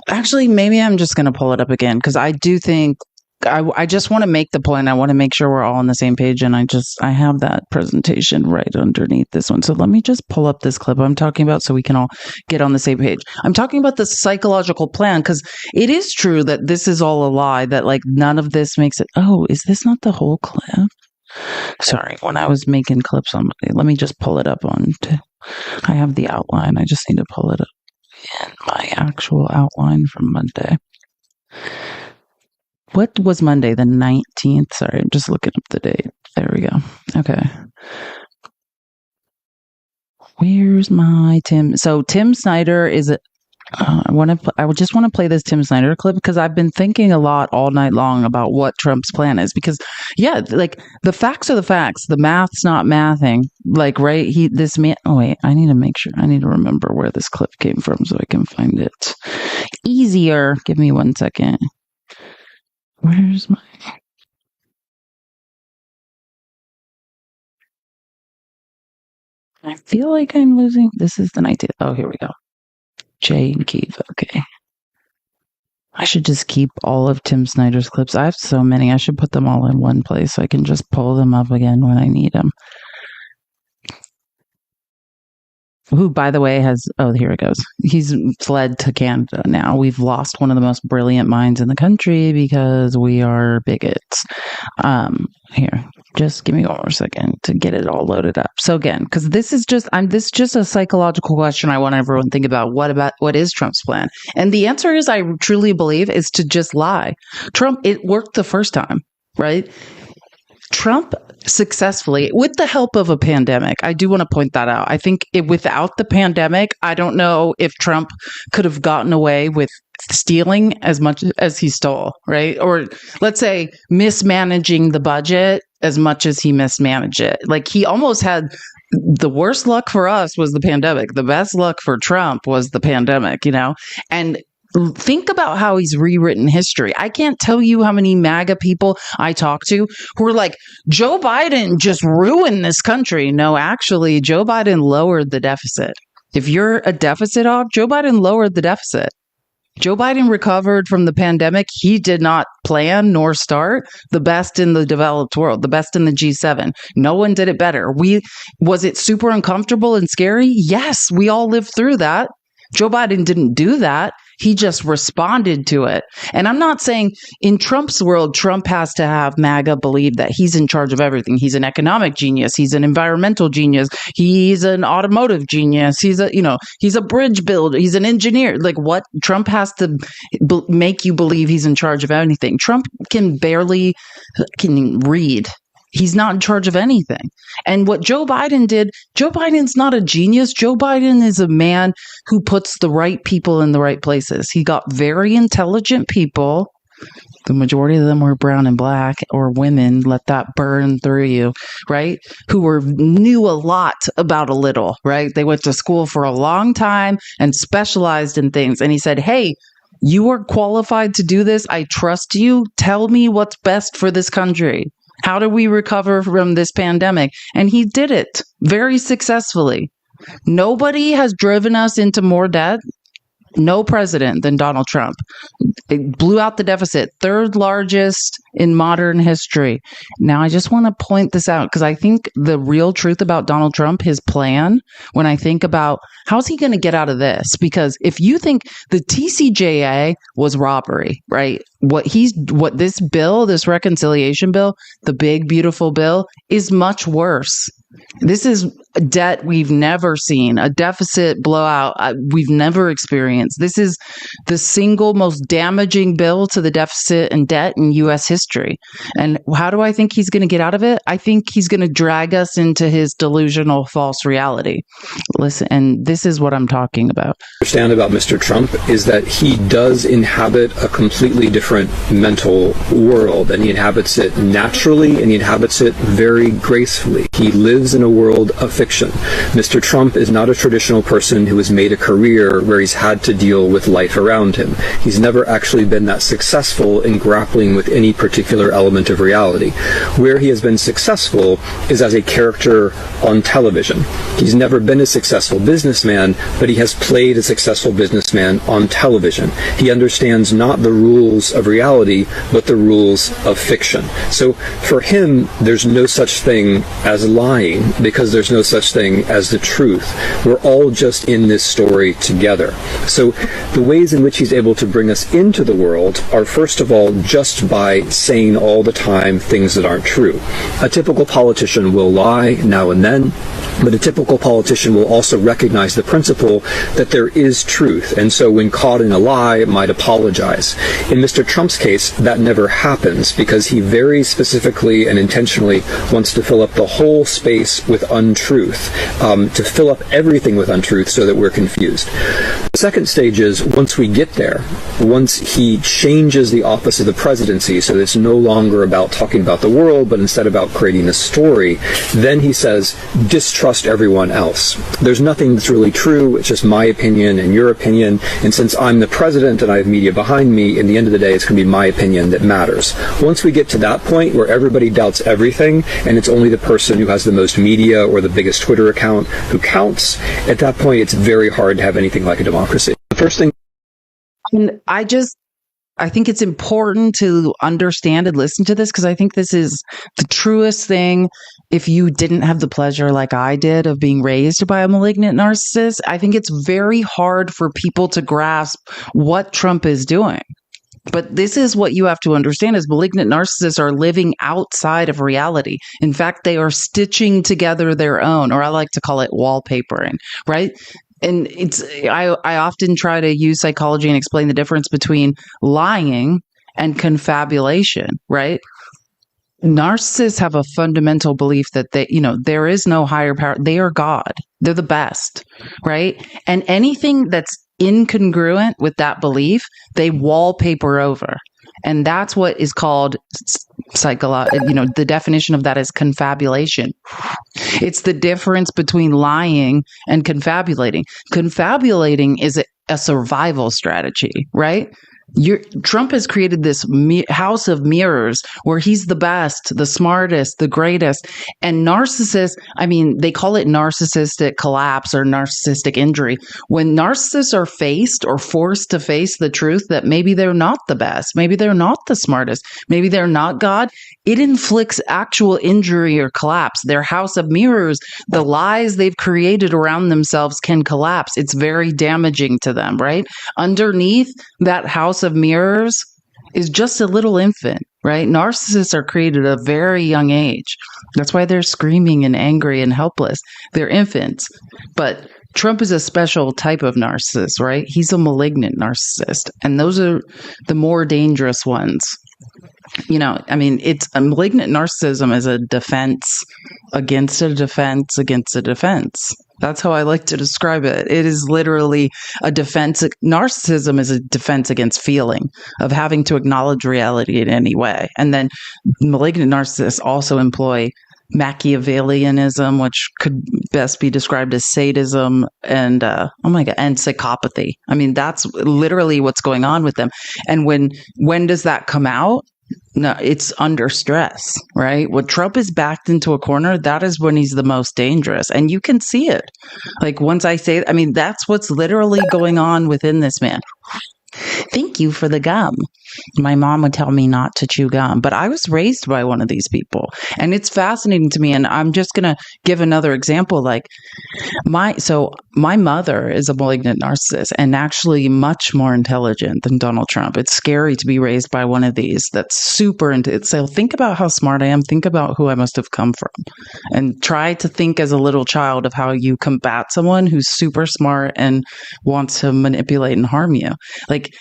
Actually, maybe I'm just going to pull it up again because I do think I just want to make the point. I want to make sure we're all on the same page. And I have that presentation right underneath this one. So let me just pull up this clip I'm talking about so we can all get on the same page. I'm talking about the psychological plan because it is true that this is all a lie, that like none of this makes it. Oh, is this not the whole clip? Sorry, when I was making clips on Monday, let me just pull it up I have the outline. I just need to pull it up in my actual outline from Monday. What was Monday, the 19th? Sorry, I'm just looking up the date. There we go. Okay. Where's my Tim? So Tim Snyder is I just want to play this Tim Snyder clip because I've been thinking a lot all night long about what Trump's plan is. Because, yeah, like the facts are the facts. The math's not mathing. Like, right? Oh, wait, I need to make sure. I need to remember where this clip came from so I can find it easier. Give me 1 second. Where's my... I feel like I'm losing. This is the 19th. Oh, here we go. Jay and Keith. Okay. I should just keep all of Tim Snyder's clips. I have so many. I should put them all in one place so I can just pull them up again when I need them. Who, by the way, here it goes. He's fled to Canada now. We've lost one of the most brilliant minds in the country because we are bigots. Here, just give me 1 more second to get it all loaded up. So again, because this is just a psychological question. I want everyone to think about what is Trump's plan? And the answer is, I truly believe, is to just lie. Trump, it worked the first time, right? Trump successfully, with the help of a pandemic, I do want to point that out. I think without the pandemic, I don't know if Trump could have gotten away with stealing as much as he stole, right? Or let's say mismanaging the budget as much as he mismanaged it. Like he almost had the worst luck for us was the pandemic. The best luck for Trump was the pandemic, and think about how he's rewritten history. I can't tell you how many MAGA people I talk to who are like, Joe Biden just ruined this country. No, actually, Joe Biden lowered the deficit. If you're a deficit hawk, Joe Biden lowered the deficit. Joe Biden recovered from the pandemic. He did not plan nor start the best in the developed world, the best in the G7. No one did it better. Was it super uncomfortable and scary? Yes, we all lived through that. Joe Biden didn't do that. He just responded to it. And I'm not saying in Trump's world, Trump has to have MAGA believe that he's in charge of everything. He's an economic genius. He's an environmental genius. He's an automotive genius. He's a bridge builder. He's an engineer. Like what? Trump has to make you believe he's in charge of anything. Trump can read. He's not in charge of anything. And what Joe Biden did, Joe Biden's not a genius. Joe Biden is a man who puts the right people in the right places. He got very intelligent people. The majority of them were brown and black or women. Let that burn through you, right? Who knew a lot about a little, right? They went to school for a long time and specialized in things. And he said, hey, you are qualified to do this. I trust you. Tell me what's best for this country. How do we recover from this pandemic? And he did it very successfully. Nobody has driven us into more debt. No president than Donald Trump. It blew out the deficit, third largest in modern history. Now, I just want to point this out because I think the real truth about Donald Trump, his plan, when I think about how's he going to get out of this? Because if you think the TCJA was robbery, right? What this bill, this reconciliation bill, the big, beautiful bill, is much worse. This is a debt we've never seen, a deficit blowout we've never experienced. This is the single most damaging bill to the deficit and debt in U.S. history. And how do I think he's going to get out of it? I think he's going to drag us into his delusional false reality. Listen, and this is what I'm talking about. Understand about Mr. Trump is that he does inhabit a completely different mental world, and he inhabits it naturally, and he inhabits it very gracefully. He lives in a world of fiction. Mr. Trump is not a traditional person who has made a career where he's had to deal with life around him. He's never actually been that successful in grappling with any particular element of reality. Where he has been successful is as a character on television. He's never been a successful businessman, but he has played a successful businessman on television. He understands not the rules of reality, but the rules of fiction. So for him, there's no such thing as lying, because there's no such thing as the truth. We're all just in this story together. So the ways in which he's able to bring us into the world are, first of all, just by saying all the time things that aren't true. A typical politician will lie now and then, but a typical politician will also recognize the principle that there is truth, and so when caught in a lie, might apologize. In Mr. Trump's case, that never happens because he very specifically and intentionally wants to fill up the whole space with untruth, to fill up everything with untruth so that we're confused. The second stage is once we get there, once he changes the office of the presidency so that it's no longer about talking about the world, but instead about creating a story, then he says, distrust everyone else. There's nothing that's really true. It's just my opinion and your opinion. And since I'm the president and I have media behind me, in the end of the day, it's going to be my opinion that matters. Once we get to that point where everybody doubts everything and it's only the person who has the most media or the biggest Twitter account who counts, at that point, it's very hard to have anything like a democracy. The first thing. And I think it's important to understand and listen to this because I think this is the truest thing. If you didn't have the pleasure like I did of being raised by a malignant narcissist, I think it's very hard for people to grasp what Trump is doing. But this is what you have to understand is malignant narcissists are living outside of reality. In fact, they are stitching together their own, or I like to call it wallpapering, right? And I often try to use psychology and explain the difference between lying and confabulation, right? Narcissists have a fundamental belief that there is no higher power. They are God. They're the best, right? And anything that's incongruent with that belief, they wallpaper over. And that's what is called the definition of that is confabulation. It's the difference between lying and confabulating. Confabulating is a survival strategy, right? Trump has created this house of mirrors where he's the best, the smartest, the greatest. And narcissists, I mean, they call it narcissistic collapse or narcissistic injury. When narcissists are faced or forced to face the truth that maybe they're not the best, maybe they're not the smartest, maybe they're not God, it inflicts actual injury or collapse. Their house of mirrors, the lies they've created around themselves can collapse. It's very damaging to them, right? Underneath that house of mirrors is just a little infant, right? Narcissists are created at a very young age. That's why they're screaming and angry and helpless. They're infants. But Trump is a special type of narcissist, right? He's a malignant narcissist. And those are the more dangerous ones. I mean, it's a malignant narcissism is a defense against a defense against a defense. That's how I like to describe it. It is literally a defense. Narcissism is a defense against feeling, of having to acknowledge reality in any way. And then malignant narcissists also employ Machiavellianism, which could best be described as sadism and and psychopathy. I mean, that's literally what's going on with them. And when does that come out? No, it's under stress, right? When Trump is backed into a corner, that is when he's the most dangerous. And you can see it. Like once I say, I mean, that's what's literally going on within this man. Thank you for the gum. My mom would tell me not to chew gum, but I was raised by one of these people. And it's fascinating to me. And I'm just going to give another example. Like my mother is a malignant narcissist and actually much more intelligent than Donald Trump. It's scary to be raised by one of these that's super into it. So think about how smart I am. Think about who I must have come from and try to think as a little child of how you combat someone who's super smart and wants to manipulate and harm you. Like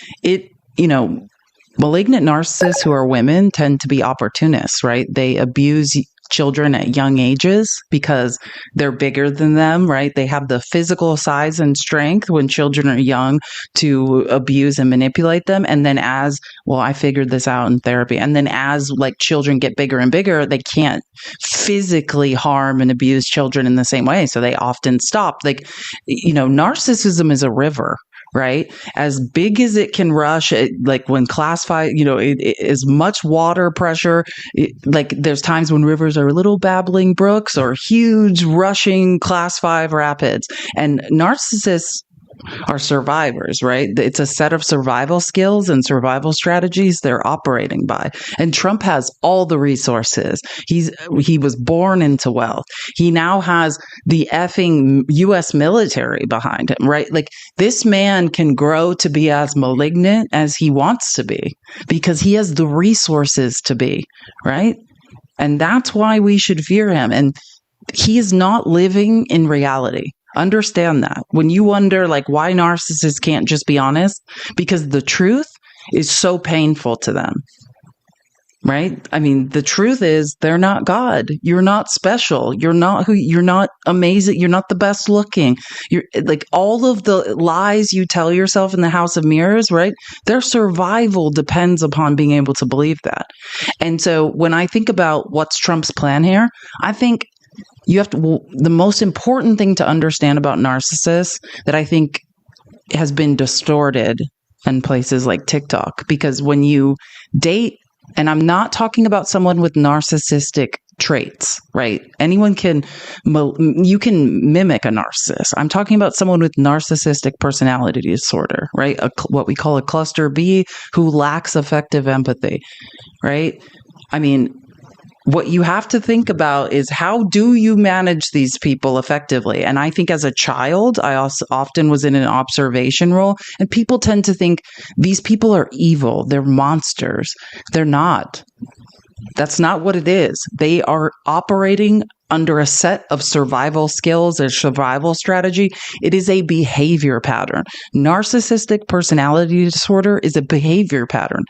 malignant narcissists who are women tend to be opportunists, right? They abuse children at young ages because they're bigger than them, right? They have the physical size and strength when children are young to abuse and manipulate them. And then I figured this out in therapy. And then as children get bigger and bigger, they can't physically harm and abuse children in the same way. So they often stop. Narcissism is a river. Right? As big as it can rush, when classified, as much water pressure, there's times when rivers are little babbling brooks or huge rushing class 5 rapids. And narcissists are survivors, right? It's a set of survival skills and survival strategies they're operating by. And Trump has all the resources. He was born into wealth. He now has the effing U.S. military behind him, right? This man can grow to be as malignant as he wants to be because he has the resources to be, right? And that's why we should fear him. And he is not living in reality. Understand that. When you wonder why narcissists can't just be honest, because the truth is so painful to them. Right? I mean, the truth is they're not God. You're not special. You're not amazing. You're not the best looking. You're all of the lies you tell yourself in the house of mirrors, right? Their survival depends upon being able to believe that. And so when I think about what's Trump's plan here, I think the most important thing to understand about narcissists that I think has been distorted in places like TikTok, because when you date, and I'm not talking about someone with narcissistic traits, right? You can mimic a narcissist. I'm talking about someone with narcissistic personality disorder, right? What we call a cluster B, who lacks effective empathy, right? I mean, what you have to think about is how do you manage these people effectively? And I think as a child, I also often was in an observation role, and people tend to think these people are evil. They're monsters. They're not. That's not what it is. They are operating under a set of survival skills, a survival strategy. It is a behavior pattern. Narcissistic personality disorder is a behavior pattern.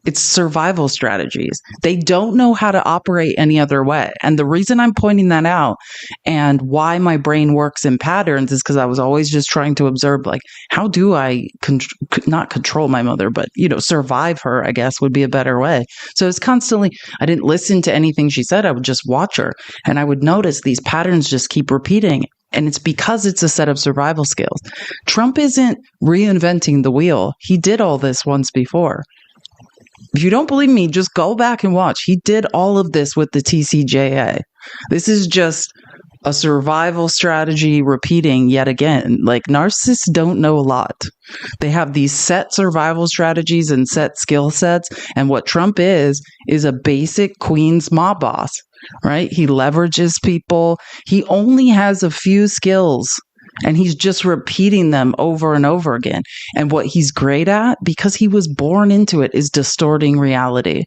It's survival strategies. They don't know how to operate any other way. And the reason I'm pointing that out and why my brain works in patterns is because I was always just trying to observe, how do I not control my mother, but, survive her, I guess would be a better way. So it's constantly, I didn't listen to anything she said. I would just watch her and I would notice these patterns just keep repeating. And it's because it's a set of survival skills. Trump isn't reinventing the wheel. He did all this once before. If you don't believe me, just go back and watch. He did all of this with the TCJA. This is just a survival strategy repeating yet again. Like, narcissists don't know a lot. They have these set survival strategies and set skill sets. And what Trump is a basic Queen's mob boss, right? He leverages people. He only has a few skills and he's just repeating them over and over again. And what he's great at, because he was born into it, is distorting reality.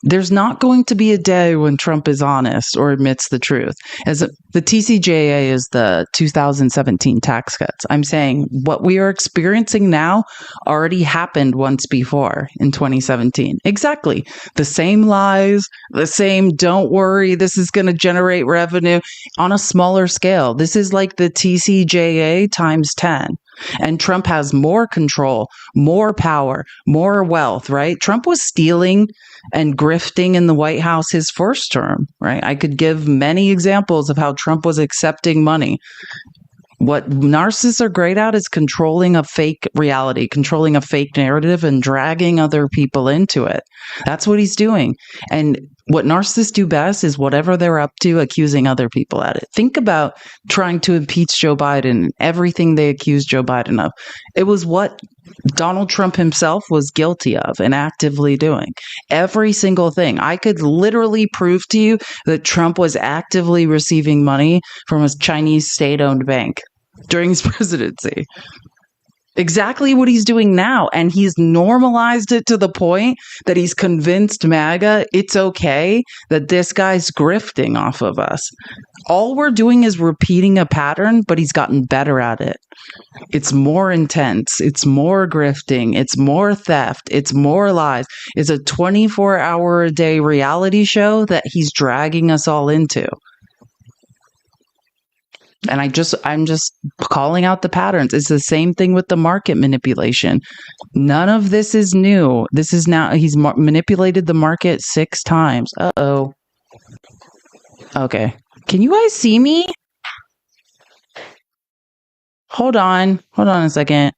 There's not going to be a day when Trump is honest or admits the truth. The TCJA is the 2017 tax cuts. I'm saying what we are experiencing now already happened once before in 2017. Exactly. The same lies, the same don't worry, this is going to generate revenue on a smaller scale. This is like the TCJA times 10. And Trump has more control, more power, more wealth, right? Trump was stealing and grifting in the White House his first term, right? I could give many examples of how Trump was accepting money. What narcissists are great at is controlling a fake reality, controlling a fake narrative and dragging other people into it. That's what he's doing. And what narcissists do best is whatever they're up to, accusing other people at it. Think about trying to impeach Joe Biden, everything they accused Joe Biden of. It was what Donald Trump himself was guilty of and actively doing. Every single thing. I could literally prove to you that Trump was actively receiving money from a Chinese state-owned bank during his presidency. Exactly what he's doing now. And he's normalized it to the point that he's convinced MAGA it's okay that this guy's grifting off of us. All we're doing is repeating a pattern, but he's gotten better at it. It's more intense. It's more grifting. It's more theft. It's more lies. It's a 24-hour-a-day reality show that he's dragging us all into. And I'm just calling out the patterns. It's the same thing with the market manipulation. None of this is new. This is now, he's manipulated the market 6 times. Uh-oh. Okay. Can you guys see me? Hold on a second.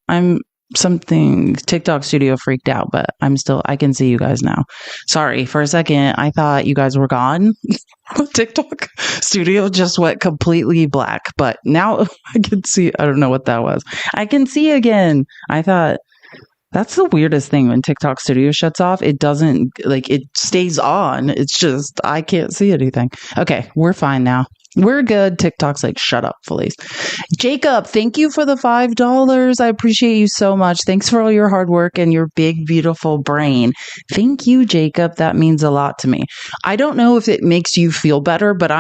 TikTok studio freaked out, but I can see you guys now. Sorry, for a second, I thought you guys were gone. TikTok studio just went completely black, but now I can see. I don't know what that was. I can see again. I thought that's the weirdest thing when TikTok studio shuts off. It doesn't, it stays on. It's just, I can't see anything. Okay, we're fine now. We're good. TikTok's like, shut up, Felice. Jacob, thank you for the $5. I appreciate you so much. Thanks for all your hard work and your big, beautiful brain. Thank you, Jacob. That means a lot to me. I don't know if it makes you feel better, but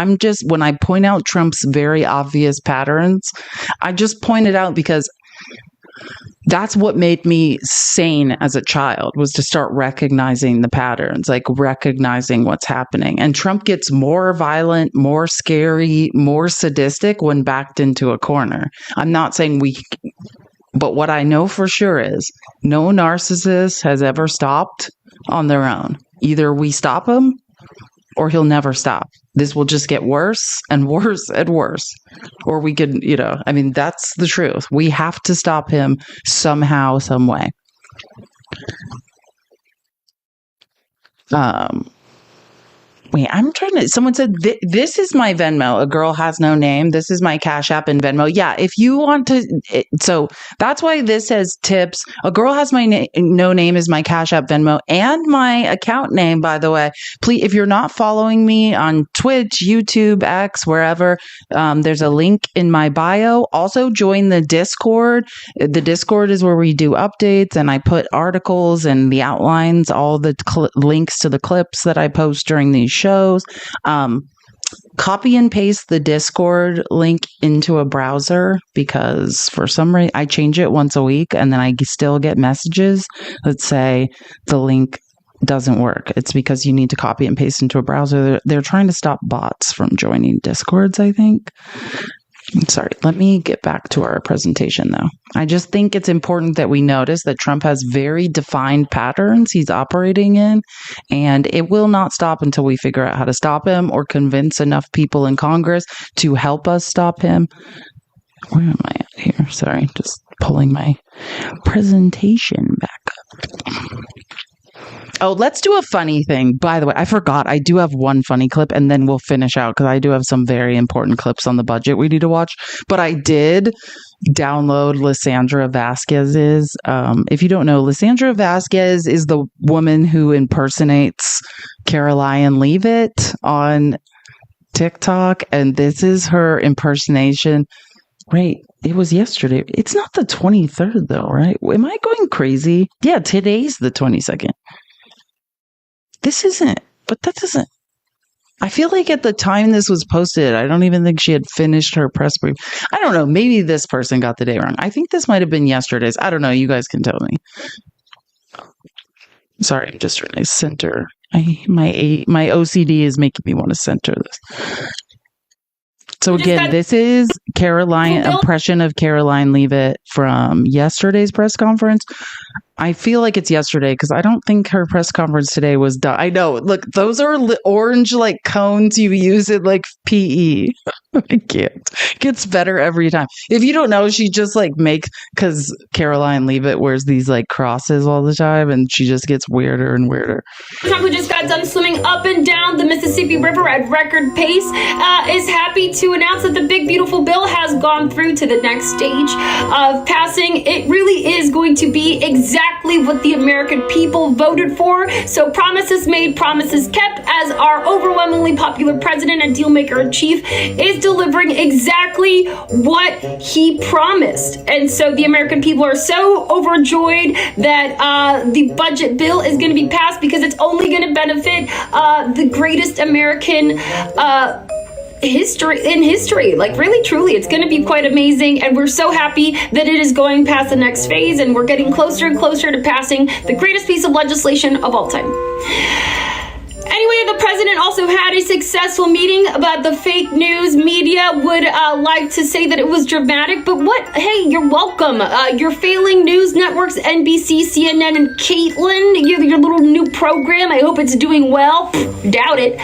when I point out Trump's very obvious patterns, I just point it out because that's what made me sane as a child, was to start recognizing the patterns, recognizing what's happening. And Trump gets more violent, more scary, more sadistic when backed into a corner. I'm not saying but what I know for sure is no narcissist has ever stopped on their own. Either we stop him or he'll never stop. This will just get worse and worse and worse. Or we could, that's the truth. We have to stop him somehow, some way. Wait, someone said, this is my Venmo. A girl has no name. This is my Cash App and Venmo. Yeah, if you want to, so that's why this says tips. A girl has my no name is my Cash App, Venmo, and my account name, by the way. Please, if you're not following me on Twitch, YouTube, X, wherever, there's a link in my bio. Also join the Discord. The Discord is where we do updates and I put articles and the outlines, all the links to the clips that I post during these shows. Copy and paste the Discord link into a browser, because for some reason I change it once a week and then I still get messages that say the link doesn't work. It's because you need to copy and paste into a browser. They're trying to stop bots from joining Discords, I think. Sorry, let me get back to our presentation, though. I just think it's important that we notice that Trump has very defined patterns he's operating in, and it will not stop until we figure out how to stop him or convince enough people in Congress to help us stop him. Where am I at here? Sorry, just pulling my presentation back up. Oh, let's do a funny thing. By the way, I forgot. I do have one funny clip, and then we'll finish out because I do have some very important clips on the budget we need to watch. But I did download Lysandra Vasquez's. If you don't know, Lysandra Vasquez is the woman who impersonates Caroline Leavitt on TikTok, and this is her impersonation. Wait, it was yesterday. It's not the 23rd, though, right? Am I going crazy? Yeah, today's the 22nd. This isn't, but that doesn't. I feel like at the time this was posted, I don't even think she had finished her press brief. I don't know. Maybe this person got the day wrong. I think this might have been yesterday's. I don't know. You guys can tell me. Sorry, I'm just trying to center. My OCD is making me want to center this. So again, this is Caroline, impression of Caroline Leavitt from yesterday's press conference. I feel like it's yesterday because I don't think her press conference today was done. I know. Look, those are orange like cones you use in like PE. I can't. It gets better every time. If you don't know, she just like makes, because Caroline Leavitt wears these like crosses all the time and she just gets weirder and weirder. Trump, who just got done swimming up and down the Mississippi River at record pace, is happy to announce that the big beautiful bill has gone through to the next stage of passing. It really is going to be exactly what the American people voted for. So promises made, promises kept, as our overwhelmingly popular president and dealmaker in chief is delivering exactly what he promised. And so the American people are so overjoyed that the budget bill is going to be passed because it's only going to benefit the greatest American history. Like really, truly, it's going to be quite amazing. And we're so happy that it is going past the next phase and we're getting closer and closer to passing the greatest piece of legislation of all time. Anyway, the president also had a successful meeting, but the fake news media would like to say that it was dramatic. But what? Hey, you're welcome. Your failing news networks, NBC, CNN, and Caitlin, your little new program. I hope it's doing well. Doubt it.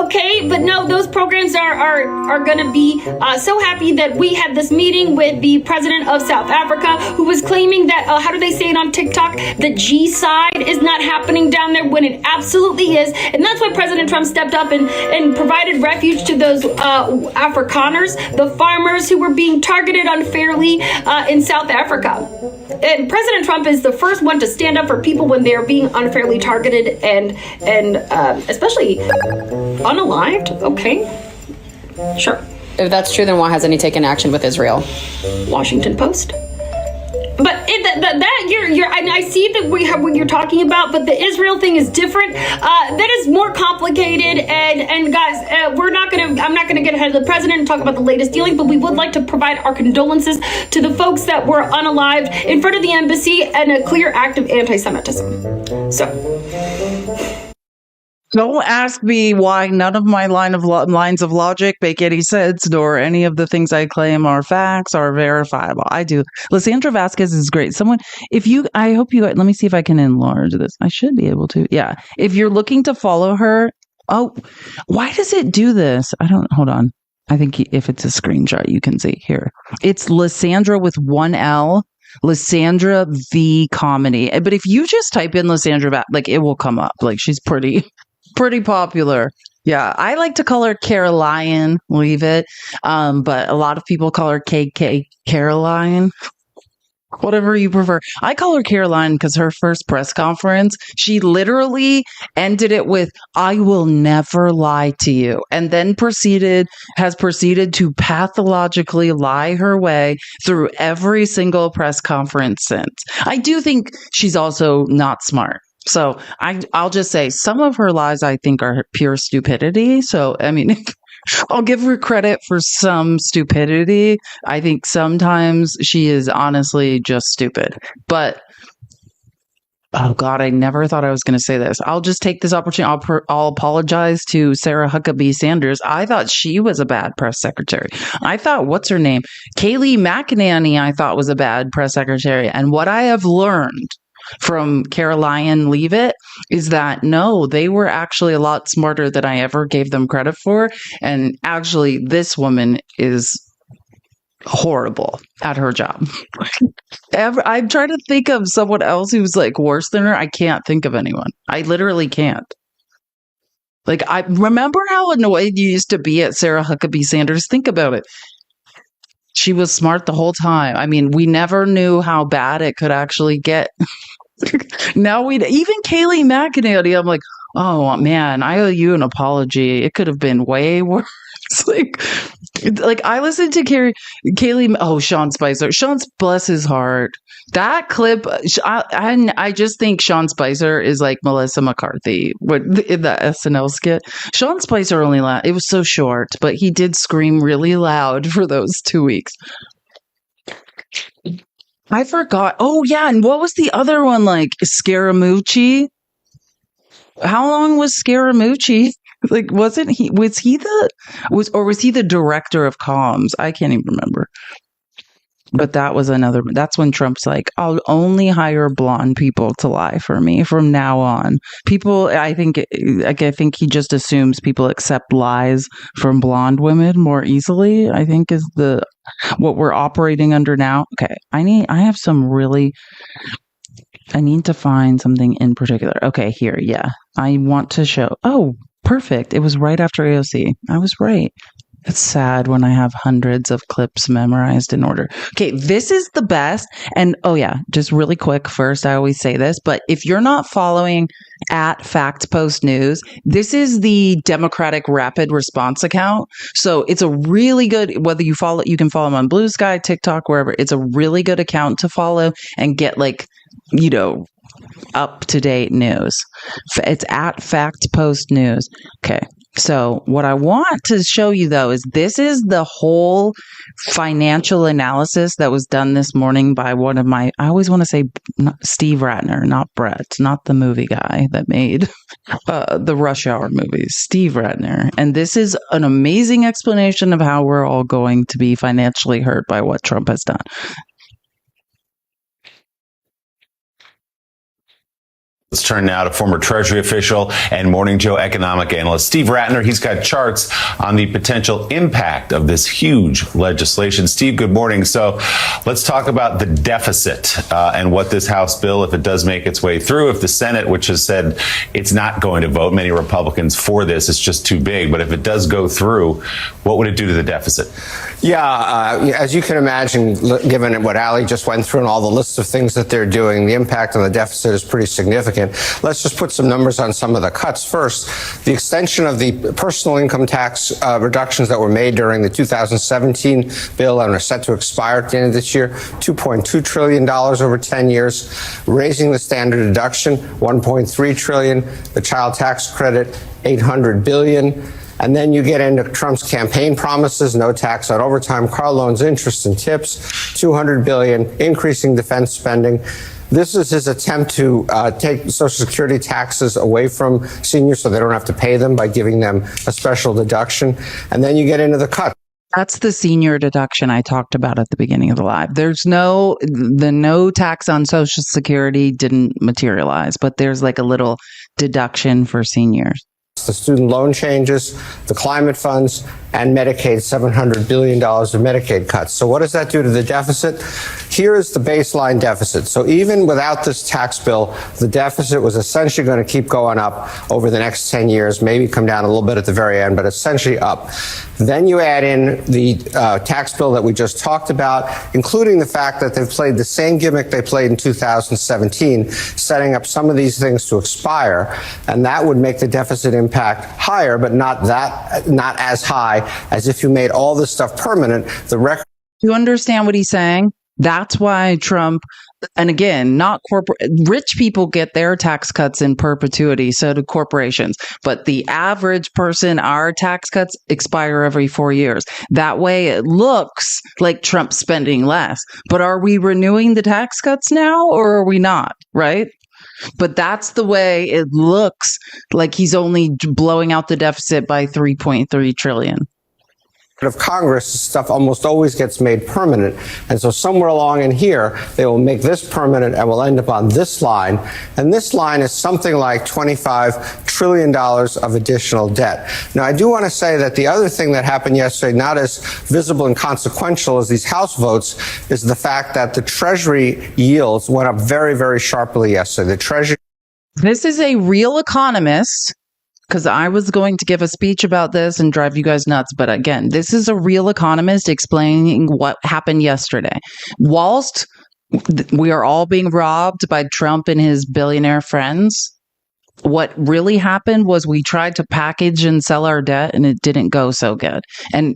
Okay, but no, those programs are going to be so happy that we had this meeting with the president of South Africa, who was claiming that, how do they say it on TikTok? The G side is not happening down there when it absolutely is. And that's why President Trump stepped up and provided refuge to those Afrikaners, the farmers who were being targeted unfairly in South Africa. And President Trump is the first one to stand up for people when they're being unfairly targeted and especially unalived. Okay, sure. If that's true, then why hasn't he taken action with Israel? Washington Post. But I see that we have what you're talking about, but the Israel thing is different. That is more complicated. And guys, I'm not gonna get ahead of the president and talk about the latest dealings, but we would like to provide our condolences to the folks that were unalived in front of the embassy and a clear act of anti-Semitism. So. Don't ask me why none of my lines of logic make any sense, nor any of the things I claim are facts are verifiable. I do. Lysandra Vasquez is great. I hope you, let me see if I can enlarge this. I should be able to. Yeah. If you're looking to follow her, why does it do this? Hold on. I think if it's a screenshot, you can see here. It's Lysandra with one L. Lysandra V comedy. But if you just type in Lysandra, it will come up. She's pretty popular. Yeah, I like to call her Caroline Leavitt, but a lot of people call her KK Caroline. Whatever you prefer. I call her Caroline because her first press conference, she literally ended it with, "I will never lie to you," and then has proceeded to pathologically lie her way through every single press conference since. I do think she's also not smart. So I'll just say some of her lies I think are pure stupidity. So, I mean, I'll give her credit for some stupidity. I think sometimes she is honestly just stupid. But Oh God, I never thought I was going to say this. I'll just take this opportunity. I'll apologize to Sarah Huckabee Sanders. I thought she was a bad press secretary. I thought, what's her name? Kayleigh McEnany, I thought was a bad press secretary. And what I have learned from Caroline Leavitt is that no, they were actually a lot smarter than I ever gave them credit for. And actually, this woman is horrible at her job. I'm trying to think of someone else who's like worse than her. I can't think of anyone. I literally can't. Like, I remember how annoyed you used to be at Sarah Huckabee Sanders. Think about it. She was smart the whole time. I mean, we never knew how bad it could actually get. Now even Kayleigh McEnany, I'm like, oh man, I owe you an apology. It could have been way worse. like I listened to Kayleigh. Oh, Sean Spicer. Bless his heart. That clip. I just think Sean Spicer is like Melissa McCarthy in the SNL skit. Sean Spicer only laughed. It was so short, but he did scream really loud for those 2 weeks. I forgot. Oh yeah, and what was the other one like? Scaramucci. How long was Scaramucci? Like, was he the director of comms? I can't even remember. But that's when Trump's like, I'll only hire blonde people to lie for me from now on. People, I think he just assumes people accept lies from blonde women more easily, I think is what we're operating under now. Okay. I need to find something in particular. Okay, here. Yeah. I want to show. Oh, perfect. It was right after AOC. I was right. It's sad when I have hundreds of clips memorized in order. Okay, this is the best. And oh yeah, just really quick first, I always say this, but if you're not following at Fact Post News, this is the Democratic Rapid Response account. So it's a really good, whether you can follow them on Blue Sky, TikTok, wherever. It's a really good account to follow and get up-to-date news. It's at Fact Post News. Okay. So what I want to show you, though, is this is the whole financial analysis that was done this morning by I always want to say Steve Ratner, not Brett, not the movie guy that made the Rush Hour movies, Steve Ratner. And this is an amazing explanation of how we're all going to be financially hurt by what Trump has done. Let's turn now to former Treasury official and Morning Joe economic analyst Steve Ratner. He's got charts on the potential impact of this huge legislation. Steve, good morning. So let's talk about the deficit and what this House bill, if it does make its way through, if the Senate, which has said it's not going to vote, many Republicans for this, it's just too big. But if it does go through, what would it do to the deficit? Yeah, as you can imagine, given what Ali just went through and all the lists of things that they're doing, the impact on the deficit is pretty significant. Let's just put some numbers on some of the cuts. First, the extension of the personal income tax reductions that were made during the 2017 bill and are set to expire at the end of this year, $2.2 trillion over 10 years, raising the standard deduction, $1.3 trillion, the child tax credit, $800 billion. And then you get into Trump's campaign promises, no tax on overtime, car loans, interest, and tips, $200 billion, increasing defense spending. This is his attempt to take Social Security taxes away from seniors so they don't have to pay them by giving them a special deduction. And then you get into the cut. That's the senior deduction I talked about at the beginning of the live. There's no tax on Social Security didn't materialize, but there's like a little deduction for seniors. The student loan changes, the climate funds, and Medicaid, $700 billion of Medicaid cuts. So what does that do to the deficit? Here is the baseline deficit. So even without this tax bill, the deficit was essentially going to keep going up over the next 10 years, maybe come down a little bit at the very end, but essentially up. Then you add in the tax bill that we just talked about, including the fact that they've played the same gimmick they played in 2017, setting up some of these things to expire, and that would make the deficit impact higher, but not as high as if you made all this stuff permanent. You understand what he's saying? That's why Trump, and again, not rich people get their tax cuts in perpetuity, so do corporations. But the average person, our tax cuts expire every 4 years. That way it looks like Trump's spending less. But are we renewing the tax cuts now or are we not? Right? But that's the way it looks like he's only blowing out the deficit by 3.3 trillion. Of Congress, stuff almost always gets made permanent. And so somewhere along in here, they will make this permanent and we'll end up on this line. And this line is something like $25 trillion of additional debt. Now, I do want to say that the other thing that happened yesterday, not as visible and consequential as these House votes, is the fact that the Treasury yields went up very, very sharply yesterday. The Treasury. This is a real economist, because I was going to give a speech about this and drive you guys nuts. But again, this is a real economist explaining what happened yesterday. Whilst we are all being robbed by Trump and his billionaire friends, what really happened was we tried to package and sell our debt and it didn't go so good. And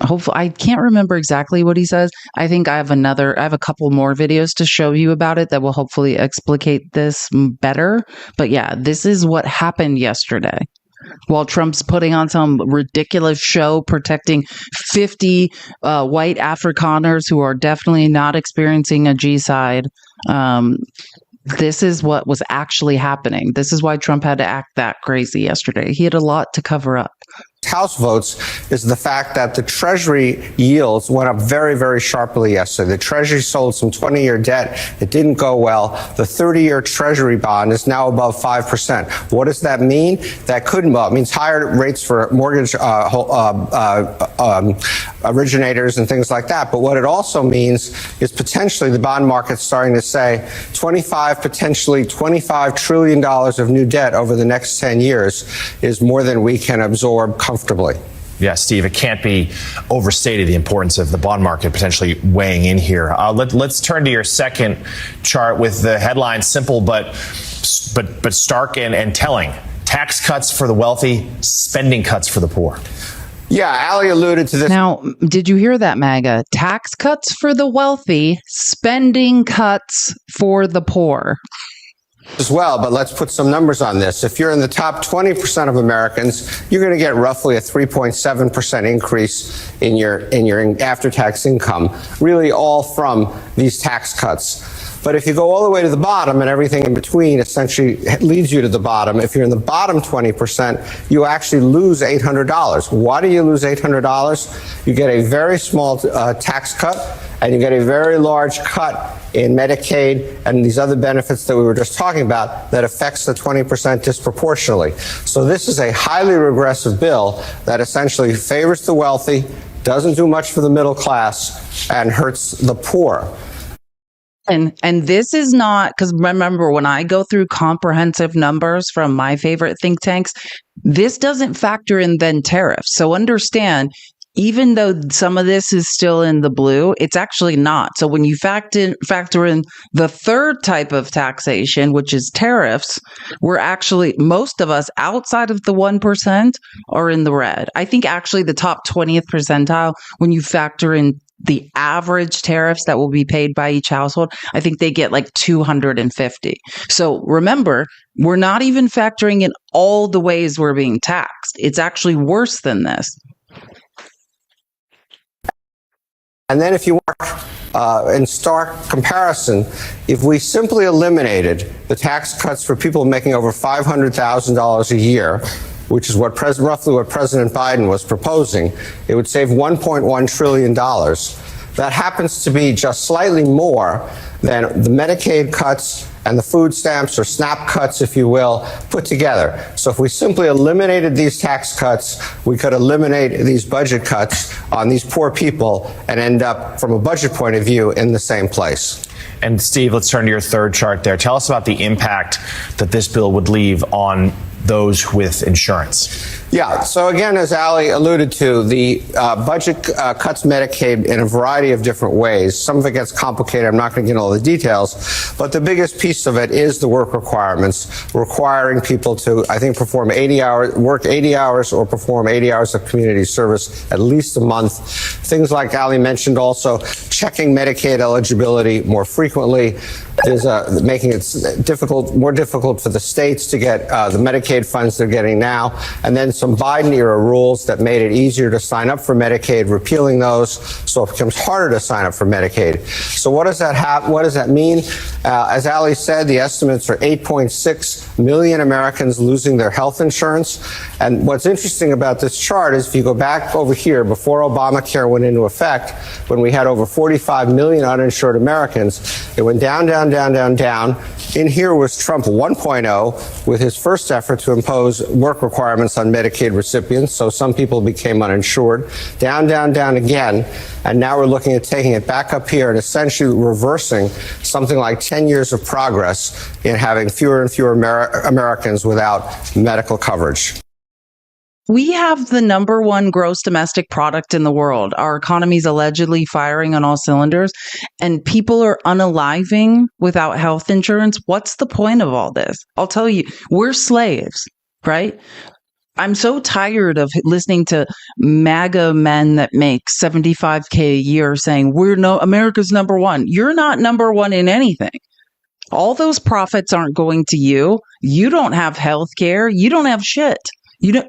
hopefully, I can't remember exactly what he says. I think I have a couple more videos to show you about it that will hopefully explicate this better. But yeah, this is what happened yesterday. While Trump's putting on some ridiculous show protecting 50 white Afrikaners who are definitely not experiencing a G-side, this is what was actually happening. This is why Trump had to act that crazy yesterday. He had a lot to cover up. House votes is the fact that the Treasury yields went up very, very sharply yesterday. The Treasury sold some 20-year debt. It didn't go well. The 30-year Treasury bond is now above 5%. What does that mean? That couldn't, well, it means higher rates for mortgage originators and things like that. But what it also means is potentially the bond market starting to say potentially $25 trillion of new debt over the next 10 years is more than we can absorb comfortably. Yeah, Steve, it can't be overstated the importance of the bond market potentially weighing in here. Let's turn to your second chart with the headline simple but stark and telling. Tax cuts for the wealthy, spending cuts for the poor. Yeah, Ali alluded to this. Now, did you hear that, MAGA? Tax cuts for the wealthy, spending cuts for the poor. As well, but let's put some numbers on this. If you're in the top 20% of Americans, you're going to get roughly a 3.7% increase in your after-tax income, really all from these tax cuts. But if you go all the way to the bottom and everything in between essentially leads you to the bottom, if you're in the bottom 20%, you actually lose $800. Why do you lose $800? You get a very small tax cut, and you get a very large cut in Medicaid and these other benefits that we were just talking about that affects the 20% disproportionately. So this is a highly regressive bill that essentially favors the wealthy, doesn't do much for the middle class, and hurts the poor. And this is not, because remember, when I go through comprehensive numbers from my favorite think tanks, this doesn't factor in then tariffs. So understand, even though some of this is still in the blue, it's actually not. So when you factor in the third type of taxation, which is tariffs, we're actually, most of us outside of the 1% are in the red. I think actually the top 20th percentile, when you factor in the average tariffs that will be paid by each household, I think they get like 250. So remember, we're not even factoring in all the ways we're being taxed. It's actually worse than this. And then if you want, in stark comparison, if we simply eliminated the tax cuts for people making over $500,000 a year, which is what roughly what President Biden was proposing, it would save $1.1 trillion. That happens to be just slightly more than the Medicaid cuts and the food stamps, or SNAP cuts, if you will, put together. So if we simply eliminated these tax cuts, we could eliminate these budget cuts on these poor people and end up, from a budget point of view, in the same place. And Steve, let's turn to your third chart there. Tell us about the impact that this bill would leave on those with insurance. Yeah, so again, as Ali alluded to, the budget cuts Medicaid in a variety of different ways. Some of it gets complicated. I'm not going to get into all the details. But the biggest piece of it is the work requirements, requiring people to, I think, work 80 hours or perform 80 hours of community service at least a month. Things like Ali mentioned, also checking Medicaid eligibility more frequently. There's making it more difficult for the states to get the Medicaid funds they're getting now. And then some some Biden-era rules that made it easier to sign up for Medicaid, repealing those, so it becomes harder to sign up for Medicaid. So what does that mean? As Ali said, the estimates are 8.6 million Americans losing their health insurance. And what's interesting about this chart is if you go back over here, before Obamacare went into effect, when we had over 45 million uninsured Americans, it went down, down, down, down, down. In here was Trump 1.0 with his first effort to impose work requirements on Medicaid recipients, so some people became uninsured. Down, down, down again. And now we're looking at taking it back up here and essentially reversing something like 10 years of progress in having fewer and fewer Americans without medical coverage. We have the number one gross domestic product in the world. Our economy's allegedly firing on all cylinders, and people are unaliving without health insurance. What's the point of all this? I'll tell you, we're slaves, right? I'm so tired of listening to MAGA men that make $75K a year saying America's number one. You're not number one in anything. All those profits aren't going to you. You don't have health care. You don't have shit. You don't.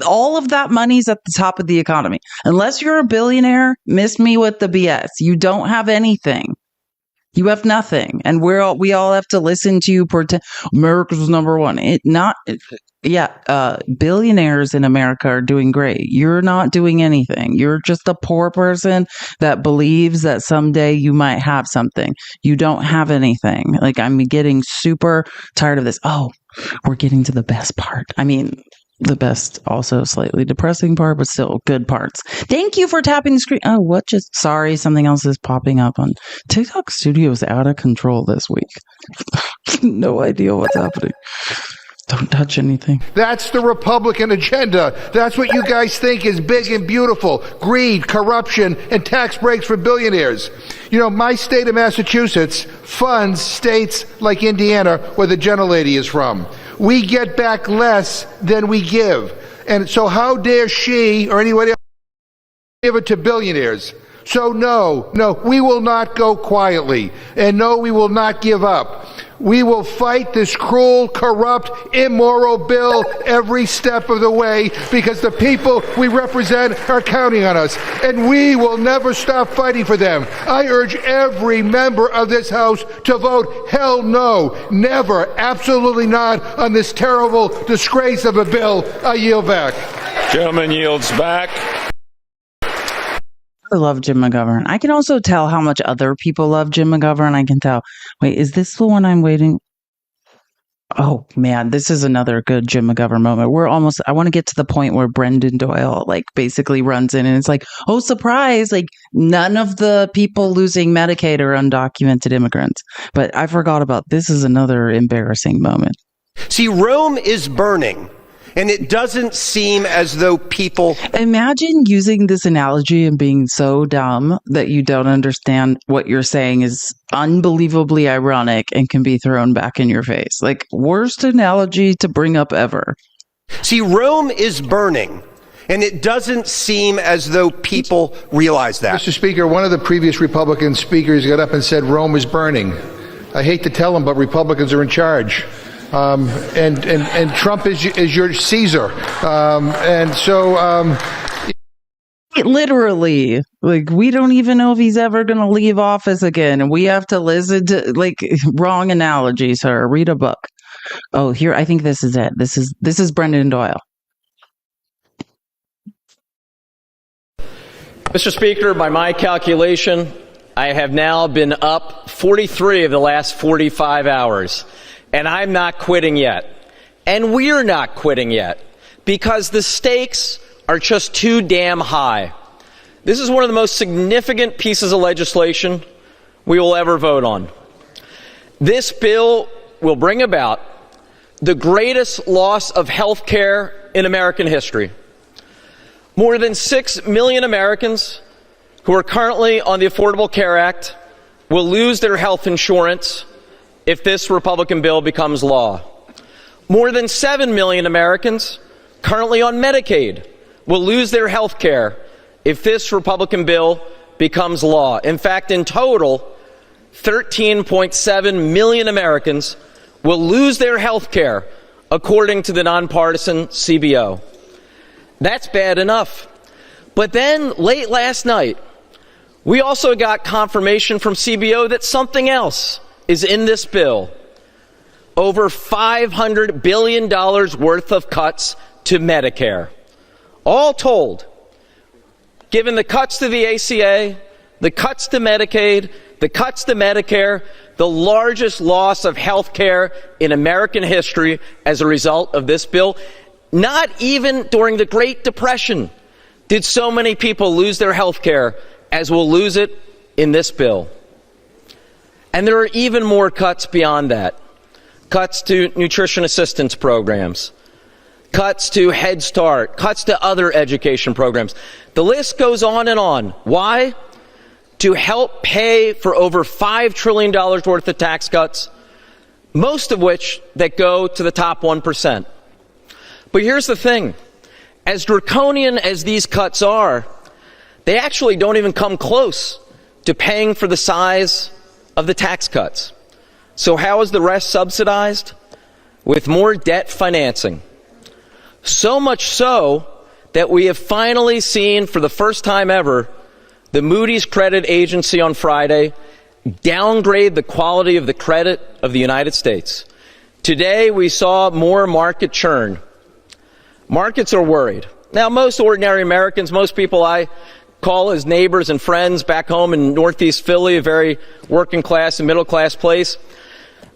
All of that money's at the top of the economy. Unless you're a billionaire, miss me with the BS. You don't have anything. You have nothing, and we all have to listen to you pretend America's number one. Billionaires in America are doing great. You're not doing anything. You're just a poor person that believes that someday you might have something. You don't have anything. Like, I'm getting super tired of this. Oh, we're getting to the best part. I mean, the best, also slightly depressing part, but still good parts. Thank you for tapping the screen. Oh, sorry, something else is popping up on TikTok Studios. Out of control this week. No idea what's happening. Don't touch anything. That's the Republican agenda. That's what you guys think is big and beautiful. Greed, corruption, and tax breaks for billionaires. You know, my state of Massachusetts funds states like Indiana, where the gentlelady is from. We get back less than we give. And so how dare she or anybody else give it to billionaires? So no, we will not go quietly. And no, we will not give up. We will fight this cruel, corrupt, immoral bill every step of the way, because the people we represent are counting on us, and we will never stop fighting for them. I urge every member of this House to vote hell no, never, absolutely not on this terrible disgrace of a bill. I yield back. Gentleman yields back. I love Jim McGovern. I can also tell how much other people love Jim McGovern. I can tell. Wait, is this the one I'm waiting? Oh man, this is another good Jim McGovern moment. I want to get to the point where Brendan Doyle basically runs in and it's like, oh surprise, none of the people losing Medicaid are undocumented immigrants. But I forgot about this. Is another embarrassing moment. See, Rome is burning. And it doesn't seem as though people... Imagine using this analogy and being so dumb that you don't understand what you're saying is unbelievably ironic and can be thrown back in your face. Worst analogy to bring up ever. See, Rome is burning. And it doesn't seem as though people realize that. Mr. Speaker, one of the previous Republican speakers got up and said Rome is burning. I hate to tell him, but Republicans are in charge. And Trump is your Caesar. Literally, we don't even know if he's ever going to leave office again. And we have to listen to wrong analogy, sir. Read a book. Oh, here, I think this is it. This is Brendan Doyle. Mr. Speaker, by my calculation, I have now been up 43 of the last 45 hours. And I'm not quitting yet. And we're not quitting yet. Because the stakes are just too damn high. This is one of the most significant pieces of legislation we will ever vote on. This bill will bring about the greatest loss of health care in American history. More than 6 million Americans who are currently on the Affordable Care Act will lose their health insurance if this Republican bill becomes law. More than 7 million Americans currently on Medicaid will lose their health care if this Republican bill becomes law. In fact, in total, 13.7 million Americans will lose their health care, according to the nonpartisan CBO. That's bad enough. But then late last night, we also got confirmation from CBO that something else is in this bill. Over $500 billion worth of cuts to Medicare. All told, given the cuts to the ACA, the cuts to Medicaid, the cuts to Medicare, the largest loss of health care in American history as a result of this bill. Not even during the Great Depression did so many people lose their health care as will lose it in this bill. And there are even more cuts beyond that. Cuts to nutrition assistance programs, cuts to Head Start, cuts to other education programs. The list goes on and on. Why? To help pay for over $5 trillion worth of tax cuts, most of which that go to the top 1%. But here's the thing. As draconian as these cuts are, they actually don't even come close to paying for the size of the tax cuts. So how is the rest subsidized? With more debt financing. So much so that we have finally seen, for the first time ever, the Moody's credit agency on Friday downgrade the quality of the credit of the United States. Today we saw more market churn. Markets are worried. Now, most ordinary Americans, most people I call as neighbors and friends back home in Northeast Philly, a very working class and middle class place,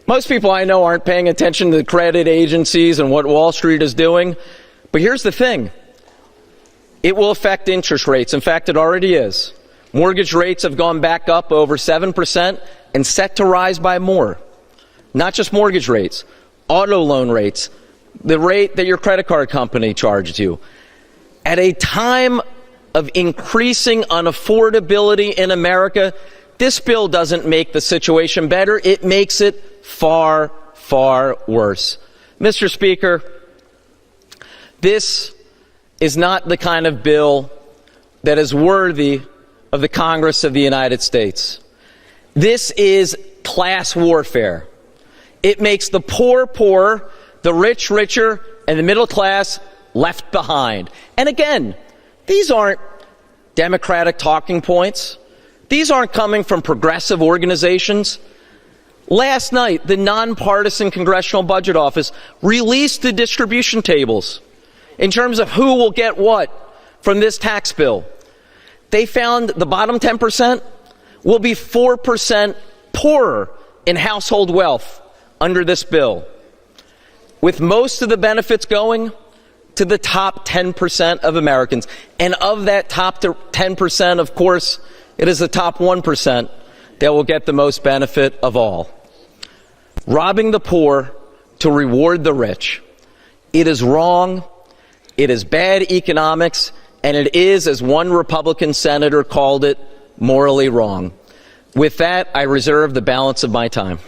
most people I know aren't paying attention to the credit agencies and what Wall Street is doing. But here's the thing. It will affect interest rates. In fact, it already is. Mortgage rates have gone back up over 7% and set to rise by more. Not just mortgage rates, auto loan rates, the rate that your credit card company charges you. At a time of increasing unaffordability in America, this bill doesn't make the situation better. It makes it far, far worse. Mr. Speaker, this is not the kind of bill that is worthy of the Congress of the United States. This is class warfare. It makes the poor poorer, the rich richer, and the middle class left behind. And again, these aren't Democratic talking points. These aren't coming from progressive organizations. Last night, the nonpartisan Congressional Budget Office released the distribution tables in terms of who will get what from this tax bill. They found the bottom 10% will be 4% poorer in household wealth under this bill, with most of the benefits going to the top 10% of Americans. And of that top 10%, of course, it is the top 1% that will get the most benefit of all. Robbing the poor to reward the rich. It is wrong. It is bad economics. And it is, as one Republican senator called it, morally wrong. With that, I reserve the balance of my time.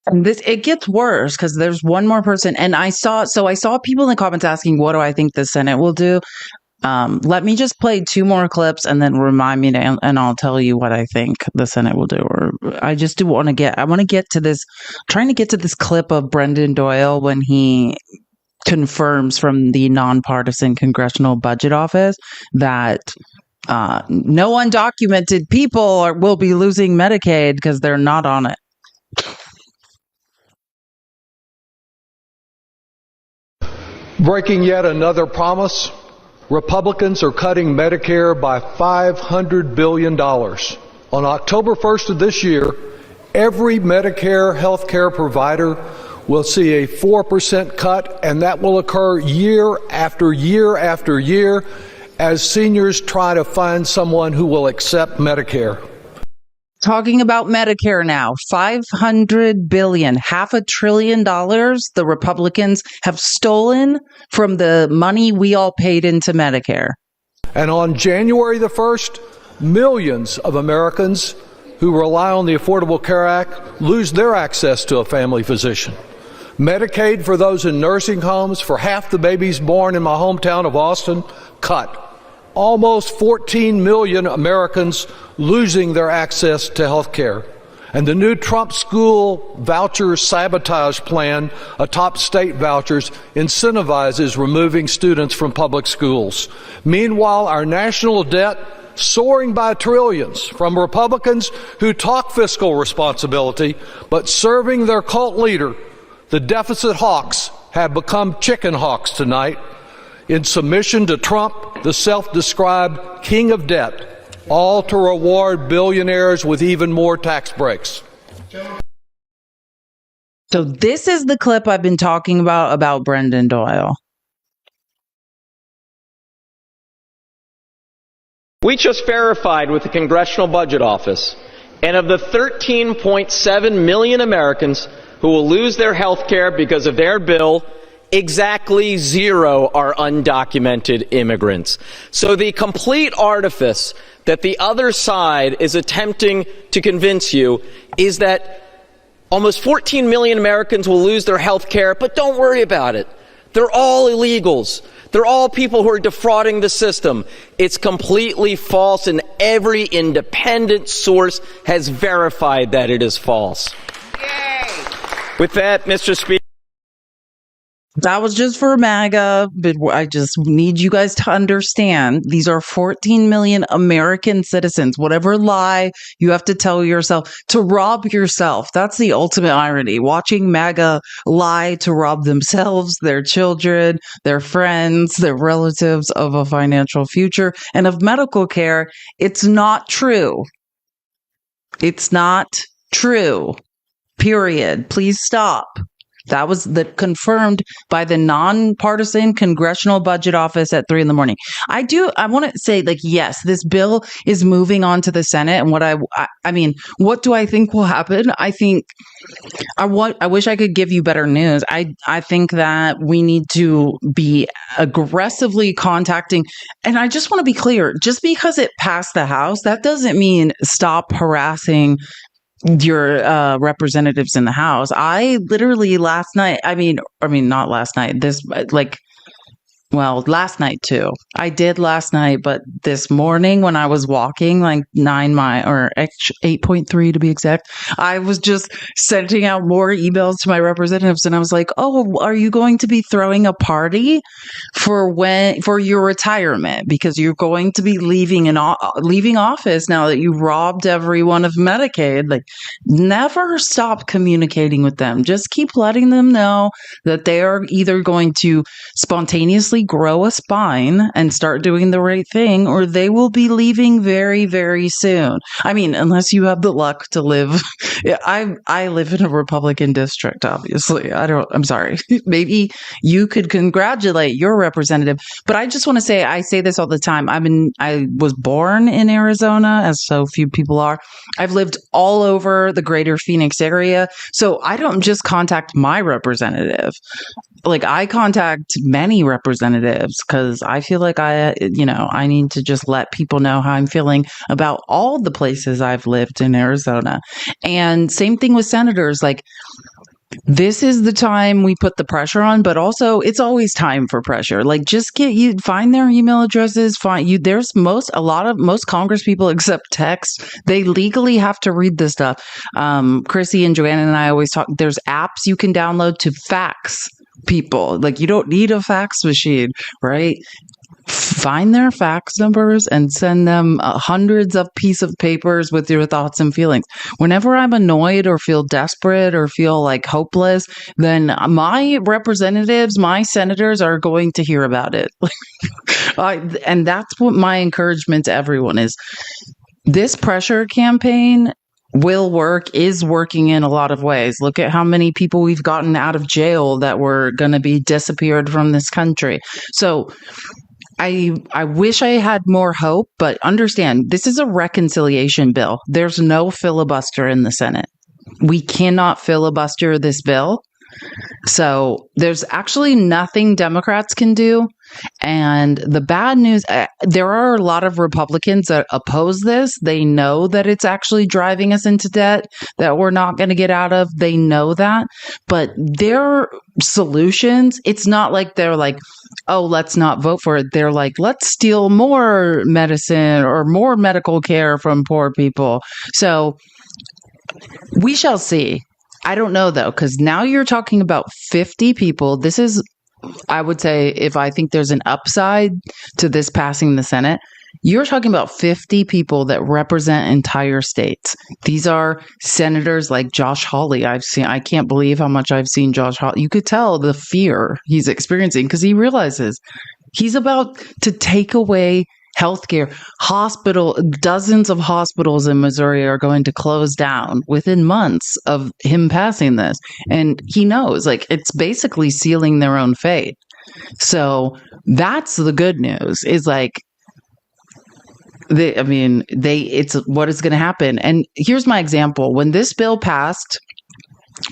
And it gets worse because there's one more person. And I saw people in the comments asking, what do I think the Senate will do? Let me just play two more clips and then remind me to, and I'll tell you what I think the Senate will do. Or I just want to get to this, trying to get to this clip of Brendan Doyle when he confirms from the nonpartisan Congressional Budget Office that no undocumented people will be losing Medicaid because they're not on it. Breaking yet another promise, Republicans are cutting Medicare by $500 billion. On October 1st of this year, every Medicare health care provider will see a 4% cut, and that will occur year after year after year as seniors try to find someone who will accept Medicare. Talking about Medicare now, $500 billion, $500 billion the Republicans have stolen from the money we all paid into Medicare. And on January the 1st, millions of Americans who rely on the Affordable Care Act lose their access to a family physician. Medicaid for those in nursing homes, for half the babies born in my hometown of Austin, cut. Almost 14 million Americans losing their access to health care. And the new Trump school voucher sabotage plan atop state vouchers incentivizes removing students from public schools. Meanwhile, our national debt soaring by trillions from Republicans who talk fiscal responsibility, but serving their cult leader, the deficit hawks have become chicken hawks tonight in submission to Trump, the self-described king of debt, all to reward billionaires with even more tax breaks. So this is the clip I've been talking about Brendan Doyle. We just verified with the Congressional Budget Office, and of the 13.7 million Americans who will lose their health care because of their bill, exactly 0 are undocumented immigrants. So the complete artifice that the other side is attempting to convince you is that almost 14 million Americans will lose their health care, but don't worry about it. They're all illegals. They're all people who are defrauding the system. It's completely false, and every independent source has verified that it is false. Yay. With that, Mr. Speaker. That was just for MAGA, but I just need you guys to understand these are 14 million American citizens. Whatever lie you have to tell yourself to rob yourself. That's the ultimate irony. Watching MAGA lie to rob themselves, their children, their friends, their relatives of a financial future and of medical care. It's not true. It's not true. Period. Please stop. That was confirmed by the nonpartisan Congressional Budget Office at 3 a.m. I want to say, yes, this bill is moving on to the Senate. And what do I think will happen? I wish I could give you better news. I think that we need to be aggressively contacting. And I just want to be clear, just because it passed the House, that doesn't mean stop harassing your representatives in the House. I literally last night, not last night, last night too. I did last night, but this morning when I was walking 9 miles or 8.3 to be exact, I was just sending out more emails to my representatives and I was like, "Oh, are you going to be throwing a party for your retirement because you're going to be leaving office now that you robbed everyone of Medicaid?" Never stop communicating with them. Just keep letting them know that they are either going to spontaneously grow a spine and start doing the right thing, or they will be leaving very, very soon. Unless you have the luck to live. I live in a Republican district, obviously. I'm sorry. Maybe you could congratulate your representative, but I just want to say, I say this all the time. I was born in Arizona, as so few people are. I've lived all over the greater Phoenix area. So I don't just contact my representative. I contact many representatives because I feel like I need to just let people know how I'm feeling about all the places I've lived in Arizona. And same thing with senators. This is the time we put the pressure on, but also it's always time for pressure. Just find their email addresses, most Congress people accept text. They legally have to read this stuff. Chrissy and Joanna and I always talk, there's apps you can download to fax people. You don't need a fax machine, right? Find their fax numbers and send them hundreds of pieces of papers with your thoughts and feelings. Whenever I'm annoyed or feel desperate or feel hopeless, then my representatives, my senators are going to hear about it. And that's what my encouragement to everyone is. This pressure campaign will work, is working in a lot of ways. Look at how many people we've gotten out of jail that were going to be disappeared from this country. So I wish I had more hope, but understand this is a reconciliation bill. There's no filibuster in the Senate. We cannot filibuster this bill. So there's actually nothing Democrats can do. And the bad news, there are a lot of Republicans that oppose this. They know that it's actually driving us into debt that we're not going to get out of. They know that. But their solutions, it's not like they're like, "Oh, let's not vote for it." They're like, "Let's steal more medicine or more medical care from poor people." So We shall see. I don't know though, because now you're talking about 50 people. This is, I would say, if I think there's an upside to this passing the Senate, you're talking about 50 people that represent entire states. These are senators like Josh Hawley. I can't believe how much I've seen Josh Hawley. You could tell the fear he's experiencing because he realizes he's about to take away healthcare. Dozens of hospitals in Missouri are going to close down within months of him passing this. And he knows, like, it's basically sealing their own fate. So that's the good news, is like, it's what is going to happen. And here's my example. When this bill passed,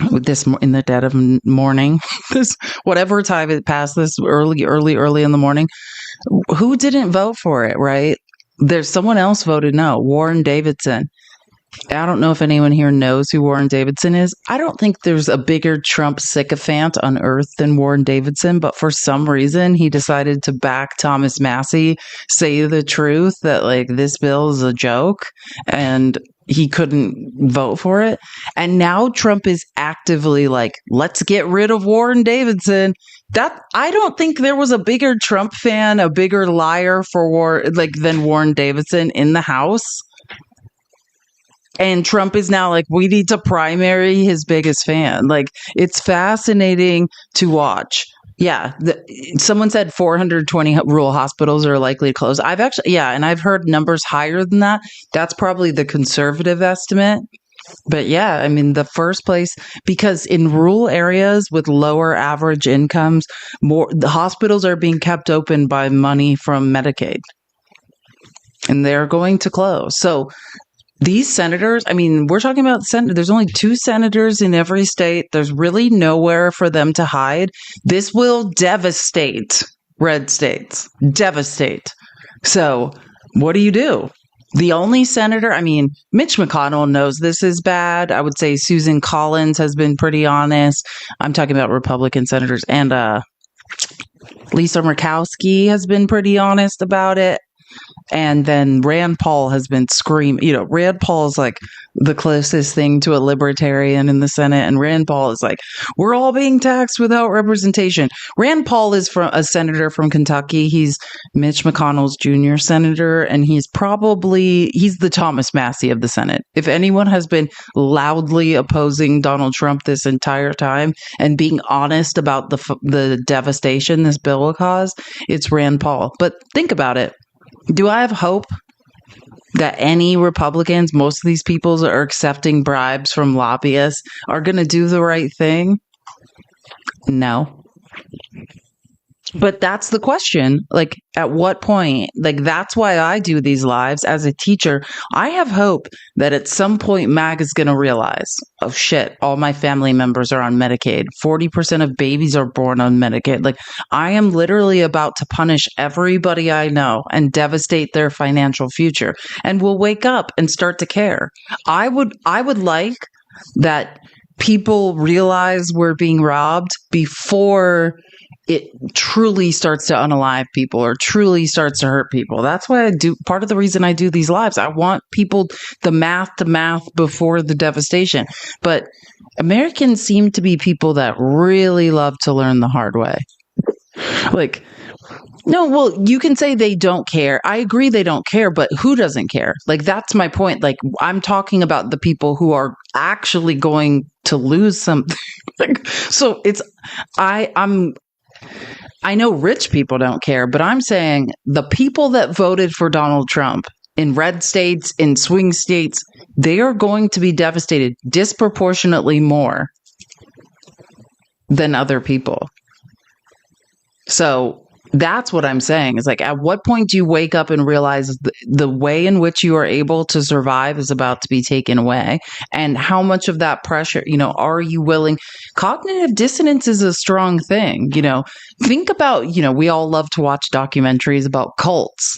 in the dead of morning, this whatever time it passed, this early in the morning, who didn't vote for it, right? There's someone else voted no, Warren Davidson. I don't know if anyone here knows who Warren Davidson is. I don't think there's a bigger Trump sycophant on earth than Warren Davidson, but for some reason he decided to back Thomas Massie, say the truth that like this bill is a joke, and he couldn't vote for it. And now Trump is actively like, let's get rid of Warren Davidson. That I don't think there was a bigger Trump fan, a bigger liar than Warren Davidson in the House. And Trump is now like, we need to primary his biggest fan. Like, it's fascinating to watch. Yeah. Someone said 420 rural hospitals are likely to close. I've heard numbers higher than that. That's probably the conservative estimate. But yeah, I mean, the first place, because in rural areas with lower average incomes, the hospitals are being kept open by money from Medicaid. And they're going to close. So these senators, I mean, we're talking about there's only 2 senators in every state. There's really nowhere for them to hide. This will devastate red states. Devastate. So what do you do? The only senator, I mean, Mitch McConnell knows this is bad. I would say Susan Collins has been pretty honest. I'm talking about Republican senators. And Lisa Murkowski has been pretty honest about it. And then Rand Paul has been screaming. Rand Paul is like the closest thing to a libertarian in the Senate. And Rand Paul is like, we're all being taxed without representation. Rand Paul is a senator from Kentucky. He's Mitch McConnell's junior senator. And he's the Thomas Massie of the Senate. If anyone has been loudly opposing Donald Trump this entire time and being honest about the devastation this bill will cause, it's Rand Paul. But think about it. Do I have hope that any Republicans, most of these people are accepting bribes from lobbyists, are going to do the right thing? No. But that's the question. Like, at what point? Like, that's why I do these lives as a teacher. I have hope that at some point MAG is going to realize, oh shit, all my family members are on Medicaid. 40% of babies are born on Medicaid. Like, I am literally about to punish everybody I know and devastate their financial future. And we'll wake up and start to care. I would like that people realize we're being robbed before it truly starts to unalive people or truly starts to hurt people. That's why part of the reason I do these lives. I want people, the math before the devastation. But Americans seem to be people that really love to learn the hard way. Like, no, well, you can say they don't care. I agree they don't care, but who doesn't care? Like, that's my point. Like, I'm talking about the people who are actually going to lose something. So I know rich people don't care, but I'm saying the people that voted for Donald Trump in red states, in swing states, they are going to be devastated disproportionately more than other people. So that's what I'm saying. Is like, at what point do you wake up and realize the way in which you are able to survive is about to be taken away? And how much of that pressure, are you willing? Cognitive dissonance is a strong thing. Think about, we all love to watch documentaries about cults.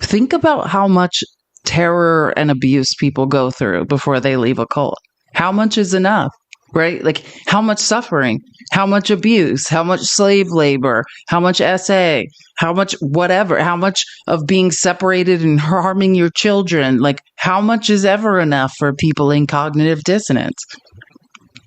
Think about how much terror and abuse people go through before they leave a cult. How much is enough? right? Like how much suffering, how much abuse, how much slave labor, how much SA, how much whatever, how much of being separated and harming your children. Like how much is ever enough for people in cognitive dissonance?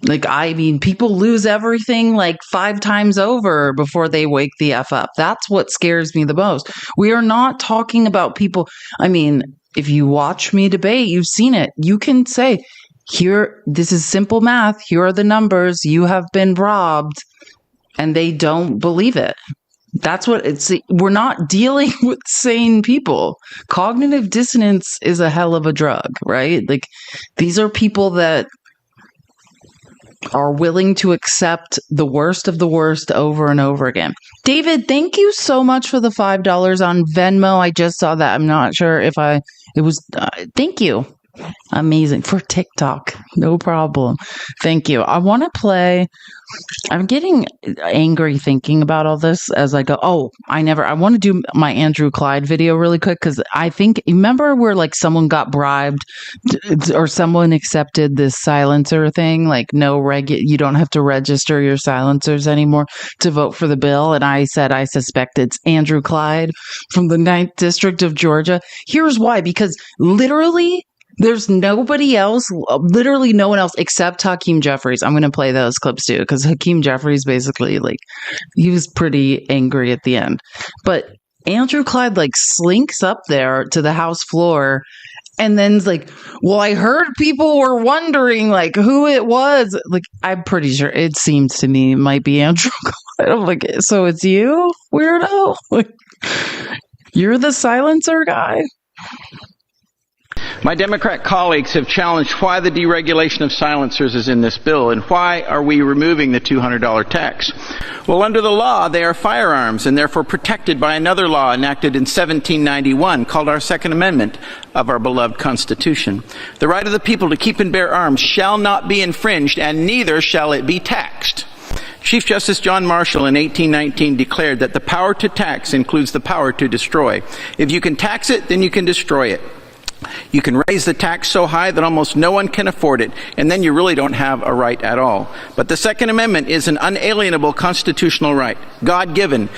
Like, I mean, people lose everything like 5 times over before they wake the F up. That's what scares me the most. We are not talking about people. I mean, if you watch me debate, you've seen it. You can say, here, this is simple math. Here are the numbers. You have been robbed. And they don't believe it. That's what it's. We're not dealing with sane people. Cognitive dissonance is a hell of a drug, right? Like, these are people that are willing to accept the worst of the worst over and over again. David, thank you so much for the $5 on Venmo. I just saw that. I'm not sure if it was, thank you. Amazing. For TikTok. No problem. Thank you. I want to play. I'm getting angry thinking about all this as I go, I want to do my Andrew Clyde video really quick because I think, remember where like someone got bribed or someone accepted this silencer thing, like you don't have to register your silencers anymore to vote for the bill. And I said, I suspect it's Andrew Clyde from the 9th District of Georgia. Here's why, because literally there's nobody else, literally no one else except Hakeem Jeffries. I'm going to play those clips too, because Hakeem Jeffries basically, like, he was pretty angry at the end. But Andrew Clyde, like, slinks up there to the House floor and then's like, well, I heard people were wondering, like, who it was. Like, I'm pretty sure it seems to me it might be Andrew Clyde. I'm like, so it's you, weirdo? Like, you're the silencer guy? My Democrat colleagues have challenged why the deregulation of silencers is in this bill and why are we removing the $200 tax. Well, under the law, they are firearms and therefore protected by another law enacted in 1791 called our Second Amendment of our beloved Constitution. The right of the people to keep and bear arms shall not be infringed and neither shall it be taxed. Chief Justice John Marshall in 1819 declared that the power to tax includes the power to destroy. If you can tax it, then you can destroy it. You can raise the tax so high that almost no one can afford it, and then you really don't have a right at all. But the Second Amendment is an unalienable constitutional right, God-given.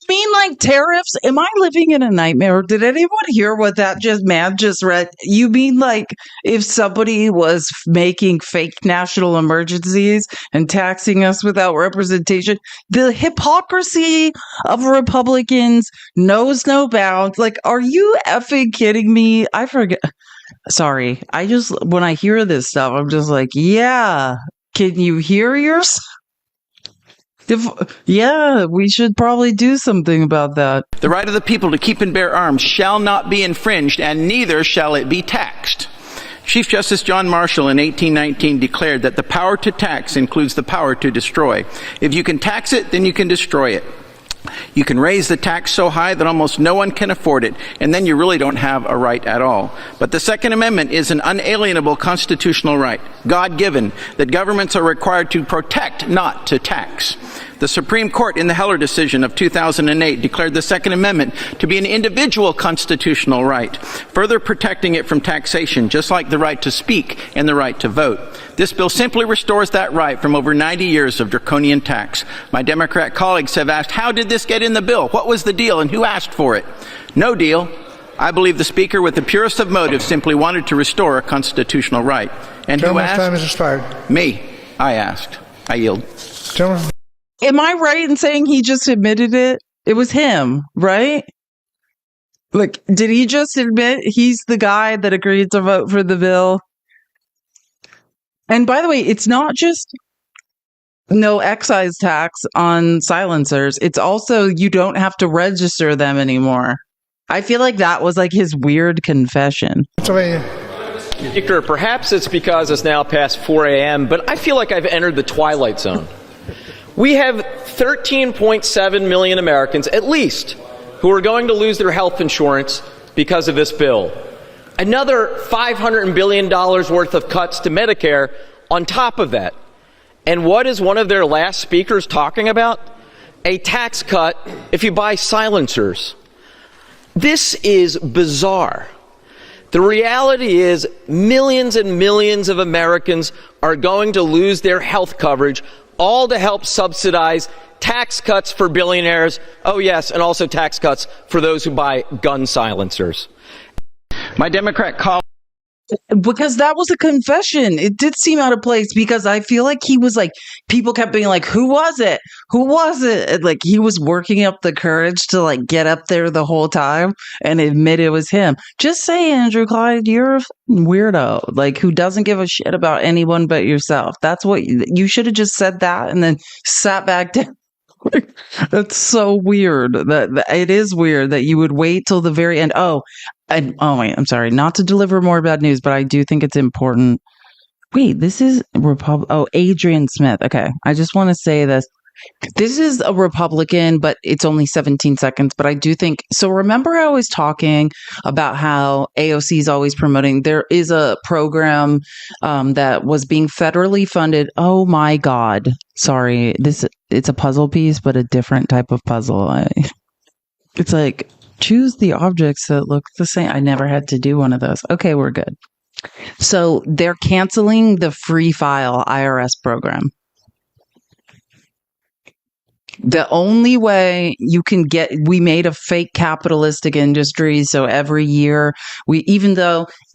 Mean like tariffs? Am I living in a nightmare? Did anyone hear what that man just read? You mean like if somebody was making fake national emergencies and taxing us without representation? The hypocrisy of Republicans knows no bounds. Like, are you effing kidding me? I forget. Sorry. When I hear this stuff, I'm just like, yeah. Can you hear yourself? Yeah, we should probably do something about that. The right of the people to keep and bear arms shall not be infringed, and neither shall it be taxed. Chief Justice John Marshall in 1819 declared that the power to tax includes the power to destroy. If you can tax it, then you can destroy it. You can raise the tax so high that almost no one can afford it, and then you really don't have a right at all. But the Second Amendment is an unalienable constitutional right, God-given, that governments are required to protect, not to tax. The Supreme Court in the Heller decision of 2008 declared the Second Amendment to be an individual constitutional right, further protecting it from taxation, just like the right to speak and the right to vote. This bill simply restores that right from over 90 years of draconian tax. My Democrat colleagues have asked, how did this get in the bill? What was the deal and who asked for it? No deal. I believe the Speaker, with the purest of motives, simply wanted to restore a constitutional right. And who asked? Time has expired. Me. I asked. I yield. Gentlemen. Am I right in saying he just admitted it? It was him, right? Like, did he just admit he's the guy that agreed to vote for the bill? And by the way, it's not just no excise tax on silencers. It's also you don't have to register them anymore. I feel like that was like his weird confession. Speaker, perhaps it's because it's now past 4 a.m., but I feel like I've entered the twilight zone. We have 13.7 million Americans, at least, who are going to lose their health insurance because of this bill. Another $500 billion worth of cuts to Medicare on top of that. And what is one of their last speakers talking about? A tax cut if you buy silencers. This is bizarre. The reality is millions and millions of Americans are going to lose their health coverage, all to help subsidize tax cuts for billionaires. Oh, yes, and also tax cuts for those who buy gun silencers. My Democrat colleague. Because that was a confession. It did seem out of place because I feel like he was like, people kept being like, who was it? Who was it? And like he was working up the courage to like get up there the whole time and admit it was him. Just say, Andrew Clyde, you're a weirdo, like who doesn't give a shit about anyone but yourself. That's what you should have just said that and then sat back down. That's so weird. That it is weird that you would wait till the very end. Wait, I'm sorry, not to deliver more bad news, but I do think it's important. Wait, this is Adrian Smith. Okay, I just want to say this. This is a Republican, but it's only 17 seconds. But I do think so. Remember, I was talking about how AOC is always promoting. There is a program that was being federally funded. Oh my God! Sorry, it's a puzzle piece, but a different type of puzzle. It's like choose the objects that look the same. I never had to do one of those. Okay, we're good. So they're canceling the Free File IRS program. The only way you can we made a fake capitalistic industry. So every year and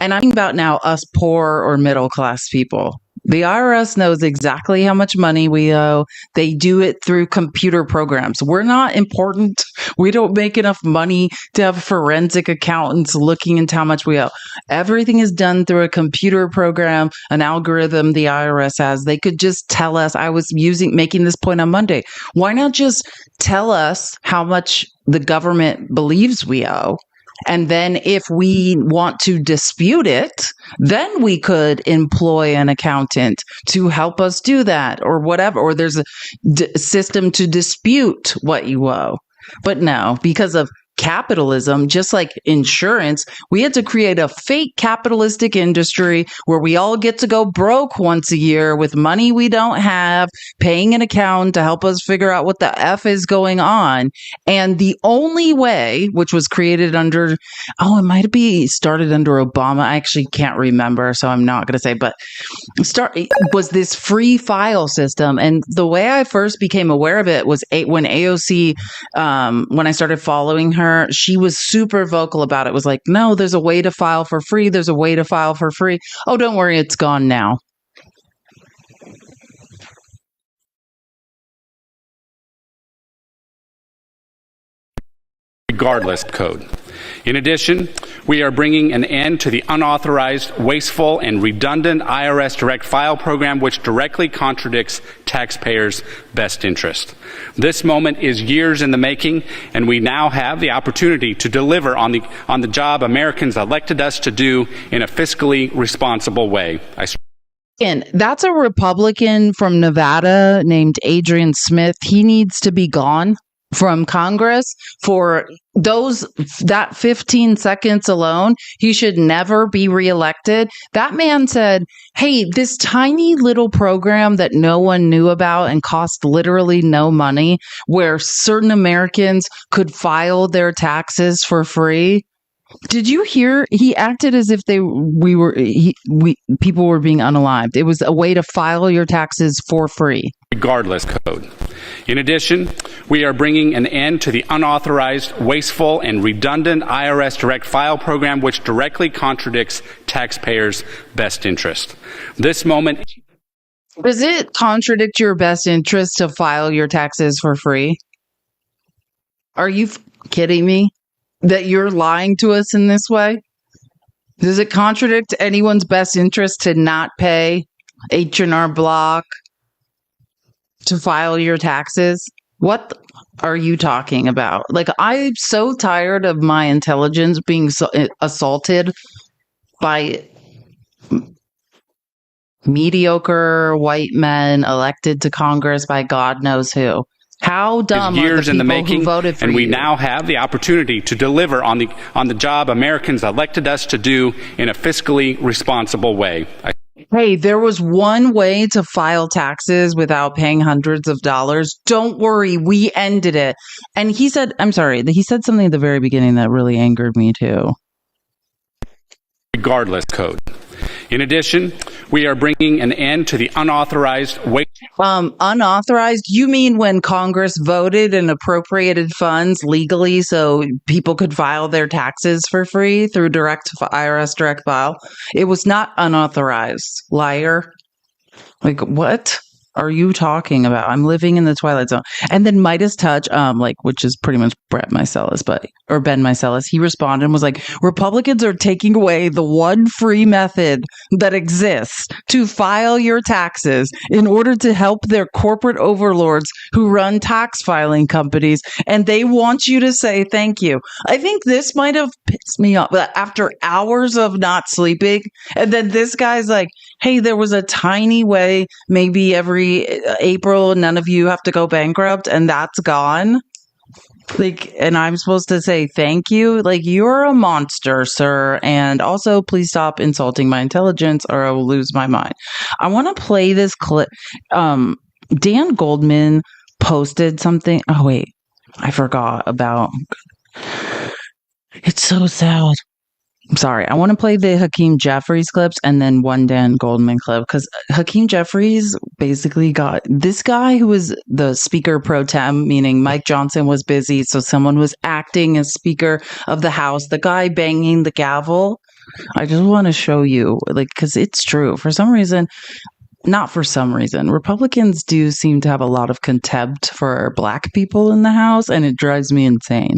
I'm talking about now us poor or middle class people. The IRS knows exactly how much money we owe. They do it through computer programs. We're not important. We don't make enough money to have forensic accountants looking into how much we owe. Everything is done through a computer program, an algorithm the IRS has. They could just tell us. I was making this point on Monday. Why not just tell us how much the government believes we owe? And then if we want to dispute it, then we could employ an accountant to help us do that or whatever. Or there's a system to dispute what you owe. But no, because of capitalism, just like insurance, we had to create a fake capitalistic industry where we all get to go broke once a year with money we don't have, paying an accountant to help us figure out what the F is going on. And the only way, which was created under, it might be started under Obama. I actually can't remember, so I'm not going to say, but was this free file system. And the way I first became aware of it was when AOC, when I started following her, she was super vocal about it. Was like, no, there's a way to file for free. There's a way to file for free. Oh, don't worry, it's gone now. Regardless code. In addition, we are bringing an end to the unauthorized, wasteful, and redundant IRS direct file program, which directly contradicts taxpayers' best interest. This moment is years in the making, and we now have the opportunity to deliver on the job Americans elected us to do in a fiscally responsible way. And that's a Republican from Nevada named Adrian Smith. He needs to be gone from Congress for that 15 seconds alone. He should never be reelected. That man said, hey, this tiny little program that no one knew about and cost literally no money, where certain Americans could file their taxes for free. Did you hear? He acted as if people were being unalived. It was a way to file your taxes for free. Regardless code. In addition, we are bringing an end to the unauthorized, wasteful, and redundant IRS direct file program, which directly contradicts taxpayers' best interest. This moment. Does it contradict your best interest to file your taxes for free? Are you kidding me? That you're lying to us in this way? Does it contradict anyone's best interest to not pay H&R Block to file your taxes? What are you talking about? Like, I'm so tired of my intelligence being assaulted by mediocre white men elected to Congress by God knows who. How dumb are the people who voted for you? And we now have the opportunity to deliver on the job Americans elected us to do in a fiscally responsible way. Hey, there was one way to file taxes without paying hundreds of dollars. Don't worry, we ended it. And he said something at the very beginning that really angered me too. regardless code. In addition, we are bringing an end to the unauthorized unauthorized? You mean when Congress voted and appropriated funds legally so people could file their taxes for free through IRS direct file? It was not unauthorized, liar. Like, what are you talking about? I'm living in the Twilight Zone. And then Midas Touch, which is pretty much Ben Meiselas, he responded and was like, Republicans are taking away the one free method that exists to file your taxes in order to help their corporate overlords who run tax filing companies. And they want you to say thank you. I think this might have pissed me off after hours of not sleeping. And then this guy's like, hey, there was a tiny way, maybe every April, none of you have to go bankrupt, and that's gone. Like, and I'm supposed to say thank you? Like, you're a monster, sir. And also, please stop insulting my intelligence or I will lose my mind. I want to play this clip. Dan Goldman posted something. Oh, wait. I forgot about. It's so sad. I'm sorry. I want to play the Hakeem Jeffries clips and then one Dan Goldman clip because Hakeem Jeffries basically got this guy who was the speaker pro tem, meaning Mike Johnson was busy. So someone was acting as speaker of the House, the guy banging the gavel. I just want to show you, because it's true. Not for some reason, Republicans do seem to have a lot of contempt for Black people in the House, and it drives me insane.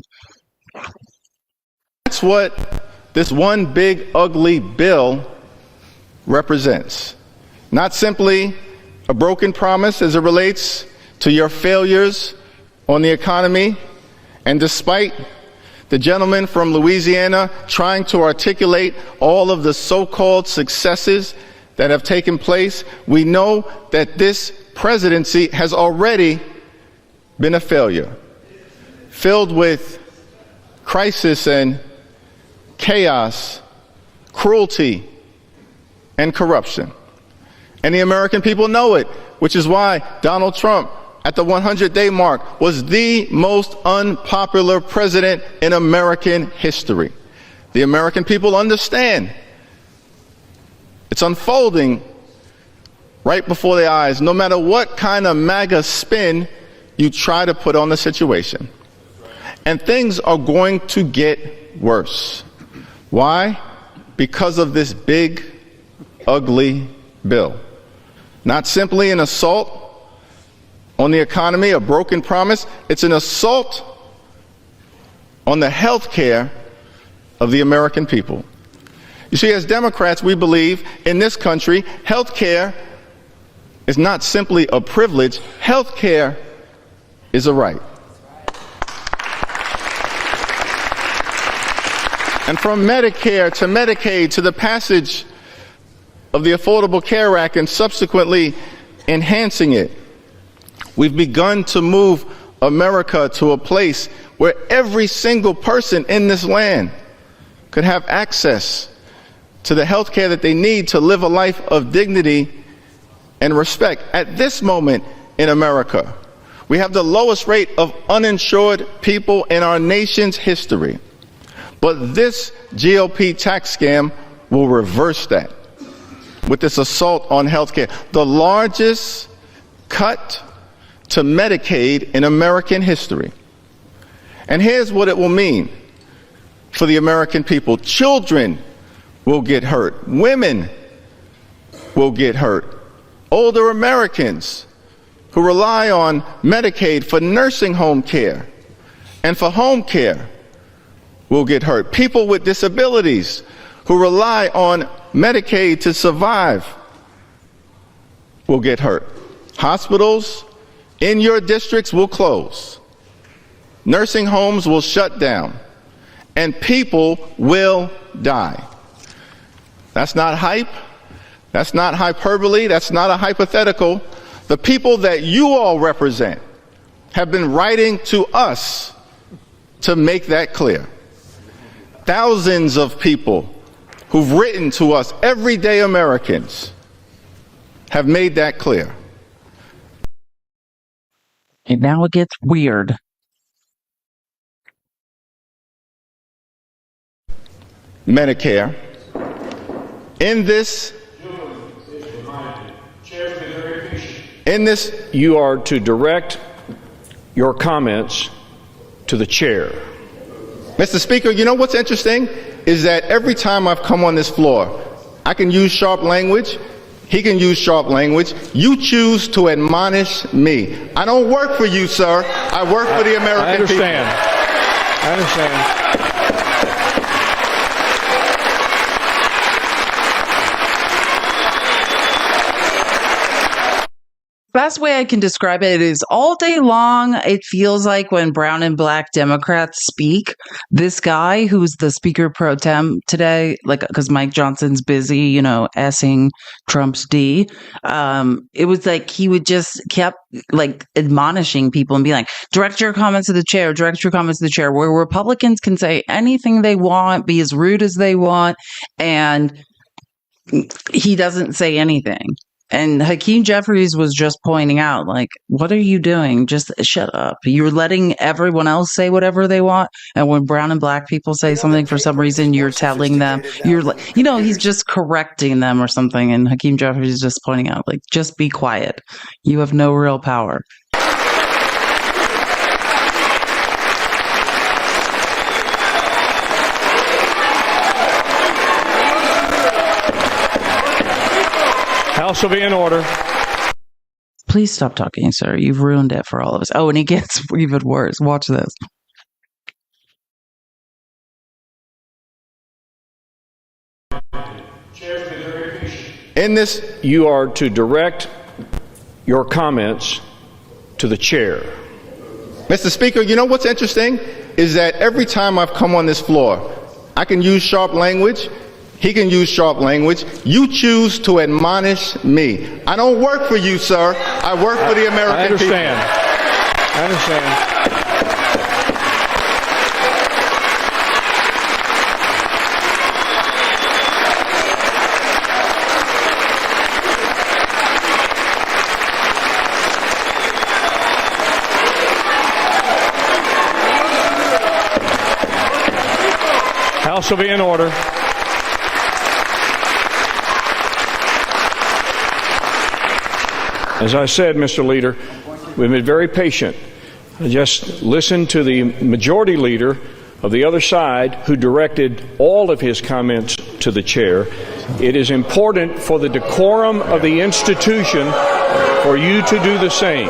That's what this one big ugly bill represents. Not simply a broken promise as it relates to your failures on the economy, and despite the gentleman from Louisiana trying to articulate all of the so-called successes that have taken place, we know that this presidency has already been a failure, filled with crisis and chaos, cruelty, and corruption. And the American people know it, which is why Donald Trump, at the 100-day mark, was the most unpopular president in American history. The American people understand. It's unfolding right before their eyes, no matter what kind of MAGA spin you try to put on the situation. And things are going to get worse. Why? Because of this big, ugly bill. Not simply an assault on the economy, a broken promise. It's an assault on the health care of the American people. You see, as Democrats, we believe in this country, health care is not simply a privilege. Health care is a right. And from Medicare to Medicaid to the passage of the Affordable Care Act and subsequently enhancing it, we've begun to move America to a place where every single person in this land could have access to the health care that they need to live a life of dignity and respect. At this moment in America, we have the lowest rate of uninsured people in our nation's history. But this GOP tax scam will reverse that with this assault on health care. The largest cut to Medicaid in American history. And here's what it will mean for the American people. Children will get hurt. Women will get hurt. Older Americans who rely on Medicaid for nursing home care and for home care will get hurt. People with disabilities who rely on Medicaid to survive will get hurt. Hospitals in your districts will close. Nursing homes will shut down. And people will die. That's not hype. That's not hyperbole. That's not a hypothetical. The people that you all represent have been writing to us to make that clear. Thousands of people who've written to us, everyday Americans, have made that clear. And now it gets weird. Medicare, In this, you are to direct your comments to the chair. Mr. Speaker, you know what's interesting is that every time I've come on this floor, I can use sharp language. He can use sharp language. You choose to admonish me. I don't work for you, sir. I work for the American people. I understand. Best way I can describe it is all day long, it feels like when brown and black Democrats speak, this guy who's the speaker pro tem today, like, because Mike Johnson's busy, you know, S-ing Trump's D, it was like he would just kept like admonishing people and be like, direct your comments to the chair, direct your comments to the chair, where Republicans can say anything they want, be as rude as they want, and he doesn't say anything. And Hakeem Jeffries was just pointing out, like, what are you doing? Just shut up. You're letting everyone else say whatever they want. And when brown and black people say something, for some reason, you're telling them, you're like, you know, he's just correcting them or something. And Hakeem Jeffries is just pointing out, like, just be quiet. You have no real power. House will be in order. Please stop talking, sir. You've ruined it for all of us. Oh, and it gets even worse. Watch this. In this, you are to direct your comments to the chair. Mr. Speaker, you know what's interesting is that every time I've come on this floor, I can use sharp language. He can use sharp language. You choose to admonish me. I don't work for you, sir. I work for the American people. I understand. House will be in order. As I said, Mr. Leader, we've been very patient. Just listen to the majority leader of the other side who directed all of his comments to the chair. It is important for the decorum of the institution for you to do the same.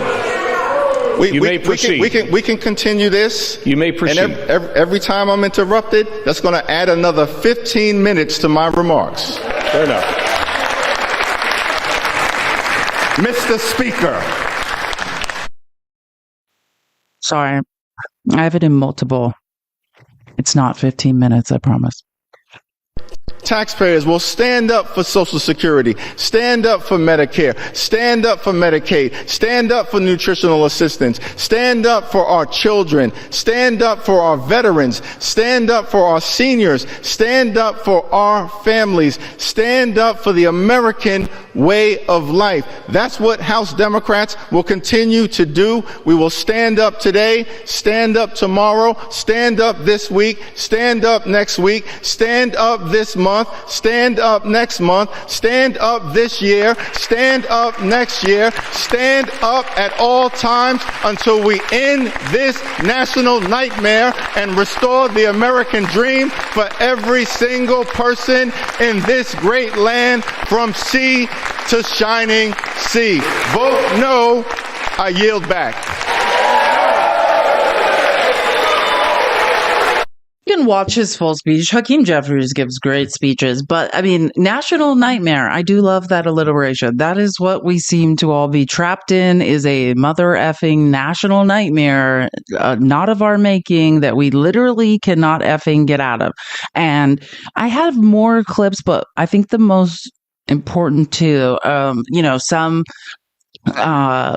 You may proceed. We can continue this. You may proceed. And every time I'm interrupted, that's going to add another 15 minutes to my remarks. Fair enough. Mr. Speaker. Sorry. I have it in multiple. It's not 15 minutes, I promise. Taxpayers will stand up for Social Security, stand up for Medicare, stand up for Medicaid, stand up for nutritional assistance, stand up for our children, stand up for our veterans, stand up for our seniors, stand up for our families, stand up for the American way of life. That's what House Democrats will continue to do. We will stand up today, stand up tomorrow, stand up this week, stand up next week, stand up this month, stand up next month, stand up this year, stand up next year, stand up at all times until we end this national nightmare and restore the American dream for every single person in this great land from sea to shining sea. Vote no. I yield back. You can watch his full speech. Hakeem Jeffries gives great speeches, but I mean, national nightmare. I do love that alliteration. That is what we seem to all be trapped in, is a mother effing national nightmare, not of our making, that we literally cannot effing get out of. And I have more clips, but I think the most important too, some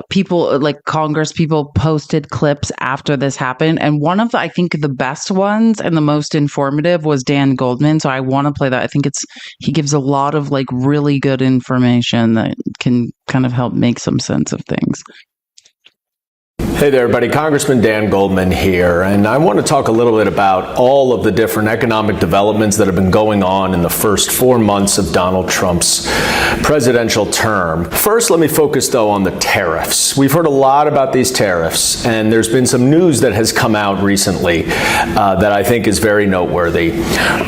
people, like Congress people, posted clips after this happened, and one of I think the best ones and the most informative was Dan Goldman, so I want to play that. I think he gives a lot of like really good information that can kind of help make some sense of things. Hey there, everybody. Congressman Dan Goldman here, and I want to talk a little bit about all of the different economic developments that have been going on in the first 4 months of Donald Trump's presidential term. First, let me focus, though, on the tariffs. We've heard a lot about these tariffs, and there's been some news that has come out recently that I think is very noteworthy.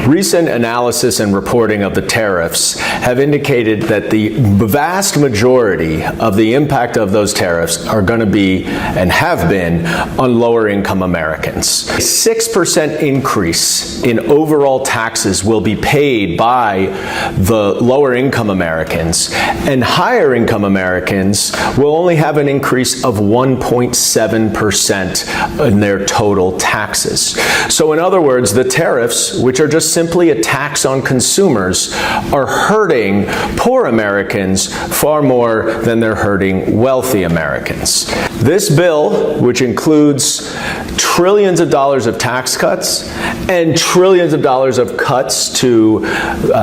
Recent analysis and reporting of the tariffs have indicated that the vast majority of the impact of those tariffs are going to be and have been on lower income Americans. A 6% increase in overall taxes will be paid by the lower income Americans, and higher income Americans will only have an increase of 1.7% in their total taxes. So in other words, the tariffs, which are just simply a tax on consumers, are hurting poor Americans far more than they're hurting wealthy Americans. This bill, which includes trillions of dollars of tax cuts and trillions of dollars of cuts to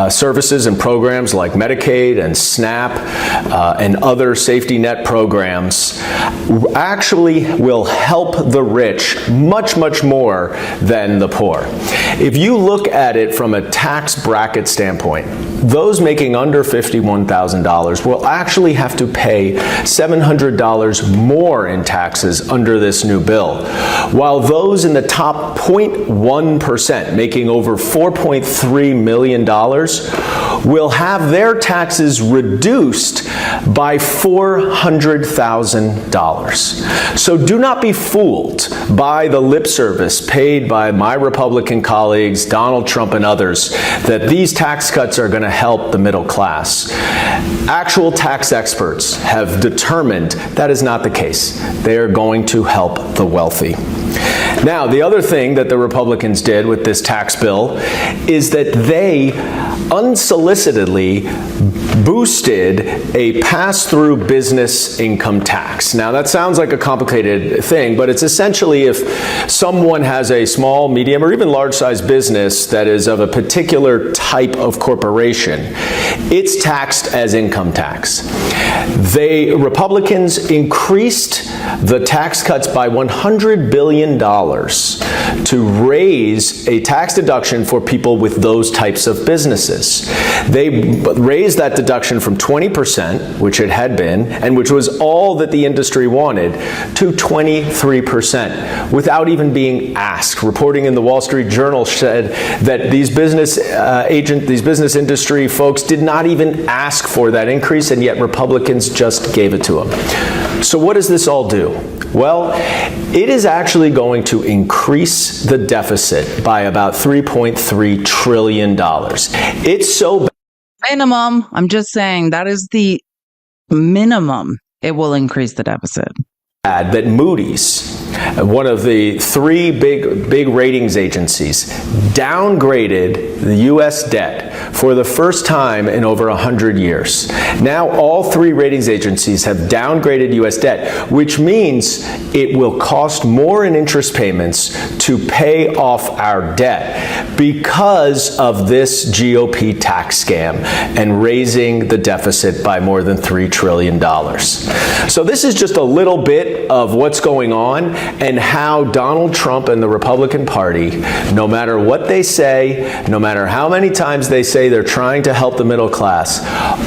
services and programs like Medicaid and SNAP and other safety net programs, actually will help the rich much, much more than the poor. If you look at it from a tax bracket standpoint, those making under $51,000 will actually have to pay $700 more in taxes under this new bill, while those in the top 0.1%, making over $4.3 million, will have their taxes reduced by $400,000. So do not be fooled by the lip service paid by my Republican colleagues, Donald Trump and others, that these tax cuts are going to help the middle class. Actual tax experts have determined that is not the case. They are going to help the wealthy. Now, the other thing that the Republicans did with this tax bill is that they unsolicitedly boosted a pass-through business income tax. Now, that sounds like a complicated thing, but it's essentially if someone has a small, medium, or even large-sized business that is of a particular type of corporation, it's taxed as income tax. Republicans increased the tax cuts by $100 billion to raise a tax deduction for people with those types of businesses. They raised that deduction from 20%, which it had been, and which was all that the industry wanted, to 23% without even being asked. Reporting in the Wall Street Journal said that these business industry folks did not even ask for that increase, and yet Republicans just gave it to them. So what does this all do? Well, it is actually going to increase the deficit by about $3.3 trillion. It's so bad. Minimum. I'm just saying that is the minimum. It will increase the deficit. That Moody's, one of the three big ratings agencies, downgraded the U.S. debt for the first time in over 100 years. Now all three ratings agencies have downgraded U.S. debt, which means it will cost more in interest payments to pay off our debt because of this GOP tax scam and raising the deficit by more than $3 trillion. So this is just a little bit of what's going on and how Donald Trump and the Republican Party, no matter what they say, no matter how many times they say they're trying to help the middle class,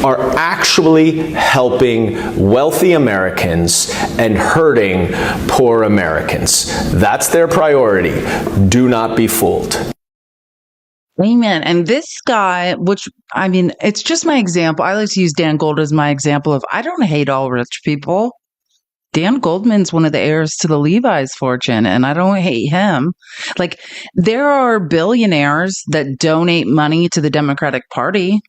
are actually helping wealthy Americans and hurting poor Americans. That's their priority. Do not be fooled. Amen. And this guy, which, I mean, it's just my example. I like to use Dan Gold as my example of I don't hate all rich people. Dan Goldman's one of the heirs to the Levi's fortune, and I don't hate him. Like, there are billionaires that donate money to the Democratic Party.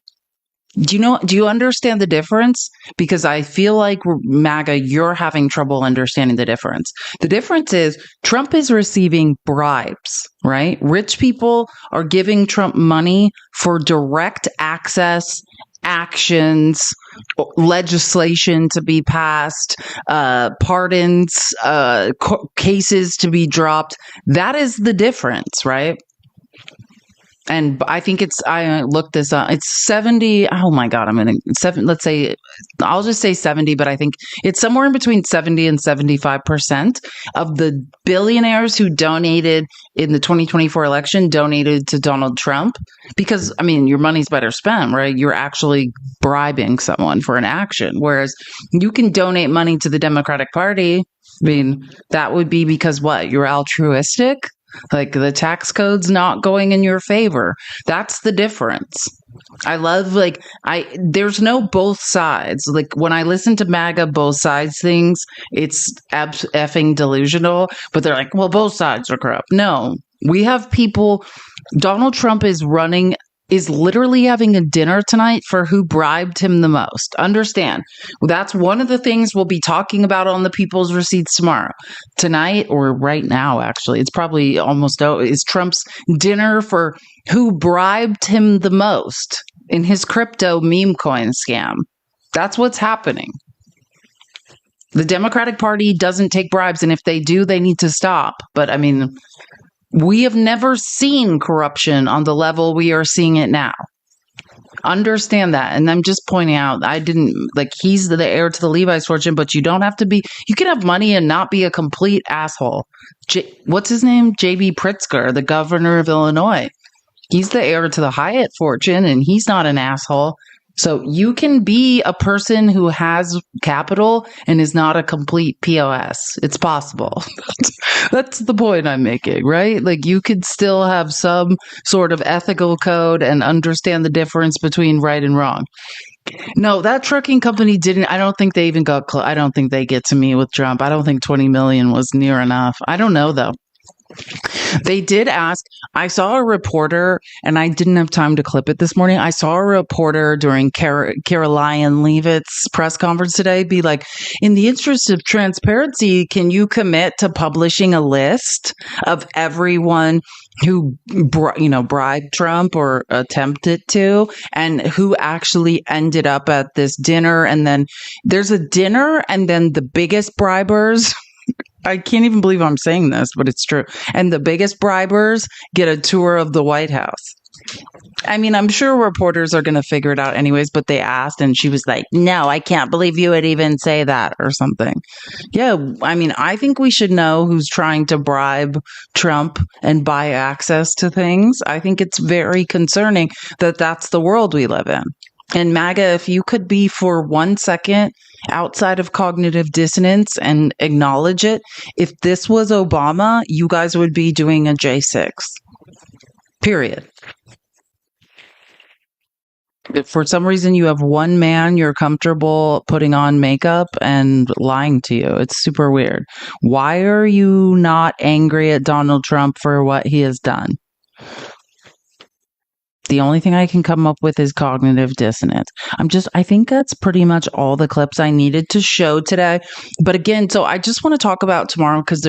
Do you understand the difference? Because I feel like, MAGA, you're having trouble understanding the difference. The difference is Trump is receiving bribes, right? Rich people are giving Trump money for direct access, actions, legislation to be passed, pardons, cases to be dropped. That is the difference, right? And I think I looked this up. It's 70. Oh my God. Let's say, I'll just say 70, but I think it's somewhere in between 70 and 75% of the billionaires who donated in the 2024 election donated to Donald Trump because, your money's better spent, right? You're actually bribing someone for an action. Whereas you can donate money to the Democratic Party. That would be because what? You're altruistic? Like the tax code's not going in your favor. That's the difference. I love, there's no both sides. Like when I listen to MAGA both sides things, it's effing delusional, but they're like, well, both sides are corrupt. No, we have people, Donald Trump is literally having a dinner tonight for who bribed him the most. Understand, that's one of the things we'll be talking about on the People's Receipts tomorrow. Tonight, or right now, actually, it's probably almost over, is Trump's dinner for who bribed him the most in his crypto meme coin scam. That's what's happening. The Democratic Party doesn't take bribes, and if they do, they need to stop. But we have never seen corruption on the level we are seeing it now. Understand that. And I'm just pointing out, he's the heir to the Levi's fortune, but you don't have to be, you can have money and not be a complete asshole. What's his name? J.B. Pritzker, the governor of Illinois. He's the heir to the Hyatt fortune, and he's not an asshole. So you can be a person who has capital and is not a complete POS. It's possible. That's the point I'm making, right? Like you could still have some sort of ethical code and understand the difference between right and wrong. No, that trucking company I don't think they even got I don't think they get to me with Trump. I don't think 20 million was near enough. I don't know though. They did ask. I saw a reporter, and I didn't have time to clip it this morning. I saw a reporter during Caroline Leavitt's press conference today be like, in the interest of transparency, can you commit to publishing a list of everyone who bribed Trump or attempted to, and who actually ended up at this dinner? And then there's a dinner, and then the biggest bribers I can't even believe I'm saying this, but it's true. And the biggest bribers get a tour of the White House. I'm sure reporters are going to figure it out anyways, but they asked and she was like, no, I can't believe you would even say that or something. Yeah, I think we should know who's trying to bribe Trump and buy access to things. I think it's very concerning that that's the world we live in. And MAGA, if you could be for 1 second outside of cognitive dissonance and acknowledge it, if this was Obama, you guys would be doing a J6. Period. If for some reason you have one man you're comfortable putting on makeup and lying to you, it's super weird. Why are you not angry at Donald Trump for what he has done? The only thing I can come up with is cognitive dissonance. I think that's pretty much all the clips I needed to show today. But again, so I just want to talk about tomorrow because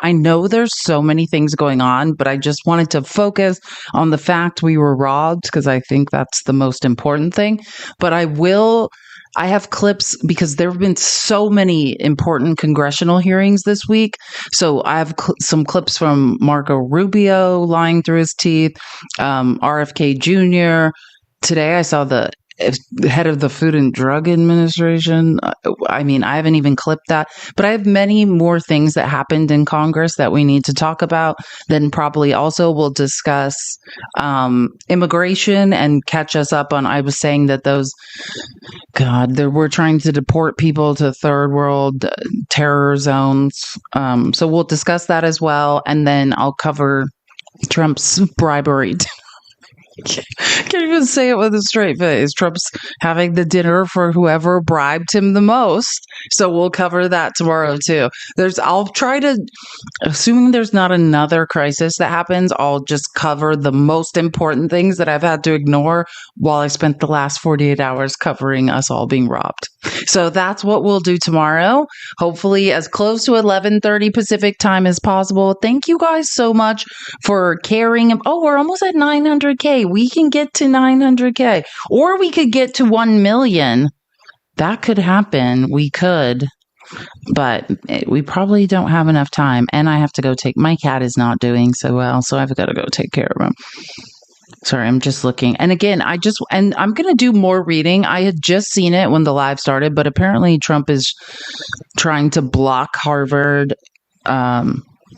I know there's so many things going on, but I just wanted to focus on the fact we were robbed because I think that's the most important thing. But I have clips because there have been so many important congressional hearings this week. So I have some clips from Marco Rubio lying through his teeth, RFK Jr. Today I saw the head of the Food and Drug Administration. I haven't even clipped that, but I have many more things that happened in Congress that we need to talk about. Then probably also we'll discuss immigration and catch us up on, I was saying that we're trying to deport people to third world terror zones. So we'll discuss that as well. And then I'll cover Trump's bribery. Can't even say it with a straight face. Trump's having the dinner for whoever bribed him the most. So we'll cover that tomorrow too. I'll try to, assuming there's not another crisis that happens, I'll just cover the most important things that I've had to ignore while I spent the last 48 hours covering us all being robbed. So that's what we'll do tomorrow. Hopefully as close to 11:30 Pacific time as possible. Thank you guys so much for caring. Oh, we're almost at 900K. We can get to 900K, or we could get to 1 million. That could happen. We could, but we probably don't have enough time. And I have to go my cat is not doing so well, so I've got to go take care of him. Sorry, I'm just looking. And again, and I'm going to do more reading. I had just seen it when the live started, but apparently Trump is trying to block Harvard.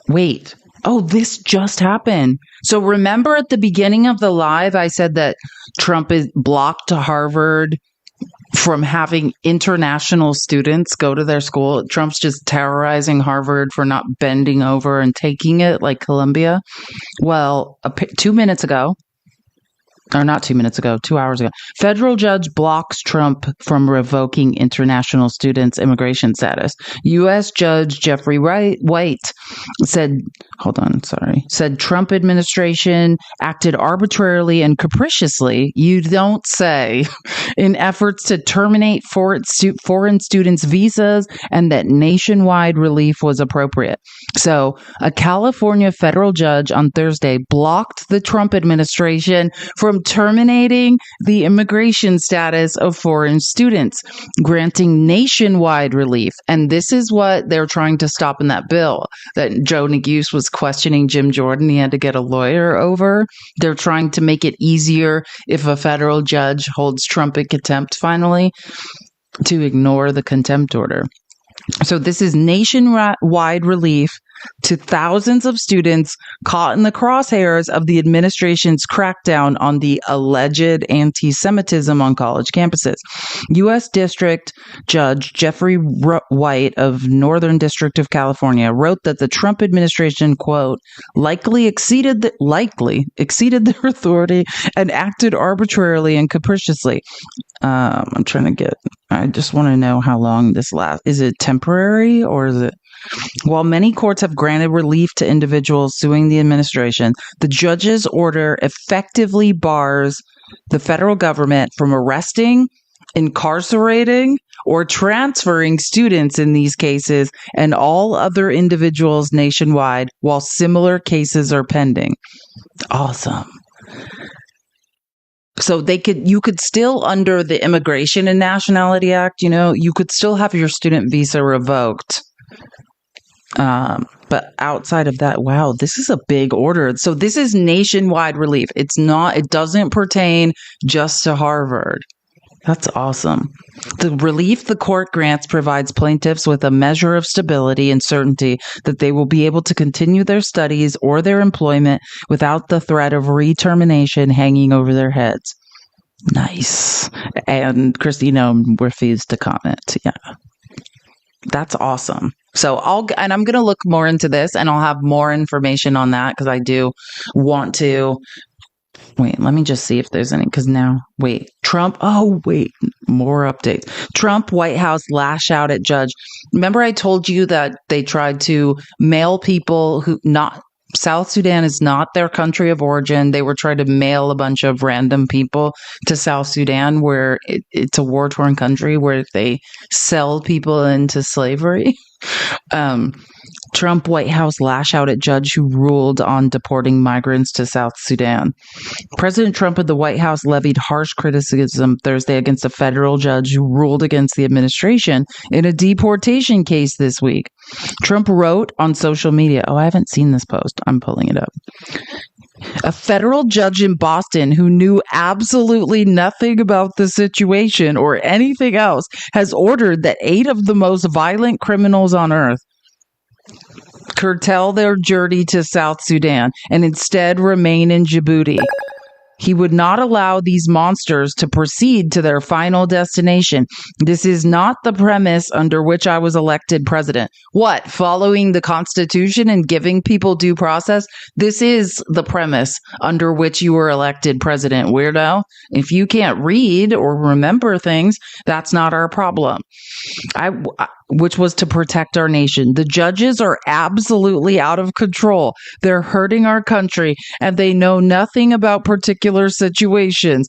Wait. Oh, this just happened. So remember at the beginning of the live, I said that Trump is blocked Harvard from having international students go to their school. Trump's just terrorizing Harvard for not bending over and taking it like Columbia. Well, 2 minutes ago, or not 2 minutes ago, 2 hours ago, federal judge blocks Trump from revoking international students' immigration status. U.S. Judge Jeffrey White said Trump administration acted arbitrarily and capriciously, you don't say, in efforts to terminate foreign students' visas, and that nationwide relief was appropriate. So a California federal judge on Thursday blocked the Trump administration from terminating the immigration status of foreign students, granting nationwide relief. And this is what they're trying to stop in that bill that Joe Neguse was questioning Jim Jordan. He had to get a lawyer over. They're trying to make it easier if a federal judge holds Trump in contempt finally to ignore the contempt order. So this is nationwide relief to thousands of students caught in the crosshairs of the administration's crackdown on the alleged anti-Semitism on college campuses. U.S. District Judge Jeffrey White of Northern District of California wrote that the Trump administration, quote, likely exceeded their authority and acted arbitrarily and capriciously. I just want to know how long this lasts. Is it temporary or is it? While many courts have granted relief to individuals suing the administration, the judge's order effectively bars the federal government from arresting, incarcerating, or transferring students in these cases and all other individuals nationwide while similar cases are pending. Awesome. So you could still, under the Immigration and Nationality Act, you could still have your student visa revoked. But outside of that, wow, this is a big order. So this is nationwide relief. It doesn't pertain just to Harvard. That's awesome. The relief the court grants provides plaintiffs with a measure of stability and certainty that they will be able to continue their studies or their employment without the threat of re-termination hanging over their heads. Nice. And Christina refused to comment. Yeah. That's awesome. So I'm going to look more into this and I'll have more information on that because I do want to. Wait, let me just see if there's any, Trump, more updates. Trump, White House lash out at judge. Remember I told you that they tried to mail people South Sudan is not their country of origin. They were trying to mail a bunch of random people to South Sudan where it's a war-torn country where they sell people into slavery. Trump White House lash out at judge who ruled on deporting migrants to South Sudan. President Trump and the White House levied harsh criticism Thursday against a federal judge who ruled against the administration in a deportation case this week. Trump wrote on social media, I haven't seen this post. I'm pulling it up. A federal judge in Boston who knew absolutely nothing about the situation or anything else has ordered that 8 of the most violent criminals on earth curtail their journey to South Sudan and instead remain in Djibouti. He would not allow these monsters to proceed to their final destination. This is not the premise under which I was elected president. What? Following the Constitution and giving people due process? This is the premise under which you were elected president, weirdo. If you can't read or remember things, that's not our problem. Which was to protect our nation. The judges are absolutely out of control. They're hurting our country, and they know nothing about particular situations.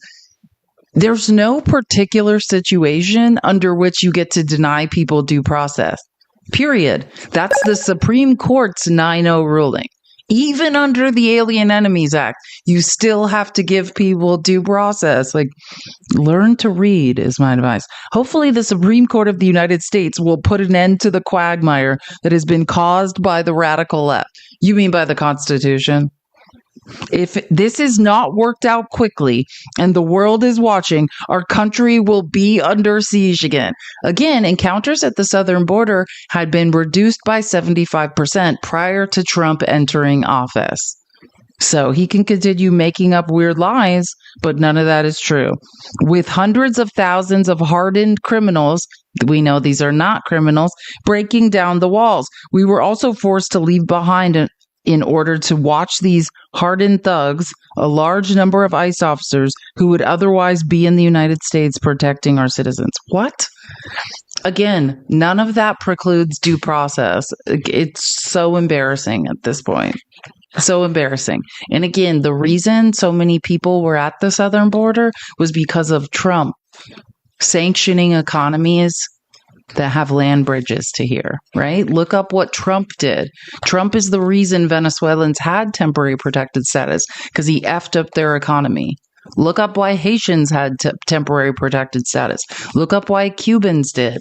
There's no particular situation under which you get to deny people due process. Period. That's the Supreme Court's 9-0 ruling. Even under the Alien Enemies Act, you still have to give people due process. Learn to read is my advice. Hopefully the Supreme Court of the United States will put an end to the quagmire that has been caused by the radical left. You mean by the Constitution? If this is not worked out quickly and the world is watching, our country will be under siege again. Again, encounters at the southern border had been reduced by 75% prior to Trump entering office. So he can continue making up weird lies, but none of that is true. With hundreds of thousands of hardened criminals, we know these are not criminals, breaking down the walls. We were also forced to leave behind in order to watch these hardened thugs, a large number of ICE officers who would otherwise be in the United States protecting our citizens. What? Again, none of that precludes due process. It's so embarrassing at this point. So embarrassing. And again, the reason so many people were at the southern border was because of Trump sanctioning economies that have land bridges to here, right? Look up what Trump did. Trump is the reason Venezuelans had temporary protected status because he effed up their economy. Look up why Haitians had temporary protected status. Look up why Cubans did.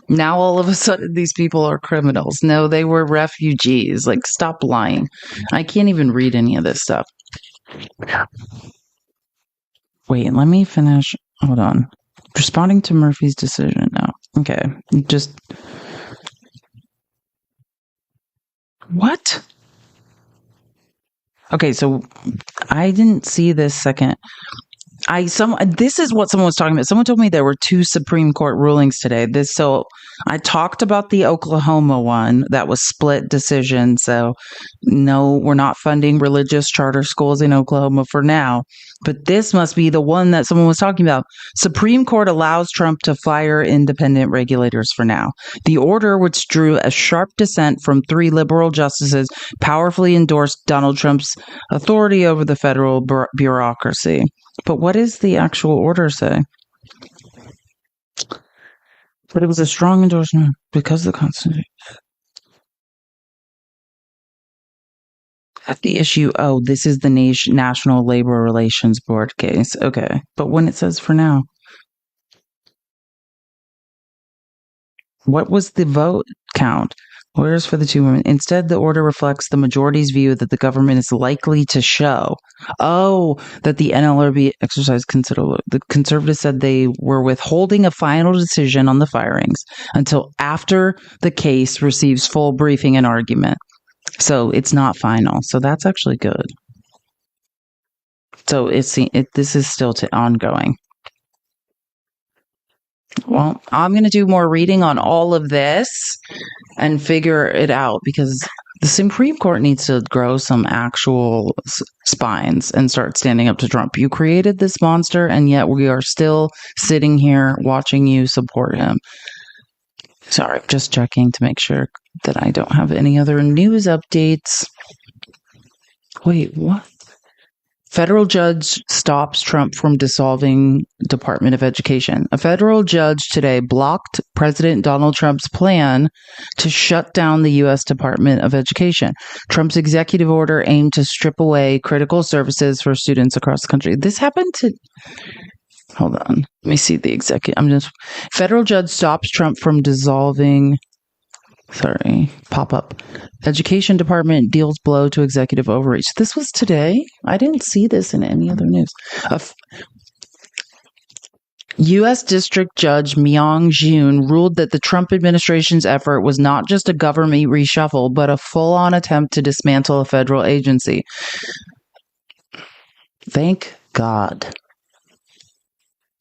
Now all of a sudden these people are criminals. No, they were refugees. Like, stop lying. I can't even read any of this stuff. Wait, let me finish. Hold on. Responding to Murphy's decision now. Okay. Just. What? Okay, so I didn't see this second. This is what someone was talking about. Someone told me there were 2 Supreme Court rulings today. So I talked about the Oklahoma one that was split decision. So no, we're not funding religious charter schools in Oklahoma for now. But this must be the one that someone was talking about. Supreme Court allows Trump to fire independent regulators for now. The order, which drew a sharp dissent from 3 liberal justices, powerfully endorsed Donald Trump's authority over the federal bureaucracy. But what does the actual order say? But it was a strong endorsement because of the Constitution. At the issue, this is the National Labor Relations Board case. Okay. But when it says for now, what was the vote count? Orders for the 2 women. Instead, the order reflects the majority's view that the government is likely to show. That the NLRB exercised considerable. The conservatives said they were withholding a final decision on the firings until after the case receives full briefing and argument. So it's not final. So that's actually good. So this is still ongoing. Well, I'm going to do more reading on all of this and figure it out because the Supreme Court needs to grow some actual spines and start standing up to Trump. You created this monster, and yet we are still sitting here watching you support him. Sorry, just checking to make sure that I don't have any other news updates. Wait, what? Federal judge stops Trump from dissolving Department of Education. A federal judge today blocked President Donald Trump's plan to shut down the U.S. Department of Education. Trump's executive order aimed to strip away critical services for students across the country. This happened to... Hold on. Let me see the executive... Federal judge stops Trump from dissolving... pop-up. Education Department deals blow to executive overreach. This was today? I didn't see this in any other news. U.S. District Judge Myung Jun ruled that the Trump administration's effort was not just a government reshuffle, but a full-on attempt to dismantle a federal agency. Thank God.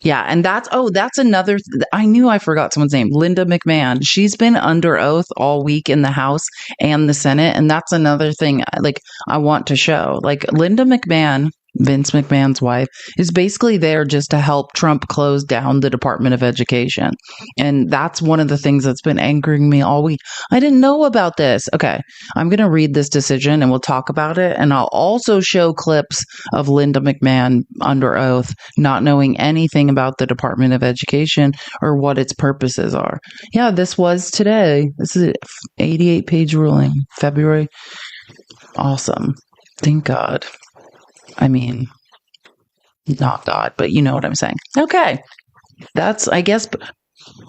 Yeah, and that's another, I knew I forgot someone's name, Linda McMahon. She's been under oath all week in the House and the Senate, and that's another thing, I want to show. Linda McMahon, Vince McMahon's wife, is basically there just to help Trump close down the Department of Education. And that's one of the things that's been angering me all week. I didn't know about this. Okay, I'm going to read this decision and we'll talk about it. And I'll also show clips of Linda McMahon under oath, not knowing anything about the Department of Education or what its purposes are. Yeah, this was today. This is an 88-page ruling, February. Awesome. Thank God. I mean, not God, but you know what I'm saying. Okay. That's, I guess,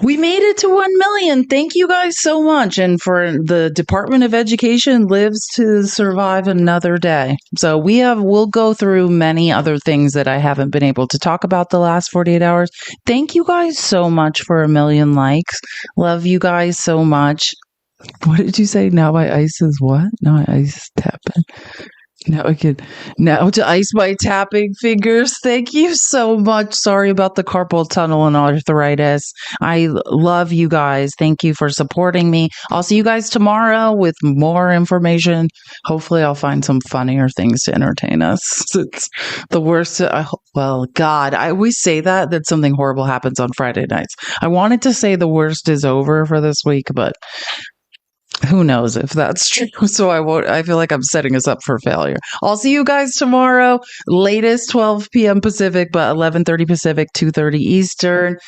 We made it to 1 million. Thank you guys so much. And for the Department of Education lives to survive another day. So we'll go through many other things that I haven't been able to talk about the last 48 hours. Thank you guys so much for 1 million likes. Love you guys so much. What did you say? Now my ice is what? Now my ice is tapping. Now to ice my tapping fingers. Thank you so much. Sorry about the carpal tunnel and arthritis. I love you guys. Thank you for supporting me. I'll see you guys tomorrow with more information. Hopefully I'll find some funnier things to entertain us. It's the worst. Well, God, I always say that something horrible happens on Friday nights. I wanted to say the worst is over for this week, but who knows if that's true. So I feel like I'm setting us up for failure. I'll see you guys tomorrow, latest 12 p.m. Pacific, but 11:30 Pacific, 2:30 Eastern.